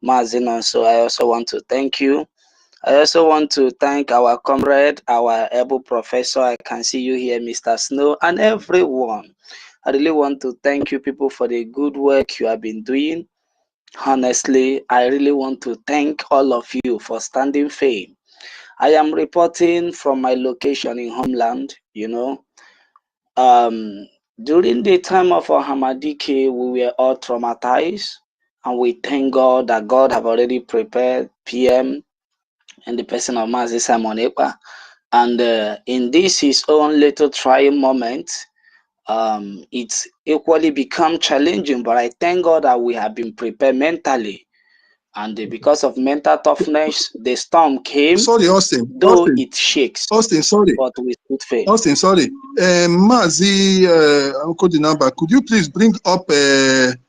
Mazi Nonso. I also want to thank you. I also want to thank our comrade, our able professor. I can see you here, Mr. Snow, and everyone. I really want to thank you people for the good work you have been doing. Honestly, I really want to thank all of you for standing firm. I am reporting from my location in Homeland, During the time of our Hamadike, we were all traumatized, and we thank God that God have already prepared PM and the person of Mazi Simon Ekpa. And in this his own little trying moment, it's equally become challenging, but I thank God that we have been prepared mentally. And because of mental toughness, the storm came, Sorry, Austin. though it shakes, Austin, sorry. but we stood firm. Austin, sorry. Mazi Uncle Dinamba, could you please bring up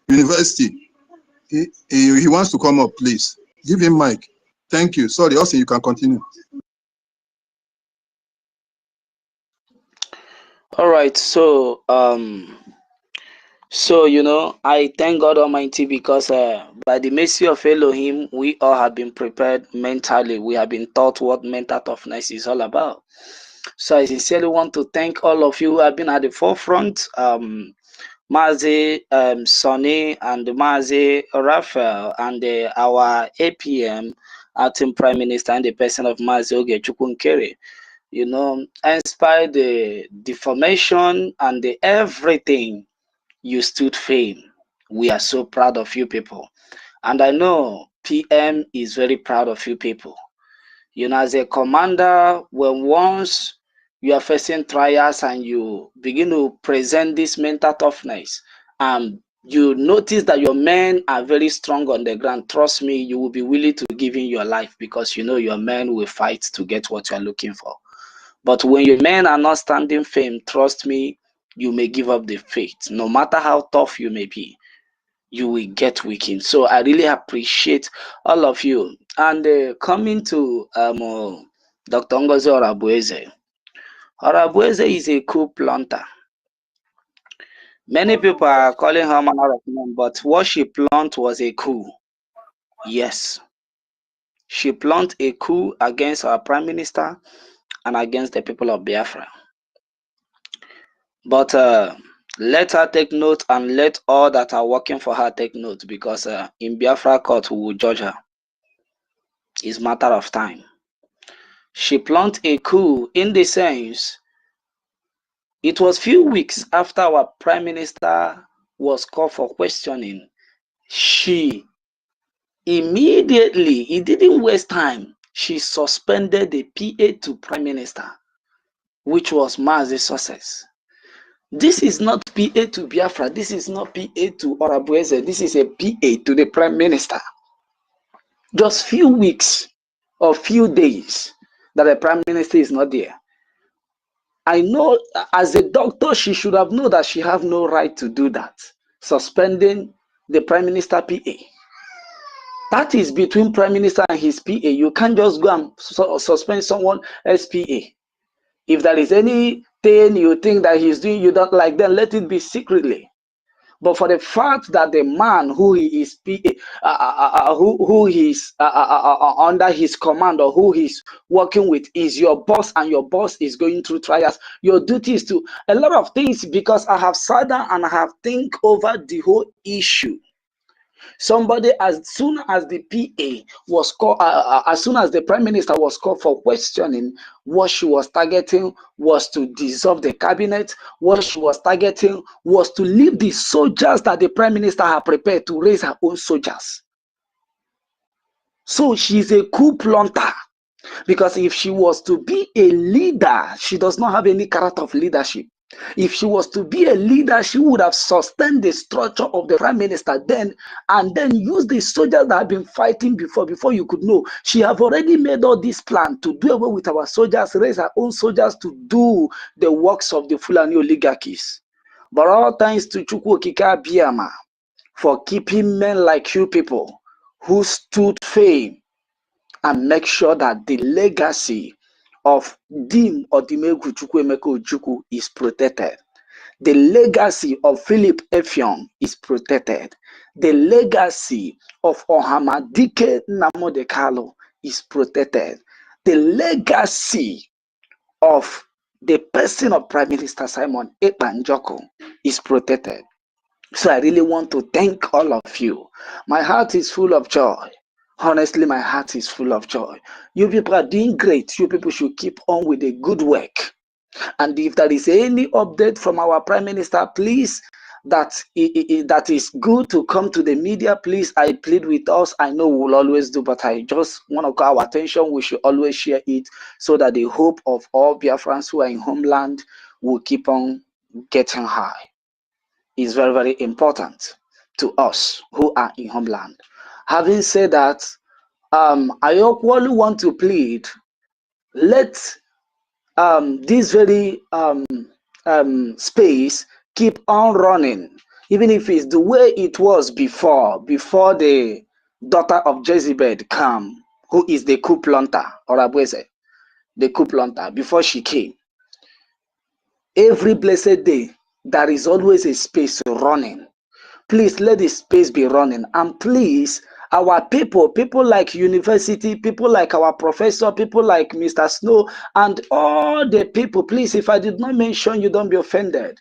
university? He wants to come up, please. Give him mic. Thank you. Sorry, Austin, you can continue. All right, so I thank God Almighty because by the mercy of Elohim, we all have been prepared mentally. We have been taught what mental toughness is all about. So I sincerely want to thank all of you who have been at the forefront. Mazi Sonny and Mazi Raphael and our APM, acting Prime Minister, and the person of Mazi Ogechukwu Nkere. Inspired the deformation and the everything, you stood firm. We are so proud of you people. And I know PM is very proud of you people. As a commander, when once you are facing trials and you begin to present this mental toughness, and you notice that your men are very strong on the ground, trust me, you will be willing to give in your life because your men will fight to get what you are looking for. But when your men are not standing firm, trust me, you may give up the faith. No matter how tough you may be, you will get weakened. So I really appreciate all of you. And coming to Dr. Ngozi Orabueze. Orabueze is a coup planter. Many people are calling her manner of man, but what she planted was a coup. Yes. She planted a coup against our Prime Minister and against the people of Biafra. But let her take note, and let all that are working for her take note, because in Biafra court we will judge her. It's a matter of time. She planted a coup in the sense it was few weeks after our Prime Minister was called for questioning. She immediately, it didn't waste time, she suspended the PA to Prime Minister, which was Mazi Success. This is not PA to Biafra. This is not PA to Orabueze. This is a PA to the Prime Minister. Just few weeks or few days that the Prime Minister is not there. I know as a doctor, she should have known that she have no right to do that. Suspending the Prime Minister PA. That is between Prime Minister and his PA. You can't just go and suspend someone as PA. If there is anything you think that he's doing you don't like, then let it be secretly. But for the fact that the man who he is who is under his command, or who he's working with, is your boss, and your boss is going through trials, your duty is to a lot of things, because I have sat down and I have think over the whole issue. Somebody, as soon as the PA was called, as soon as the Prime Minister was called for questioning, what she was targeting was to dissolve the cabinet. What she was targeting was to leave the soldiers that the Prime Minister had prepared to raise her own soldiers. So she's a coup planter. Because if she was to be a leader, she does not have any character of leadership. If she was to be a leader, she would have sustained the structure of the Prime Minister then, and then use the soldiers that have been fighting before you could know. She have already made all this plan to do away with our soldiers, raise her own soldiers to do the works of the Fulani oligarchies. But all thanks to Chukwu Okike Abiyama for keeping men like you people who stood firm and make sure that the legacy of Dim Odimegwu Chukwuemeka Ojukwu is protected. The legacy of Philip Effiong is protected. The legacy of Ohamadike Namodekalo is protected. The legacy of the person of Prime Minister Simon Ekpa Njoko is protected. So I really want to thank all of you. My heart is full of joy. Honestly, my heart is full of joy. You people are doing great. You people should keep on with the good work. And if there is any update from our Prime Minister, please, that is good to come to the media. Please, I plead with us. I know we'll always do, but I just want to call our attention. We should always share it so that the hope of all Biafrans who are in homeland will keep on getting high. It's very, very important to us who are in homeland. Having said that, I equally want to plead, let this very space keep on running, even if it's the way it was before the daughter of Jezebel came, who is the coup planter, or Abueze, the coup planter, before she came. Every blessed day, there is always a space running. Please let the space be running. And please, our people like university, people like our professor, people like Mr. Snow, and all the people, please, if I did not mention you, don't be offended.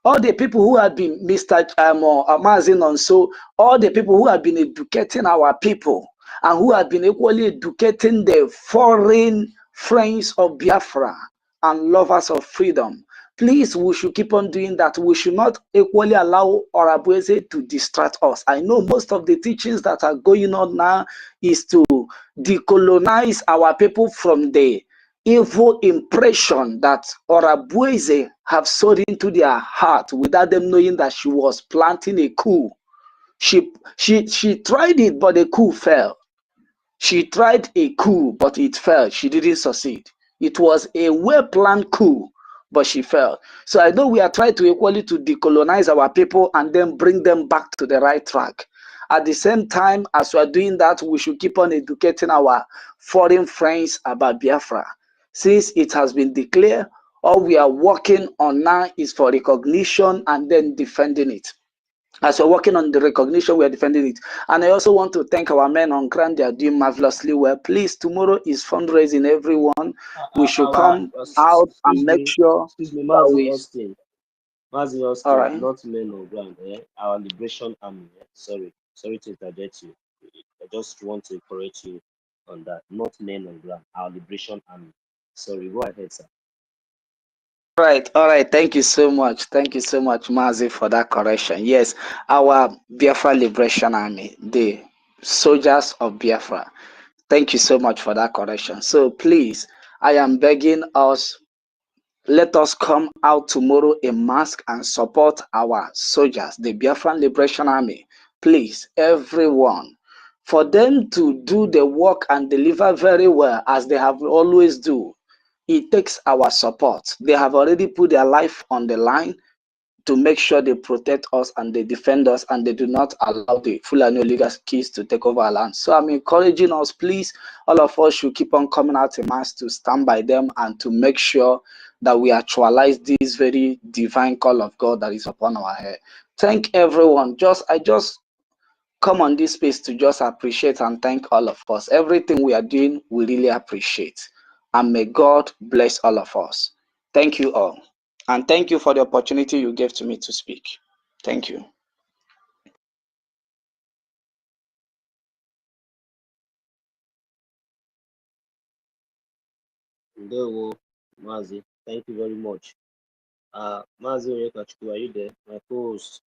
All the people who have been Mr. Amazin on so, all the people who have been educating our people and who have been equally educating the foreign friends of Biafra and lovers of freedom. Please, we should keep on doing that. We should not equally allow Orabweze to distract us. I know most of the teachings that are going on now is to decolonize our people from the evil impression that Orabweze have sowed into their heart without them knowing that she was planting a coup. She tried it, but the coup fell. She tried a coup, but it failed. She didn't succeed. It was a well-planned coup, but she failed. So I know we are trying to equally to decolonize our people and then bring them back to the right track. At the same time, as we are doing that, we should keep on educating our foreign friends about Biafra. Since it has been declared, all we are working on now is for recognition and then defending it. As we're working on the recognition, we are defending it. And I also want to thank our men on ground. They are doing marvelously well. Please, tomorrow is fundraising, everyone. We should come out and make sure excuse me, that Mazi we... Austin. Mazi All Austin, right. not men on ground, our liberation army. Sorry to interject you. I just want to correct you on that. Not men on ground, our liberation army. Sorry, go ahead, sir. All right. Thank you so much. Thank you so much, Mazi, for that correction. Yes, our Biafra Liberation Army, the soldiers of Biafra. Thank you so much for that correction. So please, I am begging us, let us come out tomorrow in mask and support our soldiers, the Biafran Liberation Army. Please, everyone, for them to do the work and deliver very well as they have always do, it takes our support. They have already put their life on the line to make sure they protect us and they defend us and they do not allow the Fulani oligarchies to take over our land. So I'm encouraging us, please, all of us should keep on coming out in mass to stand by them and to make sure that we actualize this very divine call of God that is upon our head. Thank everyone. I just come on this space to just appreciate and thank all of us. Everything we are doing, we really appreciate. And may God bless all of us. Thank you all. And thank you for the opportunity you gave to me to speak. Thank you. Ndewo, Mazi. Thank you very much. Mazi Onyekachukwu, are you there? My co-host,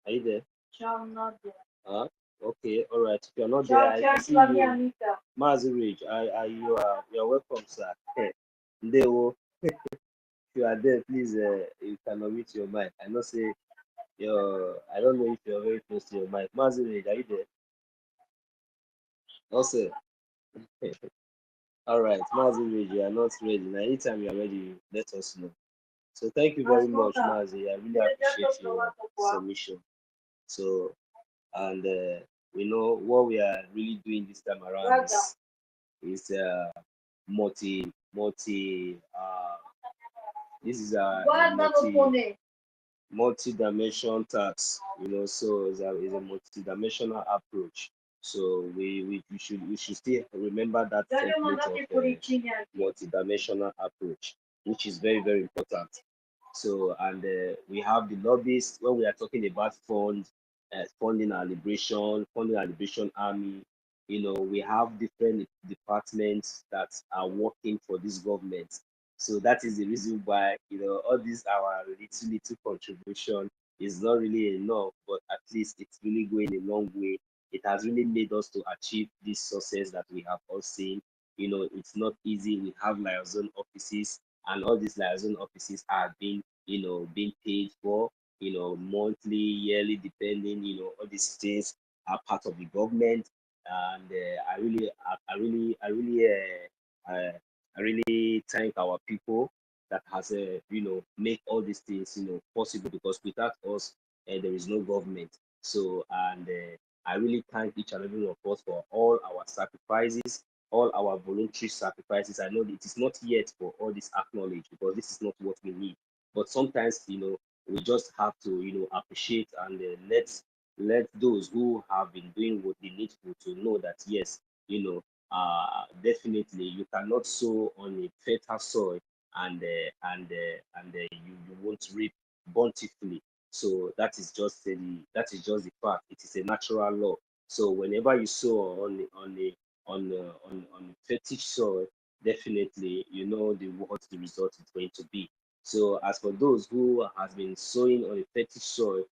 are you there? I'm not there. Okay, all right. If you're not there, I can see you. Mazi Ridge, you are welcome, sir. Ndewo, if you are there, please, you can unmute your mic. I know say I don't know if you're very close to your mic. Mazi Ridge, are you there? Also, all right, Mazi Ridge, you are not ready. Now, anytime you are ready, let us know. So thank you very much, Mazi. I really appreciate your submission. So, and we know what we are really doing this time around is multi. This is a multi-dimension task. So it's a multi-dimensional approach. So we should still remember that template of multi-dimensional approach, which is very, very important. So, and we have the lobbyists when we are talking about funding our liberation army. We have different departments that are working for this government. So that is the reason why, all this our little contribution is not really enough, but at least it's really going a long way. It has really made us to achieve this success that we have all seen. It's not easy. We have liaison offices, and all these liaison offices are being paid for, monthly, yearly, depending. All these things are part of the government, and I really thank our people that has make all these things possible, because without us there is no government. So, and I really thank each and every one of us for all our sacrifices, all our voluntary sacrifices. I know that it is not yet for all this acknowledged, because this is not what we need. But sometimes we just have to appreciate, and let those who have been doing what they needful to know that yes, definitely you cannot sow on a fertile soil and you won't reap bountifully. So that is just the fact. It is a natural law. So whenever you sow on fertile soil, definitely what the result is going to be. So as for those who has been sowing on a fertile soil,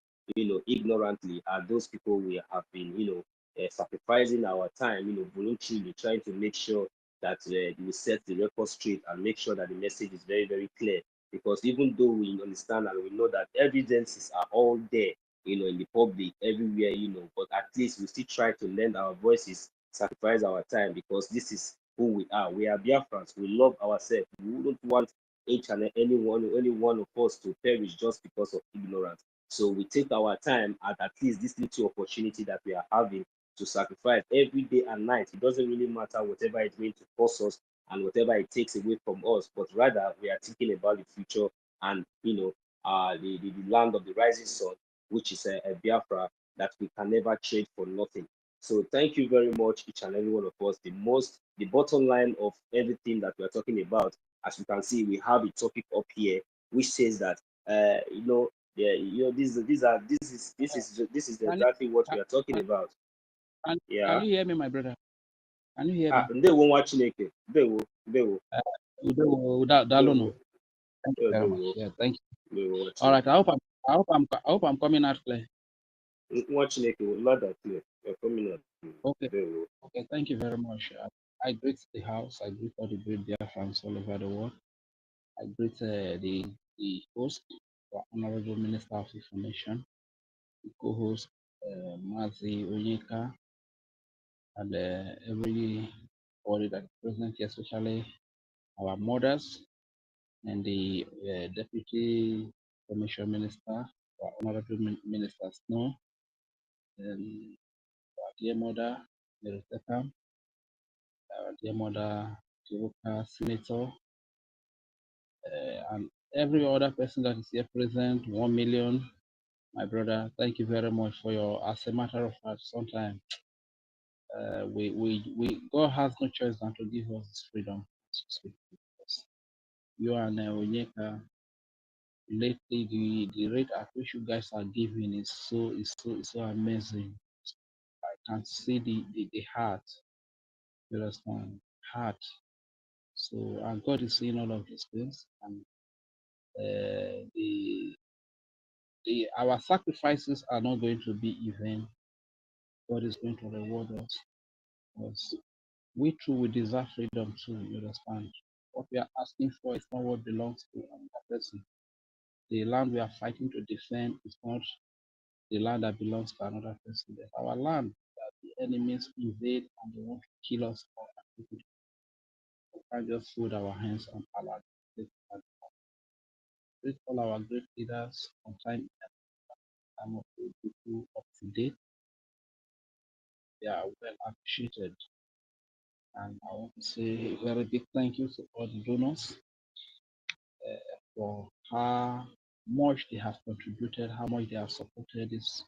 ignorantly, are those people we have been sacrificing our time, voluntarily trying to make sure that we set the record straight and make sure that the message is very, very clear. Because even though we understand and we know that evidences are all there, in the public, everywhere, but at least we still try to lend our voices, sacrifice our time, because this is who we are. We are Biafrans. We love ourselves. We wouldn't want each and any one of us to perish just because of ignorance. So we take our time at least this little opportunity that we are having to sacrifice every day and night. It doesn't really matter whatever it's going to cost us and whatever it takes away from us, but rather we are thinking about the future and the land of the rising sun, which is a Biafra that we can never trade for nothing. So thank you very much, each and every one of us. The bottom line of everything that we are talking about, as you can see, we have a topic up here which says that this is Can exactly what you, we are talking about. can Yeah. you hear me, my brother? Can you hear me? Ndewo nwa Chineke. Ndewo. Dalono. Thank you very much. Ndewo. Yeah, thank you. Ndewo nwa All right. Chineke. I hope I'm coming out clear. Nwa Chineke, loud and clear. You're coming out. Okay. Ndewo. Okay. Thank you very much. I greet the house. I greet all the great Biafrans all over the world. I greet the host, the Honorable Minister of Information, the co-host, Mazi Onyeka, and everybody that is present here, especially our mothers and the Deputy Commission Minister, our Honorable Minister Snow, and our dear mother, Meriteka, our dear mother, Kiruka, Senator, and every other person that is here present, 1 million. My brother, thank you very much for your, as a matter of fact, sometimes we God has no choice than to give us this freedom to speak. You and Onyeka, lately the rate at which you guys are giving is so amazing. I can see the heart, you understand, heart. So and God is seeing all of these things, and the our sacrifices are not going to be in vain. God is going to reward us, because we too we deserve freedom too. You understand? What we are asking for is not what belongs to another person. The land we are fighting to defend is not the land that belongs to another person. That's our land that the enemies invade and they want to kill us all. We can't just fold our hands and allow it. With all our great leaders on time of the people up to date, they are well appreciated. And I want to say a very big thank you to all the donors for how much they have contributed, how much they have supported this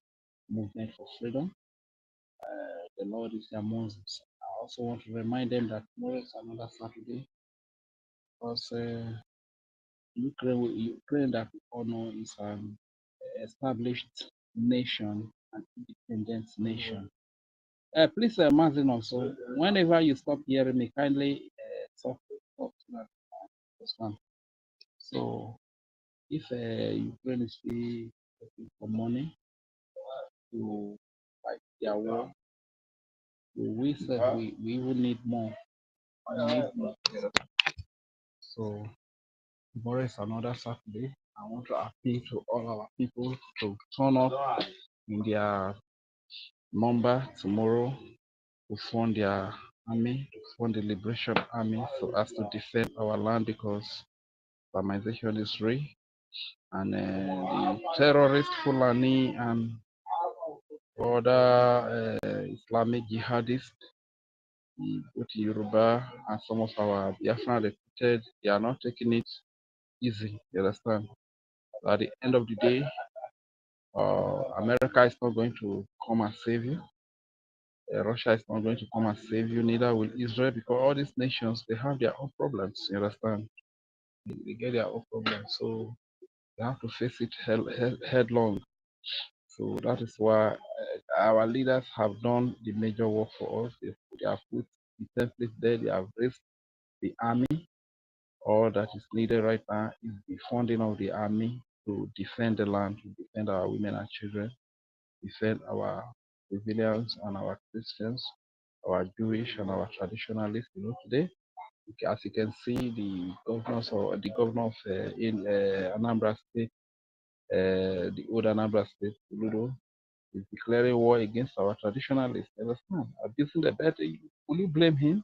movement for freedom. The Lord is amongst us. I also want to remind them that tomorrow is another Saturday, because Ukraine that we all know is an established nation, an independent nation. Please, Mazin, also, whenever you stop hearing me, kindly talk to that. So if Ukraine is still looking for money to fight their war, we said we will need more. We need more. So tomorrow is another Saturday. I want to appeal to all our people to turn up in their number tomorrow to fund their army, to fund the liberation army so as to defend our land because Islamization is real. And the terrorist Fulani and other Islamic jihadists, both Yoruba and some of our Biafra reputed, they are not taking it easy. You understand? At the end of the day, America is not going to come and save you. Russia is not going to come and save you. Neither will Israel, because all these nations they have their own problems. You understand? They get their own problems, so they have to face it headlong. So that is why our leaders have done the major work for us. They have put the template there. They have raised the army. All that is needed right now is the funding of the army to defend the land, to defend our women and children, defend our civilians and our Christians, our Jewish and our traditionalists. Today, as you can see, the governors or the governor of in Anambra State, the old Anambra State, Uludo, is declaring war against our traditionalists. Understand? Abusing the bed. Will you blame him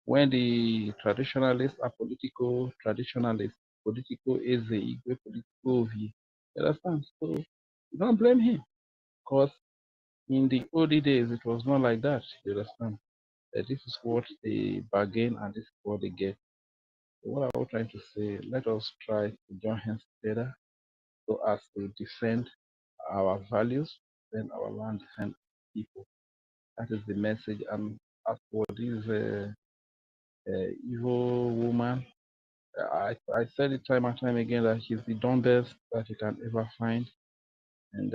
when the traditionalists are political traditionalists, political Eze, political V? Understand? So you don't blame him because in the old days it was not like that. You understand? This is what they bargain and this is what they get. So what I was trying to say, let us try to join hands together so as to defend our values, defend our land, defend people. That is the message. And as for this evil woman, I said it time and time again that she's the dumbest that you can ever find. And,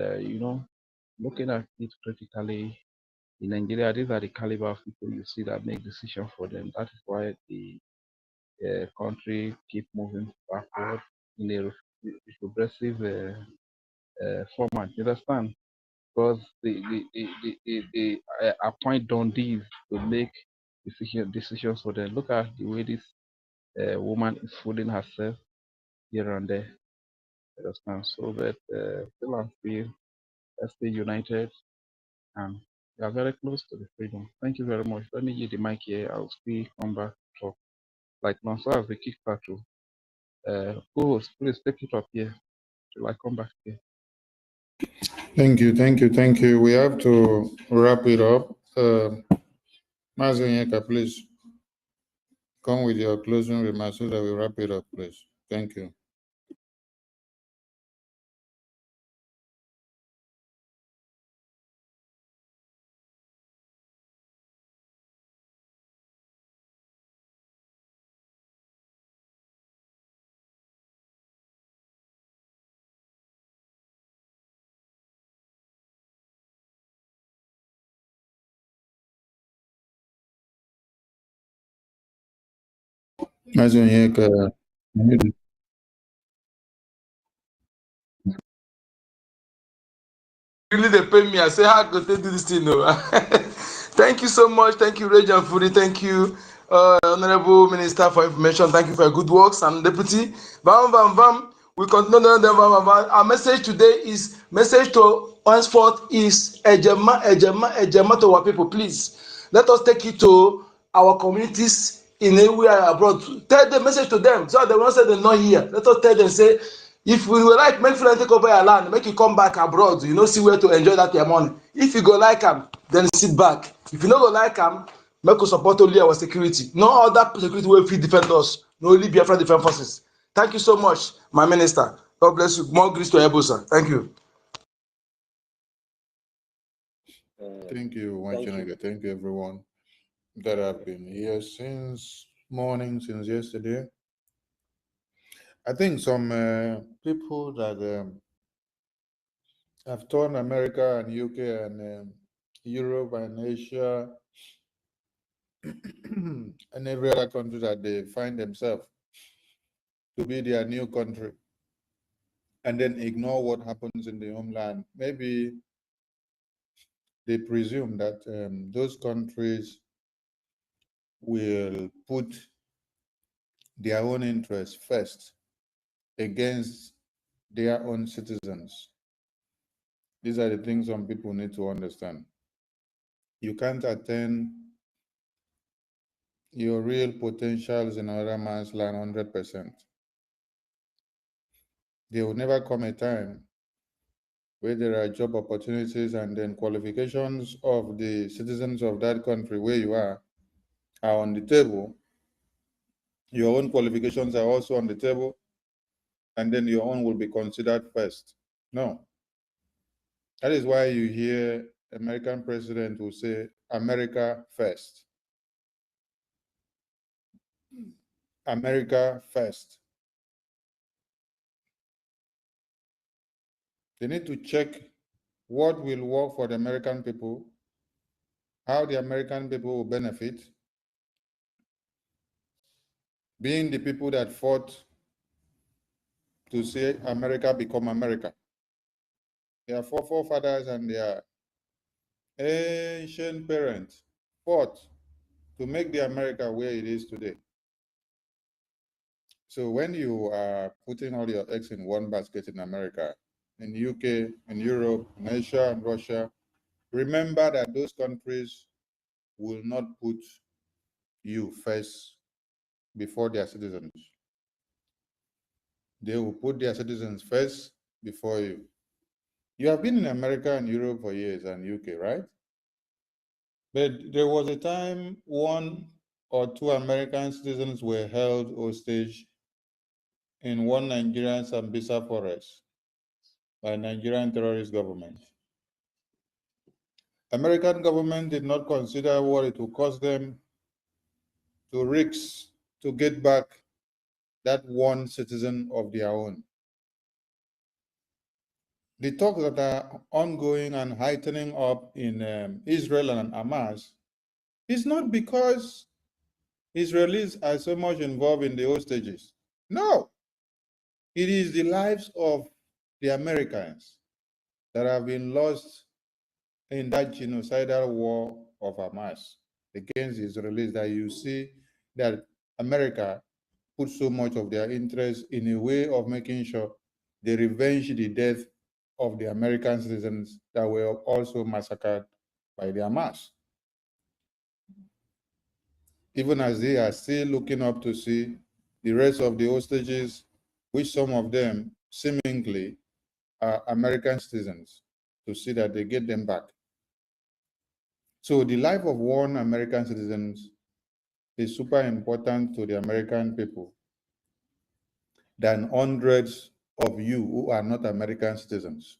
looking at it critically, in Nigeria, these are the caliber of people you see that make decisions for them. That is why the country keep moving backward in a progressive format. You understand? Because they appoint Dundies to make decisions for them. Look at the way this woman is fooling herself here and there. You understand? So that still and still, let's stay united and we are very close to the freedom. Thank you very much. Let me give the mic here. I'll still come back to talk. Like Nancy as the kick part too. Co-host, please take it up here till I come back here. Thank you, thank you, thank you. We have to wrap it up. Mazunyeka, please come with your closing remarks so that we wrap it up, please. Thank you. Mazunyeka, Really, they pay me. I say, how could they do this thing? No. Thank you so much. Thank you, Reg and Fury. Thank you, Honorable Minister, for information. Thank you for your good works and deputy. Bam, bam, bam. We continue. Bam, bam, bam. Our message today is message to henceforth is ejema to our people. Please let us take it to our communities in anywhere abroad. Tell the message to them so they won't say they're not here. Let us tell them, say, if we would like make freedom take over your land, make you come back abroad, see where to enjoy that your money. If you go like am, then sit back. If you no go like am, make we support only our security. No other security will fit defend us. No only Biafra Defense Forces. Thank you so much, my minister. God bless you. More grace to Ebo, sir. Thank you. thank you, Thank you. Wachineke. Thank you, everyone that have been here since morning, since yesterday. I think some people that have turned America and UK and Europe and Asia and every other country that they find themselves. to be their new country and then ignore what happens in the homeland. Maybe they presume that those countries will put their own interests first against their own citizens. These are the things some people need to understand. You can't attain your real potentials in another man's land 100%. There will never come a time where there are job opportunities and then qualifications of the citizens of that country where you are on the table. Your own qualifications are also on the table, and then your own will be considered first. No. That is why you hear American president will say, America first. America first. They need to check what will work for the American people, how the American people will benefit, being the people that fought to see America become America. Their forefathers and their ancient parents fought to make the America where it is today. So when you are putting all your eggs in one basket in America, in the UK, in Europe, in Asia, and Russia, remember that those countries will not put you first before their citizens. They will put their citizens first before you. You have been in America and Europe for years and UK, right? But there was a time 1 or 2 American citizens were held hostage in one Nigerian Sambisa forest by Nigerian terrorist government. American government did not consider what it would cost them to risk to get back that one citizen of their own. The talks that are ongoing and heightening up in Israel and Hamas is not because Israelis are so much involved in the hostages. No, it is the lives of the Americans that have been lost in that genocidal war of Hamas against the Israelis that you see that America put so much of their interest in a way of making sure they revenge the death of the American citizens that were also massacred by the Hamas. Even as they are still looking up to see the rest of the hostages, which some of them seemingly are American citizens, to see that they get them back. So the life of one American citizen is super important to the American people than hundreds of you who are not American citizens.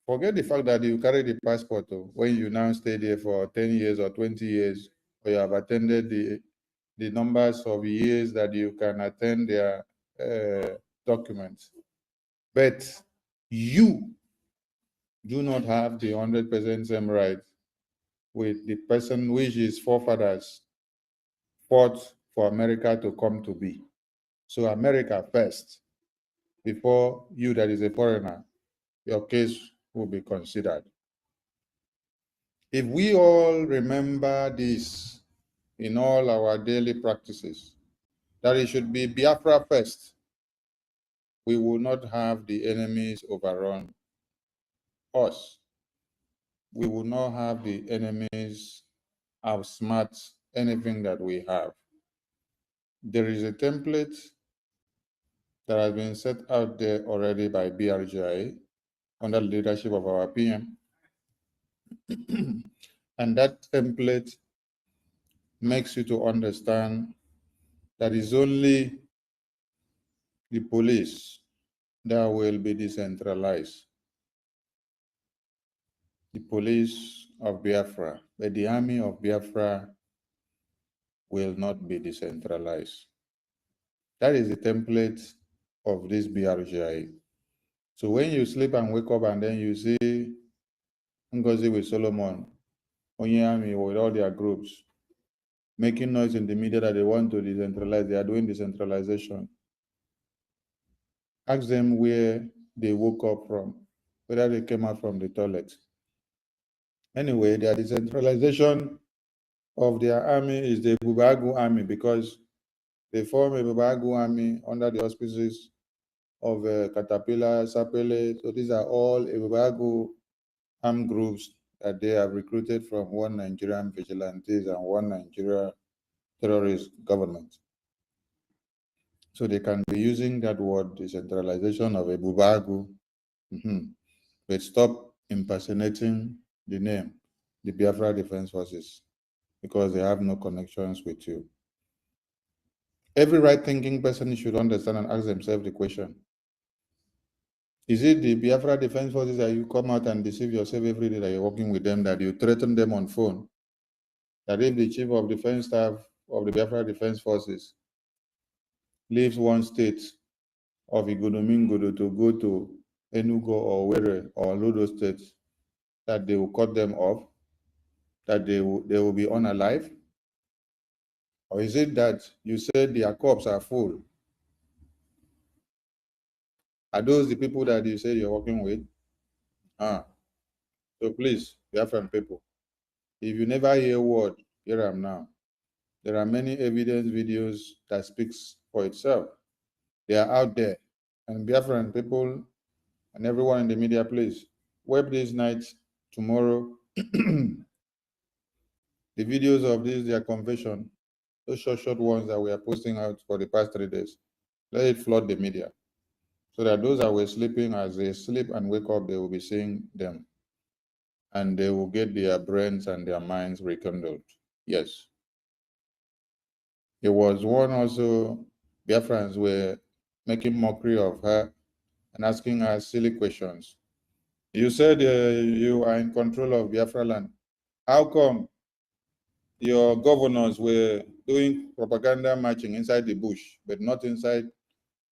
Forget the fact that you carry the passport when you now stay there for 10 years or 20 years, or you have attended the numbers of years that you can attend their documents. But you do not have the 100% same right with the person which his forefathers fought for America to come to be. So America first, before you that is a foreigner, your case will be considered. If we all remember this in all our daily practices, that it should be Biafra first, we will not have the enemies overrun us. We will not have the enemies outsmart anything that we have. There is a template that has been set out there already by BRGI under the leadership of our PM. And that template makes you to understand that it's only the police that will be decentralized. The police of Biafra, but the army of Biafra will not be decentralized. That is the template of this BRGI. So when you sleep and wake up and then you see Ngozi with Solomon, Onyami with all their groups, making noise in the media that they want to decentralize, they are doing decentralization. Ask them where they woke up from, whether they came out from the toilet. Anyway, their decentralization of their army is the Bubagu army, because they form a Bubagu army under the auspices of Caterpillar, Sapele. So these are all Bubagu armed groups that they have recruited from one Nigerian vigilantes and one Nigeria terrorist government. So they can be using that word, decentralization of a Bubagu, but stop impersonating the name, the Biafra Defense Forces, because they have no connections with you. Every right-thinking person should understand and ask themselves the question: is it the Biafra Defense Forces that you come out and deceive yourself every day that you're working with them, that you threaten them on phone, that if the chief of defense staff of the Biafra Defense Forces leaves one state of Igodomingodo to go to Enugu or Were or Lodo states, that they will cut them off, that they will be unalive? Or is it that you said their corps are full? Are those the people that you say you're working with? So please, Biafran people, if you never hear a word, hear them now. There are many evidence videos that speaks for itself. They are out there. And Biafran people and everyone in the media, please, web this night, tomorrow, the videos of this, their confession, those short ones that we are posting out for the past 3 days. Let it flood the media, so that those that were sleeping, as they sleep and wake up, they will be seeing them. And they will get their brains and their minds rekindled. Yes. There was one also, Biafrans were making mockery of her and asking her silly questions. You said you are in control of Biafra land. How come your governors were doing propaganda marching inside the bush, but not inside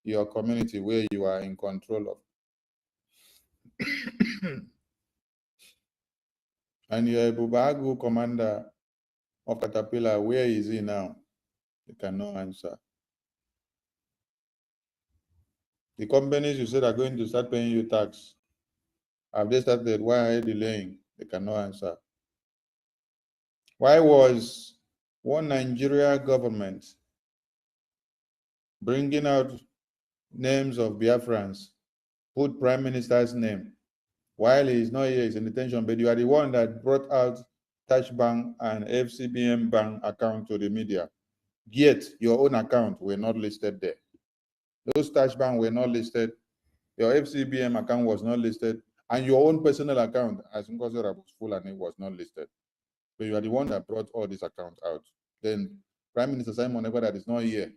your community where you are in control of? And your Bubagu commander of Caterpillar, where is he now? They cannot answer. The companies you said are going to start paying you tax, have they started? Why are they delaying? They cannot answer. Why was one Nigeria government bringing out names of Biafrans, put Prime Minister's name, while he is not here, he's in detention, but you are the one that brought out Touch Bank and FCBM Bank account to the media, yet your own account were not listed there. Those Touch Bank were not listed, your FCBM account was not listed, and your own personal account as Govt was not listed. So you are the one that brought all these accounts out. Then Prime Minister Simon Ekpa that is not here,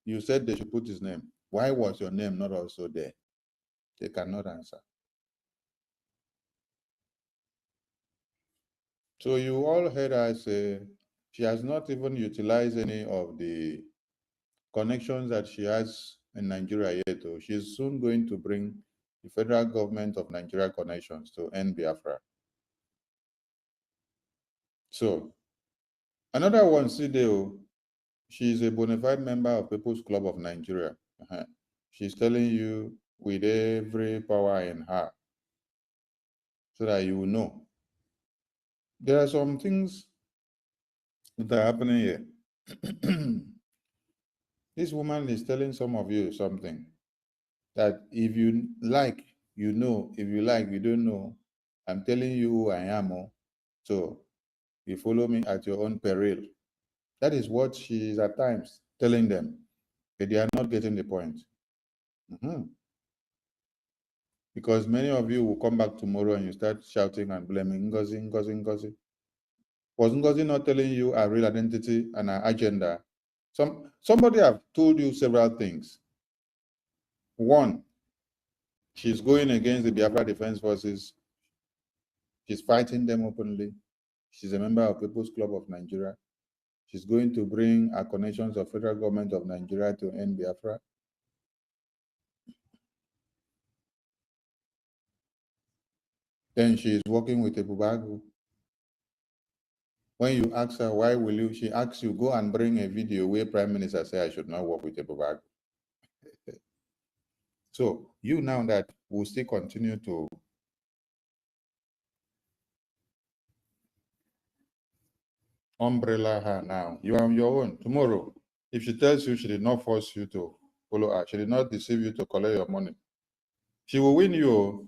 you said they should put his name. Why was your name not also there? They cannot answer. So you all heard her say she has not even utilized any of the connections that she has in Nigeria yet. She's soon going to bring the federal government of Nigeria connections to end Biafra. So another one, Sideo, she's a bona fide member of People's Club of Nigeria. She's telling you with every power in her, so that you will know. There are some things that are happening here. This woman is telling some of you something that if you like, you know. If you like, you don't know. I'm telling you who I am. So you follow me at your own peril. That is what she is at times telling them, but they are not getting the point. Because many of you will come back tomorrow and you start shouting and blaming Ngozi, Ngozi, Ngozi. Was Ngozi not telling you her real identity and her agenda? Somebody have told you several things. One, she's going against the Biafra Defense Forces. She's fighting them openly. She's a member of People's Club of Nigeria. She's going to bring her connections of federal government of Nigeria to end Biafra. Then she is working with a Bubagu. When you ask her, why will you, she asks you, go and bring a video where Prime Minister say I should not work with a Bubagu. So you now that will still continue to umbrella her now, you are on your own. Tomorrow, if she tells you she did not force you to follow her, she did not deceive you to collect your money, she will win you.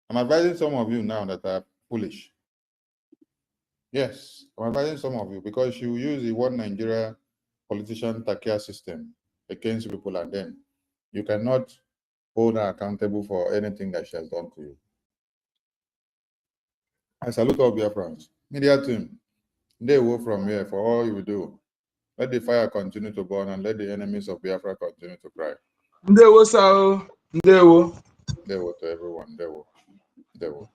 I'm advising some of you now that are foolish. Yes, I'm advising some of you because you use the one Nigeria politician Takia system against people, and then you cannot hold her accountable for anything that she has done to you. I salute all Biafrans. Media team, they will from here for all you do. Let the fire continue to burn and let the enemies of Biafra continue to cry. Ndewo sao. Ndewo. They will to everyone. They will.